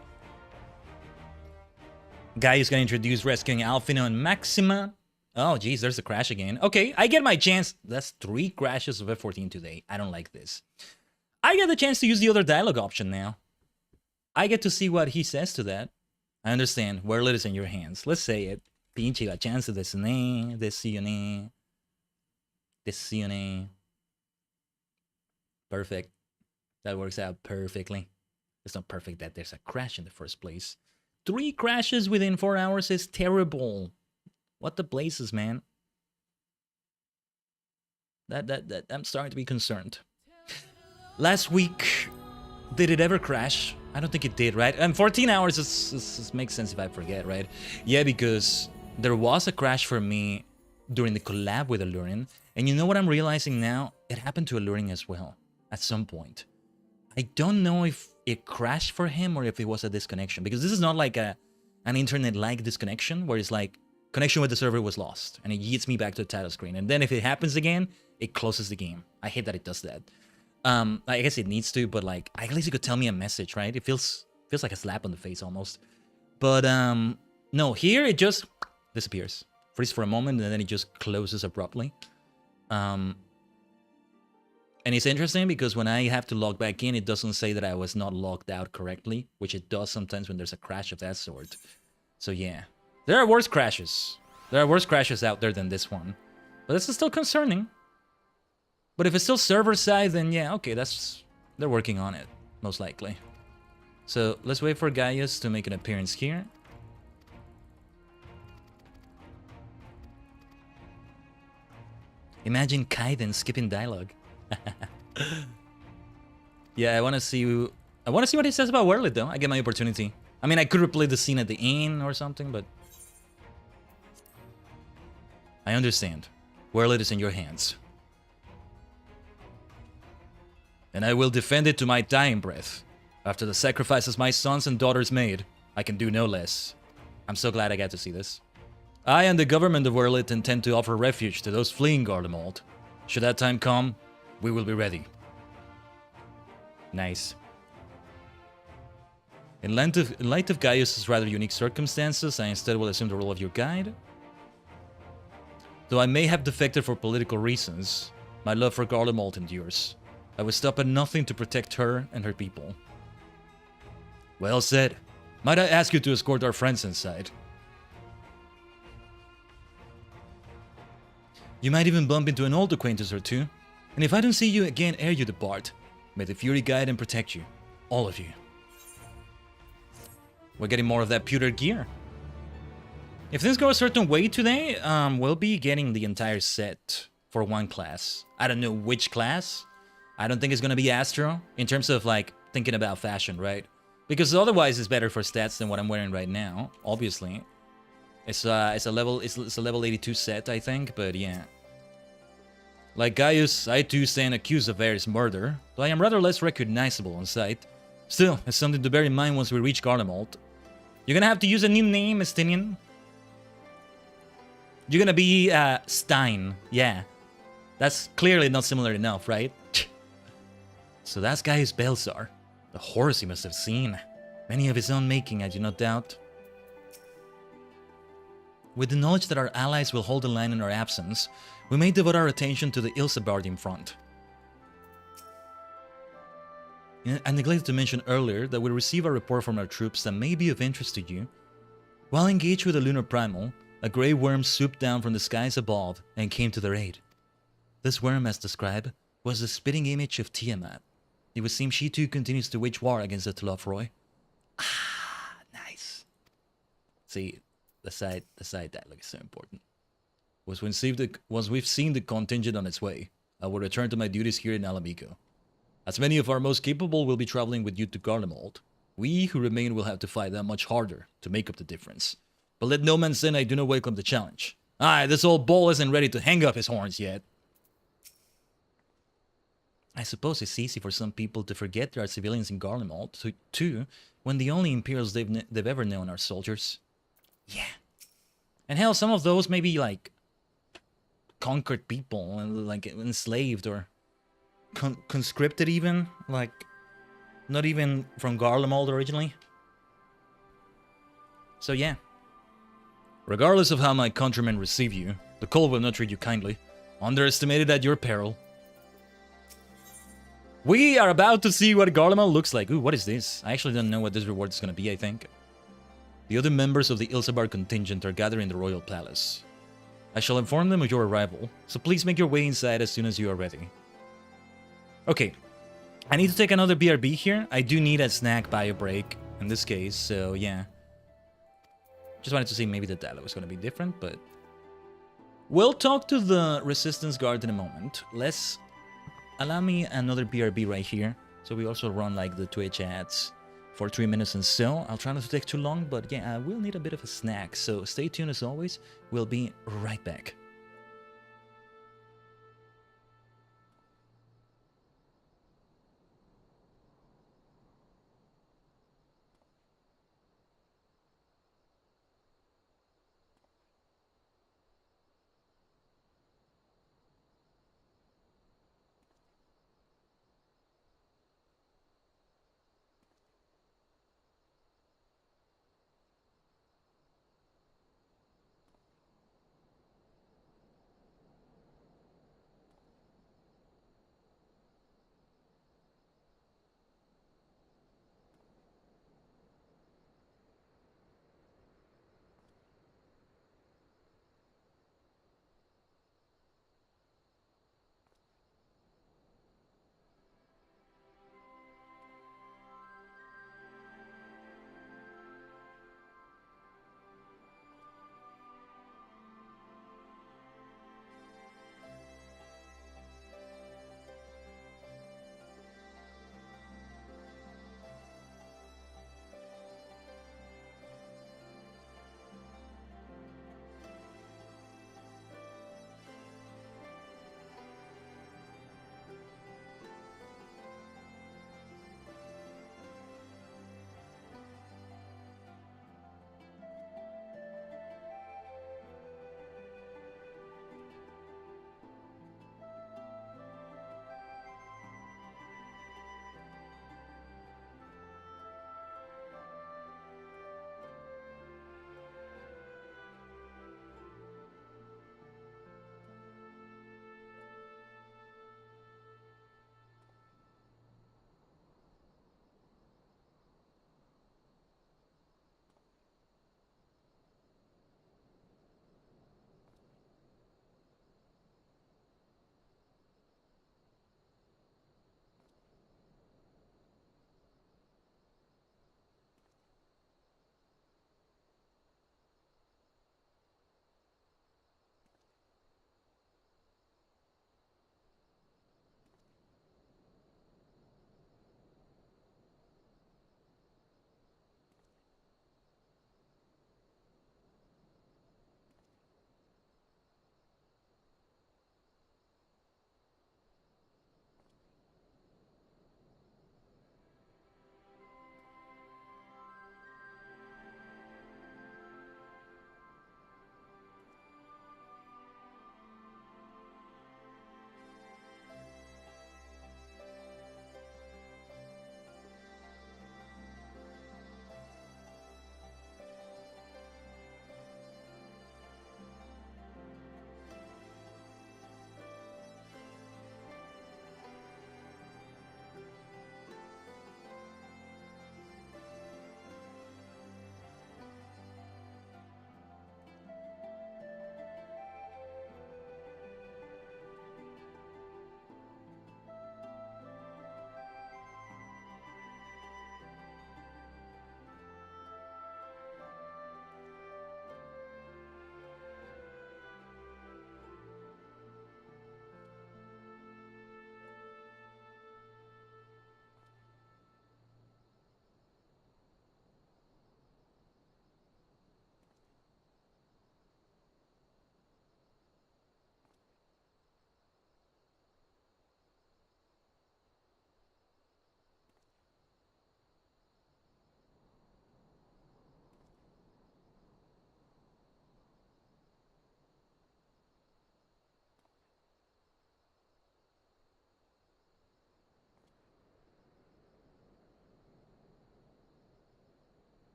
Gaius got introduced rescuing Alfino and Maxima. Oh, geez, there's a crash again. Okay, I get my chance. That's 3 crashes of F14 today. I don't like this. I get the chance to use the other dialogue option now. I get to see what he says to that. I understand. Werlit is in your hands. Let's say it. Pinche la chance de decione. Perfect. That works out perfectly. It's not perfect that there's a crash in the first place. 3 crashes within 4 hours is terrible. What the blazes, man? That I'm starting to be concerned. Last week, did it ever crash? I don't think it did, right? And 14 hours is makes sense if I forget, right? Yeah, because there was a crash for me during the collab with Alluring, and you know what I'm realizing now? It happened to Alluring as well, at some point. I don't know if it crashed for him or if it was a disconnection, because this is not like a an internet-like disconnection where it's like, connection with the server was lost, and it yeets me back to the title screen. And then if it happens again, it closes the game. I hate that it does that. I guess it needs to, but like, at least it could tell me a message, right? It feels like a slap on the face almost. But no, here it just disappears. Freeze for a moment, and then it just closes abruptly. And it's interesting because when I have to log back in, it doesn't say that I was not logged out correctly, which it does sometimes when there's a crash of that sort. So yeah. There are worse crashes. There are worse crashes out there than this one. But this is still concerning. But if it's still server side, then yeah, okay, they're working on it, most likely. So let's wait for Gaius to make an appearance here. Imagine Khaiden skipping dialogue. Yeah, I want to see what he says about Werlit though. I get my opportunity. I mean, I could replay the scene at the inn or something, but I understand. Werlit is in your hands. And I will defend it to my dying breath. After the sacrifices my sons and daughters made, I can do no less. I'm so glad I got to see this. I and the government of Werlit intend to offer refuge to those fleeing Garlemald. Should that time come, we will be ready. Nice. In light of Gaius' rather unique circumstances, I instead will assume the role of your guide. Though I may have defected for political reasons, my love for Garlemald endures. I will stop at nothing to protect her and her people. Well said. Might I ask you to escort our friends inside? You might even bump into an old acquaintance or two. And if I don't see you again ere you depart, may the Fury guide and protect you. All of you. We're getting more of that pewter gear. If things go a certain way today, we'll be getting the entire set for one class. I don't know which class. I don't think it's gonna be Astro in terms of like thinking about fashion, right? Because otherwise it's better for stats than what I'm wearing right now. Obviously, it's a level 82 set, I think. But yeah, like Gaius, I too stand accused of various murder, though I am rather less recognizable on sight. Still, it's something to bear in mind once we reach Garlemald. You're gonna have to use a new name, Estinian. You're gonna be Stein. Yeah, that's clearly not similar enough, right? So that's Gaius Belsar. The horrors he must have seen. Many of his own making, I do not doubt. With the knowledge that our allies will hold the line in our absence, we may devote our attention to the Ilsebardian front. I neglected to mention earlier that we received a report from our troops that may be of interest to you. While engaged with the Lunar Primal, a grey worm swooped down from the skies above and came to their aid. This worm, as described, was the spitting image of Tiamat. It would seem she too continues to wage war against the Tlofroi. Ah, nice. See, the side dialogue is so important. Once we've seen the contingent on its way, I will return to my duties here in Alamico. As many of our most capable will be traveling with you to Garlemald, we who remain will have to fight that much harder to make up the difference. But let no man say I do not welcome the challenge. Aye, this old bull isn't ready to hang up his horns yet. I suppose it's easy for some people to forget there are civilians in Garlemald, too, when the only Imperials they've ever known are soldiers. Yeah. And hell, some of those may be, like, conquered people, and like, enslaved, or conscripted even. Like, not even from Garlemald originally. So yeah. Regardless of how my countrymen receive you, the cold will not treat you kindly. Underestimated at your peril. We are about to see what Garlemald looks like. Ooh, what is this? I actually don't know what this reward is going to be, I think. The other members of the Ilsebar contingent are gathering in the Royal Palace. I shall inform them of your arrival, so please make your way inside as soon as you are ready. Okay, I need to take another BRB here. I do need a snack bio break in this case, so yeah. Just wanted to see maybe the dialogue was going to be different, but... We'll talk to the Resistance Guard in a moment. Let's... Allow me another BRB right here, so we also run like the Twitch ads for 3 minutes and so. I'll try not to take too long, but yeah, I will need a bit of a snack, so stay tuned as always. We'll be right back.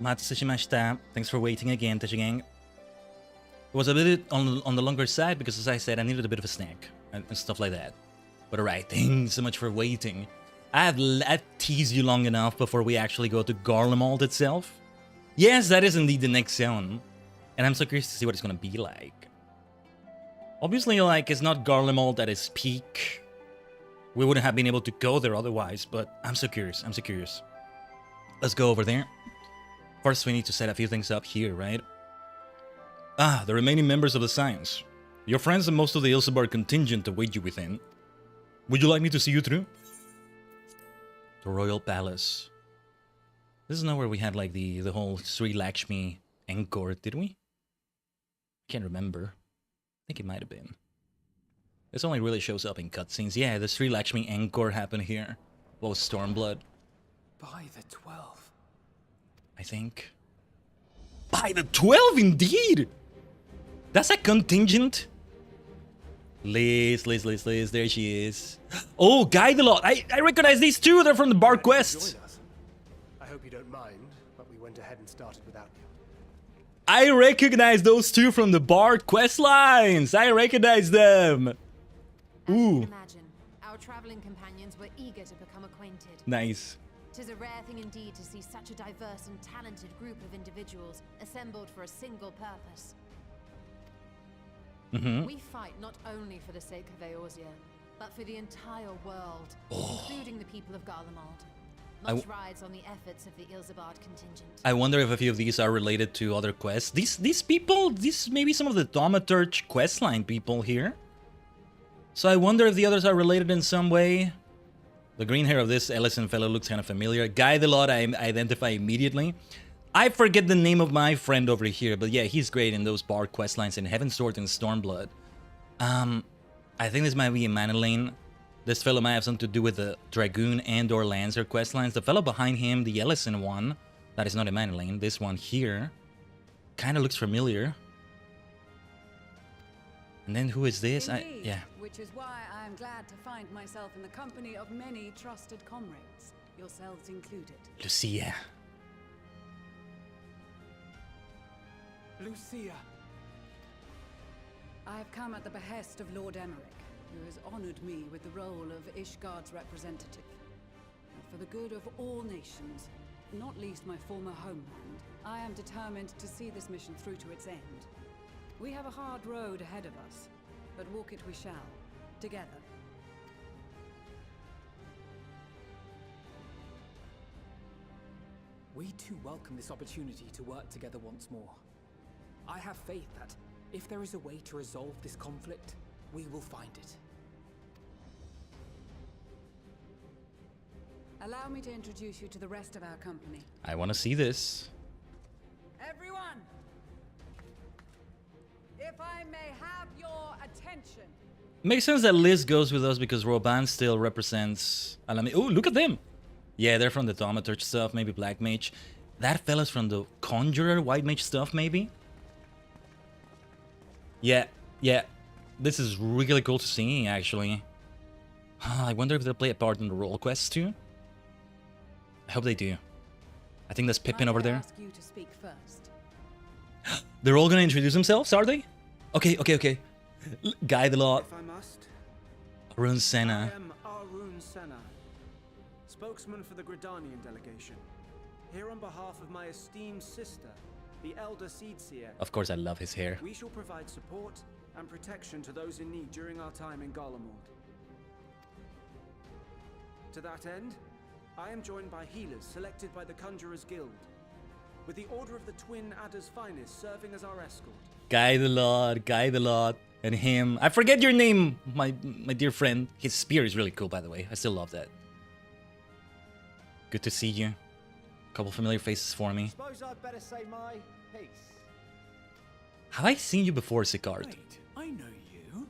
Matsushimashita, thanks for waiting again, Tajigen. It was a bit on the longer side because, as I said, I needed a bit of a snack and stuff like that. But alright, thanks so much for waiting. I've teased you long enough before we actually go to Garlemald itself. Yes, that is indeed the next zone. And I'm so curious to see what it's gonna be like. Obviously, like, it's not Garlemald at its peak. We wouldn't have been able to go there otherwise, but I'm so curious, I'm so curious. Let's go over there. First, we need to set a few things up here, right? Ah, the remaining members of the Science. Your friends and most of the Ilsebar contingent await you within. Would you like me to see you through? The Royal Palace. This is not where we had, like, the whole Sri Lakshmi encore, did we? Can't remember. I think it might have been. This only really shows up in cutscenes. Yeah, the Sri Lakshmi encore happened here. What was Stormblood? By the 12. I think. By the 12, indeed! That's a contingent. Liz, there she is. Oh, Guidelot! I recognize these two! They're from the Bar Quests! I hope you don't mind, but we went ahead and started without you. I recognize those two from the Bard quest lines! I recognize them! As you Ooh. can imagine, our traveling companions were eager to become acquainted. Nice. 'Tis a rare thing indeed to see such a diverse and talented group of individuals assembled for a single purpose. We fight not only for the sake of Eorzea, but for the entire world, including the people of Garlemald. Much rides on the efforts of the Ilsebard contingent. I wonder if a few of these are related to other quests. These people, these maybe some of the Thaumaturge questline people here. So I wonder if the others are related in some way. The green hair of this Ellison fellow looks kind of familiar. Guidelot I identify immediately. I forget the name of my friend over here, but yeah, he's great in those Bard questlines in Heaven's Sword and Stormblood. I think this might be Manolane. This fellow might have something to do with the Dragoon and or Lancer questlines. The fellow behind him, the Ellison one, that is not Manolane. This one here kind of looks familiar. And then who is this? Indeed, which is why I am glad to find myself in the company of many trusted comrades, yourselves included. Lucia. Lucia. I have come at the behest of Lord Emmerich, who has honored me with the role of Ishgard's representative. And for the good of all nations, not least my former homeland, I am determined to see this mission through to its end. We have a hard road ahead of us, but walk it we shall, together. We too welcome this opportunity to work together once more. I have faith that, if there is a way to resolve this conflict, we will find it. Allow me to introduce you to the rest of our company. I want to see this. Everyone! If I may have your attention. Makes sense that Liz goes with us because Roban still represents Alami. Oh, look at them! Yeah, they're from the Thaumaturge stuff, maybe Black Mage. That fella's from the Conjurer, White Mage stuff, maybe? Yeah. This is really cool to see, actually. I wonder if they'll play a part in the role quests too? I hope they do. I think that's Pippin over there. Ask you to speak first. They're all gonna introduce themselves, are they? Okay. Guidelot. If I must. Arun Senna. I am Arun Senna, spokesman for the Gridanian delegation. Here on behalf of my esteemed sister, the Elder Seedseer. Of course, I love his hair. We shall provide support and protection to those in need during our time in Garlemald. To that end, I am joined by healers selected by the Conjurers Guild, with the Order of the Twin Adder's Finest serving as our escort. Guidelot, and him. I forget your name, my dear friend. His spear is really cool, by the way. I still love that. Good to see you. A couple familiar faces for me. Suppose I'd better say my piece. Have I seen you before, Sicard? Wait, I know you.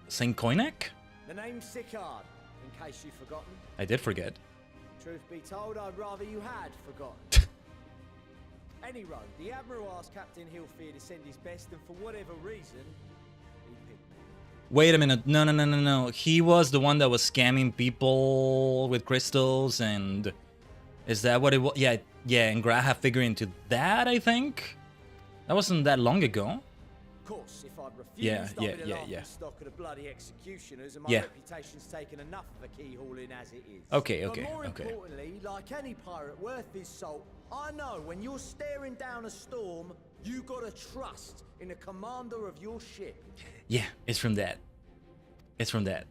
Saint Koinak? The name's Sicard, in case you've forgotten. I did forget. Truth be told, I'd rather you had forgotten. Anyway, the Admiral asked Captain Hilfear to send his best, and for whatever reason, he picked me. Wait a minute. No. He was the one that was scamming people with crystals, and... Is that what it was? Yeah, Yeah, and Graha figure into that, I think? That wasn't that long ago. Of course, if I'd refused, Yeah, I'd yeah, be the yeah, laughing yeah. stock of the bloody executioners, and my Yeah. reputation's taken enough of a keyhauling as it is. Okay, But okay, more okay. importantly, like any pirate worth his salt, I know when you're staring down a storm, you gotta trust in the commander of your ship. Yeah, it's from that. It's from that.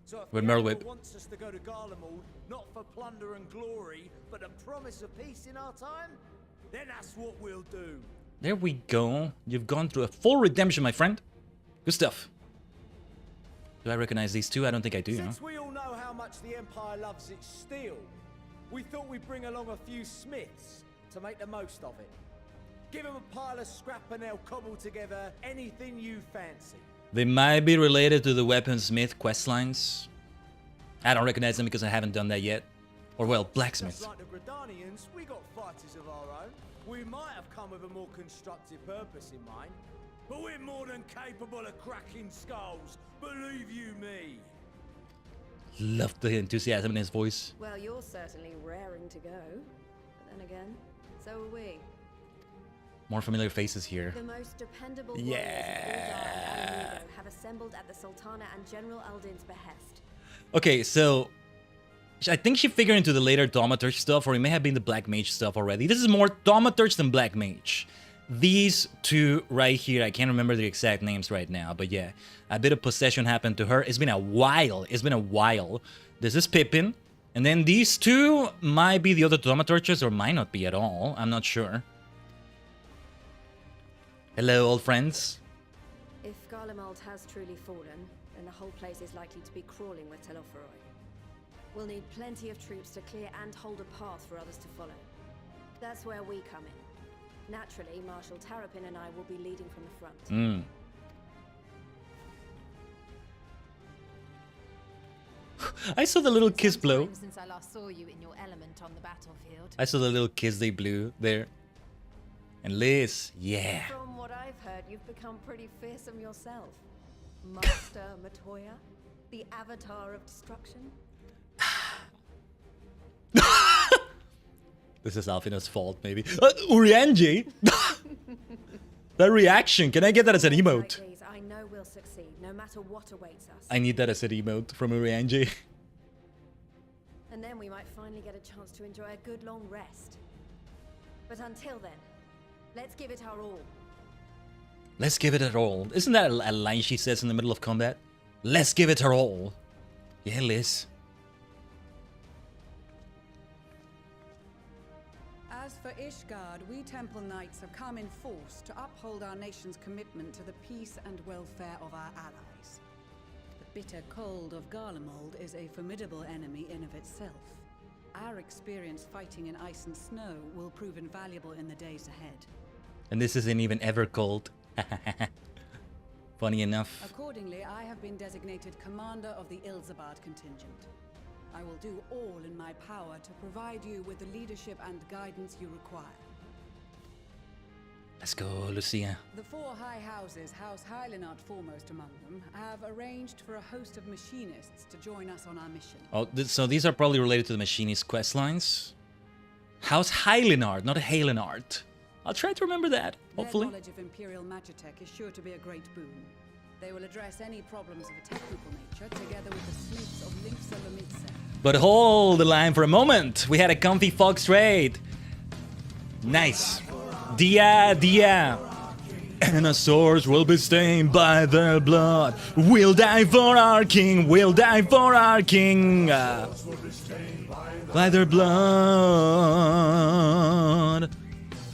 So if With the Merle Admiral Whip. wants us to go to Garlemald, not for plunder and glory, but the promise of peace in our time, then that's what we'll do. There we go. You've gone through a full redemption, my friend. Good stuff. Do I recognize these two? I don't think I do. Huh? Since we all know how much the Empire loves its steel, we thought we'd bring along a few smiths to make the most of it. Give them a pile of scrap and they'll cobble together anything you fancy. They might be related to the weaponsmith questlines. I don't recognize them because I haven't done that yet. Or, well, blacksmiths. Just like the Gridanians, we got fighters of our own. We might have come with a more constructive purpose in mind, but we're more than capable of cracking skulls, believe you me. Love the enthusiasm in his voice. Well, you're certainly raring to go. But then again, so are we. More familiar faces here. The most dependable Yeah. warriors of Uldar and Amigo have assembled at the Sultana and General Aldin's behest. Okay, so I think she figured into the later Thaumaturge stuff, or it may have been the Black Mage stuff already. This is more Thaumaturge than Black Mage. These two right here, I can't remember the exact names right now, but yeah, a bit of possession happened to her. It's been a while. It's been a while. This is Pippin, and then these two might be the other Thaumaturges, or might not be at all. I'm not sure. Hello, old friends. If Garlemald has truly fallen, then the whole place is likely to be crawling with Telophoroi. We'll need plenty of troops to clear and hold a path for others to follow. That's where we come in. Naturally, Marshal Terrapin and I will be leading from the front. I saw the little kiss Some blow. time since I last saw you in your element on the battlefield. I saw the little kiss they blew there. And Liz, yeah. From what I've heard, you've become pretty fearsome yourself. Master Matoya, the avatar of destruction. This is Alfina's fault, maybe. Urianji! That reaction, can I get that as an emote? Like these, I know we'll succeed, no matter what awaits us. I need that as an emote from Urianji. And then we might finally get a chance to enjoy a good long rest. But until then, let's give it our all. Let's give it our all. Isn't that a line she says in the middle of combat? Let's give it our all. Yeah, Liz. As for Ishgard, we Temple Knights have come in force to uphold our nation's commitment to the peace and welfare of our allies. The bitter cold of Garlemald is a formidable enemy in of itself. Our experience fighting in ice and snow will prove invaluable in the days ahead. And this isn't even ever cold. Funny enough. Accordingly, I have been designated commander of the Ilzabard contingent. I will do all in my power to provide you with the leadership and guidance you require. Let's go, Lucia. The four high houses, House Hylinard foremost among them, have arranged for a host of machinists to join us on our mission. Oh, so these are probably related to the Machinist questlines. House Hylinard, not Halinard. I'll try to remember that, hopefully. Their knowledge of Imperial Magitech is sure to be a great boon. They will address any problems of a technical nature together with the sleuths of Linksa Lomitsa. But hold the line for a moment. We had a comfy Fox raid. Nice. Dia. And our swords will be stained by their blood. We'll die for our king. We'll die for our king. By their blood.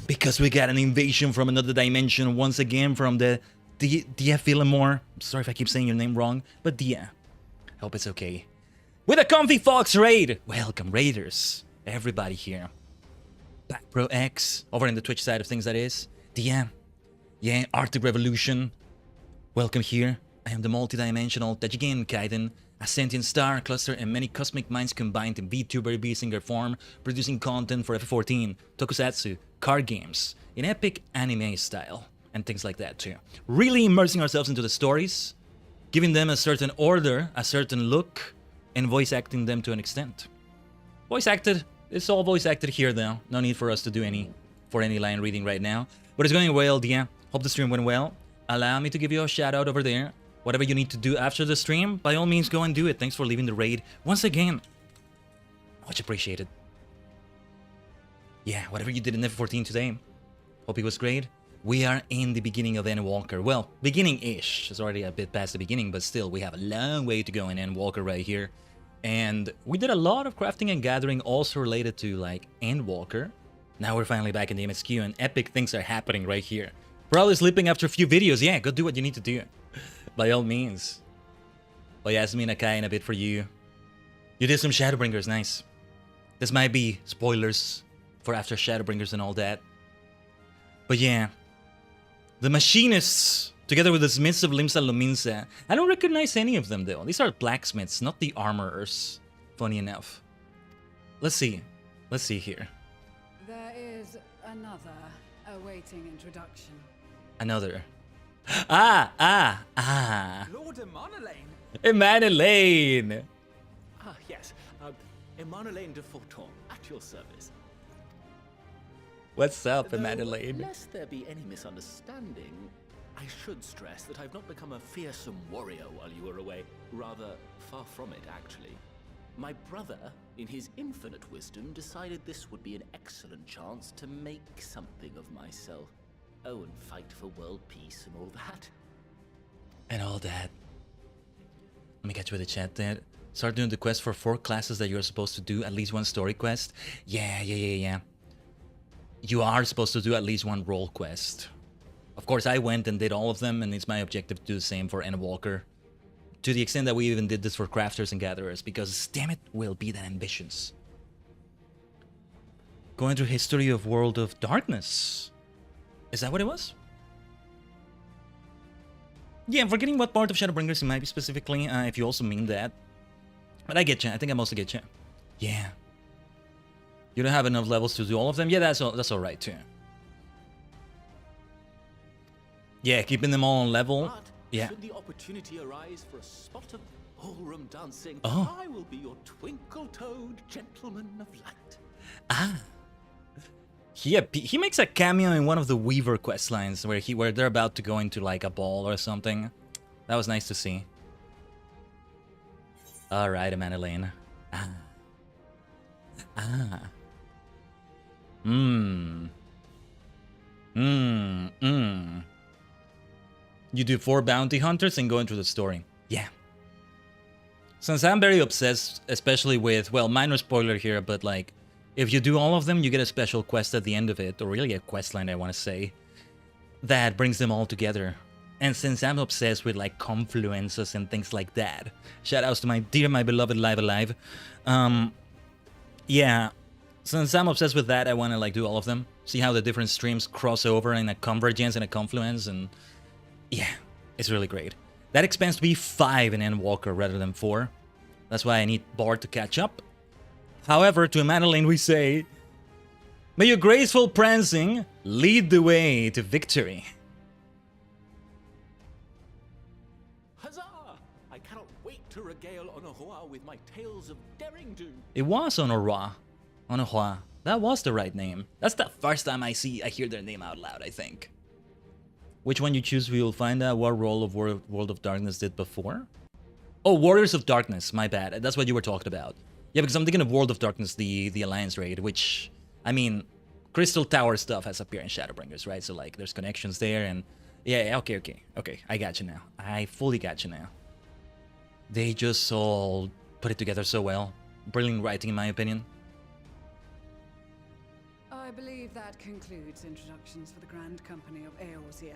Because we got an invasion from another dimension once again from the Dia Philemore. Sorry if I keep saying your name wrong, but Dia. Hope it's okay. With a comfy Fox raid! Welcome, Raiders. Everybody here. Black Pro X, over in the Twitch side of things, that is. Dia. Yeah, Arctic Revolution. Welcome here. I am the multi-dimensional Tajigen Khaiden, a sentient star cluster and many cosmic minds combined in VTuber B-Singer form, producing content for FF14, Tokusatsu, card games, in epic anime style, and things like that too. Really immersing ourselves into the stories, giving them a certain order, a certain look, and voice acting them to an extent. Voice acted, It's all voice acted here though. No need for us to do any line reading right now. But it's going well, Dia. Hope the stream went well. Allow me to give you a shout out over there. Whatever you need to do after the stream, by all means go and do it. Thanks for leaving the raid once again. Much appreciated. Yeah, whatever you did in F14 today. Hope it was great. We are in the beginning of Endwalker. Well, beginning-ish. It's already a bit past the beginning, but still, we have a long way to go in Endwalker right here. And we did a lot of crafting and gathering also related to, like, Endwalker. Now we're finally back in the MSQ, and epic things are happening right here. Probably sleeping after a few videos. Yeah, go do what you need to do. By all means. Oh, Yasmin, Akai, and a bit for you. You did some Shadowbringers, nice. This might be spoilers for after Shadowbringers and all that. But yeah. The Machinists, together with the Smiths of Limsa Luminsa. I don't recognize any of them though. These are blacksmiths, not the armorers. Funny enough. Let's see. Let's see here. There is another awaiting introduction. Another. Lord Emanelaine! Emanelaine! Ah, yes. Emanelaine de Forton, at your service. What's up, Though, Emanelaine? lest there be any misunderstanding, I should stress that I've not become a fearsome warrior while you were away. Rather, far from it, actually. My brother, in his infinite wisdom, decided this would be an excellent chance to make something of myself. Oh, and fight for world peace and all that. And all that. Let me get you with the chat there. Start doing the quest for 4 classes that you're supposed to do, at least 1 story quest. Yeah. You are supposed to do at least 1 role quest. Of course, I went and did all of them, and it's my objective to do the same for Endwalker. To the extent that we even did this for Crafters and Gatherers, because damn it, will be that ambitious. Going through history of World of Darkness. Is that what it was? Yeah, I'm forgetting what part of Shadowbringers it might be specifically, if you also mean that. But I get you. I think I mostly get you. Yeah. You don't have enough levels to do all of them? Yeah, that's alright too. Yeah, keeping them all on level. But yeah. should the opportunity arise for a spot of ballroom dancing, Oh. I will be your twinkle-toed gentleman of light. Ah. He makes a cameo in one of the Weaver quest lines where they're about to go into like a ball or something. That was nice to see. All right, Emanelaine. You do 4 bounty hunters and go into the story. Yeah. Since I'm very obsessed, especially with, well, minor spoiler here, but like, if you do all of them, you get a special quest at the end of it, or really a quest line, I want to say, that brings them all together. And since I'm obsessed with like confluences and things like that, shoutouts to my beloved Live Alive. Yeah, since I'm obsessed with that, I want to like do all of them. See how the different streams cross over in a convergence and a confluence, and yeah, it's really great. That expands to be 5 in Endwalker rather than 4. That's why I need Bard to catch up. However, to Emanelaine we say, may your graceful prancing lead the way to victory. Huzzah! I cannot wait to regale Honoroi with my tales of daring do. It was Honoroi. Honoroi. That was the right name. That's the first time I hear their name out loud, I think. Which one you choose, we will find out what role of World of Darkness did before. Oh, Warriors of Darkness, my bad. That's what you were talking about. Yeah, because I'm thinking of World of Darkness, the Alliance raid, which, I mean, Crystal Tower stuff has appeared in Shadowbringers, right? So, like, there's connections there, and... Yeah, okay. I got you now. I fully got you now. They just all put it together so well. Brilliant writing, in my opinion. I believe that concludes introductions for the Grand Company of Eorzea.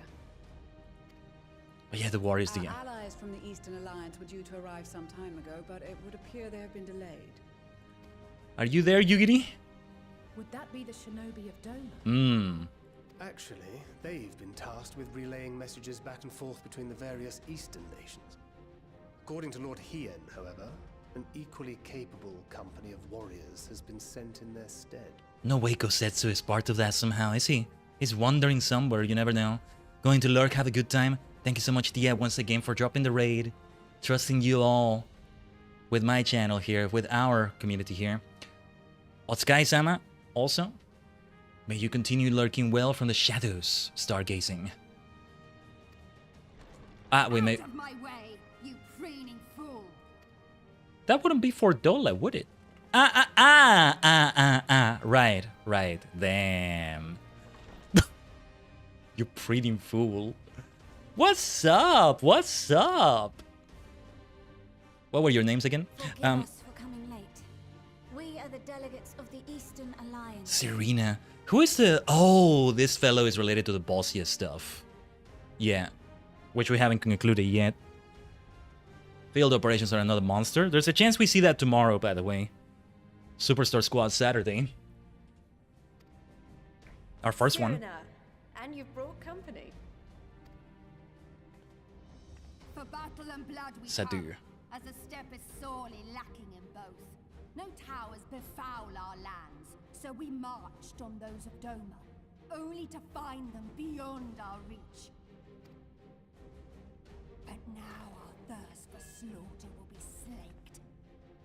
Oh, yeah, the Warriors, Our allies from the Eastern Alliance were due to arrive some time ago, but it would appear they have been delayed. Are you there, Yugiri? Would that be the Shinobi of Doma? Actually, they've been tasked with relaying messages back and forth between the various Eastern nations. According to Lord Hien, however, an equally capable company of warriors has been sent in their stead. No way Kosetsu is part of that somehow, is he? He's wandering somewhere, you never know. Going to lurk, have a good time. Thank you so much, Dia, once again for dropping the raid. Trusting you all with my channel here, with our community here. Otsukai-sama, also. May you continue lurking well from the shadows, stargazing. Ah, we may... Out of my way, you preening fool. That wouldn't be for Dola, would it? Right, right. Damn. You pretty fool. What's up? What's up? What were your names again? Forgive us for coming late. We are the delegates of the Eastern Alliance. Serena. Who is the... Oh, this fellow is related to the Bosnia stuff. Yeah. Which we haven't concluded yet. Field operations are another monster. There's a chance we see that tomorrow, by the way. Superstar Squad Saturday. Our first one. Serena, and you've brought company. For battle and blood we Sadu. come, as a step is sorely lacking in both. No towers befoul our lands, so we marched on those of Doma, only to find them beyond our reach. But now our thirst for slaughter will be slaked.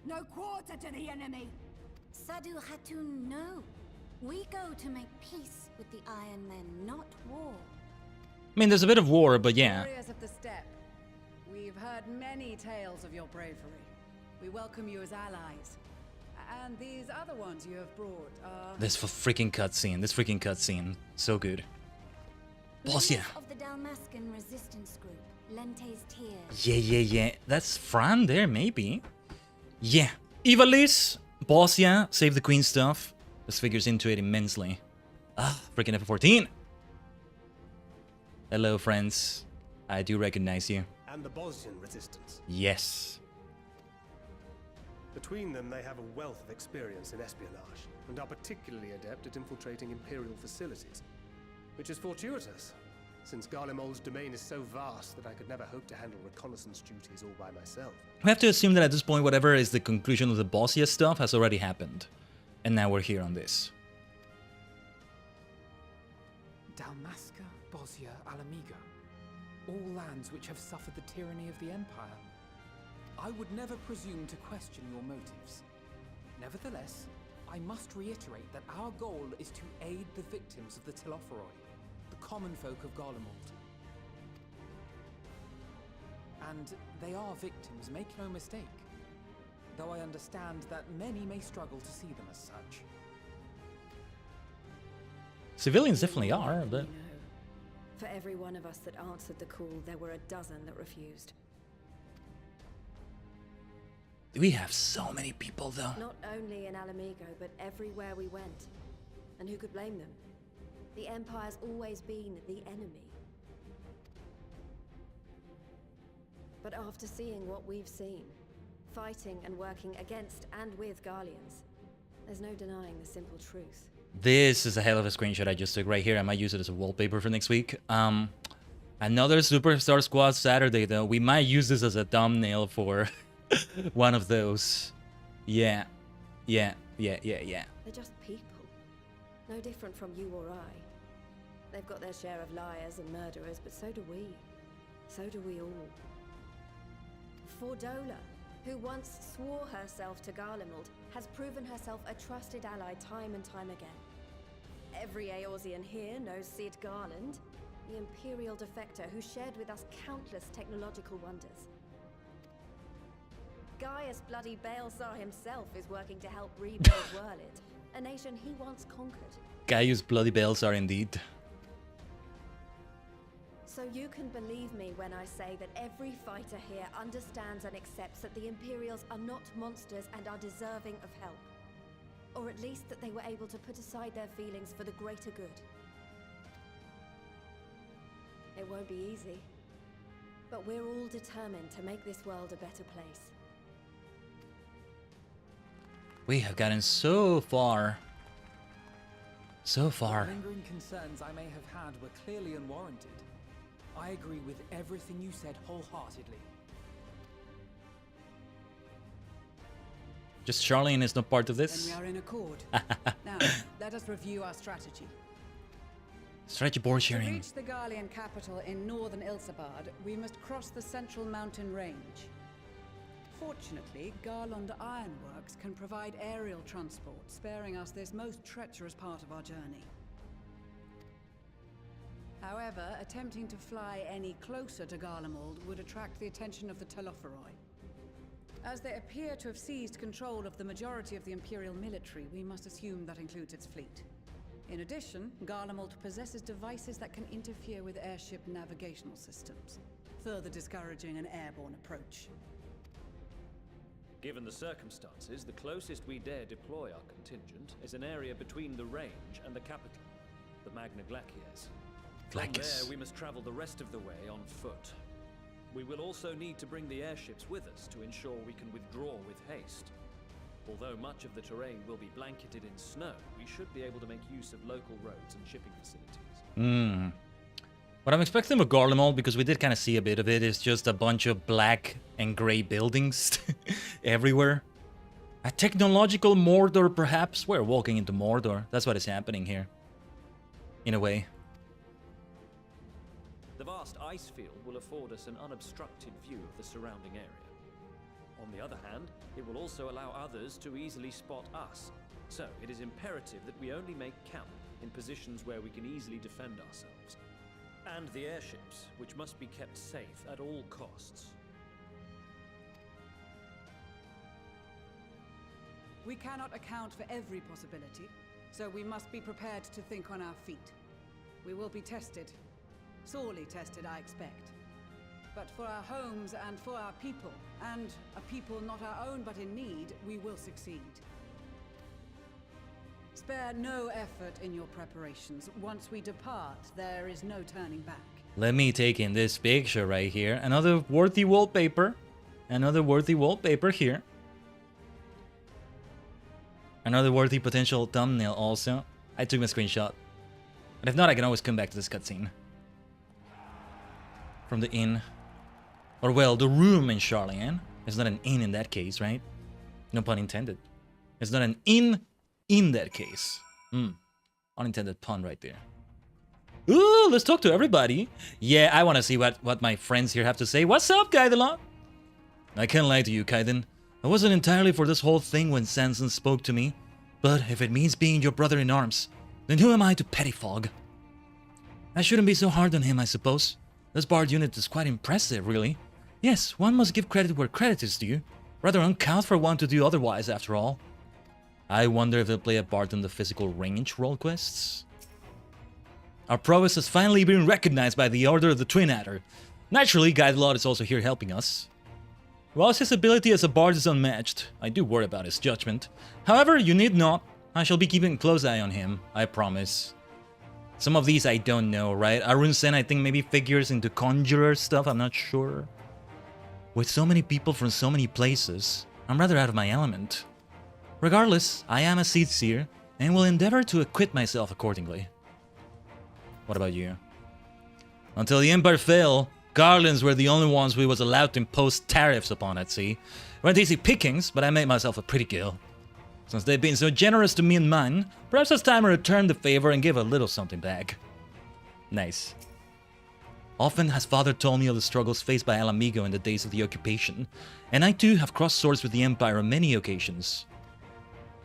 No quarter to the enemy! Sadu Hatun, no. We go to make peace with the Iron Men, not war. I mean, there's a bit of war, but yeah. Warriors of the Steppe, we've heard many tales of your bravery. We welcome you as allies. And these other ones you have brought are... This freaking cutscene. This freaking cutscene. So good. Bosnia. Of the Dalmascan resistance group, Lente's Tears. Yeah. That's Fran there, maybe. Yeah. Ivalice, Bosnia, Save the Queen stuff. This figures into it immensely. Ah, freaking FF14. Hello, friends. I do recognize you. And the Bosnian resistance. Yes. Between them, they have a wealth of experience in espionage, and are particularly adept at infiltrating Imperial facilities. Which is fortuitous, since Garlemald's domain is so vast that I could never hope to handle reconnaissance duties all by myself. We have to assume that at this point, whatever is the conclusion of the Bosnia stuff has already happened. And now we're here on this. Dalmasca, Bosnia, Alamiga. All lands which have suffered the tyranny of the Empire. I would never presume to question your motives. Nevertheless, I must reiterate that our goal is to aid the victims of the Telophoroi, the common folk of Garlemald. And they are victims, make no mistake. Though I understand that many may struggle to see them as such. Civilians definitely are, but... You know, for every one of us that answered the call, there were a dozen that refused. We have so many people, though. Not only in Alamigo, but everywhere we went. And who could blame them? The Empire's always been the enemy. But after seeing what we've seen, fighting and working against and with Garleans, there's no denying the simple truth. This is a hell of a screenshot I just took right here. I might use it as a wallpaper for next week. Another Superstar Squad Saturday, though. We might use this as a thumbnail for one of those. Yeah. They're just people. No different from you or I. They've got their share of liars and murderers, but so do we. So do we all. Fordola, who once swore herself to Garlemald, has proven herself a trusted ally time and time again. Every Eorzean here knows Sid Garland, the Imperial defector who shared with us countless technological wonders. Gaius bloody Baelsar himself is working to help rebuild Whirlit, a nation he once conquered. Gaius bloody bells are indeed. So you can believe me when I say that every fighter here understands and accepts that the Imperials are not monsters and are deserving of help. Or at least that they were able to put aside their feelings for the greater good. It won't be easy, but we're all determined to make this world a better place. We have gotten so far. So far. The lingering concerns I may have had were clearly unwarranted. I agree with everything you said wholeheartedly. Just Charlene is not part of Then this. we are in accord. Now, let us review our strategy. Strategy board To sharing. reach the Garlean capital in northern Ilsabard, we must cross the central mountain range. Fortunately, Garland Ironworks can provide aerial transport, sparing us this most treacherous part of our journey. However, attempting to fly any closer to Garlemald would attract the attention of the Telophoroi. As they appear to have seized control of the majority of the Imperial military, we must assume that includes its fleet. In addition, Garlemald possesses devices that can interfere with airship navigational systems, further discouraging an airborne approach. Given the circumstances, the closest we dare deploy our contingent is an area between the range and the capital, the Magna Glaciers. From there, we must travel the rest of the way on foot. We will also need to bring the airships with us to ensure we can withdraw with haste. Although much of the terrain will be blanketed in snow, we should be able to make use of local roads and shipping facilities. What I'm expecting with Garlemald, because we did kind of see a bit of it, is just a bunch of black and gray buildings everywhere. A technological Mordor, perhaps? We're walking into Mordor. That's what is happening here. In a way. The vast ice field will afford us an unobstructed view of the surrounding area. On the other hand, it will also allow others to easily spot us. So, it is imperative that we only make camp in positions where we can easily defend ourselves. And the airships, which must be kept safe at all costs. We cannot account for every possibility, so we must be prepared to think on our feet. We will be tested. Sorely tested, I expect. But for our homes and for our people, and a people not our own but in need, we will succeed. Spare no effort in your preparations. Once we depart, there is no turning back. Let me take in this picture right here. Another worthy wallpaper. Another worthy wallpaper here. Another worthy potential thumbnail also. I took my screenshot. But if not, I can always come back to this cutscene. From the inn. Or well, the room in Charlian. It's not an inn in that case, right? No pun intended. It's not an inn in that case. Unintended pun right there. Ooh, let's talk to everybody. Yeah, I want to see what my friends here have to say. What's up, Khaiden? I can't lie to you, Khaiden. I wasn't entirely for this whole thing when Sanson spoke to me. But if it means being your brother in arms, then who am I to pettifog? I shouldn't be so hard on him, I suppose. This bard unit is quite impressive, really. Yes, one must give credit where credit is due. Rather uncalled for one to do otherwise, after all. I wonder if they'll play a part in the physical range role quests. Our prowess has finally been recognized by the Order of the Twin Adder. Naturally, Guidelord is also here helping us. Whilst his ability as a bard is unmatched, I do worry about his judgment. However, you need not. I shall be keeping a close eye on him, I promise. Some of these I don't know, right? Arun Sen, I think, maybe figures into conjurer stuff, I'm not sure. With so many people from so many places, I'm rather out of my element. Regardless, I am a Seed Seer, and will endeavor to acquit myself accordingly. What about you? Until the Empire fell, Garlands were the only ones we was allowed to impose tariffs upon at sea. Weren't easy pickings, but I made myself a pretty girl. Since they've been so generous to me and mine, perhaps it's time I return the favor and give a little something back. Nice. Often has father told me of the struggles faced by Alamigo in the days of the occupation, and I too have crossed swords with the Empire on many occasions.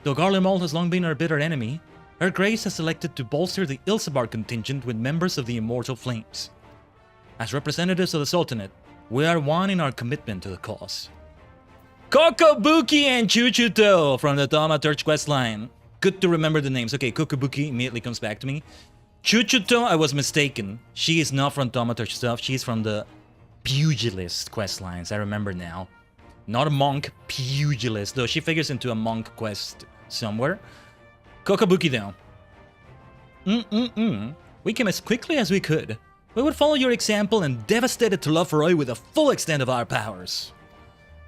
Though Garlemald has long been our bitter enemy, Her Grace has elected to bolster the Ilsabar contingent with members of the Immortal Flames. As representatives of the Sultanate, we are one in our commitment to the cause. Kokobuki and Chuchuto from the Thaumaturge questline. Good to remember the names. Okay, Kokobuki immediately comes back to me. Chuchuto, I was mistaken. She is not from Thaumaturge stuff. She's from the Pugilist questlines. I remember now. Not a monk, Pugilist. Though she figures into a monk quest somewhere. Kokobuki though. We came as quickly as we could. We would follow your example and devastate Telophoroi with the full extent of our powers.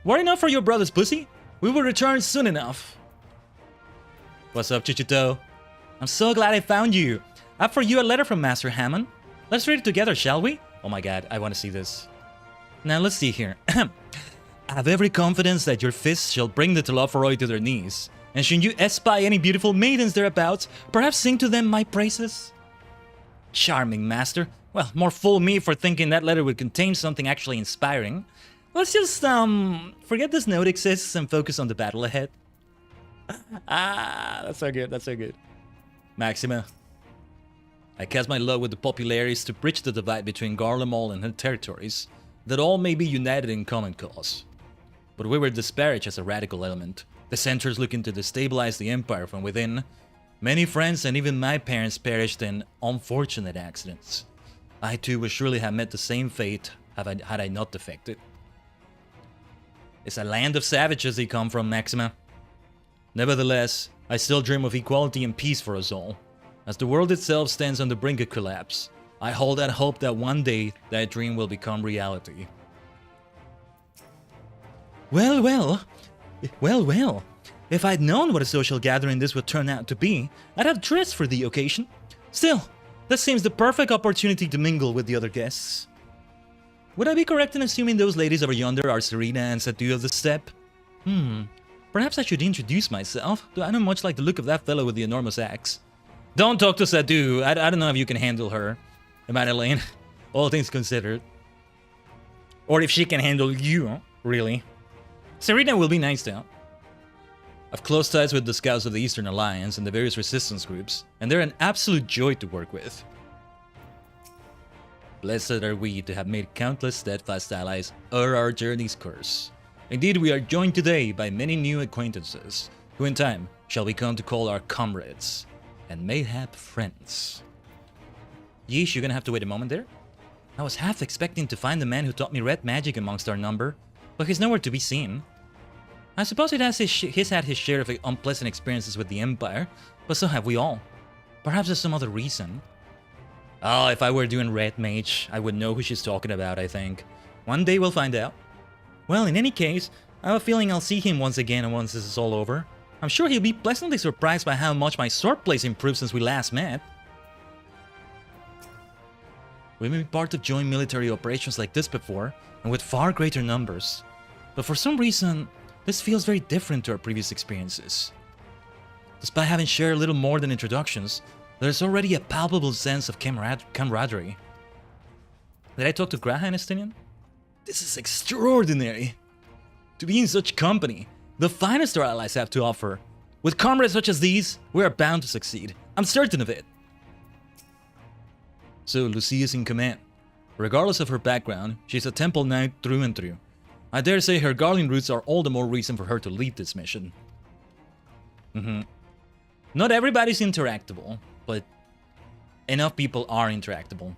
Worry not for your brother's pussy. We will return soon enough. What's up, Chuchuto? I'm so glad I found you. I have for you a letter from Master Hammond. Let's read it together, shall we? Oh my god, I want to see this. Now let's see here. I have every confidence that your fists shall bring the Telophoroi to their knees. And should you espy any beautiful maidens thereabouts, perhaps sing to them my praises? Charming, master. Well, more fool me for thinking that letter would contain something actually inspiring. Let's just forget this note exists and focus on the battle ahead. That's so good, that's so good. Maxima. I cast my lot with the populares to bridge the divide between Garlemald and her territories, that all may be united in common cause. But we were disparaged as a radical element, the centers looking to destabilize the empire from within. Many friends and even my parents perished in unfortunate accidents. I too would surely have met the same fate had I not defected. It's a land of savages they come from, Maxima. Nevertheless, I still dream of equality and peace for us all. As the world itself stands on the brink of collapse, I hold out hope that one day that dream will become reality. Well. If I'd known what a social gathering this would turn out to be, I'd have dressed for the occasion. Still, this seems the perfect opportunity to mingle with the other guests. Would I be correct in assuming those ladies over yonder are Serena and Sadu of the Steppe? Perhaps I should introduce myself, though I don't much like the look of that fellow with the enormous axe. Don't talk to Sadu, I don't know if you can handle her, Madeline, all things considered. Or if she can handle you, really. Serena will be nice though. I've close ties with the Scouts of the Eastern Alliance and the various resistance groups, and they're an absolute joy to work with. Blessed are we to have made countless steadfast allies ere our journey's course. Indeed, we are joined today by many new acquaintances, who in time shall we come to call our comrades, and mayhap friends. Yeesh, you're gonna have to wait a moment there? I was half expecting to find the man who taught me red magic amongst our number, but he's nowhere to be seen. I suppose he's had his share of unpleasant experiences with the Empire, but so have we all. Perhaps there's some other reason. Oh, if I were doing red mage, I would know who she's talking about, I think. One day we'll find out. Well, in any case, I have a feeling I'll see him once again once this is all over. I'm sure he'll be pleasantly surprised by how much my swordplay improved since we last met. We've been part of joint military operations like this before, and with far greater numbers. But for some reason, this feels very different to our previous experiences. Despite having shared a little more than introductions, there's already a palpable sense of camaraderie. Did I talk to Graha and Estinian? This is extraordinary! To be in such company, the finest our allies have to offer. With comrades such as these, we are bound to succeed. I'm certain of it. So Lucy is in command. Regardless of her background, she's a temple knight through and through. I dare say her Garling roots are all the more reason for her to lead this mission. Not everybody's interactable, but enough people are interactable.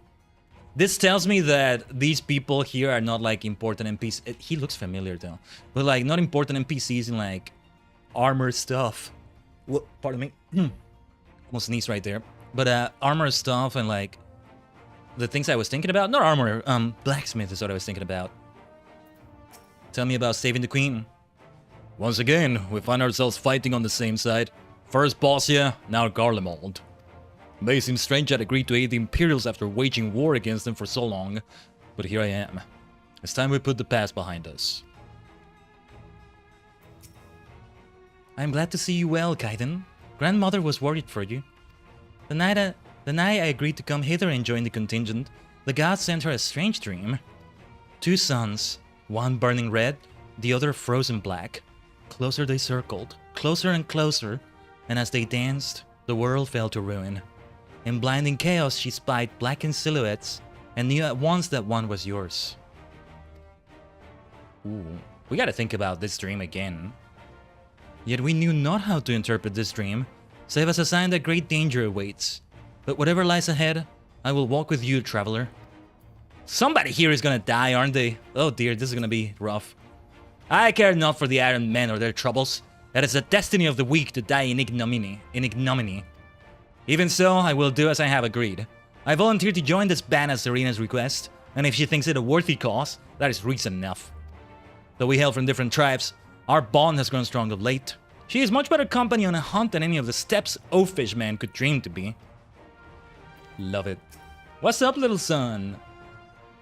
This tells me that these people here are not like important NPCs. He looks familiar though, but like not important NPCs in like armor stuff. Well, pardon me. Almost sneezed right there. But armor stuff and like the things I was thinking about. Not armor, blacksmith is what I was thinking about. Tell me about saving the queen. Once again, we find ourselves fighting on the same side. First Bosnia, now Garlemald. May seem strange I'd agreed to aid the Imperials after waging war against them for so long, but here I am. It's time we put the past behind us. I'm glad to see you well, Khaiden. Grandmother was worried for you. The night I agreed to come hither and join the contingent, the gods sent her a strange dream. 2 suns, one burning red, the other frozen black. Closer they circled, closer and closer, and as they danced, the world fell to ruin. In blinding chaos, she spied blackened silhouettes and knew at once that one was yours. Ooh, we gotta think about this dream again. Yet we knew not how to interpret this dream, save as a sign that great danger awaits. But whatever lies ahead, I will walk with you, traveler. Somebody here is gonna die, aren't they? Oh dear, this is gonna be rough. I care not for the Iron Men or their troubles. That is the destiny of the weak to die in ignominy. Even so, I will do as I have agreed. I volunteered to join this band at Serena's request, and if she thinks it a worthy cause, that is reason enough. Though we hail from different tribes, our bond has grown strong of late. She is much better company on a hunt than any of the steppes oafish man could dream to be. Love it. What's up, little son?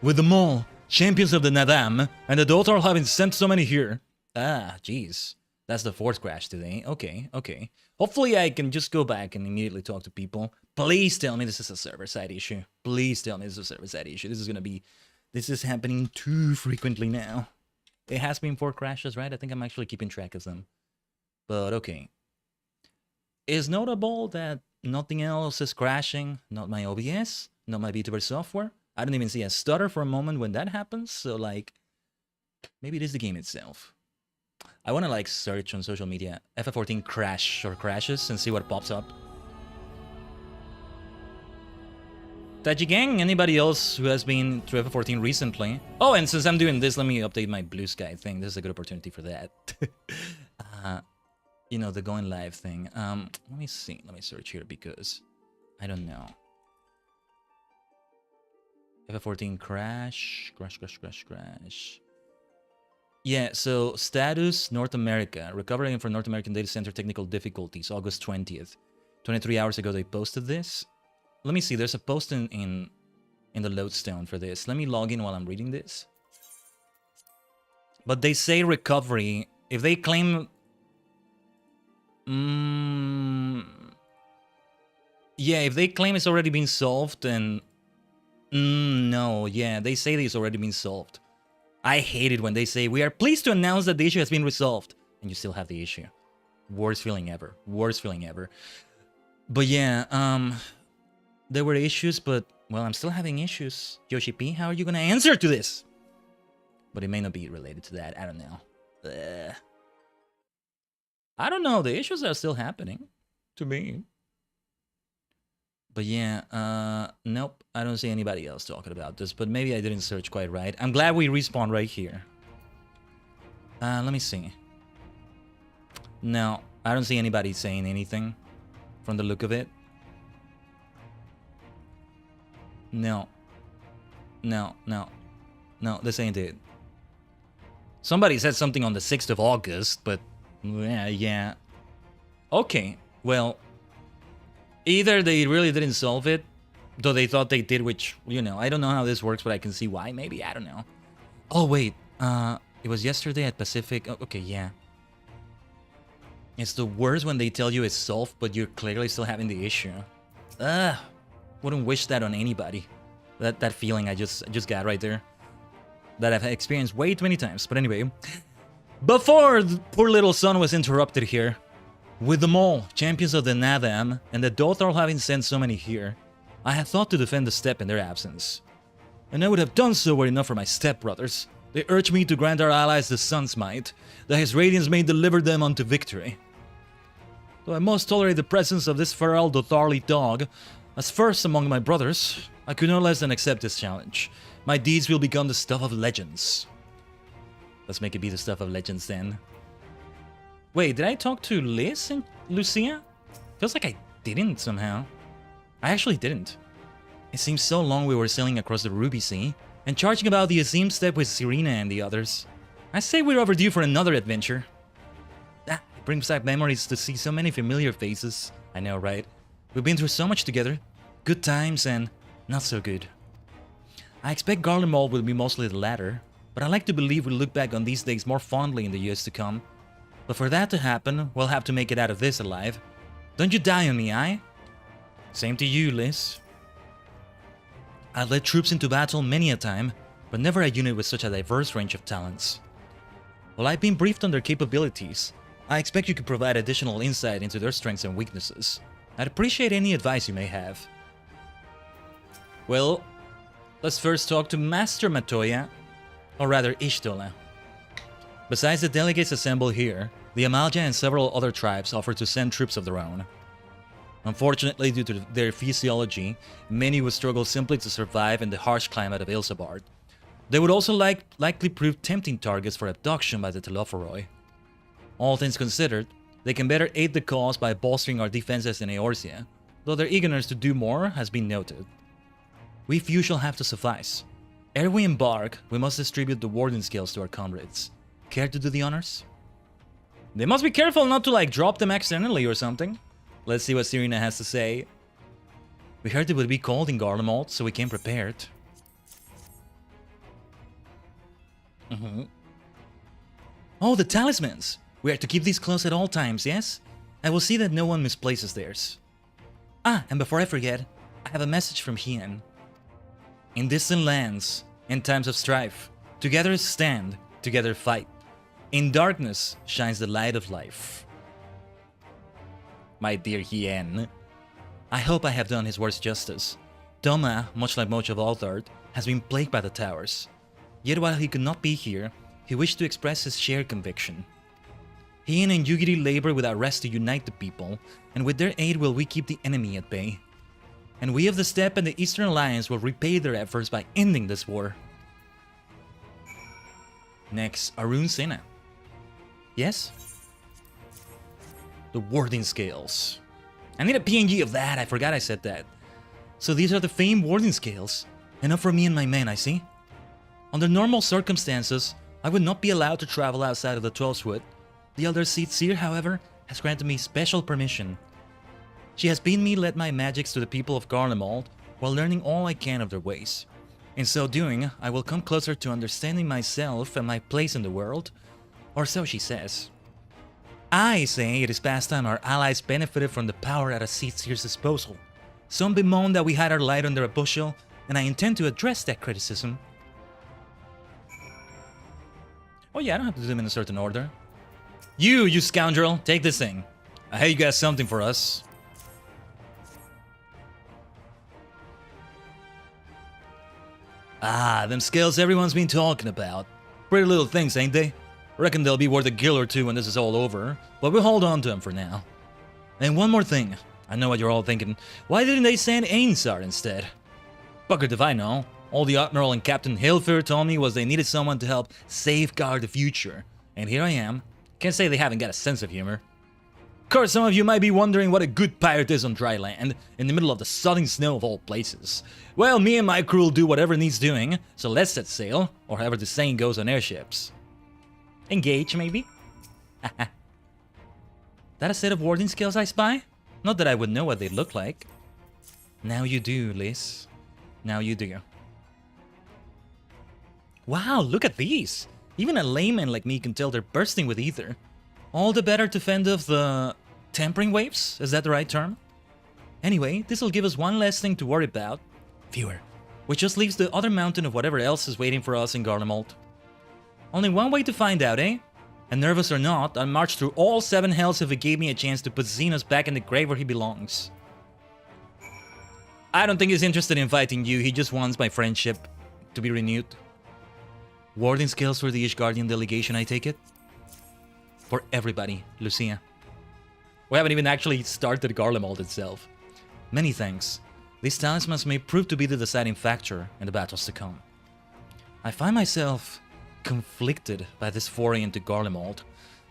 With them all, champions of the Nadam, and the Dothraki having sent so many here. Ah, jeez. That's the 4th crash today. Okay. Hopefully I can just go back and immediately talk to people. Please tell me this is a server-side issue. Please tell me this is a server-side issue. This is happening too frequently now. It has been 4 crashes, right? I think I'm actually keeping track of them. But okay. It's notable that nothing else is crashing. Not my OBS, not my VTuber software. I don't even see a stutter for a moment when that happens. So like, maybe it is the game itself. I want to like search on social media FF14 crash or crashes and see what pops up. Tajigen, anybody else who has been through FF14 recently? Oh, and since I'm doing this, let me update my Blue Sky thing. This is a good opportunity for that. You know, the going live thing. Let me see. Let me search here because I don't know. FF14 crash. Yeah, so status North America. Recovering from North American data center technical difficulties, August 20th. 23 hours ago they posted this. Let me see, there's a post in the lodestone for this. Let me log in while I'm reading this. But they say recovery. If they claim... yeah, if they claim it's already been solved, then... no, yeah, they say that it's already been solved. I hate it when they say, we are pleased to announce that the issue has been resolved. And you still have the issue. Worst feeling ever. Worst feeling ever. But yeah, there were issues, but, well, I'm still having issues. Yoshi P, how are you gonna answer to this? But it may not be related to that. I don't know. I don't know. The issues are still happening. To me. But yeah, nope. I don't see anybody else talking about this. But maybe I didn't search quite right. I'm glad we respawned right here. Let me see. No, I don't see anybody saying anything. From the look of it. No. No, this ain't it. Somebody said something on the 6th of August, but yeah. Okay, well, either they really didn't solve it, though they thought they did, which, you know, I don't know how this works, but I can see why, maybe, I don't know. Oh, wait, it was yesterday at Pacific. Oh, okay, yeah. It's the worst when they tell you it's solved, but you're clearly still having the issue. Ugh. Wouldn't wish that on anybody. That feeling I just got right there. That I've experienced way too many times. But anyway. Before the poor little son was interrupted here. With them all, champions of the Nadam, and the Dothar having sent so many here, I had thought to defend the steppe in their absence. And I would have done so were it not for my stepbrothers. They urged me to grant our allies the sun's might, that his radiance may deliver them unto victory. Though I must tolerate the presence of this feral Dotharly dog, as first among my brothers, I could no less than accept this challenge. My deeds will become the stuff of legends. Let's make it be the stuff of legends then. Wait, did I talk to Liz and Lucia? Feels like I didn't somehow. I actually didn't. It seems so long we were sailing across the Ruby Sea, and charging about the Azim steppe with Serena and the others. I say we're overdue for another adventure. It brings back memories to see so many familiar faces. I know, right? We've been through so much together. Good times and not so good. I expect Garlemald will be mostly the latter, but I like to believe we'll look back on these days more fondly in the years to come. But for that to happen, we'll have to make it out of this alive. Don't you die on me, aye? Same to you, Liz. I've led troops into battle many a time, but never a unit with such a diverse range of talents. While I've been briefed on their capabilities, I expect you could provide additional insight into their strengths and weaknesses. I'd appreciate any advice you may have. Well, let's first talk to Master Matoya, or rather Ishtola. Besides the delegates assembled here, the Amalja and several other tribes offer to send troops of their own. Unfortunately, due to their physiology, many would struggle simply to survive in the harsh climate of Ilsabard. They would also likely prove tempting targets for abduction by the Telophoroi. All things considered, they can better aid the cause by bolstering our defenses in Eorzea, though their eagerness to do more has been noted. We few shall have to suffice. Ere we embark, we must distribute the warden skills to our comrades. Care to do the honors? They must be careful not to like drop them accidentally or something. Let's see what Serena has to say. We heard it would be cold in Garlemald, so we came prepared. Oh, the talismans! We are to keep these close at all times, yes? I will see that no one misplaces theirs. Ah, and before I forget, I have a message from Hien. In distant lands, in times of strife, together stand, together fight. In darkness shines the light of life. My dear Hien, I hope I have done his words justice. Doma, much like much of Althard, has been plagued by the towers. Yet while he could not be here, he wished to express his shared conviction. Hien and Yugiri labor without rest to unite the people, and with their aid will we keep the enemy at bay. And we of the Steppe and the Eastern Alliance will repay their efforts by ending this war. Next, Arun Sena. Yes? The warding scales. I need a PNG of that, I forgot I said that. So these are the famed warding scales. Enough for me and my men, I see. Under normal circumstances, I would not be allowed to travel outside of the 12th Wood. The Elder Seer, however, has granted me special permission. She has bidden me let my magics to the people of Garlemald while learning all I can of their ways. In so doing, I will come closer to understanding myself and my place in the world, or so she says. I say it is past time our allies benefited from the power at a Seer's disposal. Some bemoan that we hide our light under a bushel, and I intend to address that criticism. Oh yeah, I don't have to do them in a certain order. You scoundrel, take this thing. I hear you got something for us. Ah, them scales everyone's been talking about. Pretty little things, ain't they? Reckon they'll be worth a gill or two when this is all over, but we'll hold on to them for now. And one more thing. I know what you're all thinking. Why didn't they send Ainsar instead? Bucket if I know. All the Admiral and Captain Hilfer told me was they needed someone to help safeguard the future. And here I am. Can't say they haven't got a sense of humor. Of course, some of you might be wondering what a good pirate is on dry land, in the middle of the sodding snow of all places. Well, me and my crew will do whatever needs doing, so let's set sail, or however the saying goes on airships. Engage, maybe? That a set of warding skills I spy? Not that I would know what they look like. Now you do, Liz. Now you do. Wow, look at these! Even a layman like me can tell they're bursting with ether. All the better to fend off the tempering waves? Is that the right term? Anyway, this will give us one less thing to worry about. Viewer. Which just leaves the other mountain of whatever else is waiting for us in Garlemald. Only one way to find out, eh? And nervous or not, I'll march through all 7 hells if it gave me a chance to put Xenos back in the grave where he belongs. I don't think he's interested in fighting you, he just wants my friendship to be renewed. Warding skills for the Ishgardian delegation, I take it? For everybody, Lucia. We haven't even actually started Garlemald itself. Many thanks. These talismans may prove to be the deciding factor in the battles to come. I find myself conflicted by this foray into Garlemald,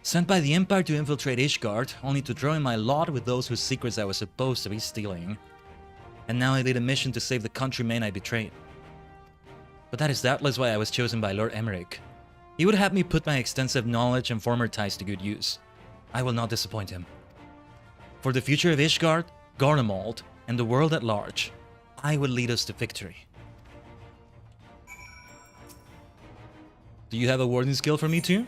sent by the Empire to infiltrate Ishgard, only to draw in my lot with those whose secrets I was supposed to be stealing. And now I lead a mission to save the countrymen I betrayed. But that is doubtless why I was chosen by Lord Emmerich. He would have me put my extensive knowledge and former ties to good use. I will not disappoint him. For the future of Ishgard, Garlemald, and the world at large, I will lead us to victory. Do you have a warding skill for me too?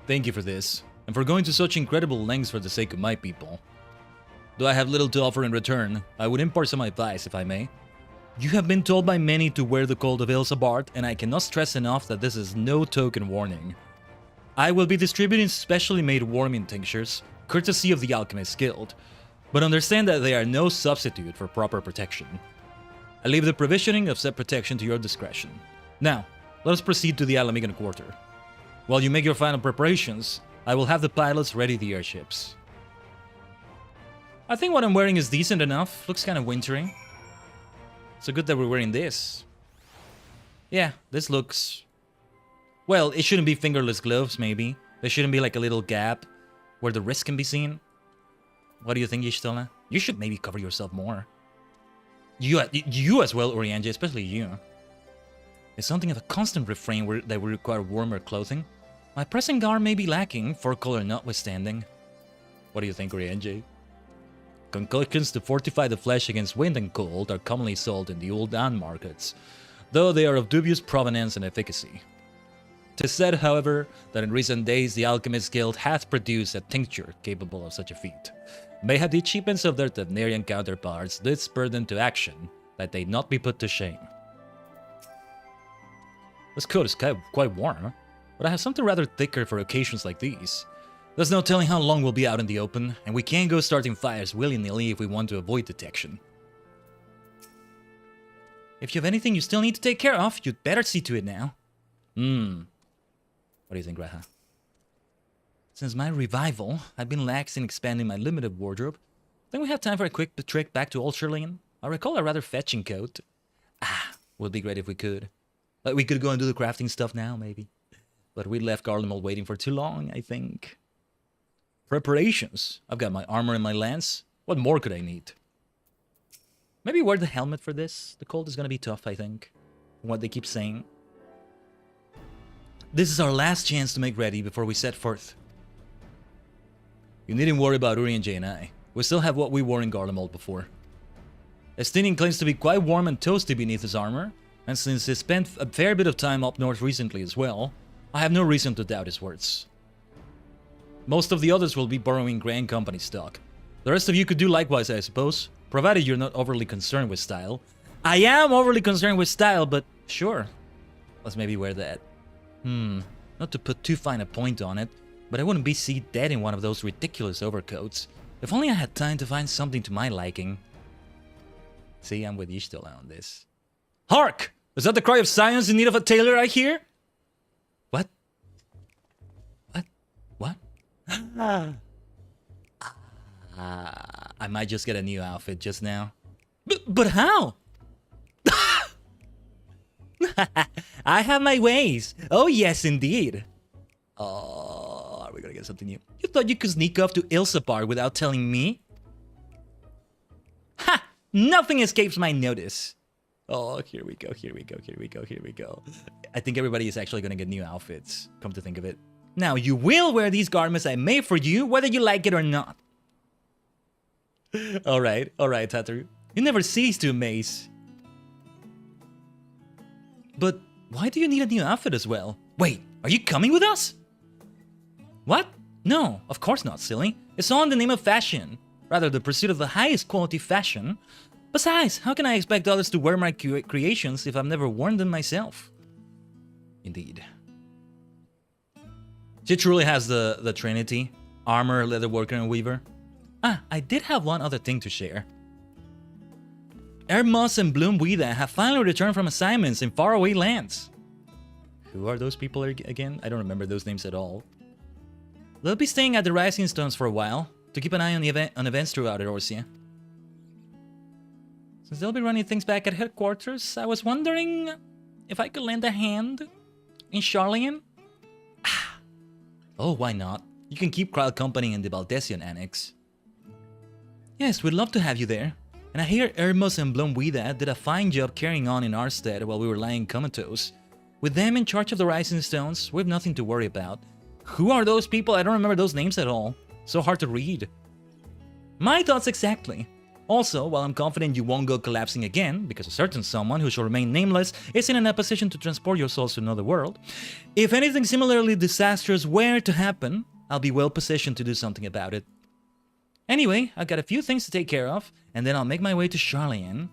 Thank you for this, and for going to such incredible lengths for the sake of my people. Though I have little to offer in return, I would impart some advice if I may. You have been told by many to wear the Cold of Ilsabard, and I cannot stress enough that this is no token warning. I will be distributing specially made warming tinctures, courtesy of the Alchemist Guild, but understand that they are no substitute for proper protection. I leave the provisioning of said protection to your discretion. Now, let us proceed to the Alamigan Quarter. While you make your final preparations, I will have the pilots ready the airships. I think what I'm wearing is decent enough. Looks kind of wintry. So good that we're wearing this. Yeah, this looks... Well, it shouldn't be fingerless gloves, maybe. There shouldn't be like a little gap where the wrist can be seen. What do you think, Y'shtola? You should maybe cover yourself more. You as well, Oriange, especially you. It's something of a constant refrain that will require warmer clothing. My pressing garb may be lacking, fur color notwithstanding. What do you think, Oriange? Concoctions to fortify the flesh against wind and cold are commonly sold in the old Ul'dan markets, though they are of dubious provenance and efficacy. 'Tis said, however, that in recent days the Alchemist Guild hath produced a tincture capable of such a feat. Mayhap the achievements of their Tavnerian counterparts did spur them to action, that they not be put to shame. This coat is quite warm, but I have something rather thicker for occasions like these. There's no telling how long we'll be out in the open, and we can't go starting fires willy-nilly if we want to avoid detection. If you have anything you still need to take care of, you'd better see to it now. What do you think, Raha? Since my revival, I've been lax in expanding my limited wardrobe. Think we have time for a quick trek back to Old Shirlene? I recall a rather fetching coat. Would be great if we could. Like, we could go and do the crafting stuff now, maybe. But we left Garlemald waiting for too long, I think. Preparations. I've got my armor and my lance. What more could I need? Maybe wear the helmet for this. The cold is gonna be tough, I think. From what they keep saying. This is our last chance to make ready before we set forth. You needn't worry about Uri and Jay and I. We still have what we wore in Garlemald before. Estinian claims to be quite warm and toasty beneath his armor, and since he spent a fair bit of time up north recently as well, I have no reason to doubt his words. Most of the others will be borrowing Grand Company stock. The rest of you could do likewise, I suppose, provided you're not overly concerned with style. I am overly concerned with style, but sure. Let's maybe wear that. Not to put too fine a point on it, but I wouldn't be seen dead in one of those ridiculous overcoats. If only I had time to find something to my liking. See, I'm with you still on this. Hark! Is that the cry of science in need of a tailor, I hear? What? What? I might just get a new outfit just now. But how? I have my ways. Oh, yes, indeed. Oh, are we gonna get something new? You thought you could sneak off to Ilsapar without telling me? Ha! Nothing escapes my notice. Oh, here we go, here we go, here we go, here we go. I think everybody is actually gonna get new outfits, come to think of it. Now, you will wear these garments I made for you, whether you like it or not. Alright, Tataru. You never cease to amaze. But why do you need a new outfit as well? Wait, are you coming with us? What? No, of course not, silly. It's all in the name of fashion. Rather, the pursuit of the highest quality fashion. Besides, how can I expect others to wear my creations if I've never worn them myself? Indeed. She truly has the Trinity. Armor, leatherworker, and weaver. I did have one other thing to share. Ermos and Bloomweeda have finally returned from assignments in faraway lands. Who are those people again? I don't remember those names at all. They'll be staying at the Rising Stones for a while, to keep an eye on events throughout Eorzea. Since they'll be running things back at headquarters, I was wondering if I could lend a hand in Charlian? Oh, why not? You can keep Kryle company in the Baldessian Annex. Yes, we'd love to have you there. And I hear Ermos and Bloomweeda did a fine job carrying on in our stead while we were lying comatose. With them in charge of the Rising Stones, we've nothing to worry about. Who are those people? I don't remember those names at all. So hard to read. My thoughts exactly. Also, while I'm confident you won't go collapsing again, because a certain someone who shall remain nameless isn't in a position to transport your souls to another world, if anything similarly disastrous were to happen, I'll be well positioned to do something about it. Anyway, I've got a few things to take care of, and then I'll make my way to Charlian.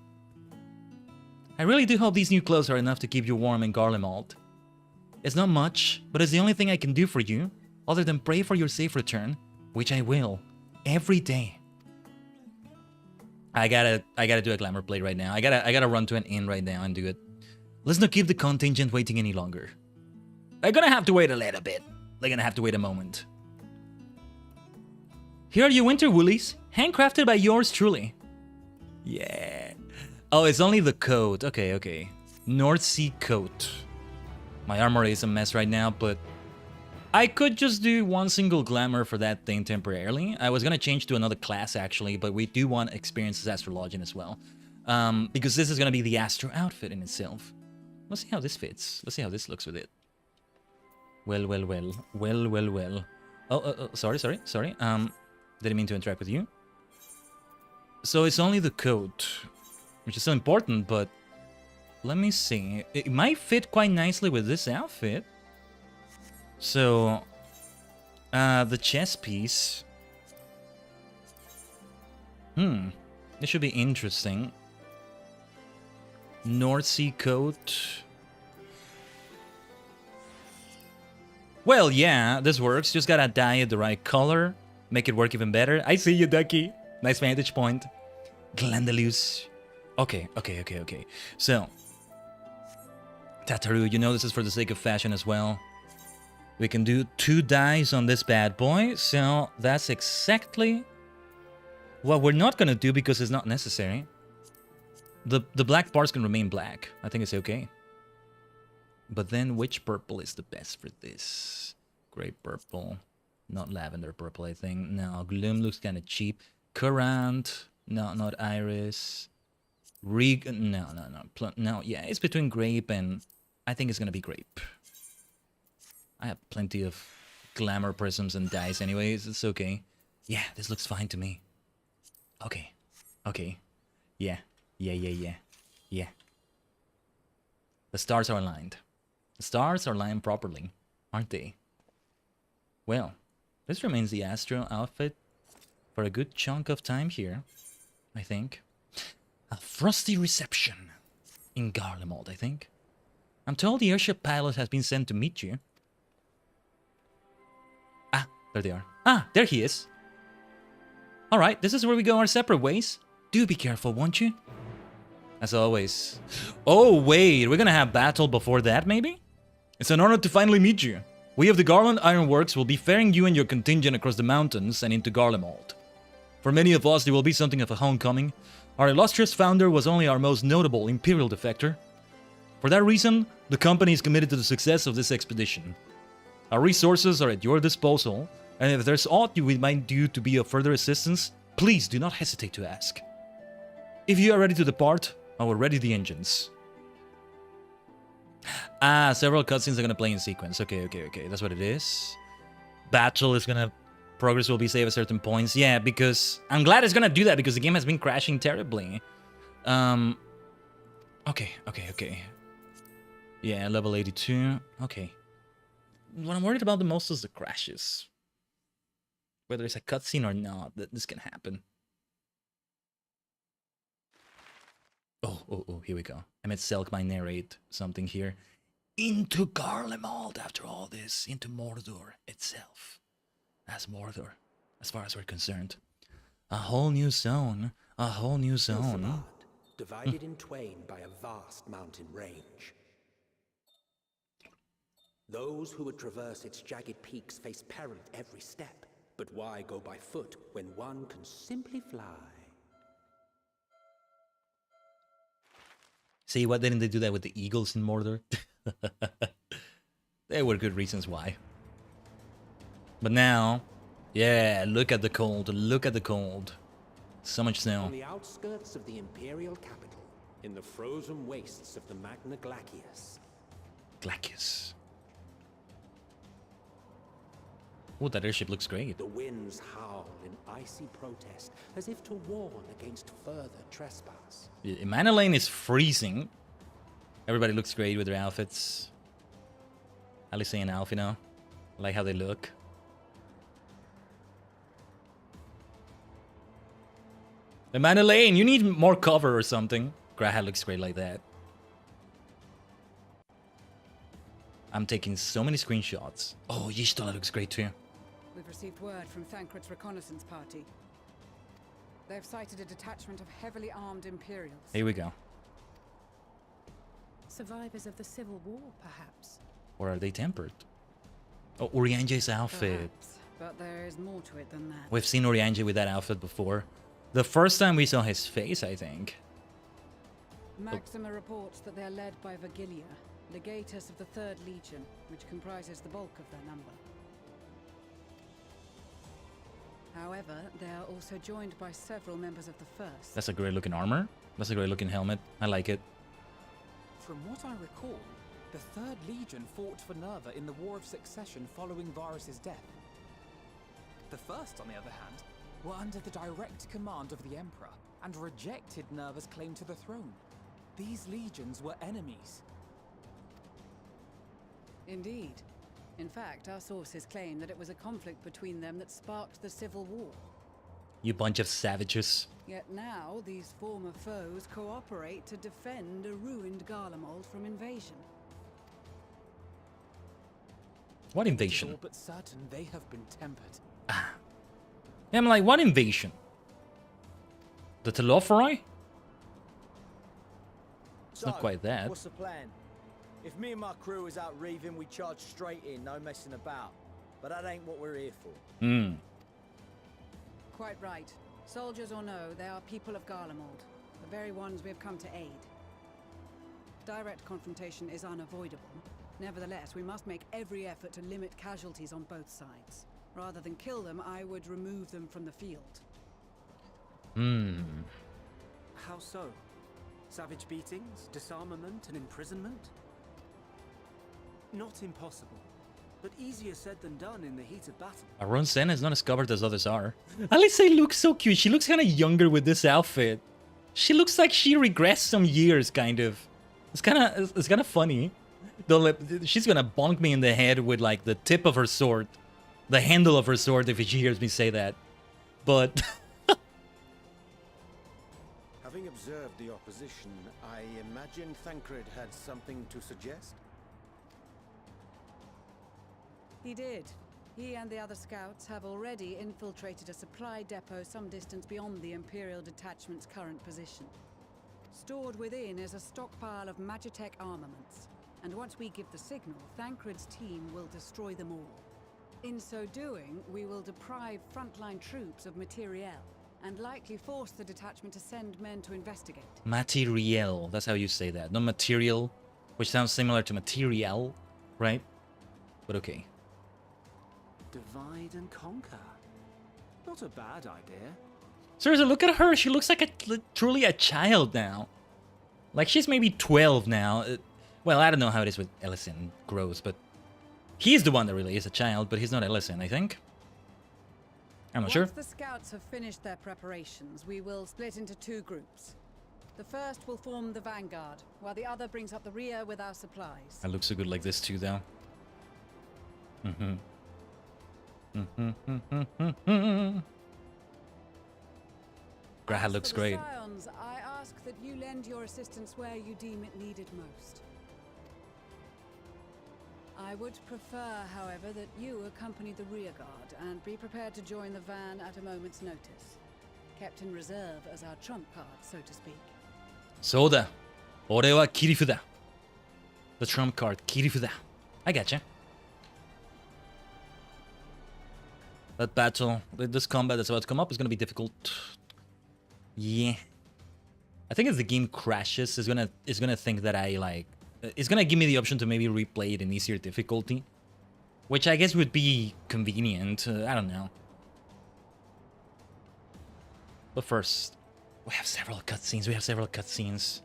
I really do hope these new clothes are enough to keep you warm in Garlemald. It's not much, but it's the only thing I can do for you, other than pray for your safe return, which I will, every day. I gotta do a glamour play right now. I gotta run to an inn right now and do it. Let's not keep the contingent waiting any longer. They're gonna have to wait a little bit. They're gonna have to wait a moment. Here are your winter woolies, handcrafted by yours truly. Yeah. Oh, it's only the coat. Okay. North Sea coat. My armor is a mess right now, but I could just do one single glamour for that thing temporarily. I was gonna change to another class actually, but we do want experience as Astrologian as well. Because this is gonna be the Astro outfit in itself. Let's see how this fits. Let's see how this looks with it. Well. Oh, sorry. Didn't mean to interact with you. So it's only the coat, which is still important, but let me see. It might fit quite nicely with this outfit. So, the chest piece. This should be interesting. North Sea coat. Well, yeah, this works. Just gotta dye it the right color. Make it work even better. I see you, Ducky. Nice vantage point. Glandalus. Okay. So, Tataru, you know this is for the sake of fashion as well. We can do 2 dyes on this bad boy. So, that's exactly what we're not gonna do because it's not necessary. The black parts can remain black. I think it's okay. But then which purple is the best for this? Grape purple. Not lavender purple, I think. No, Gloom looks kind of cheap. Currant. No, not Iris. No, yeah, it's between grape and... I think it's gonna be grape. I have plenty of glamour prisms and dyes anyways. It's okay. Yeah, this looks fine to me. Okay. Yeah. The stars are aligned. The stars are aligned properly, aren't they? Well, this remains the Astro outfit for a good chunk of time here, I think. A frosty reception in Garlemald, I think. I'm told the airship pilot has been sent to meet you. Ah, there they are. Ah, there he is. Alright, this is where we go our separate ways. Do be careful, won't you? As always. Oh, wait, we're gonna have battle before that, maybe? It's an honor to finally meet you. We of the Garland Ironworks will be ferrying you and your contingent across the mountains and into Garlemald. For many of us, there will be something of a homecoming. Our illustrious founder was only our most notable Imperial defector. For that reason, the company is committed to the success of this expedition. Our resources are at your disposal, and if there's aught we might do to be of further assistance, please do not hesitate to ask. If you are ready to depart, I will ready the engines. Ah, several cutscenes are gonna play in sequence. Okay, that's what it is. Battle is gonna... Progress will be saved at certain points. Yeah, because... I'm glad it's gonna do that, because the game has been crashing terribly. Okay. Yeah, level 82. Okay. What I'm worried about the most is the crashes. Whether it's a cutscene or not, this can happen. Oh, here we go. Emmett Selk might narrate something here. Into Garlemald after all this. Into Mordor itself. That's Mordor, as far as we're concerned. A whole new zone. A whole new zone. Divided in twain by a vast mountain range. Those who would traverse its jagged peaks face peril at every step. But why go by foot when one can simply fly? See, why didn't they do that with the eagles in Mordor? There were good reasons why. But now, yeah, look at the cold, look at the cold. So much snow. On the outskirts of the Imperial capital, in the frozen wastes of the Magna Glacius. Glacius. Oh, that airship looks great. The winds howl in icy protest, as if to warn against further trespass. Mana Lane is freezing. Everybody looks great with their outfits. Alice and Alf, you know? I like how they look. The Mana Lane, you need more cover or something. Graha looks great like that. I'm taking so many screenshots. Oh, Y'shtola looks great too. We've received word from Thancred's reconnaissance party. They've sighted a detachment of heavily armed Imperials. Here we go. Survivors of the Civil War, perhaps? Or are they tempered? Oh, Uriange's outfit. Perhaps, but there is more to it than that. We've seen Uriange with that outfit before. The first time we saw his face, I think. Maxima reports that they are led by Vergilia, legatus of the 3rd Legion, which comprises the bulk of their number. However, they are also joined by several members of the 1st. That's a great looking armor. That's a great looking helmet. I like it. From what I recall, the 3rd Legion fought for Nerva in the War of Succession following Varus' death. The 1st, on the other hand, were under the direct command of the Emperor and rejected Nerva's claim to the throne. These legions were enemies. Indeed. In fact, our sources claim that it was a conflict between them that sparked the Civil War. You bunch of savages. Yet now, these former foes cooperate to defend a ruined Garlemald from invasion. What invasion? All but certain they have been tempered. Yeah, I'm like, what invasion? The Telophorai? It's not quite that. What's the plan? If me and my crew is out reaving, we charge straight in, no messing about. But that ain't what we're here for. Quite right. Soldiers or no, they are people of Garlemald, the very ones we have come to aid. Direct confrontation is unavoidable. Nevertheless, we must make every effort to limit casualties on both sides. Rather than kill them, I would remove them from the field. How so? Savage beatings, disarmament, and imprisonment? Not impossible, but easier said than done in the heat of battle. Aron Sen is not as covered as others are. Alice looks so cute. She looks kind of younger with this outfit. She looks like she regressed some years, kind of. It's kind of funny. She's gonna bonk me in the head with like the tip of her sword, the handle of her sword, if she hears me say that. But Having observed the opposition, I imagine Thancred had something to suggest? He did. He and the other scouts have already infiltrated a supply depot some distance beyond the Imperial detachment's current position. Stored within is a stockpile of Magitech armaments, and once we give the signal, Thancred's team will destroy them all. In so doing, we will deprive frontline troops of materiel, and likely force the detachment to send men to investigate. materiel, that's how you say that. Not material, which sounds similar to material, right? But okay. Divide and conquer. Not a bad idea. Seriously, look at her. She looks like truly a child now. Like, she's maybe 12 now. Well, I don't know how it is with Ellison grows, but he's the one that really is a child, but he's not Ellison, I think. I'm not sure. Once the scouts have finished their preparations, we will split into two groups. The first will form the vanguard, while the other brings up the rear with our supplies. I look so good like this too, though. Graha looks For the great. Scions, I ask that you lend your assistance where you deem it needed most. I would prefer, however, that you accompany the rear guard and be prepared to join the van at a moment's notice. Kept in reserve as our trump card, so to speak. Soda. Ore wa kirifu da. The trump card, kirifu da. I gotcha. That battle, this combat that's about to come up is gonna be difficult. Yeah. I think as the game crashes, it's gonna think that I like... It's gonna give me the option to maybe replay it in easier difficulty. Which I guess would be convenient, I don't know. But first, we have several cutscenes.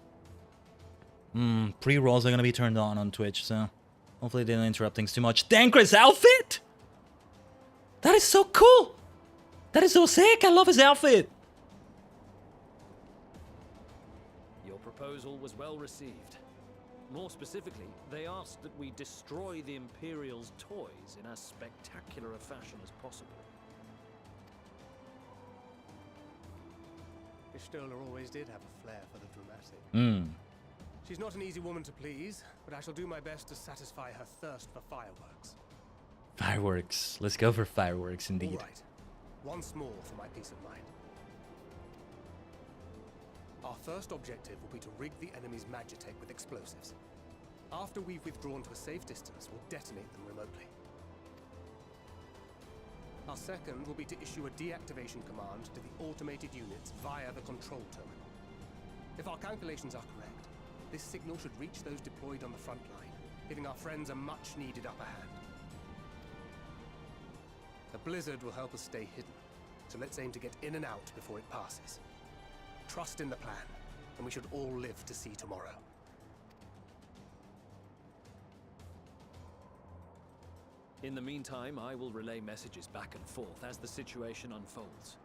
Pre-rolls are gonna be turned on Twitch, so hopefully they don't interrupt things too much. Thancred's outfit! That is so cool! That is so sick! I love his outfit! Your proposal was well received. More specifically, they asked that we destroy the Imperial's toys in as spectacular a fashion as possible. Ishtola always did have a flair for the dramatic. She's not an easy woman to please, but I shall do my best to satisfy her thirst for fireworks. Fireworks. Let's go for fireworks, indeed. All right. Once more for my peace of mind. Our first objective will be to rig the enemy's Magitech with explosives. After we've withdrawn to a safe distance, we'll detonate them remotely. Our second will be to issue a deactivation command to the automated units via the control terminal. If our calculations are correct, this signal should reach those deployed on the front line, giving our friends a much-needed upper hand. The blizzard will help us stay hidden, so let's aim to get in and out before it passes. Trust in the plan, and we should all live to see tomorrow. In the meantime, I will relay messages back and forth as the situation unfolds.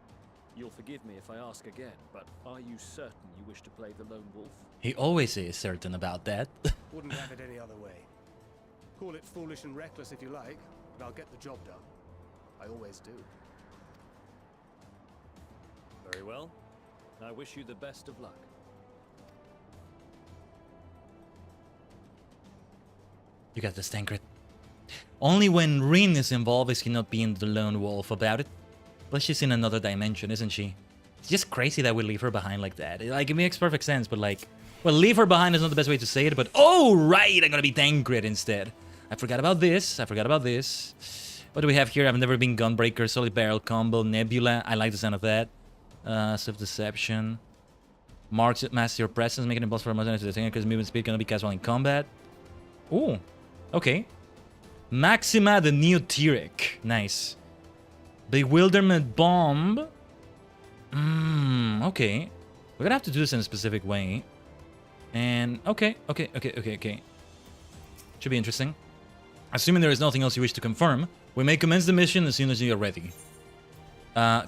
You'll forgive me if I ask again, but are you certain you wish to play the lone wolf? He always is certain about that. Wouldn't have it any other way. Call it foolish and reckless if you like, but I'll get the job done. I always do. Very well. I wish you the best of luck. You got this, Tancred. Only when Rin is involved is he not being the lone wolf about it. But she's in another dimension, isn't she? It's just crazy that we leave her behind like that. Like, it makes perfect sense, but like... Well, leave her behind is not the best way to say it, but... Oh, right! I'm gonna be Tancred instead. I forgot about this. I forgot about this. What do we have here? I've never been Gunbreaker, Solid Barrel Combo, Nebula. I like the sound of that. Self-Deception. Marks master your presence, making it impossible for a to the because movement speed gonna be cast while in combat. Ooh. Okay. Maxima the Neoteric. Nice. Bewilderment Bomb. Okay. We're gonna have to do this in a specific way. And okay. Should be interesting. Assuming there is nothing else you wish to confirm, we may commence the mission as soon as you are ready.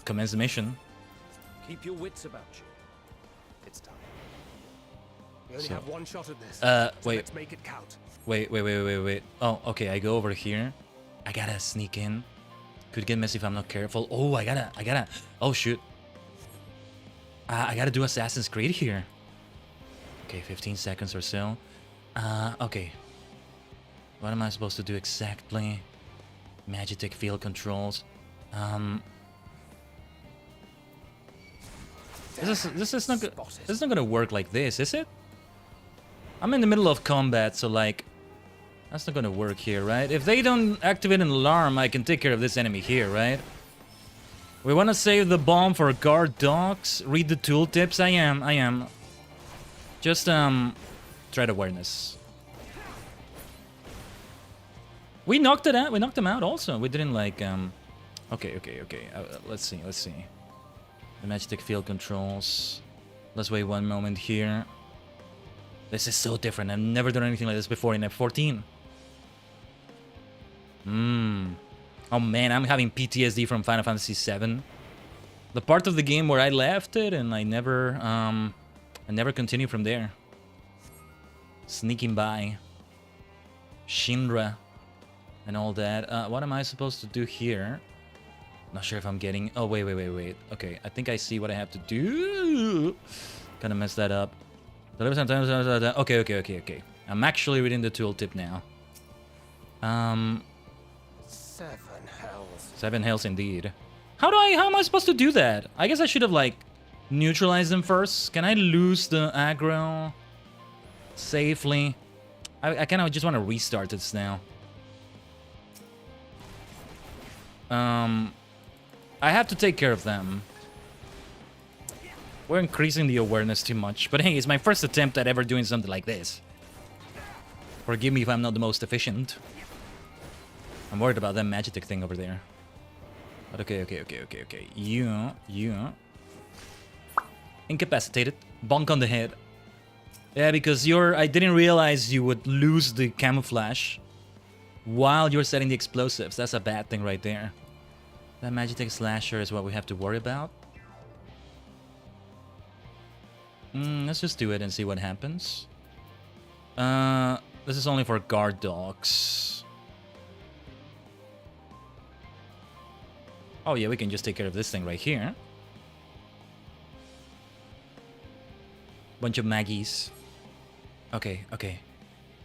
Commence the mission. Keep your wits about you. It's time. We only have one shot at this. Wait. Let's make it count. Wait. Oh, okay, I go over here. I gotta sneak in. Could get messy if I'm not careful. Oh, I gotta. Oh, shoot. I gotta do Assassin's Creed here. Okay, 15 seconds or so. Okay. What am I supposed to do exactly? Magitek field controls. This is not gonna work like this, is it? I'm in the middle of combat, so like, that's not gonna work here, right? If they don't activate an alarm, I can take care of this enemy here, right? We wanna save the bomb for guard dogs. Read the tooltips. I am. Just threat awareness. We knocked it out. We knocked them out also. We didn't like Okay. Let's see. The Magitek field controls. Let's wait one moment here. This is so different. I've never done anything like this before in F14. Oh man, I'm having PTSD from Final Fantasy VII. The part of the game where I left it and I never continued from there. Sneaking by. Shinra. And all that. What am I supposed to do here? Not sure if I'm getting... Oh, wait. Okay, I think I see what I have to do. Kind of messed that up. Okay. I'm actually reading the tooltip now. 7 hells. 7 hells indeed. How am I supposed to do that? I guess I should have like neutralized them first. Can I lose the aggro safely? I kind of just want to restart this now. I have to take care of them. We're increasing the awareness too much, but hey, it's my first attempt at ever doing something like this. Forgive me if I'm not the most efficient. I'm worried about that Magitek thing over there. But okay. You. Incapacitated. Bonk on the head. Yeah, because I didn't realize you would lose the camouflage while you're setting the explosives. That's a bad thing right there. That Magitek slasher is what we have to worry about. Let's just do it and see what happens. This is only for guard dogs. Oh yeah, we can just take care of this thing right here. Bunch of Maggies. Okay.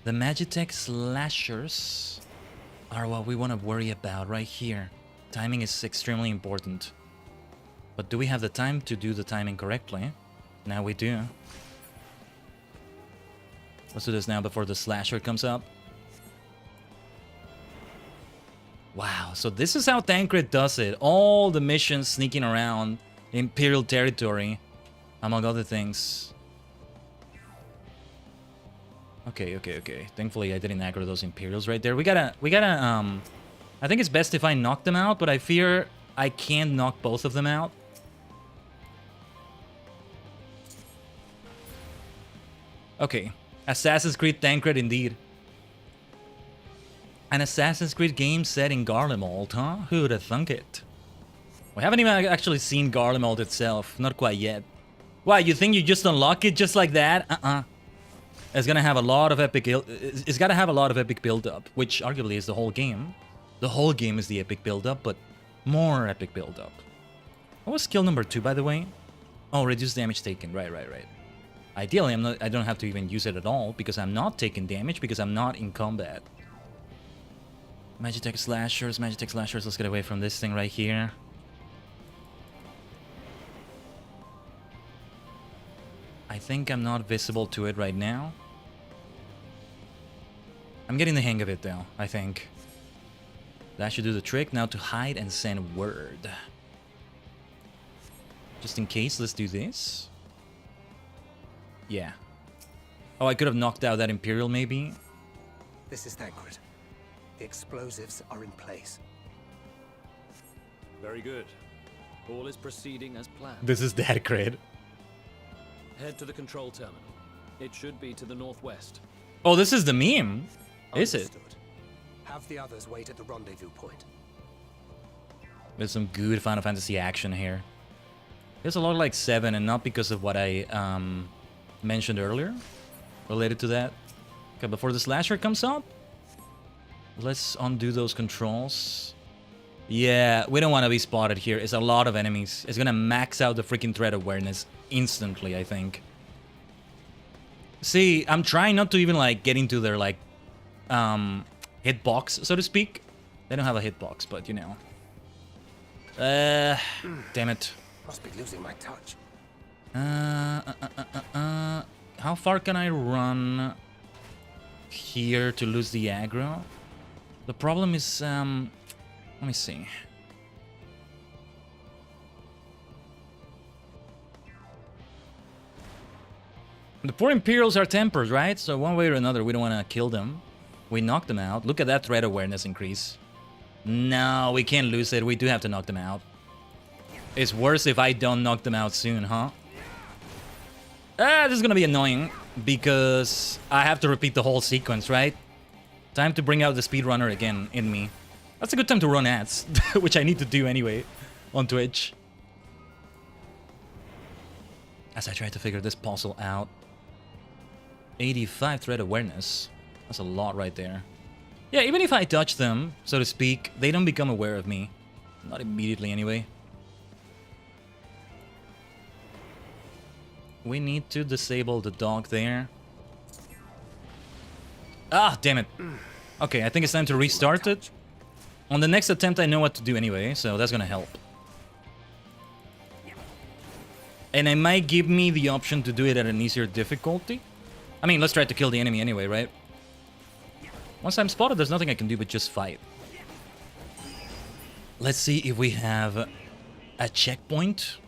The Magitek slashers are what we want to worry about right here. Timing is extremely important. But do we have the time to do the timing correctly? Now we do. Let's do this now before the slasher comes up. Wow, so this is how Tancred does it. All the missions sneaking around Imperial territory, among other things. Okay. Thankfully I didn't aggro those Imperials right there. We gotta I think it's best if I knock them out, but I fear I can't knock both of them out. Okay. Assassin's Creed Tancred indeed. An Assassin's Creed game set in Garlemald, huh? Who'd have thunk it? We haven't even actually seen Garlemald itself. Not quite yet. Why, you think you just unlock it just like that? It's gonna have a lot of epic... It's gotta have a lot of epic build-up, which arguably is the whole game. The whole game is the epic build-up, but more epic build-up. What was skill number 2, by the way? Oh, reduce damage taken. Right. Ideally, I don't have to even use it at all because I'm not taking damage because I'm not in combat. Magitech slashers. Let's get away from this thing right here. I think I'm not visible to it right now. I'm getting the hang of it though, I think. That should do the trick. Now to hide and send word. Just in case, let's do this. Yeah. Oh, I could have knocked out that Imperial maybe. This is Thancred. The explosives are in place. Very good. All is proceeding as planned. This is that cred. Head to the control terminal. It should be to the northwest. Oh, this is the meme. Is it? Have the others wait at the rendezvous point. There's some good Final Fantasy action here. There's a lot like 7 and not because of what I mentioned earlier related to that. Okay, before the slasher comes up, let's undo those controls. Yeah, we don't want to be spotted here. It's a lot of enemies. It's gonna max out the freaking threat awareness instantly, I think. See, I'm trying not to even like get into their like hitbox, so to speak. They don't have a hitbox, but you know. Damn it. Must be losing my touch. How far can I run here to lose the aggro? The problem is, let me see. The poor Imperials are tempers, right? So one way or another, we don't want to kill them. We knock them out. Look at that threat awareness increase. No, we can't lose it. We do have to knock them out. It's worse if I don't knock them out soon, huh? This is gonna be annoying because I have to repeat the whole sequence, right? Time to bring out the speedrunner again in me. That's a good time to run ads, which I need to do anyway on Twitch. As I try to figure this puzzle out. 85 threat awareness. That's a lot right there. Yeah, even if I touch them, so to speak, they don't become aware of me. Not immediately anyway. We need to disable the dog there. Ah, damn it. Okay, I think it's time to restart it. On the next attempt, I know what to do anyway, so that's gonna help. And it might give me the option to do it at an easier difficulty. I mean, let's try to kill the enemy anyway, right? Once I'm spotted, there's nothing I can do but just fight. Let's see if we have a checkpoint.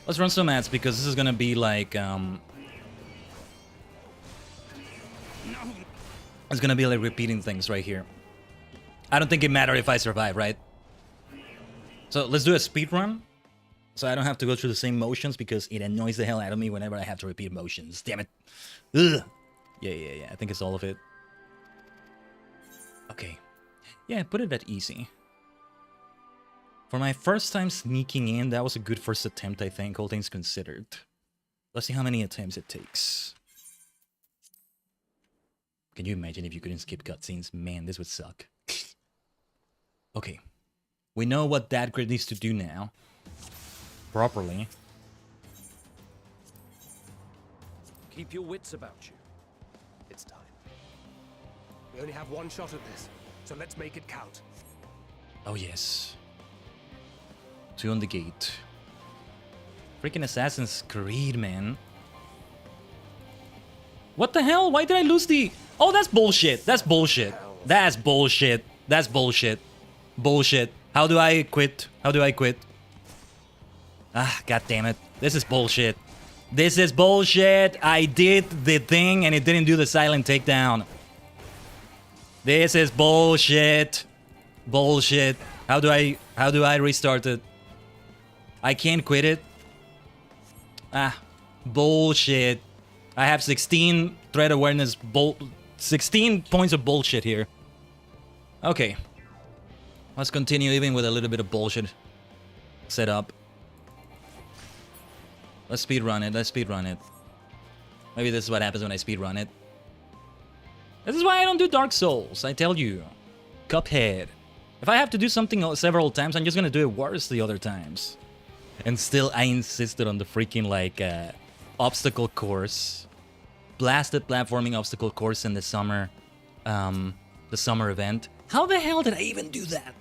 Let's run some ads because this is gonna be like it's gonna be like repeating things right here. I don't think it matters if I survive, right? So let's do a speed run. So I don't have to go through the same motions because it annoys the hell out of me whenever I have to repeat motions. Damn it. Ugh. Yeah. I think it's all of it. Okay. Yeah, put it at easy. For my first time sneaking in, that was a good first attempt, I think, all things considered. Let's see how many attempts it takes. Can you imagine if you couldn't skip cutscenes? Man, this would suck. Okay. We know what that grid needs to do now. Properly. Keep your wits about you. It's time. We only have one shot at this, so let's make it count. Oh, yes. 2 on the gate. Freaking Assassin's Creed, man. What the hell? Why did I lose the... Oh, that's bullshit. That's bullshit. That's bullshit. That's bullshit. Bullshit. How do I quit? How do I quit? Ah, god damn it. This is bullshit. This is bullshit. I did the thing and it didn't do the silent takedown. This is bullshit. Bullshit. How do I restart it? I can't quit it. Ah, bullshit. I have 16 threat awareness 16 points of bullshit here. Okay. Let's continue even with a little bit of bullshit set up. Let's speedrun it. Let's speedrun it. Maybe this is what happens when I speedrun it. This is why I don't do Dark Souls, I tell you. Cuphead. If I have to do something several times, I'm just gonna do it worse the other times. And still, I insisted on the freaking, like, obstacle course. Blasted platforming obstacle course in the summer event. How the hell did I even do that?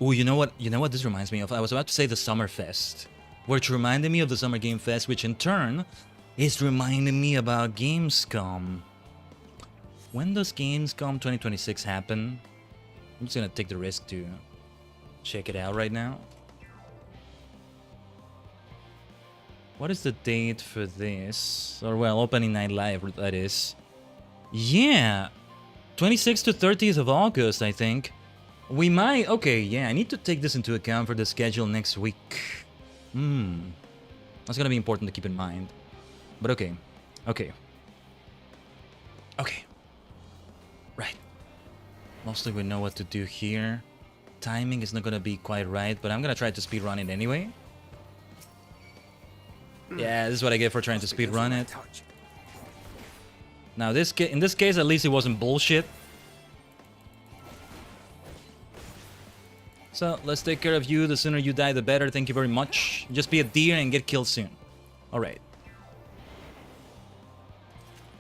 Oh, you know what? You know what this reminds me of? I was about to say the Summer Fest, which reminded me of the Summer Game Fest, which in turn is reminding me about Gamescom. When does Gamescom 2026 happen? I'm just gonna take the risk to check it out right now. What is the date for this? Or, well, opening night live, that is. Yeah, 26th to 30th of August, I think. We might... Okay, yeah, I need to take this into account for the schedule next week. That's gonna be important to keep in mind. But okay. Okay. Okay. Right. Mostly we know what to do here. Timing is not gonna be quite right, but I'm gonna try to speedrun it anyway. Yeah, this is what I get for trying to speedrun it. Now, in this case, at least it wasn't bullshit. So, let's take care of you. The sooner you die, the better. Thank you very much. Just be a deer and get killed soon. Alright.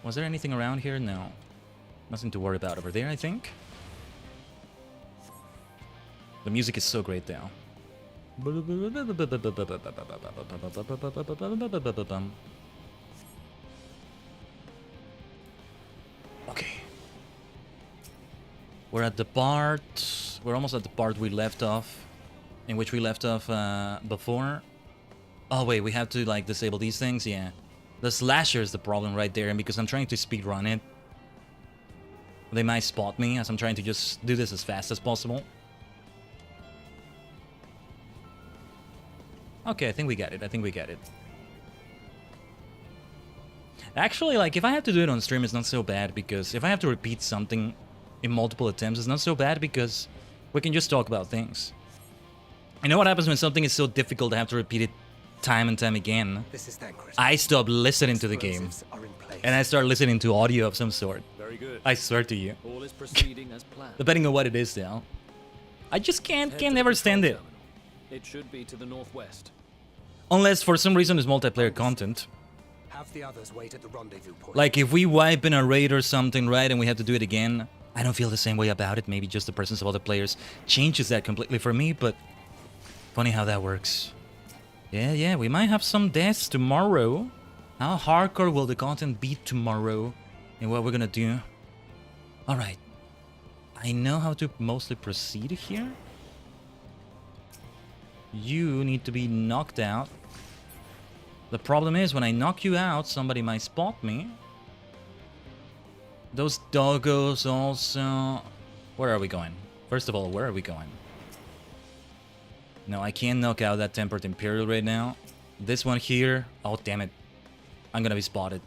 Was there anything around here? No. Nothing to worry about over there, I think. The music is so great, though. Okay. We're at the part... We're almost at the part we left off. In which we left off before. Oh wait, we have to like disable these things? Yeah. The slasher is the problem right there, and because I'm trying to speedrun it, they might spot me as I'm trying to just do this as fast as possible. Okay, I think we got it. I think we got it. Actually, like, if I have to do it on stream, it's not so bad, because if I have to repeat something in multiple attempts, it's not so bad, because we can just talk about things. You know what happens when something is so difficult to have to repeat it time and time again? I stop listening to the game, and I start listening to audio of some sort. Very good. I swear to you. All is proceeding as planned. Depending on what it is now. I just can't never stand it. It should be to the northwest. Unless for some reason it's multiplayer content. Have the others wait at the rendezvous point. Like if we wipe in a raid or something, right, and we have to do it again, I don't feel the same way about it. Maybe just the presence of other players changes that completely for me, but funny how that works. Yeah, we might have some deaths tomorrow. How hardcore will the content be tomorrow and what we're gonna do? Alright. I know how to mostly proceed here. You need to be knocked out. The problem is, when I knock you out, somebody might spot me. Those doggos also... Where are we going? First of all, where are we going? No, I can't knock out that Tempered Imperial right now. This one here... Oh, damn it. I'm gonna be spotted.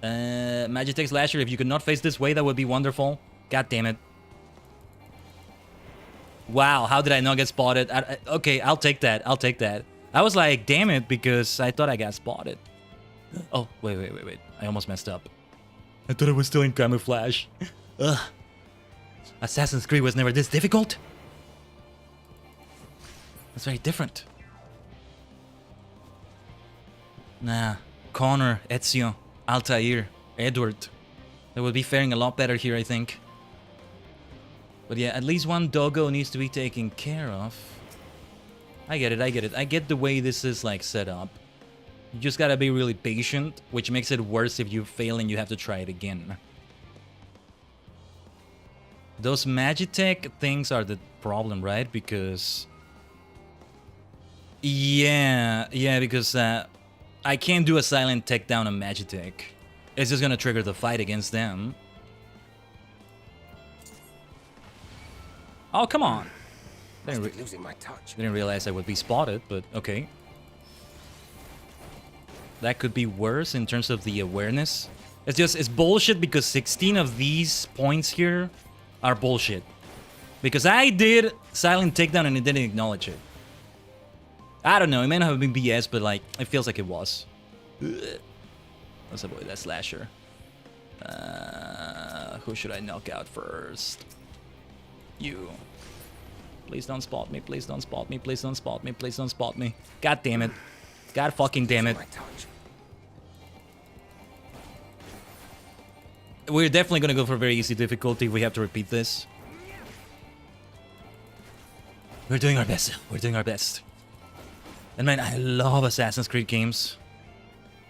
Magitech Slasher, if you could not face this way, that would be wonderful. God damn it. Wow, how did I not get spotted? Okay, I'll take that. I'll take that. I was like, damn it, because I thought I got spotted. Oh, wait. I almost messed up. I thought I was still in camouflage. Ugh. Assassin's Creed was never this difficult. That's very different. Nah, Connor, Ezio, Altair, Edward. They would be faring a lot better here, I think. But yeah, at least one doggo needs to be taken care of. I get it. I get the way this is like set up. You just gotta be really patient, which makes it worse if you fail and you have to try it again. Those Magitech things are the problem, right? Because... Yeah, because I can't do a silent tech down on Magitech. It's just gonna trigger the fight against them. Oh, come on. Losing my touch. Didn't realize I would be spotted, but okay. That could be worse in terms of the awareness. It's bullshit because 16 of these points here are bullshit. Because I did silent takedown and it didn't acknowledge it. I don't know, it may not have been BS, but like, it feels like it was. Let's avoid that slasher. Who should I knock out first? You. Please don't spot me. Please don't spot me. Please don't spot me. Please don't spot me. God damn it. God fucking damn it. We're definitely gonna go for very easy difficulty. We have to repeat this. We're doing our best. We're doing our best. And man, I love Assassin's Creed games.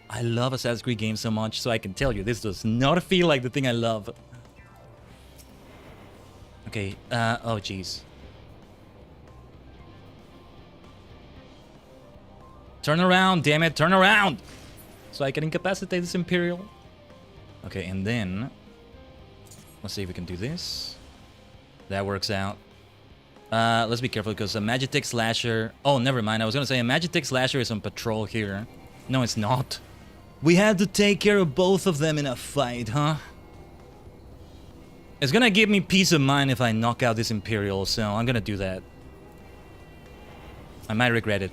I love Assassin's Creed games so much, so I can tell you, this does not feel like the thing I love. Okay, oh jeez. Turn around, damn it, turn around! So I can incapacitate this Imperial. Okay, and then... let's see if we can do this. That works out. Let's be careful, because a Magitech Slasher... oh, never mind, I was gonna say a Magitech Slasher is on patrol here. No, it's not. We had to take care of both of them in a fight, huh? It's gonna give me peace of mind if I knock out this Imperial, so I'm gonna do that. I might regret it.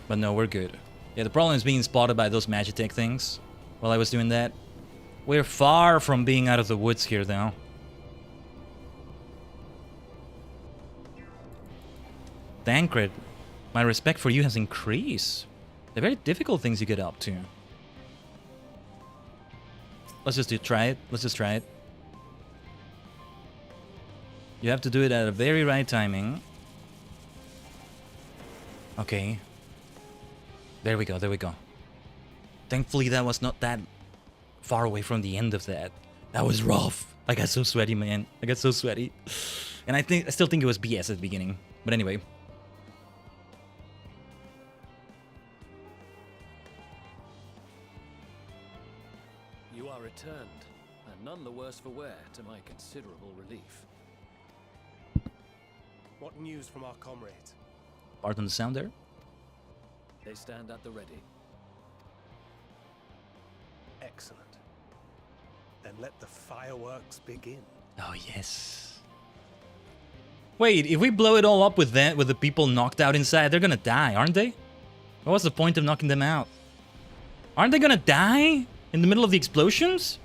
But no, we're good. Yeah, the problem is being spotted by those Magitech things while I was doing that. We're far from being out of the woods here, though. Thancred, my respect for you has increased. They're very difficult things you get up to. Let's just try it. Let's just try it. You have to do it at a very right timing. Okay. There we go, there we go. Thankfully that was not that far away from the end of that. That was rough. I got so sweaty, man. I got so sweaty. And I still think it was BS at the beginning. But anyway. You are returned, and none the worse for wear, to my considerable relief. What news from our comrades? Pardon the sound there? They stand at the ready. Excellent. Then let the fireworks begin. Oh, yes. Wait, if we blow it all up with that, with the people knocked out inside, they're gonna die, aren't they? What was the point of knocking them out? Aren't they gonna die in the middle of the explosions?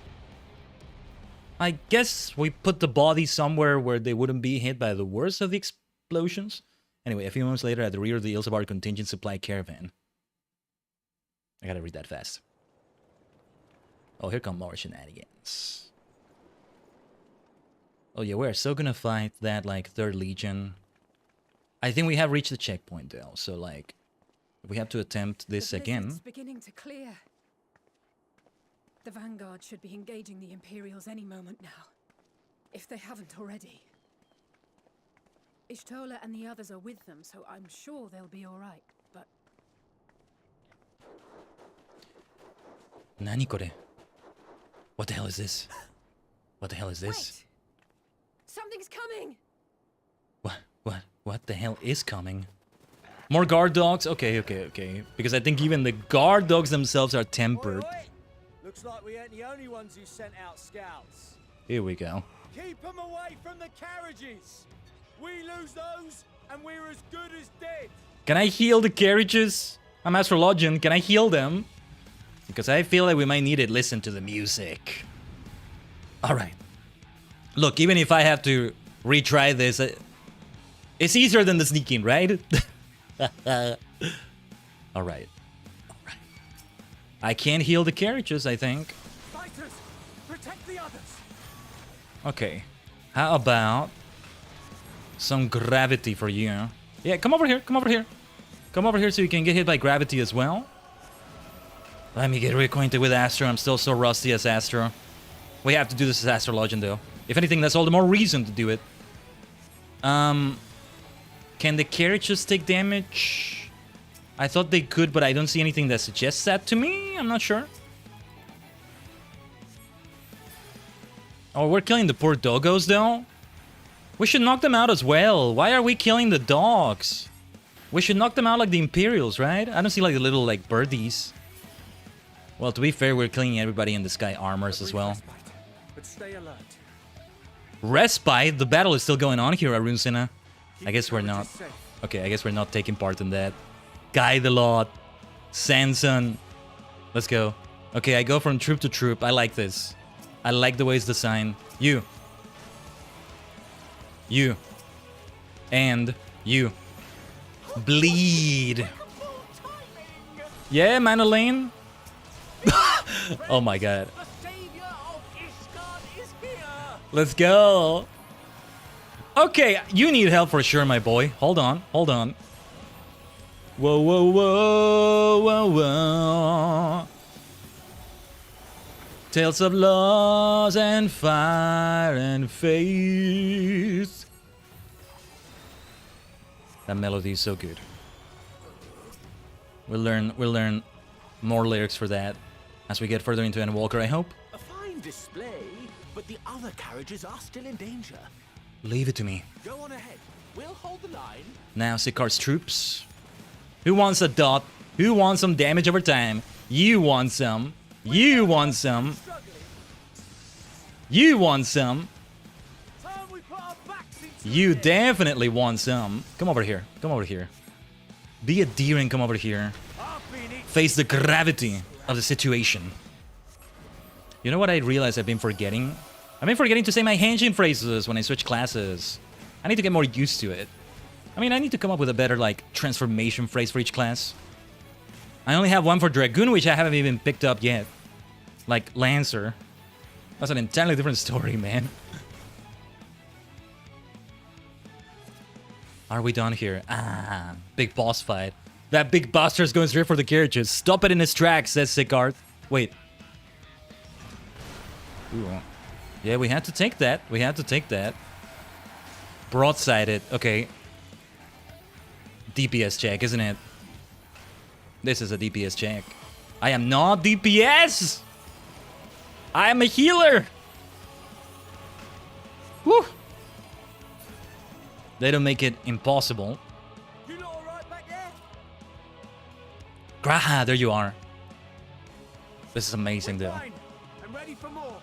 I guess we put the body somewhere where they wouldn't be hit by the worst of the explosions. Anyway, a few moments later, at the rear of the Ilsabar contingent supply caravan. I gotta read that fast. Oh, here come more shenanigans. Oh yeah, we're still gonna fight that, like, 3rd Legion. I think we have reached the checkpoint, though, so, like, if we have to attempt this again... It's beginning to clear. The Vanguard should be engaging the Imperials any moment now, if they haven't already. Ishtola and the others are with them, so I'm sure they'll be alright, but... Nani kore? What the hell is this? What the hell is this? Wait! Something's coming! What the hell is coming? More guard dogs? Okay. Because I think even the guard dogs themselves are tempered. Oi. Looks like we ain't the only ones who sent out scouts. Here we go. Keep them away from the carriages! We lose those, and we're as good as dead. Can I heal the carriages? I'm Astrologian. Can I heal them? Because I feel like we might need it. Listen to the music. Alright. Look, even if I have to retry this, it's easier than the sneaking, right? Alright. I can heal the carriages, I think. Fighters, protect the others. Okay. How about some gravity for you? Yeah, come over here, come over here. Come over here so you can get hit by gravity as well. Let me get reacquainted with Astro. I'm still so rusty as Astro. We have to do this as Astrologian, though. If anything, that's all the more reason to do it. Can the carriages take damage? I thought they could, but I don't see anything that suggests that to me. I'm not sure. Oh, we're killing the poor doggos, though? We should knock them out as well. Why are we killing the dogs? We should knock them out like the Imperials, right? I don't see like the little, like, birdies. Well, to be fair, we're killing everybody in the sky armors as well. But stay alert. Respite? The battle is still going on here, Arun Sinha. I guess we're not. Okay, I guess we're not taking part in that. Guide the Lot. Sanson. Let's go. Okay, I go from troop to troop. I like this. I like the way it's designed. You. And you bleed. Yeah, Manolane. Oh my god. Let's go. Okay, you need help for sure, my boy. Hold on, hold on. Whoa, whoa, whoa, whoa, whoa. Tales of loss and fire and faith. That melody is so good. We'll learn more lyrics for that as we get further into Endwalker, I hope. A fine display, but the other carriages are still in danger. Leave it to me. Go on ahead. We'll hold the line. Now, Sikar's troops. Who wants a dot? Who wants some damage over time? You want some. You want some. You want some. You definitely want some. Come over here. Come over here. Be a deer and come over here. Face the gravity of the situation. You know what I realized I've been forgetting? I've been forgetting to say my Henshin phrases when I switch classes. I need to get more used to it. I mean, I need to come up with a better, like, transformation phrase for each class. I only have one for Dragoon, which I haven't even picked up yet. Like, Lancer. That's an entirely different story, man. Are we done here? Ah, big boss fight. That big bastard's going straight for the carriages. Stop it in his tracks, says Sikart. Wait. Ooh. Yeah, we had to take that. We had to take that. Broadsided. Okay. DPS check, isn't it? This is a DPS check. I am not DPS! I am a healer! Woo! They don't make it impossible. You lot all right back there? Graha, there you are. This is amazing, though. Fine. I'm ready for more.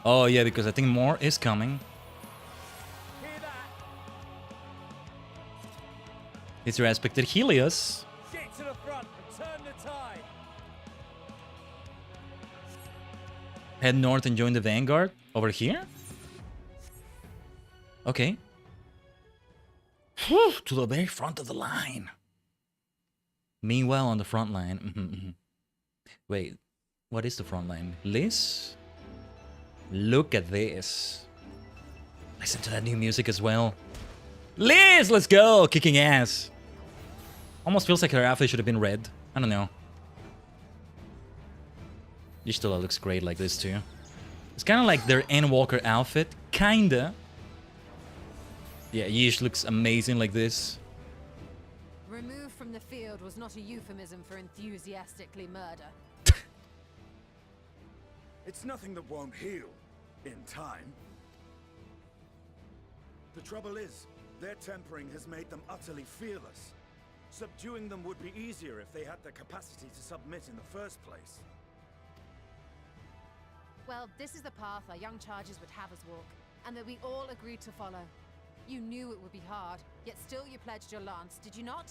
Oh, yeah, because I think more is coming. Hear that? It's your aspected Helios. Get to the front and turn the tide. Head north and join the Vanguard. Over here? Okay. Whew, to the very front of the line. Meanwhile, on the front line. Wait, what is the front line? Liz? Look at this. Listen to that new music as well. Liz, let's go! Kicking ass. Almost feels like her outfit should have been red. I don't know. Y'shtola looks great like this too. It's kind of like their Endwalker outfit. Kinda. Yeah, Yish looks amazing like this. Removed from the field was not a euphemism for enthusiastically murder. It's nothing that won't heal in time. The trouble is, their tempering has made them utterly fearless. Subduing them would be easier if they had the capacity to submit in the first place. Well, this is the path our young charges would have us walk, and that we all agreed to follow. You knew it would be hard, yet still you pledged your lance, did you not?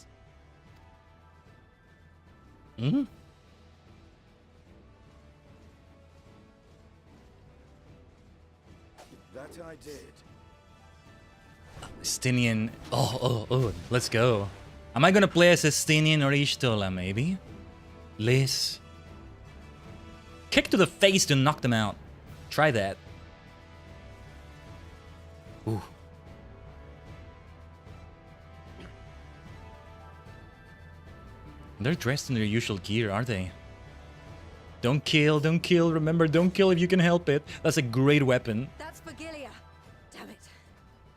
Mm-hmm. That I did. Estinian. Oh, let's go. Am I gonna play as Estinian or Y'shtola, maybe? Liz. Kick to the face to knock them out. Try that. Ooh. They're dressed in their usual gear, are they? Don't kill, don't kill. Remember, don't kill if you can help it. That's a great weapon. That's Virgilia. Damn it.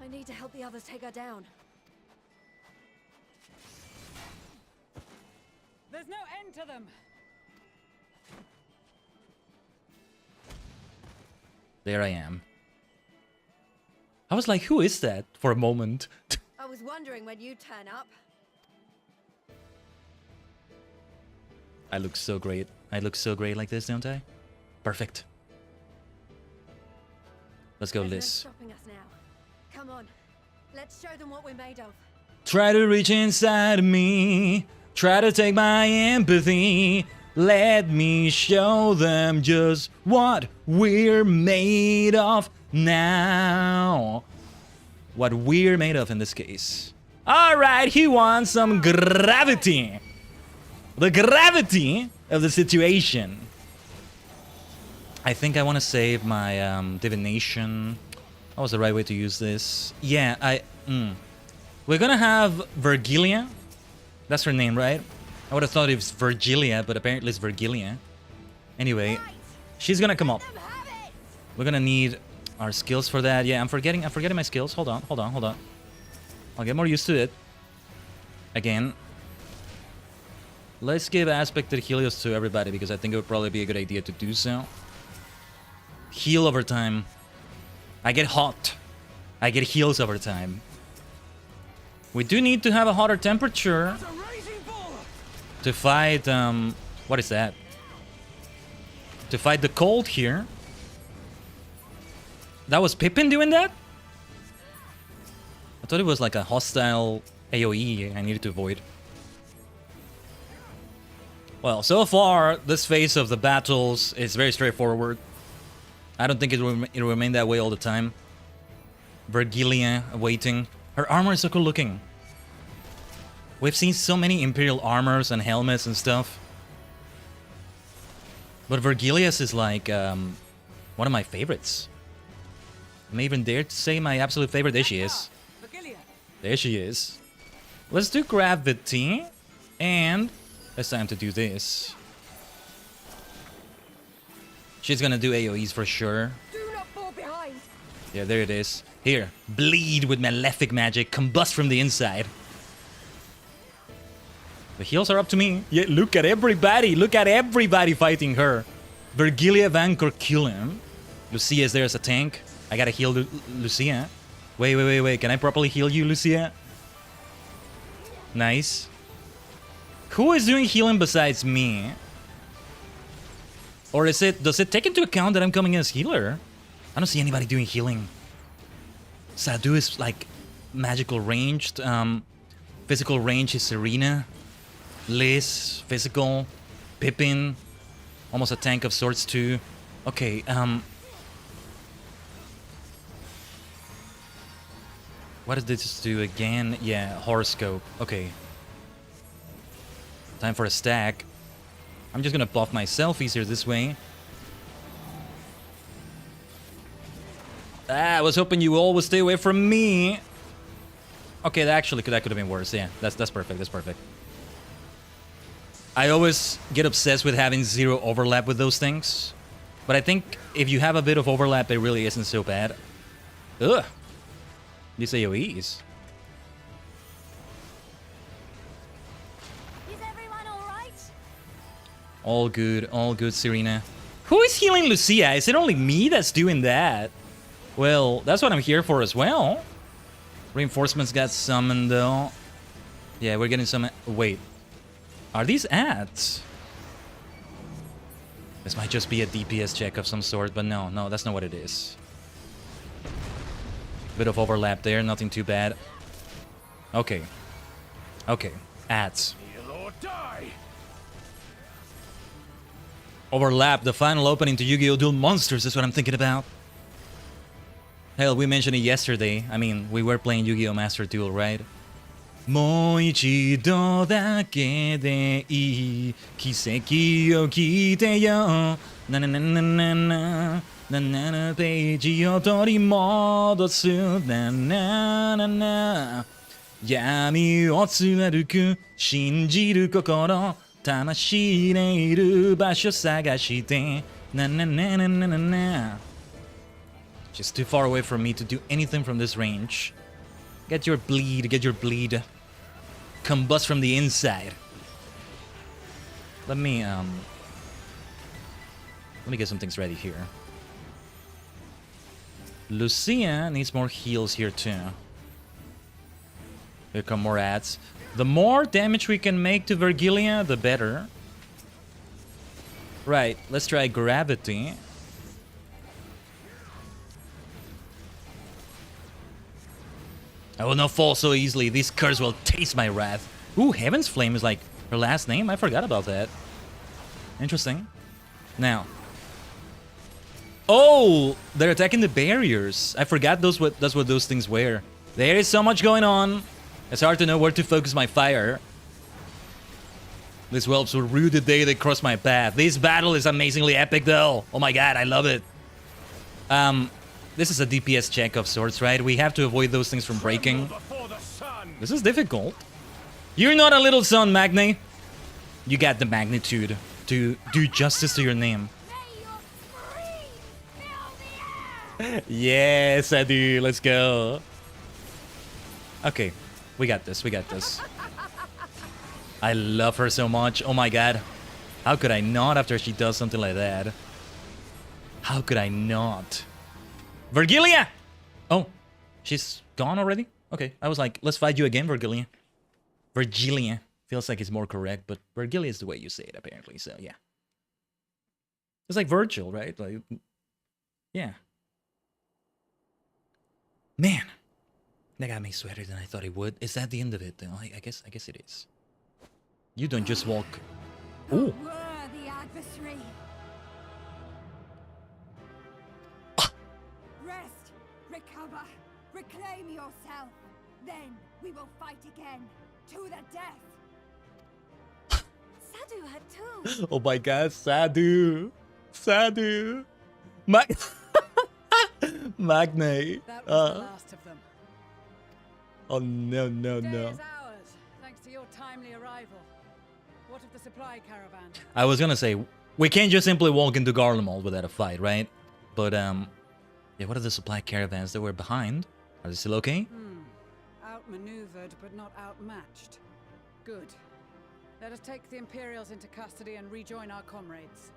I need to help the others take her down. There's no end to them. There I am. I was like, who is that? For a moment. I was wondering when you'd turn up. I look so great. I look so great like this, don't I? Perfect. Let's go, There's no Liz. stopping us now. Come on. Let's show them what we're made of. Try to reach inside of me. Try to take my empathy. Let me show them just what we're made of now. what we're made of in this case. Alright, he wants some gravity. The gravity of the situation. I think I want to save my divination. What was the right way to use this? Yeah, we're gonna have Virgilia. That's her name, right? I would have thought it was Virgilia, but apparently it's Virgilia. Anyway, she's gonna come up. We're gonna need our skills for that. Yeah, I'm forgetting my skills. Hold on. I'll get more used to it. Again. Let's give Aspected Helios to everybody because I think it would probably be a good idea to do so. Heal over time. I get hot. I get heals over time. We do need to have a hotter temperature to fight, what is that? To fight the cold here. That was Pippin doing that? I thought it was like a hostile AoE I needed to avoid. Well, so far, this phase of the battles is very straightforward. I don't think it'll remain that way all the time. Virgilia waiting. Her armor is so cool looking. We've seen so many Imperial armors and helmets and stuff. But Virgilia's is like one of my favorites. I may even dare to say my absolute favorite. There she is. There she is. Let's do gravity. And it's time to do this. She's gonna do AoEs for sure. Do not fall behind. Yeah, there it is. Here, bleed with malefic magic, combust from the inside. The heals are up to me. Yeah, look at everybody fighting her. Virgilia Vancor kill him. Lucia is there as a tank. I gotta heal Lucia. Wait. Can I properly heal you, Lucia? Nice. Who is doing healing besides me? Or does it take into account that I'm coming in as healer? I don't see anybody doing healing. Sadu is like magical ranged. Physical range is Serena. Liz, physical. Pippin, almost a tank of sorts too. Okay, what did this do again? Yeah, horoscope. Okay. Time for a stack. I'm just gonna buff myself easier this way. I was hoping you all would stay away from me. Okay, that could have been worse. Yeah, that's perfect. That's perfect. I always get obsessed with having zero overlap with those things. But I think if you have a bit of overlap, it really isn't so bad. Ugh. These AoEs. Is everyone all right? All good, Serena. Who is healing Lucia? Is it only me that's doing that? Well, that's what I'm here for as well. Reinforcements got summoned though. Yeah, we're getting some... Wait. Are these ads? This might just be a DPS check of some sort, but no, that's not what it is. Bit of overlap there, nothing too bad. Okay. Ads. Overlap, the final opening to Yu-Gi-Oh! Duel Monsters is what I'm thinking about. Hell, we mentioned it yesterday. I mean, we were playing Yu-Gi-Oh! Master Duel, right? もう一度だけでいい奇跡を聞いてよなななななななななページを取り戻すなななな闇を貫く信じる心魂でいる場所探してななななななな Just too far away from me to do anything from this range. Get your bleed. Combust from the inside. Let me get some things ready here. Lucia needs more heals here too. Here come more ads. The more damage we can make to Virgilia, the better. Right, let's try gravity. I will not fall so easily. These curs will taste my wrath. Ooh, Heaven's Flame is like her last name. I forgot about that. Interesting. Now. Oh, they're attacking the barriers. I forgot that's what those things were. There is so much going on. It's hard to know where to focus my fire. These whelps will rue the day they cross my path. This battle is amazingly epic though. Oh my god, I love it. This is a DPS check of sorts, right? We have to avoid those things from breaking. This is difficult. You're not a little son, Magne. You got the magnitude to do justice to your name. Yes, I do. Let's go. Okay, we got this. We got this. I love her so much. Oh my god. How could I not after she does something like that? How could I not? Virgilia! Oh, she's gone already? Okay, I was like, let's fight you again, Virgilia. Virgilia. Feels like it's more correct, but Virgilia is the way you say it, apparently, so yeah. It's like Virgil, right? Like, yeah. Man, that got me sweater than I thought it would. Is that the end of it? I guess it is. You don't just walk. Ooh. Worthy adversary. Rest, recover, reclaim yourself. Then we will fight again to the death. Sadu had two. Oh my god, Sadu. Sadu. Magne. That was the last of them. Oh no, no, Day no. is ours, thanks to your timely arrival. What of the supply caravan? I was gonna say, we can't just simply walk into Garlemald without a fight, right? But, yeah, what are the supply caravans that were behind? Are they still okay? Outmaneuvered, but not outmatched. Good. Let us take the Imperials into custody and rejoin our comrades.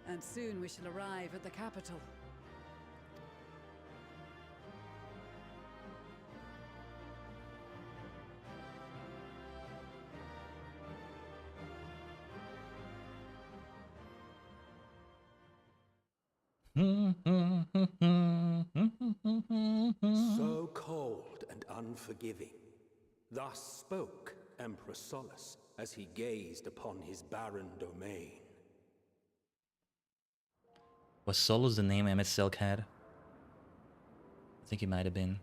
And soon we shall arrive at the capital. So cold and unforgiving. Thus spoke Emperor Solus as he gazed upon his barren domain. Was Solus the name MS Silk had? I think he might have been.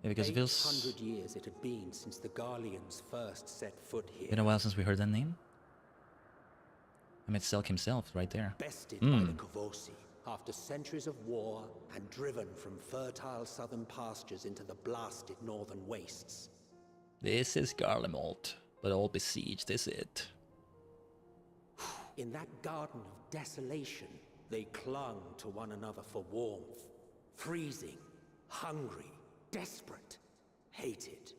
Yeah, because it feels... 800 years it had been since the Garleans first set foot here. Been a while since we heard that name. MS Silk himself, right there. Bested by the Kavosi, after centuries of war and driven from fertile southern pastures into the blasted northern wastes. This is Garlemald, but all besieged, is it? In that garden of desolation, they clung to one another for warmth. Freezing, hungry, desperate, hated.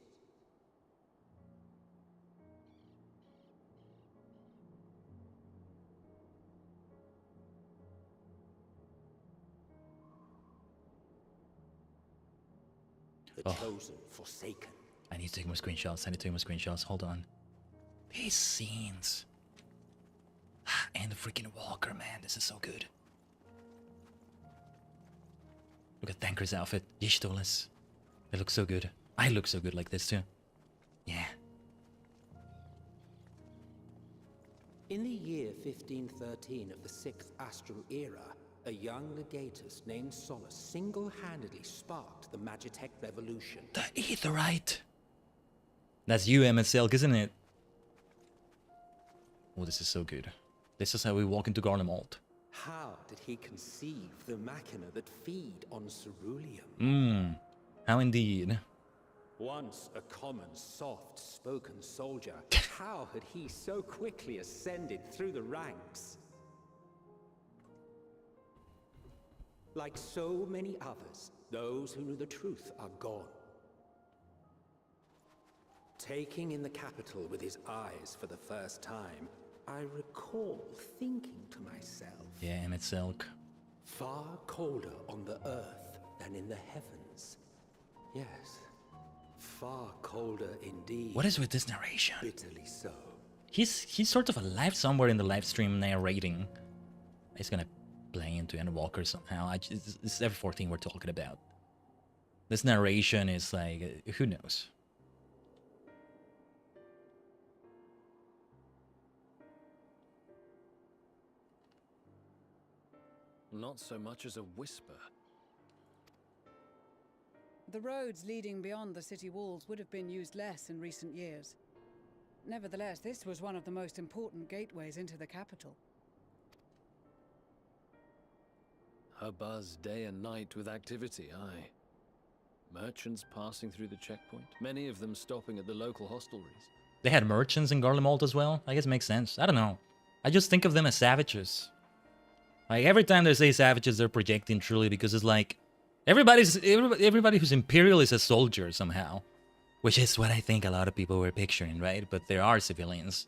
The chosen, forsaken. I need to take more screenshots. I need to take more screenshots. Hold on. These scenes. And the freaking Walker, man. This is so good. Look at Tanker's outfit. Yishtolas. They look so good. I look so good like this too. Yeah. In the year 1513 of the 6th Astral Era, a young legatus named Solus single-handedly sparked the Magitech Revolution. The Aetherite! That's you, MS Silk, isn't it? Oh, this is so good. This is how we walk into Garlemald. How did he conceive the machina that feed on ceruleum? How indeed. Once a common, soft-spoken soldier, how had he so quickly ascended through the ranks? Like so many others, those who knew the truth are gone. Taking in the capital with his eyes for the first time, I recall thinking to myself... Yeah, MS Silk. Far colder on the earth than in the heavens. Yes, far colder indeed. What is with this narration? Bitterly so. He's sort of alive somewhere in the live stream narrating. He's gonna play into Endwalker somehow. This is F14 we're talking about. This narration is like, who knows? Not so much as a whisper. The roads leading beyond the city walls would have been used less in recent years. Nevertheless, this was one of the most important gateways into the capital. A buzz day and night with activity, aye. Merchants passing through the checkpoint, many of them stopping at the local hostelries. They had merchants in Garlemald as well? I guess it makes sense. I don't know. I just think of them as savages. Like, every time they say savages, they're projecting truly, because it's like... Everybody who's Imperial is a soldier somehow. Which is what I think a lot of people were picturing, right? But there are civilians.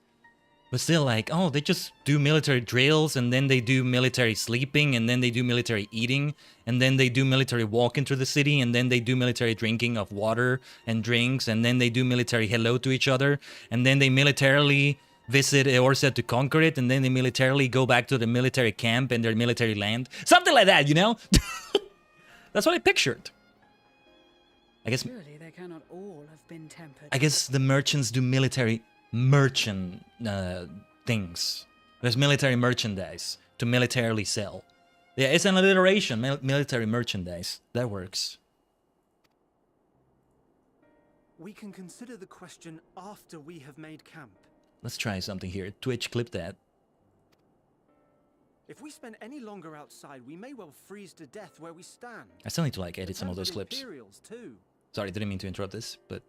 But still, like, oh, they just do military drills, and then they do military sleeping, and then they do military eating, and then they do military walking through the city, and then they do military drinking of water and drinks, and then they do military hello to each other, and then they militarily visit Eorzea to conquer it, and then they militarily go back to the military camp and their military land. Something like that, you know? That's what I pictured. I guess... Surely they cannot all have been tempered. I guess the merchants do military merchant things. There's military merchandise to militarily sell. Yeah, it's an alliteration. Military merchandise. That works. We can consider the question after we have made camp. Let's try something here. Twitch, clip that. If we spend any longer outside, we may well freeze to death where we stand. I still need to like edit some of those clips. Imperials too. Sorry, didn't mean to interrupt this, but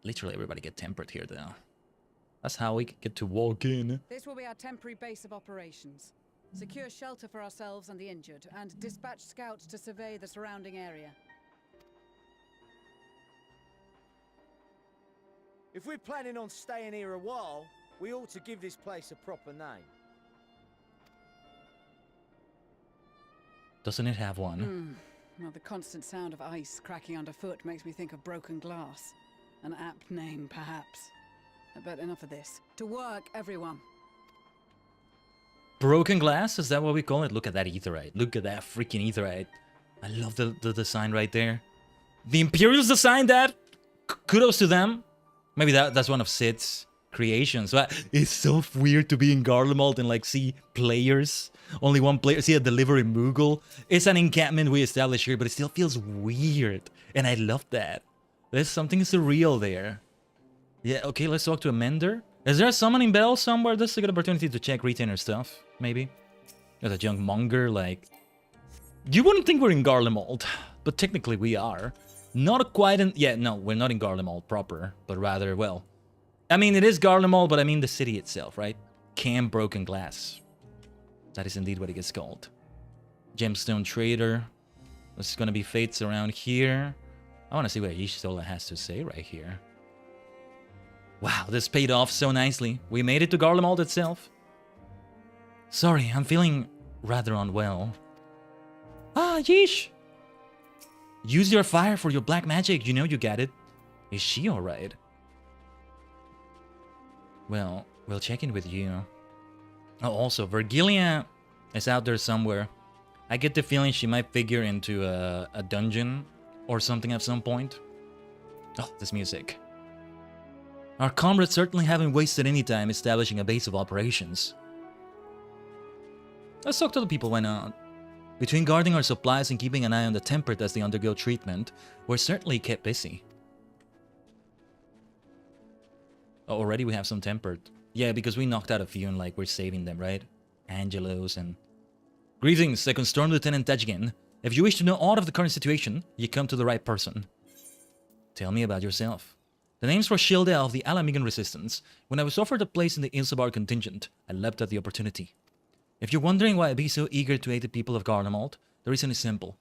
literally everybody get tempered here though. That's how we get to walk in. This will be our temporary base of operations. Secure shelter for ourselves and the injured, and dispatch scouts to survey the surrounding area. If we're planning on staying here a while, we ought to give this place a proper name. Doesn't it have one? Well, the constant sound of ice cracking underfoot makes me think of broken glass. An apt name, perhaps. But enough of this. To work, everyone. Broken glass? Is that what we call it? Look at that aetherite. Look at that freaking aetherite. I love the design right there. The Imperials designed that? Kudos to them. Maybe that's one of Sid's creations. But it's so weird to be in Garlemald and like see players. Only one player. See a delivery Moogle. It's an encampment we established here, but it still feels weird. And I love that. There's something surreal there. Yeah, okay, let's talk to a mender. Is there a summoning bell somewhere? This is a good opportunity to check retainer stuff, maybe. There's a junk monger, like... You wouldn't think we're in Garlemald, but technically we are. Not quite in... Yeah, no, we're not in Garlemald proper, but rather, well... I mean, it is Garlemald, but I mean the city itself, right? Camp Broken Glass. That is indeed what it gets called. Gemstone Trader. There's gonna be fates around here. I want to see what Y'shtola has to say right here. Wow, this paid off so nicely. We made it to Garlemald itself. Sorry, I'm feeling rather unwell. Ah, yeesh! Use your fire for your black magic, you know you got it. Is she alright? Well, we'll check in with you. Oh, also, Virgilia is out there somewhere. I get the feeling she might figure into a dungeon or something at some point. Oh, this music. Our comrades certainly haven't wasted any time establishing a base of operations. Let's talk to the people, why not? Between guarding our supplies and keeping an eye on the tempered as they undergo treatment, we're certainly kept busy. Oh, already we have some tempered. Yeah, because we knocked out a few and like we're saving them, right? Angelos and... Greetings, Second Storm Lieutenant Tajigen. If you wish to know all of the current situation, you come to the right person. Tell me about yourself. The name's Roshilda of the Alamigan Resistance. When I was offered a place in the Ilsabar contingent, I leapt at the opportunity. If you're wondering why I'd be so eager to aid the people of Garlemald, the reason is simple.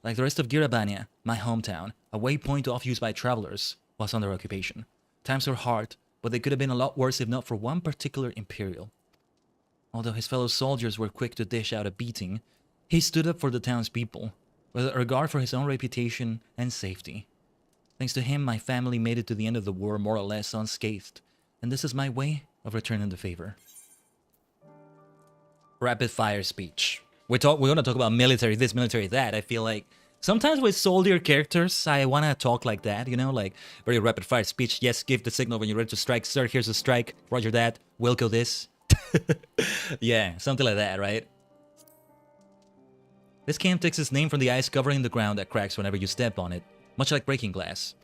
Like the rest of Girabania, my hometown, a waypoint off used by travelers, was under occupation. Times were hard, but they could have been a lot worse if not for one particular Imperial. Although his fellow soldiers were quick to dish out a beating, he stood up for the townspeople, with a regard for his own reputation and safety. Thanks to him, my family made it to the end of the war more or less unscathed, and this is my way of returning the favor. Rapid fire speech. We're going to talk about military this, military that. I feel like sometimes with soldier characters, I want to talk like that, you know, like very rapid fire speech. Yes, give the signal when you're ready to strike. Sir, here's a strike. Roger that. Wilco this. Yeah, something like that, right? This camp takes its name from the ice covering the ground that cracks whenever you step on it, much like breaking glass.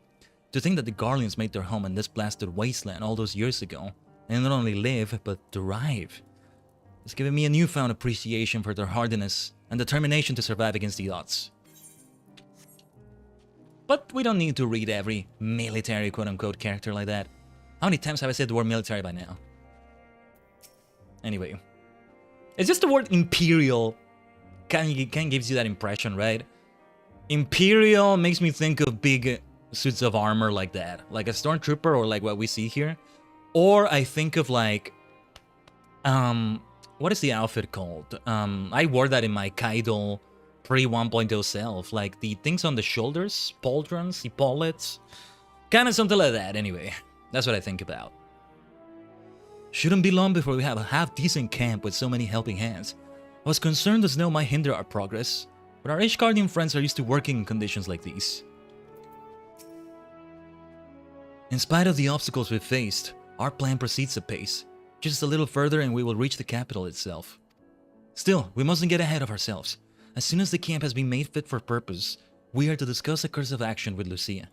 To think that the Garleans made their home in this blasted wasteland all those years ago, and not only live, but thrive, has given me a newfound appreciation for their hardiness and determination to survive against the odds. But we don't need to read every military quote-unquote character like that. How many times have I said the word military by now? Anyway. It's just the word imperial kind of gives you that impression, right? Imperial makes me think of big suits of armor like that. Like a stormtrooper or like what we see here. Or I think of like... what is the outfit called? I wore that in my Kaido pre-1.0 self. Like the things on the shoulders, pauldrons, epaulets. Kind of something like that, anyway. That's what I think about. Shouldn't be long before we have a half-decent camp with so many helping hands. I was concerned the snow might hinder our progress, but our Ishgardian friends are used to working in conditions like these. In spite of the obstacles we've faced, our plan proceeds apace. Just a little further and we will reach the capital itself. Still, we mustn't get ahead of ourselves. As soon as the camp has been made fit for purpose, we are to discuss a course of action with Lucia.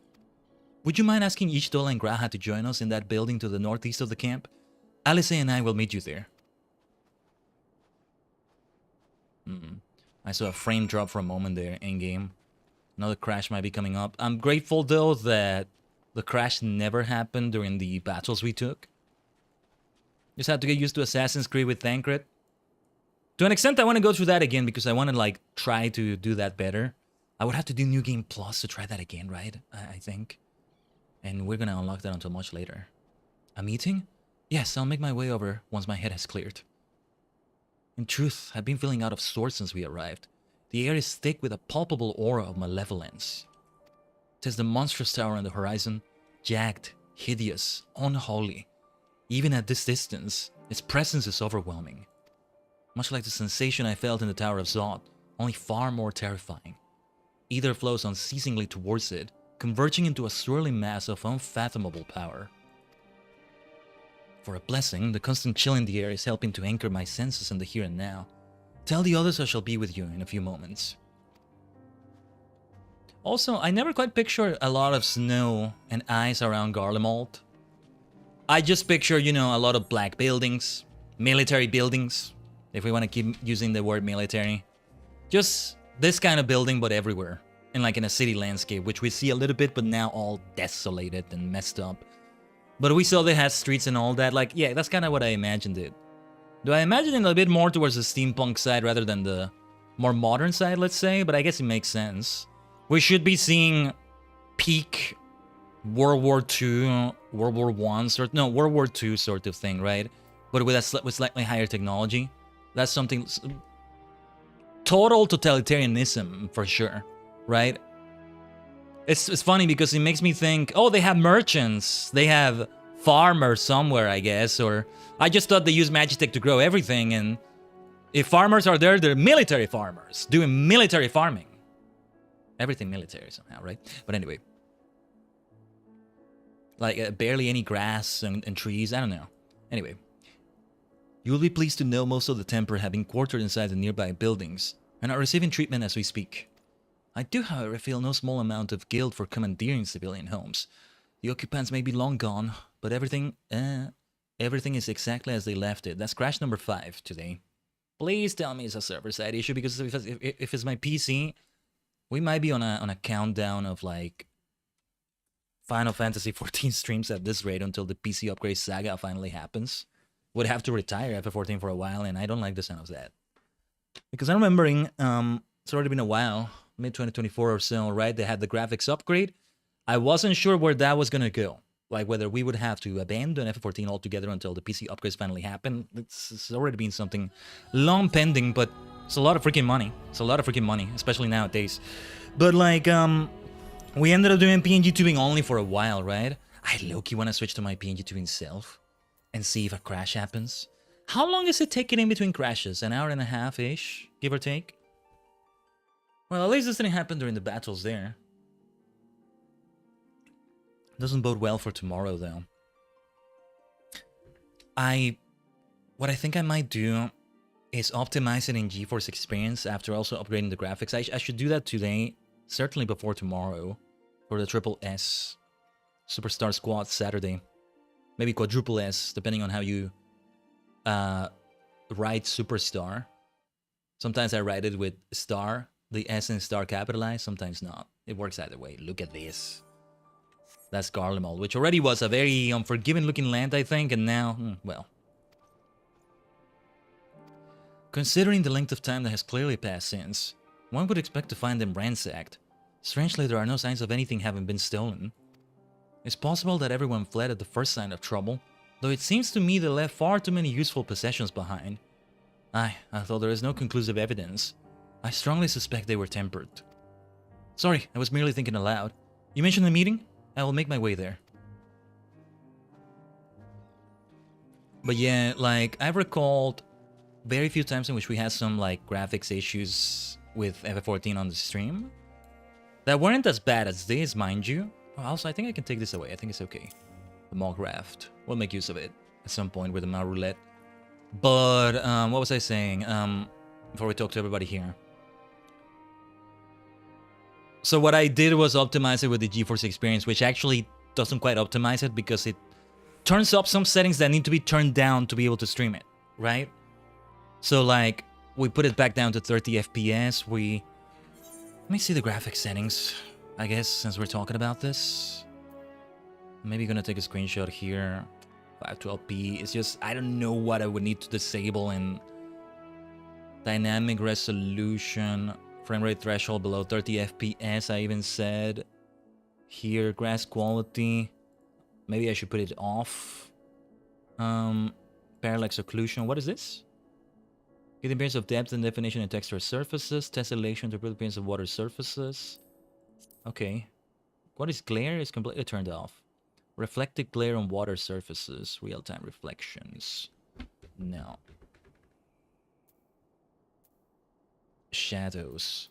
Would you mind asking Ishtola and Graha to join us in that building to the northeast of the camp? Alice and I will meet you there. I saw a frame drop for a moment there, in-game. Another crash might be coming up. I'm grateful, though, that the crash never happened during the battles we took. Just had to get used to Assassin's Creed with Thancred. To an extent, I want to go through that again because I want to, like, try to do that better. I would have to do New Game Plus to try that again, right? I think. And we're going to unlock that until much later. A meeting? Yes, I'll make my way over once my head has cleared. In truth, I've been feeling out of sorts since we arrived. The air is thick with a palpable aura of malevolence. 'Tis the monstrous tower on the horizon, jagged, hideous, unholy. Even at this distance, its presence is overwhelming. Much like the sensation I felt in the Tower of Zod, only far more terrifying. Ether flows unceasingly towards it, converging into a swirling mass of unfathomable power. For a blessing, the constant chill in the air is helping to anchor my senses in the here and now. Tell the others I shall be with you in a few moments. Also, I never quite picture a lot of snow and ice around Garlemald. I just picture, you know, a lot of black buildings, military buildings, if we want to keep using the word military. Just this kind of building, but everywhere. And like in a city landscape, which we see a little bit, but now all desolated and messed up. But we saw they had streets and all that. Like, yeah, that's kind of what I imagined it. Do I imagine it a bit more towards the steampunk side rather than the more modern side, let's say? But I guess it makes sense. We should be seeing peak World War II, World War I, World War II sort of thing, right? But with slightly higher technology. That's something... Total totalitarianism, for sure, right? It's funny because it makes me think, oh, they have merchants. They have farmers somewhere, I guess. Or I just thought they use Magitech to grow everything. And if farmers are there, they're military farmers doing military farming. Everything military somehow, right? But anyway. Like barely any grass and trees. I don't know. Anyway. You will be pleased to know most of the Temper have been quartered inside the nearby buildings and are receiving treatment as we speak. I do, however, feel no small amount of guilt for commandeering civilian homes. The occupants may be long gone, but everything is exactly as they left it. That's crash number 5 today. Please tell me it's a server-side issue, because if it's my PC, we might be on a countdown of like Final Fantasy XIV streams at this rate until the PC upgrade saga finally happens. Would have to retire FF14 for a while, and I don't like the sound of that. Because I'm remembering, it's already been a while, mid-2024 or so, right? They had the graphics upgrade. I wasn't sure where that was going to go. Like whether we would have to abandon FF14 altogether until the PC upgrades finally happen. It's already been something long pending, but it's a lot of freaking money. It's a lot of freaking money, especially nowadays. But like, we ended up doing PNG tubing only for a while, right? I low-key want to switch to my PNG tubing self and see if a crash happens. How long is it taking in between crashes? An hour and a half-ish, give or take? Well, at least this didn't happen during the battles there. Doesn't bode well for tomorrow, though. What I think I might do is optimizing in GeForce Experience after also upgrading the graphics. I should do that today, certainly before tomorrow, for the Triple S Superstar Squad Saturday. Maybe Quadruple S, depending on how you write Superstar. Sometimes I write it with star, the S in star capitalized, sometimes not. It works either way. Look at this. That's Garlemald, which already was a very unforgiving looking land, I think, and now, well. Considering the length of time that has clearly passed since, one would expect to find them ransacked. Strangely, there are no signs of anything having been stolen. It's possible that everyone fled at the first sign of trouble, though it seems to me they left far too many useful possessions behind. Although there is no conclusive evidence, I strongly suspect they were tempered. Sorry, I was merely thinking aloud. You mentioned the meeting? I will make my way there. But yeah, like, I've recalled very few times in which we had some, like, graphics issues with FF14 on the stream that weren't as bad as this, mind you. Also, I think I can take this away. I think it's okay. The Mog Raft. We'll make use of it at some point with the Mount Roulette. But, what was I saying? Before we talk to everybody here. So what I did was optimize it with the GeForce Experience, which actually doesn't quite optimize it because it turns up some settings that need to be turned down to be able to stream it, right? So, like, we put it back down to 30 FPS. Let me see the graphics settings, I guess, since we're talking about this. I'm maybe gonna take a screenshot here. 512p. It's just, I don't know what I would need to disable in dynamic resolution. Frame rate threshold below 30 FPS, I even said. Here, grass quality. Maybe I should put it off. Parallax occlusion. What is this? Get the appearance of depth and definition in texture surfaces. Tessellation to improve the appearance of water surfaces. Okay. What is glare? It's completely turned off. Reflected glare on water surfaces. Real-time reflections. No. Shadows.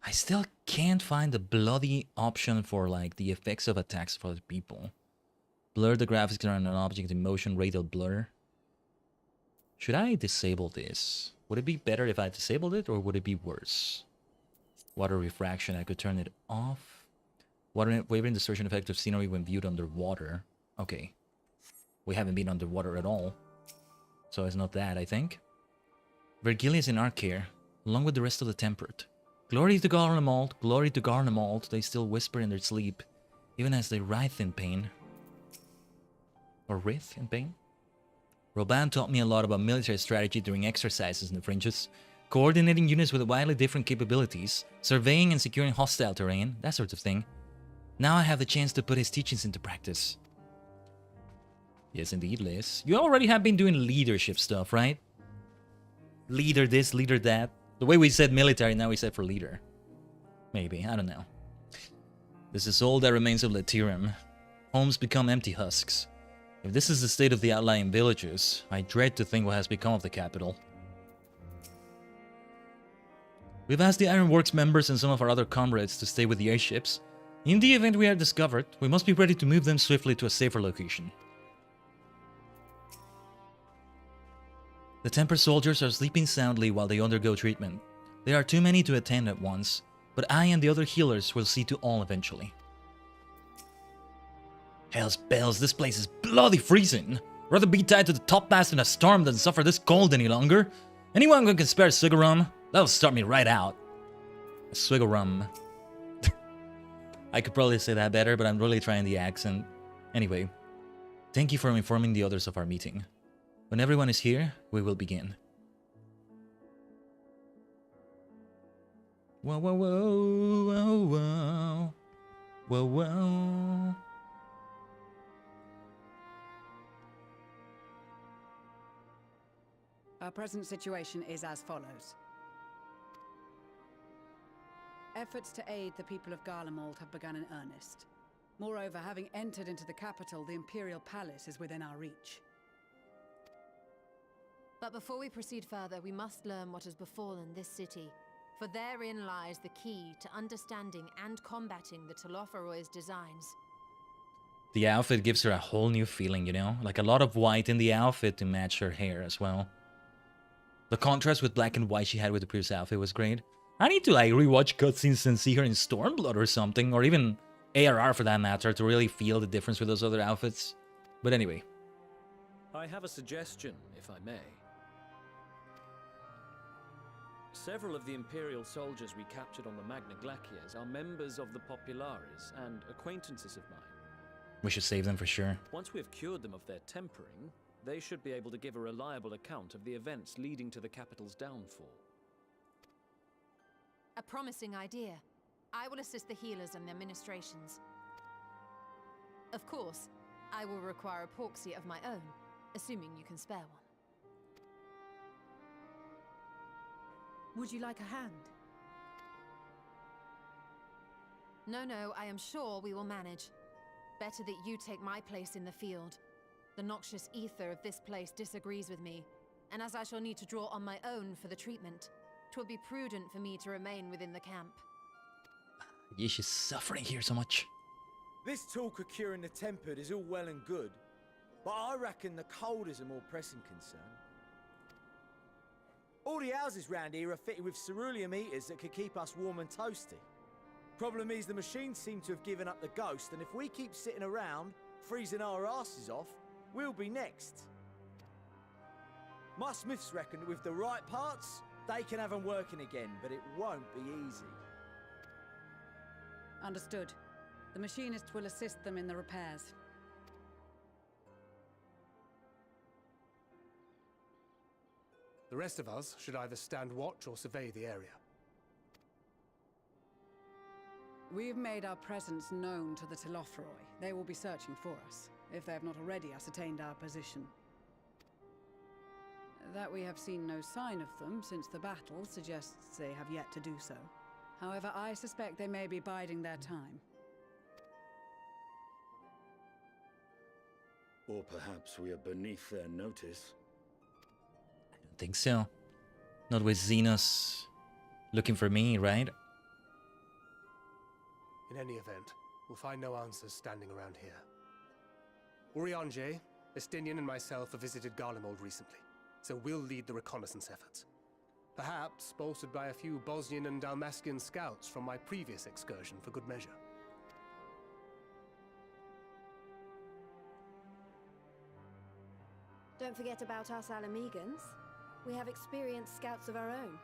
I still can't find the bloody option for, like, the effects of attacks for other people. Blur the graphics around an object in motion, radial blur. Should I disable this? Would it be better if I disabled it, or would it be worse? Water refraction, I could turn it off. Water wavering distortion effect of scenery when viewed underwater. Okay. We haven't been underwater at all. So it's not that, I think. Vergilius in our care, along with the rest of the tempered. Glory to Garlemald, glory to Garlemald, they still whisper in their sleep, even as they writhe in pain. Or writhe in pain? Roban taught me a lot about military strategy during exercises in the fringes, coordinating units with widely different capabilities, surveying and securing hostile terrain, that sort of thing. Now I have the chance to put his teachings into practice. Yes, indeed, Liz. You already have been doing leadership stuff, right? Leader this, leader that. The way we said military, now we said for leader. Maybe, I don't know. This is all that remains of Latirum. Homes become empty husks. If this is the state of the outlying villages, I dread to think what has become of the capital. We've asked the Ironworks members and some of our other comrades to stay with the airships. In the event we are discovered, we must be ready to move them swiftly to a safer location. The Temper soldiers are sleeping soundly while they undergo treatment. There are too many to attend at once, but I and the other healers will see to all eventually. Hell's bells, this place is bloody freezing. Rather be tied to the topmast in a storm than suffer this cold any longer. Anyone who can spare a swig of rum? That'll start me right out. A swig of rum. I could probably say that better, but I'm really trying the accent. Anyway, thank you for informing the others of our meeting. When everyone is here, we will begin. Whoa, whoa, whoa, whoa, whoa. Whoa, whoa. Our present situation is as follows. Efforts to aid the people of Garlemald have begun in earnest. Moreover, having entered into the capital, the Imperial Palace is within our reach. But before we proceed further, we must learn what has befallen this city, for therein lies the key to understanding and combating the Telophoroid's designs. The outfit gives her a whole new feeling, you know? Like a lot of white in the outfit to match her hair as well. The contrast with black and white she had with the previous outfit was great. I need to like rewatch cutscenes and see her in Stormblood or something, or even ARR for that matter, to really feel the difference with those other outfits. But anyway. I have a suggestion, if I may. Several of the Imperial soldiers we captured on the Magna Glaciers are members of the Populares and acquaintances of mine. We should save them for sure. Once we have cured them of their tempering, they should be able to give a reliable account of the events leading to the capital's downfall. A promising idea. I will assist the healers and their ministrations. Of course, I will require a proxy of my own, assuming you can spare one. Would you like a hand? No, I am sure we will manage. Better that you take my place in the field. The noxious ether of this place disagrees with me, and as I shall need to draw on my own for the treatment, 'twill be prudent for me to remain within the camp. Yeah, she's suffering here so much. This talk of curing the tempered is all well and good, but I reckon the cold is a more pressing concern. All the houses round here are fitted with ceruleum heaters that could keep us warm and toasty. Problem is the machines seem to have given up the ghost, and if we keep sitting around, freezing our asses off, we'll be next. My smiths reckon that with the right parts, they can have them working again, but it won't be easy. Understood. The machinist will assist them in the repairs. The rest of us should either stand watch or survey the area. We've made our presence known to the Telophroi. They will be searching for us, if they have not already ascertained our position. That we have seen no sign of them since the battle suggests they have yet to do so. However, I suspect they may be biding their time. Or perhaps we are beneath their notice. I don't think so. Not with Xenos looking for me, right? In any event, we'll find no answers standing around here. Urianger, Estinian and myself have visited Garlemald recently, so we'll lead the reconnaissance efforts. Perhaps bolstered by a few Bosnian and Dalmatian scouts from my previous excursion for good measure. Don't forget about us Alamegans. We have experienced scouts of our own.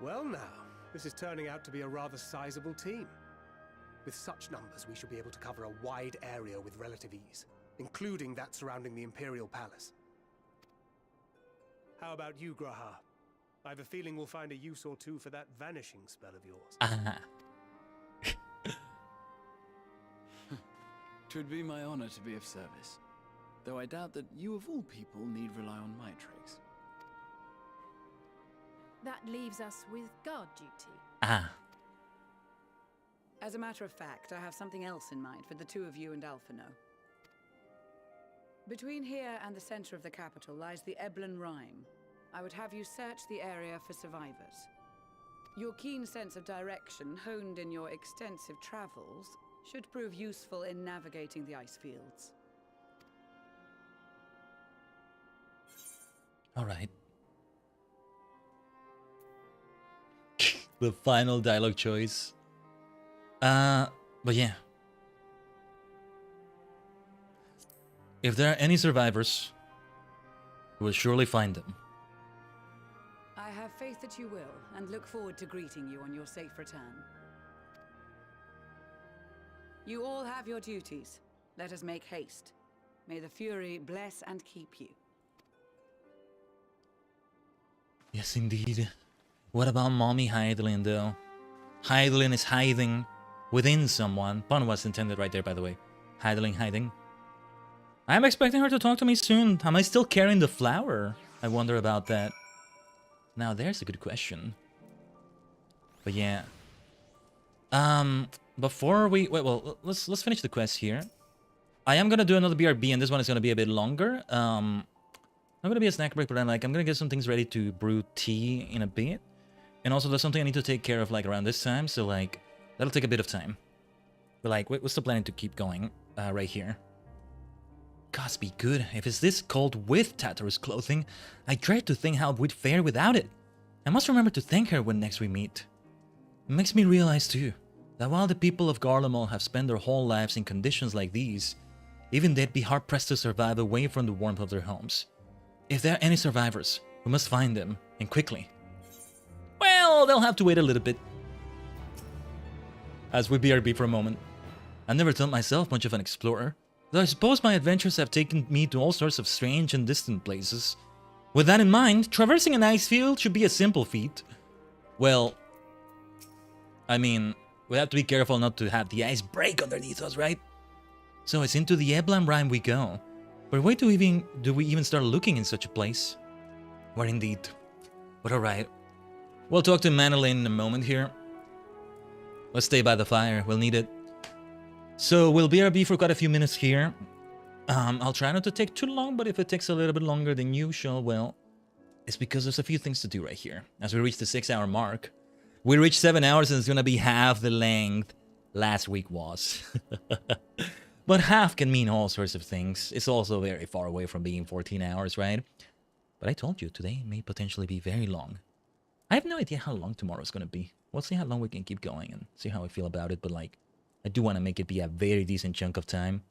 Well now, this is turning out to be a rather sizable team. With such numbers, we should be able to cover a wide area with relative ease, including that surrounding the Imperial Palace. How about you, Graha? I have a feeling we'll find a use or two for that vanishing spell of yours. Twould be my honor to be of service, though I doubt that you of all people need rely on my tricks. That leaves us with guard duty. As a matter of fact, I have something else in mind for the two of you and Alphino. Between here and the center of the capital lies the Eblan Rime. I would have you search the area for survivors. Your keen sense of direction, honed in your extensive travels, should prove useful in navigating the ice fields. All right. The final dialogue choice. But yeah. If there are any survivors, we'll surely find them. I have faith that you will, and look forward to greeting you on your safe return. You all have your duties. Let us make haste. May the Fury bless and keep you. Yes, indeed. What about Mommy Heidelin, though? Heidelin is hiding within someone. Pun was intended right there, by the way. Heidelin hiding. I'm expecting her to talk to me soon. Am I still carrying the flower? I wonder about that. Now, there's a good question. But yeah. Before we... Wait, well, let's finish the quest here. I am gonna do another BRB, and this one is gonna be a bit longer. Not gonna be a snack break, but I'm gonna get some things ready to brew tea in a bit. And also, there's something I need to take care of, like, around this time, so, like, that'll take a bit of time. But, like, we're still planning to keep going right here. gods be good. If it's this cold with Tataru's clothing, I dread to think how we'd fare without it. I must remember to thank her when next we meet. It makes me realize too, that while the people of Garlemald have spent their whole lives in conditions like these, even they'd be hard-pressed to survive away from the warmth of their homes. If there are any survivors, we must find them, and quickly. Well, they'll have to wait a little bit. As we BRB for a moment. I never thought myself much of an explorer, though I suppose my adventures have taken me to all sorts of strange and distant places. With that in mind, traversing an ice field should be a simple feat. Well, I mean, we have to be careful not to have the ice break underneath us, right? So it's into the Eblan Rime we go. But where do we even start looking in such a place? Where indeed. But alright. We'll talk to Manolin in a moment here. Let's stay by the fire, we'll need it. So we'll BRB for quite a few minutes here. I'll try not to take too long, but if it takes a little bit longer than usual, well, it's because there's a few things to do right here. As we reach the 6-hour mark. We reached 7 hours and it's gonna be half the length last week was. But half can mean all sorts of things. It's also very far away from being 14 hours, right? But I told you, today may potentially be very long. I have no idea how long tomorrow's gonna be. We'll see how long we can keep going and see how I feel about it, but like, I do want to make it be a very decent chunk of time.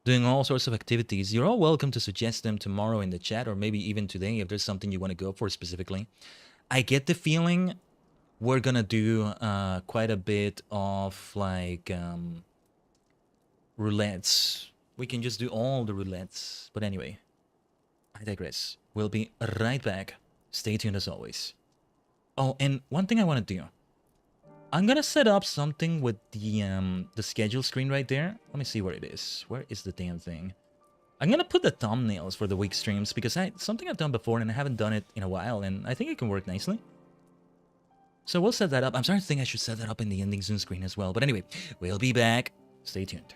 Doing all sorts of activities. You're all welcome to suggest them tomorrow in the chat, or maybe even today if there's something you want to go for specifically. I get the feeling we're gonna do quite a bit of like roulettes. We can just do all the roulettes. But anyway, I digress. We'll be right back. Stay tuned as always. Oh, and one thing I want to do. I'm gonna set up something with the schedule screen right there. Let me see where it is. Where is the damn thing? I'm gonna put the thumbnails for the week streams because something I've done before and I haven't done it in a while, and I think it can work nicely. So we'll set that up. I'm starting to think I should set that up in the ending Zoom screen as well. But anyway, we'll be back. Stay tuned.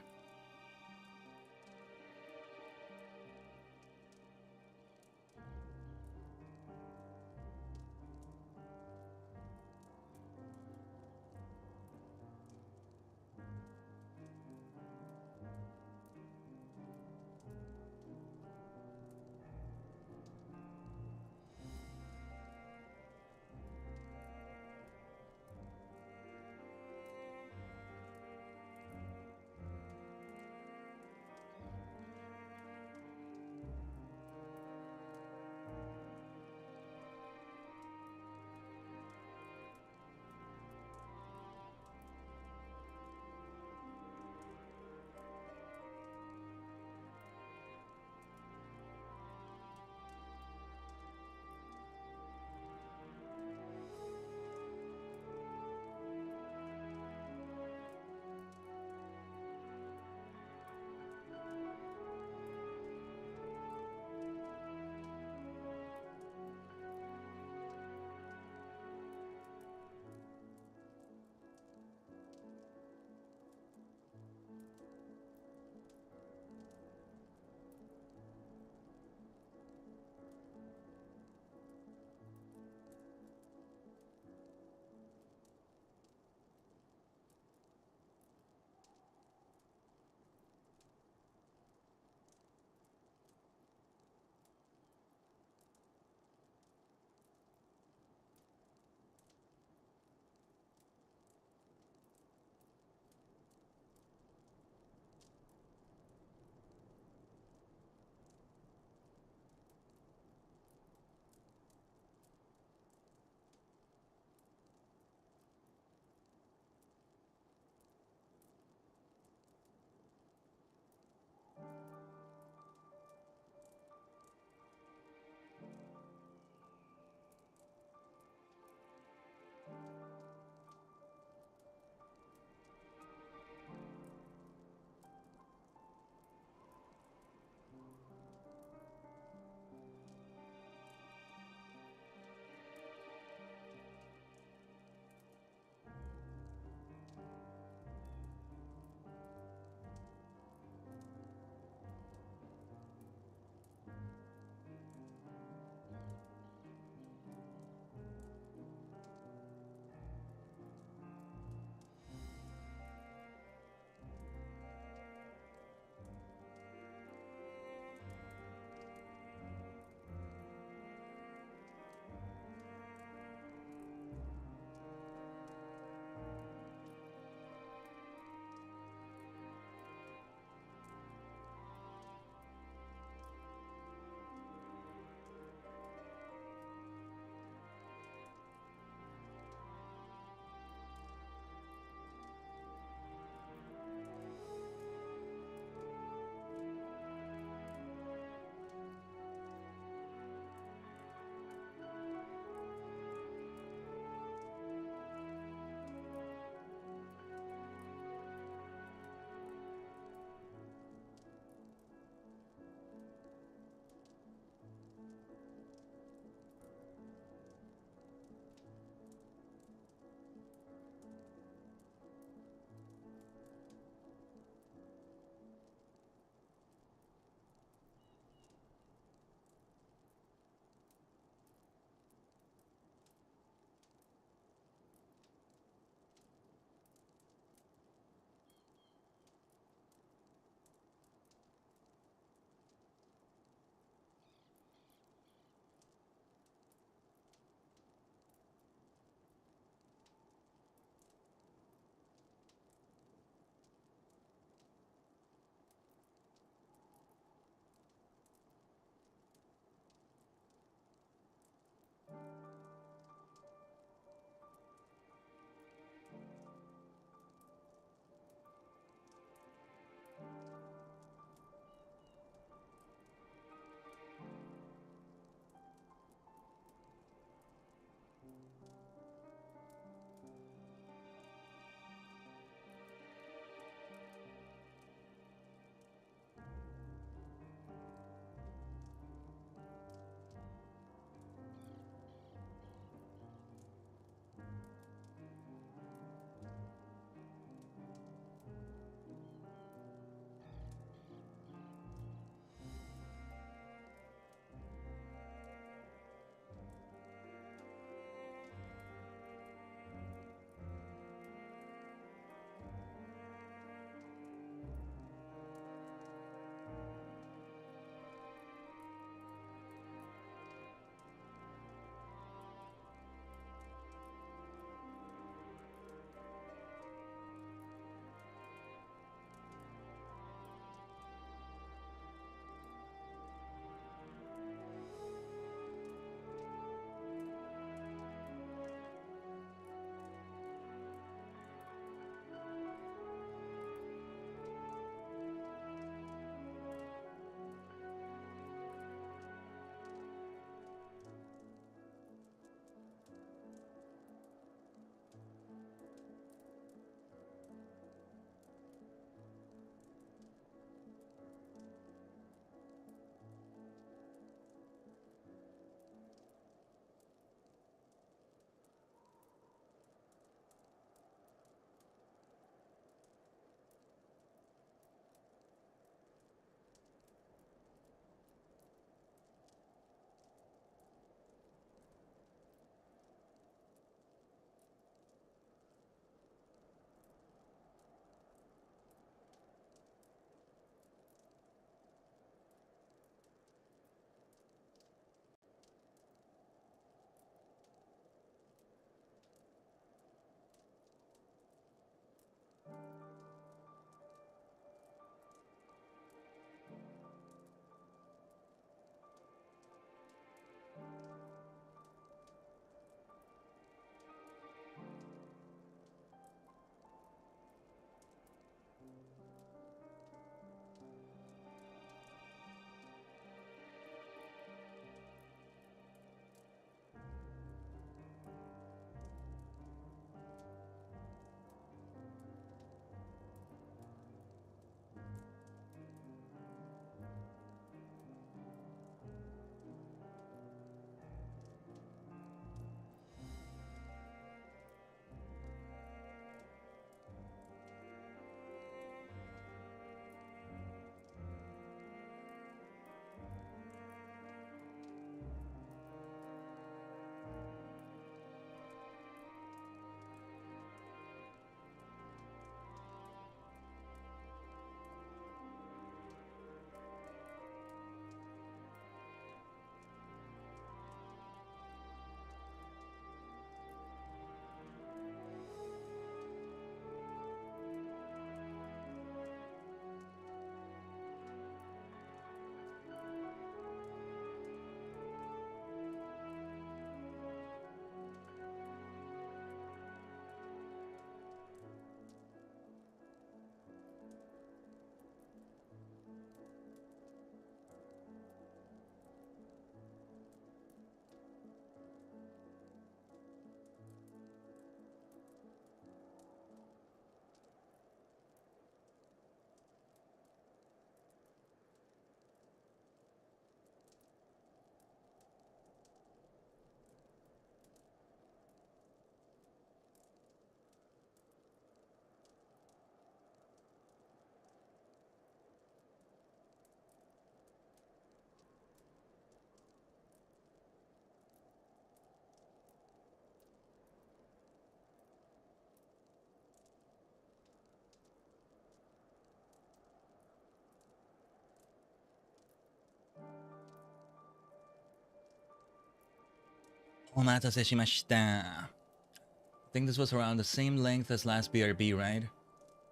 Omatase shimashita. I think this was around the same length as last BRB, right?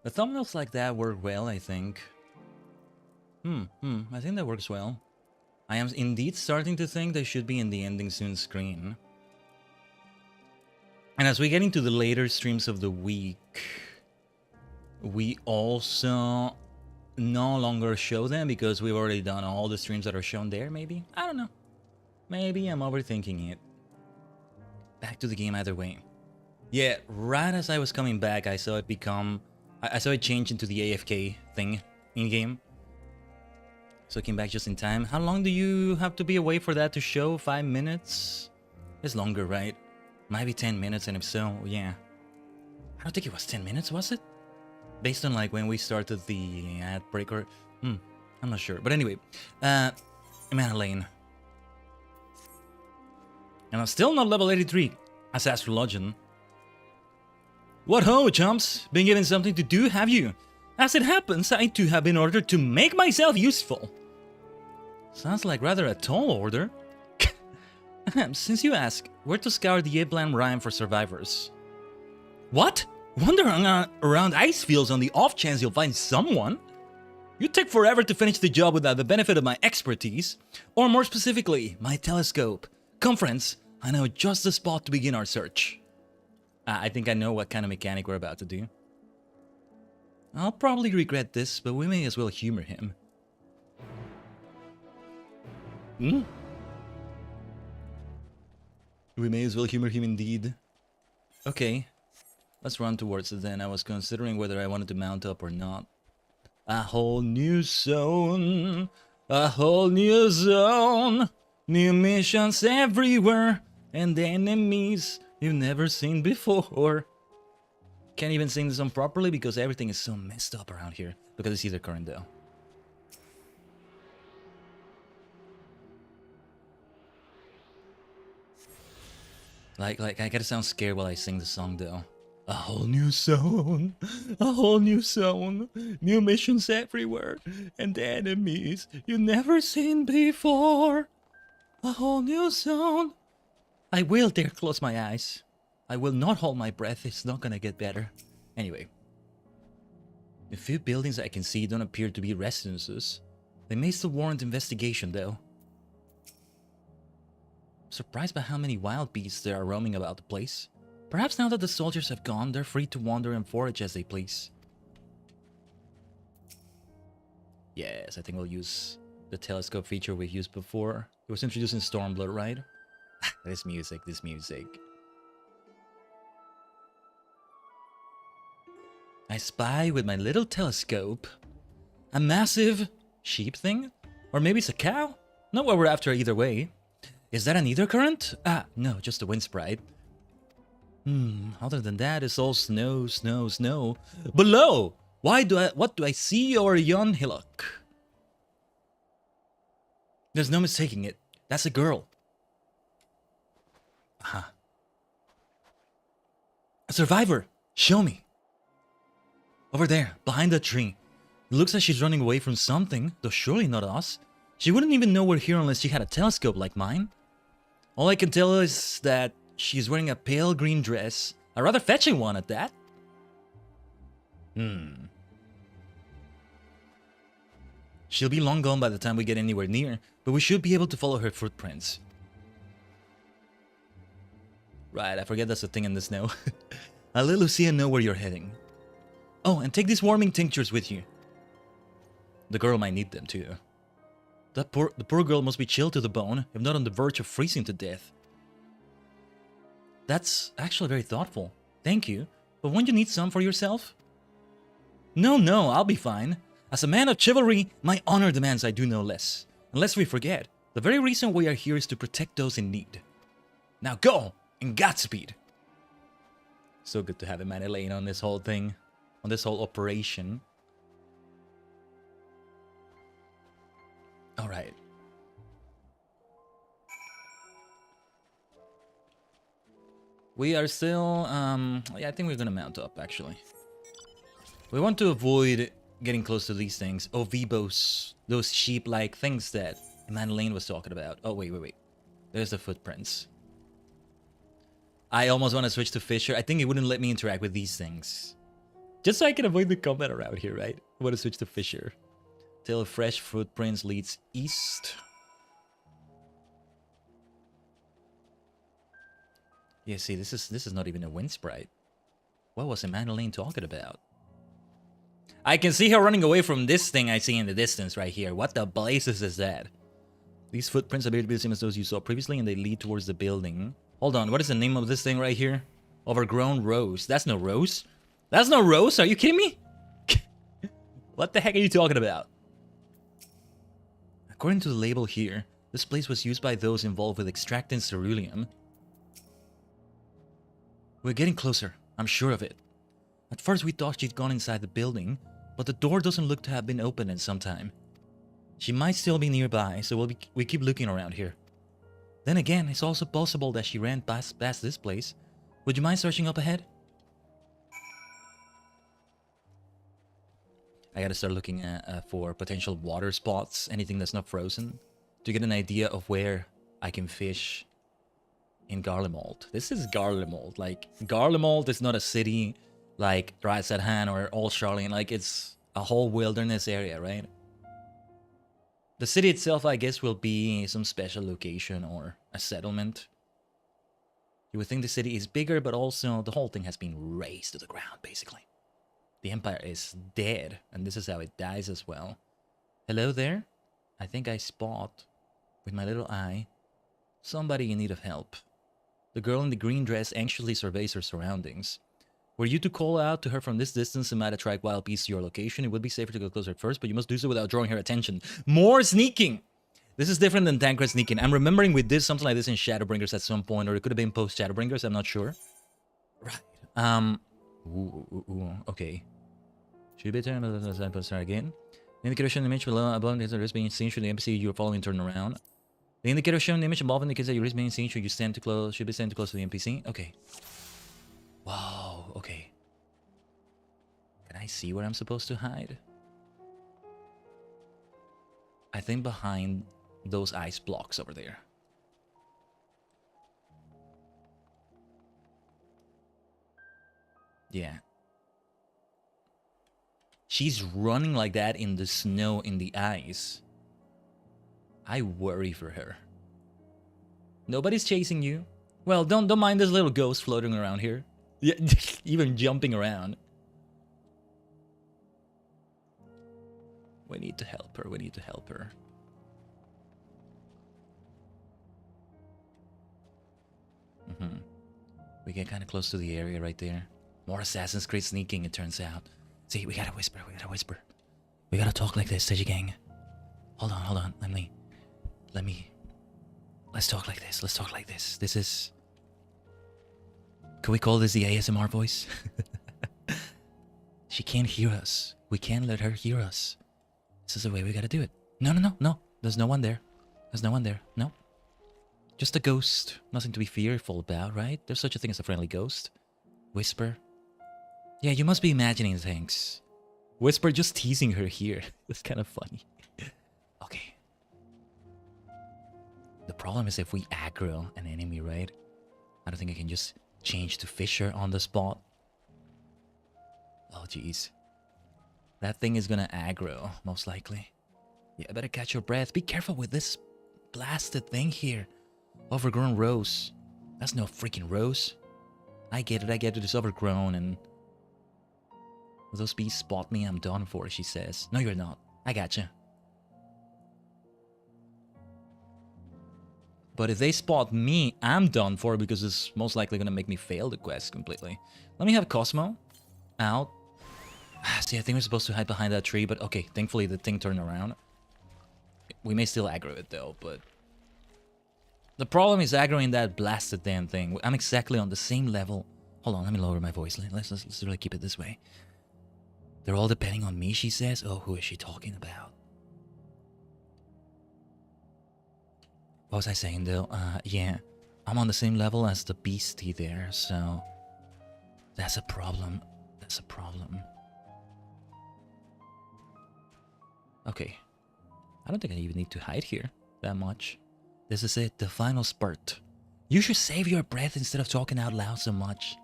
The thumbnails like that work well, I think. I think that works well. I am indeed starting to think they should be in the ending soon screen. And as we get into the later streams of the week, we also no longer show them because we've already done all the streams that are shown there, maybe? I don't know. Maybe I'm overthinking it. Back to the game either way. Yeah, right as I was coming back, I saw it become... I saw it change into the AFK thing in-game. So I came back just in time. How long do you have to be away for that to show? 5 minutes? It's longer, right? Might be 10 minutes, and if so, yeah. I don't think it was 10 minutes, was it? Based on like when we started the ad break or... I'm not sure. But anyway, Amanda Lane. And I'm still not level 83 as Astrologian. What ho, chumps? Been given something to do, have you? As it happens, I too have been ordered to make myself useful. Sounds like rather a tall order. Since you ask, where to scour the Iblan Rhyme for survivors? What? Wandering around ice fields on the off chance you'll find someone? You take forever to finish the job without the benefit of my expertise, or more specifically, my telescope. Come friends, I know just the spot to begin our search. I think I know what kind of mechanic we're about to do. I'll probably regret this, but we may as well humor him. We may as well humor him indeed. Okay, let's run towards it then. I was considering whether I wanted to mount up or not. A whole new zone, a whole new zone, new missions everywhere, and enemies you've never seen before. Can't even sing the song properly because everything is so messed up around here. Look at the Caesar current though. Like I gotta sound scared while I sing the song though. A whole new zone, a whole new zone, new missions everywhere, and enemies you've never seen before. A whole new zone. I will dare close my eyes. I will not hold my breath, it's not gonna get better. Anyway. The few buildings I can see don't appear to be residences. They may still warrant investigation though. Surprised by how many wild beasts there are roaming about the place. Perhaps now that the soldiers have gone, they're free to wander and forage as they please. Yes, I think we'll use the telescope feature we've used before. It was introduced in Stormblood, right? This music. I spy with my little telescope a massive sheep thing? Or maybe it's a cow? Not what we're after either way. Is that an ether current? No, just a wind sprite. Other than that, it's all snow, snow, snow. Below! What do I see over yon hillock? There's no mistaking it. That's a girl. A survivor! Show me! Over there, behind that tree. It looks like she's running away from something, though surely not us. She wouldn't even know we're here unless she had a telescope like mine. All I can tell is that she's wearing a pale green dress, a rather fetching one at that. She'll be long gone by the time we get anywhere near, but we should be able to follow her footprints. Right, I forget that's a thing in the snow. I'll let Lucia know where you're heading. Oh, and take these warming tinctures with you. The girl might need them too. The poor girl must be chilled to the bone, if not on the verge of freezing to death. That's actually very thoughtful. Thank you. But won't you need some for yourself? No, I'll be fine. As a man of chivalry, my honor demands I do no less. And lest we forget, the very reason we are here is to protect those in need. Now go, and Godspeed. So good to have Amanda Lane on this whole thing, on this whole operation. All right. We are still, yeah, I think we're gonna mount up, actually. We want to avoid getting close to these things. Ovibos, those sheep-like things that Amanda Lane was talking about. Oh, wait. There's the footprints. I almost want to switch to Fisher. I think it wouldn't let me interact with these things. Just so I can avoid the combat around here, right? I want to switch to Fisher. Tail of fresh footprints leads east. Yeah, see, this is not even a wind sprite. What was Emmanueline talking about? I can see her running away from this thing I see in the distance right here. What the blazes is that? These footprints appear to be the same as those you saw previously, and they lead towards the building. Hold on, what is the name of this thing right here? Overgrown rose. That's no rose. That's no rose. Are you kidding me? What the heck are you talking about? According to the label here, this place was used by those involved with extracting ceruleum. We're getting closer. I'm sure of it. At first we thought she'd gone inside the building, but the door doesn't look to have been opened in some time. She might still be nearby, so we keep looking around here. Then again, it's also possible that she ran past this place. Would you mind searching up ahead? I gotta start looking for potential water spots, anything that's not frozen, to get an idea of where I can fish in Garlemald. This is Garlemald. Like, Garlemald is not a city like Rise at Hand or Old Charlene. Like, it's a whole wilderness area, right? The city itself, I guess, will be some special location or a settlement. You would think the city is bigger, but also the whole thing has been razed to the ground, basically. The Empire is dead, and this is how it dies as well. Hello there? I think I spot, with my little eye, somebody in need of help. The girl in the green dress anxiously surveys her surroundings. Were you to call out to her from this distance and might attract wild beasts to your location, it would be safer to go closer at first, but you must do so without drawing her attention. More sneaking! This is different than Tancred sneaking. I'm remembering we did something like this in Shadowbringers at some point, or it could have been post-Shadowbringers, I'm not sure. Right. Okay. Should be turned to start again. The indicator showing the image below above the risk being seen should the NPC you're following turn around. The indicator showing the image above indicates that your risk being seen should be stand too close to the NPC. Okay. Wow, okay. Can I see where I'm supposed to hide? I think behind those ice blocks over there. Yeah. She's running like that in the snow, in the ice. I worry for her. Nobody's chasing you. Well, don't mind this little ghost floating around here. Yeah, even jumping around. We need to help her. We need to help her. We get kind of close to the area right there. More Assassin's Creed sneaking, it turns out. See, we gotta whisper. We gotta whisper. We gotta talk like this, Tajigen. Hold on, hold on. Let's talk like this. Let's talk like this. This is... Can we call this the ASMR voice? She can't hear us. We can't let her hear us. This is the way we gotta do it. No. There's no one there. There's no one there. No. Just a ghost. Nothing to be fearful about, right? There's such a thing as a friendly ghost. Whisper. Yeah, you must be imagining things. Whisper just teasing her here. That's kind of funny. Okay. The problem is if we aggro an enemy, right? I don't think I can just change to Fisher on the spot. Oh, jeez. That thing is gonna aggro, most likely. Yeah, better catch your breath. Be careful with this blasted thing here. Overgrown rose. That's no freaking rose. I get it, it's overgrown and... Will those bees spot me? I'm done for, she says. No, you're not. I gotcha. But if they spot me, I'm done for because it's most likely gonna make me fail the quest completely. Let me have Cosmo out. See, I think we're supposed to hide behind that tree, but okay, thankfully the thing turned around. We may still aggro it though, but... The problem is aggroing that blasted damn thing. I'm exactly on the same level. Hold on, let me lower my voice. Let's really keep it this way. They're all depending on me, she says. Oh, who is she talking about? What was I saying though? Yeah. I'm on the same level as the beastie there, so... That's a problem. That's a problem. Okay. I don't think I even need to hide here that much. This is it, the final spurt. You should save your breath instead of talking out loud so much.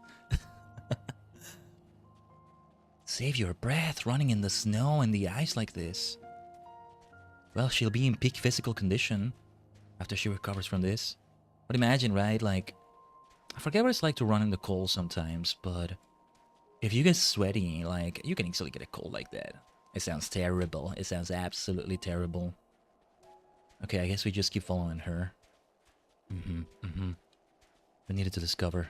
Save your breath running in the snow and the ice like this. Well, she'll be in peak physical condition after she recovers from this. But imagine, right? Like, I forget what it's like to run in the cold sometimes, but if you get sweaty, like, you can easily get a cold like that. It sounds terrible. It sounds absolutely terrible. Okay, I guess we just keep following her. We needed to discover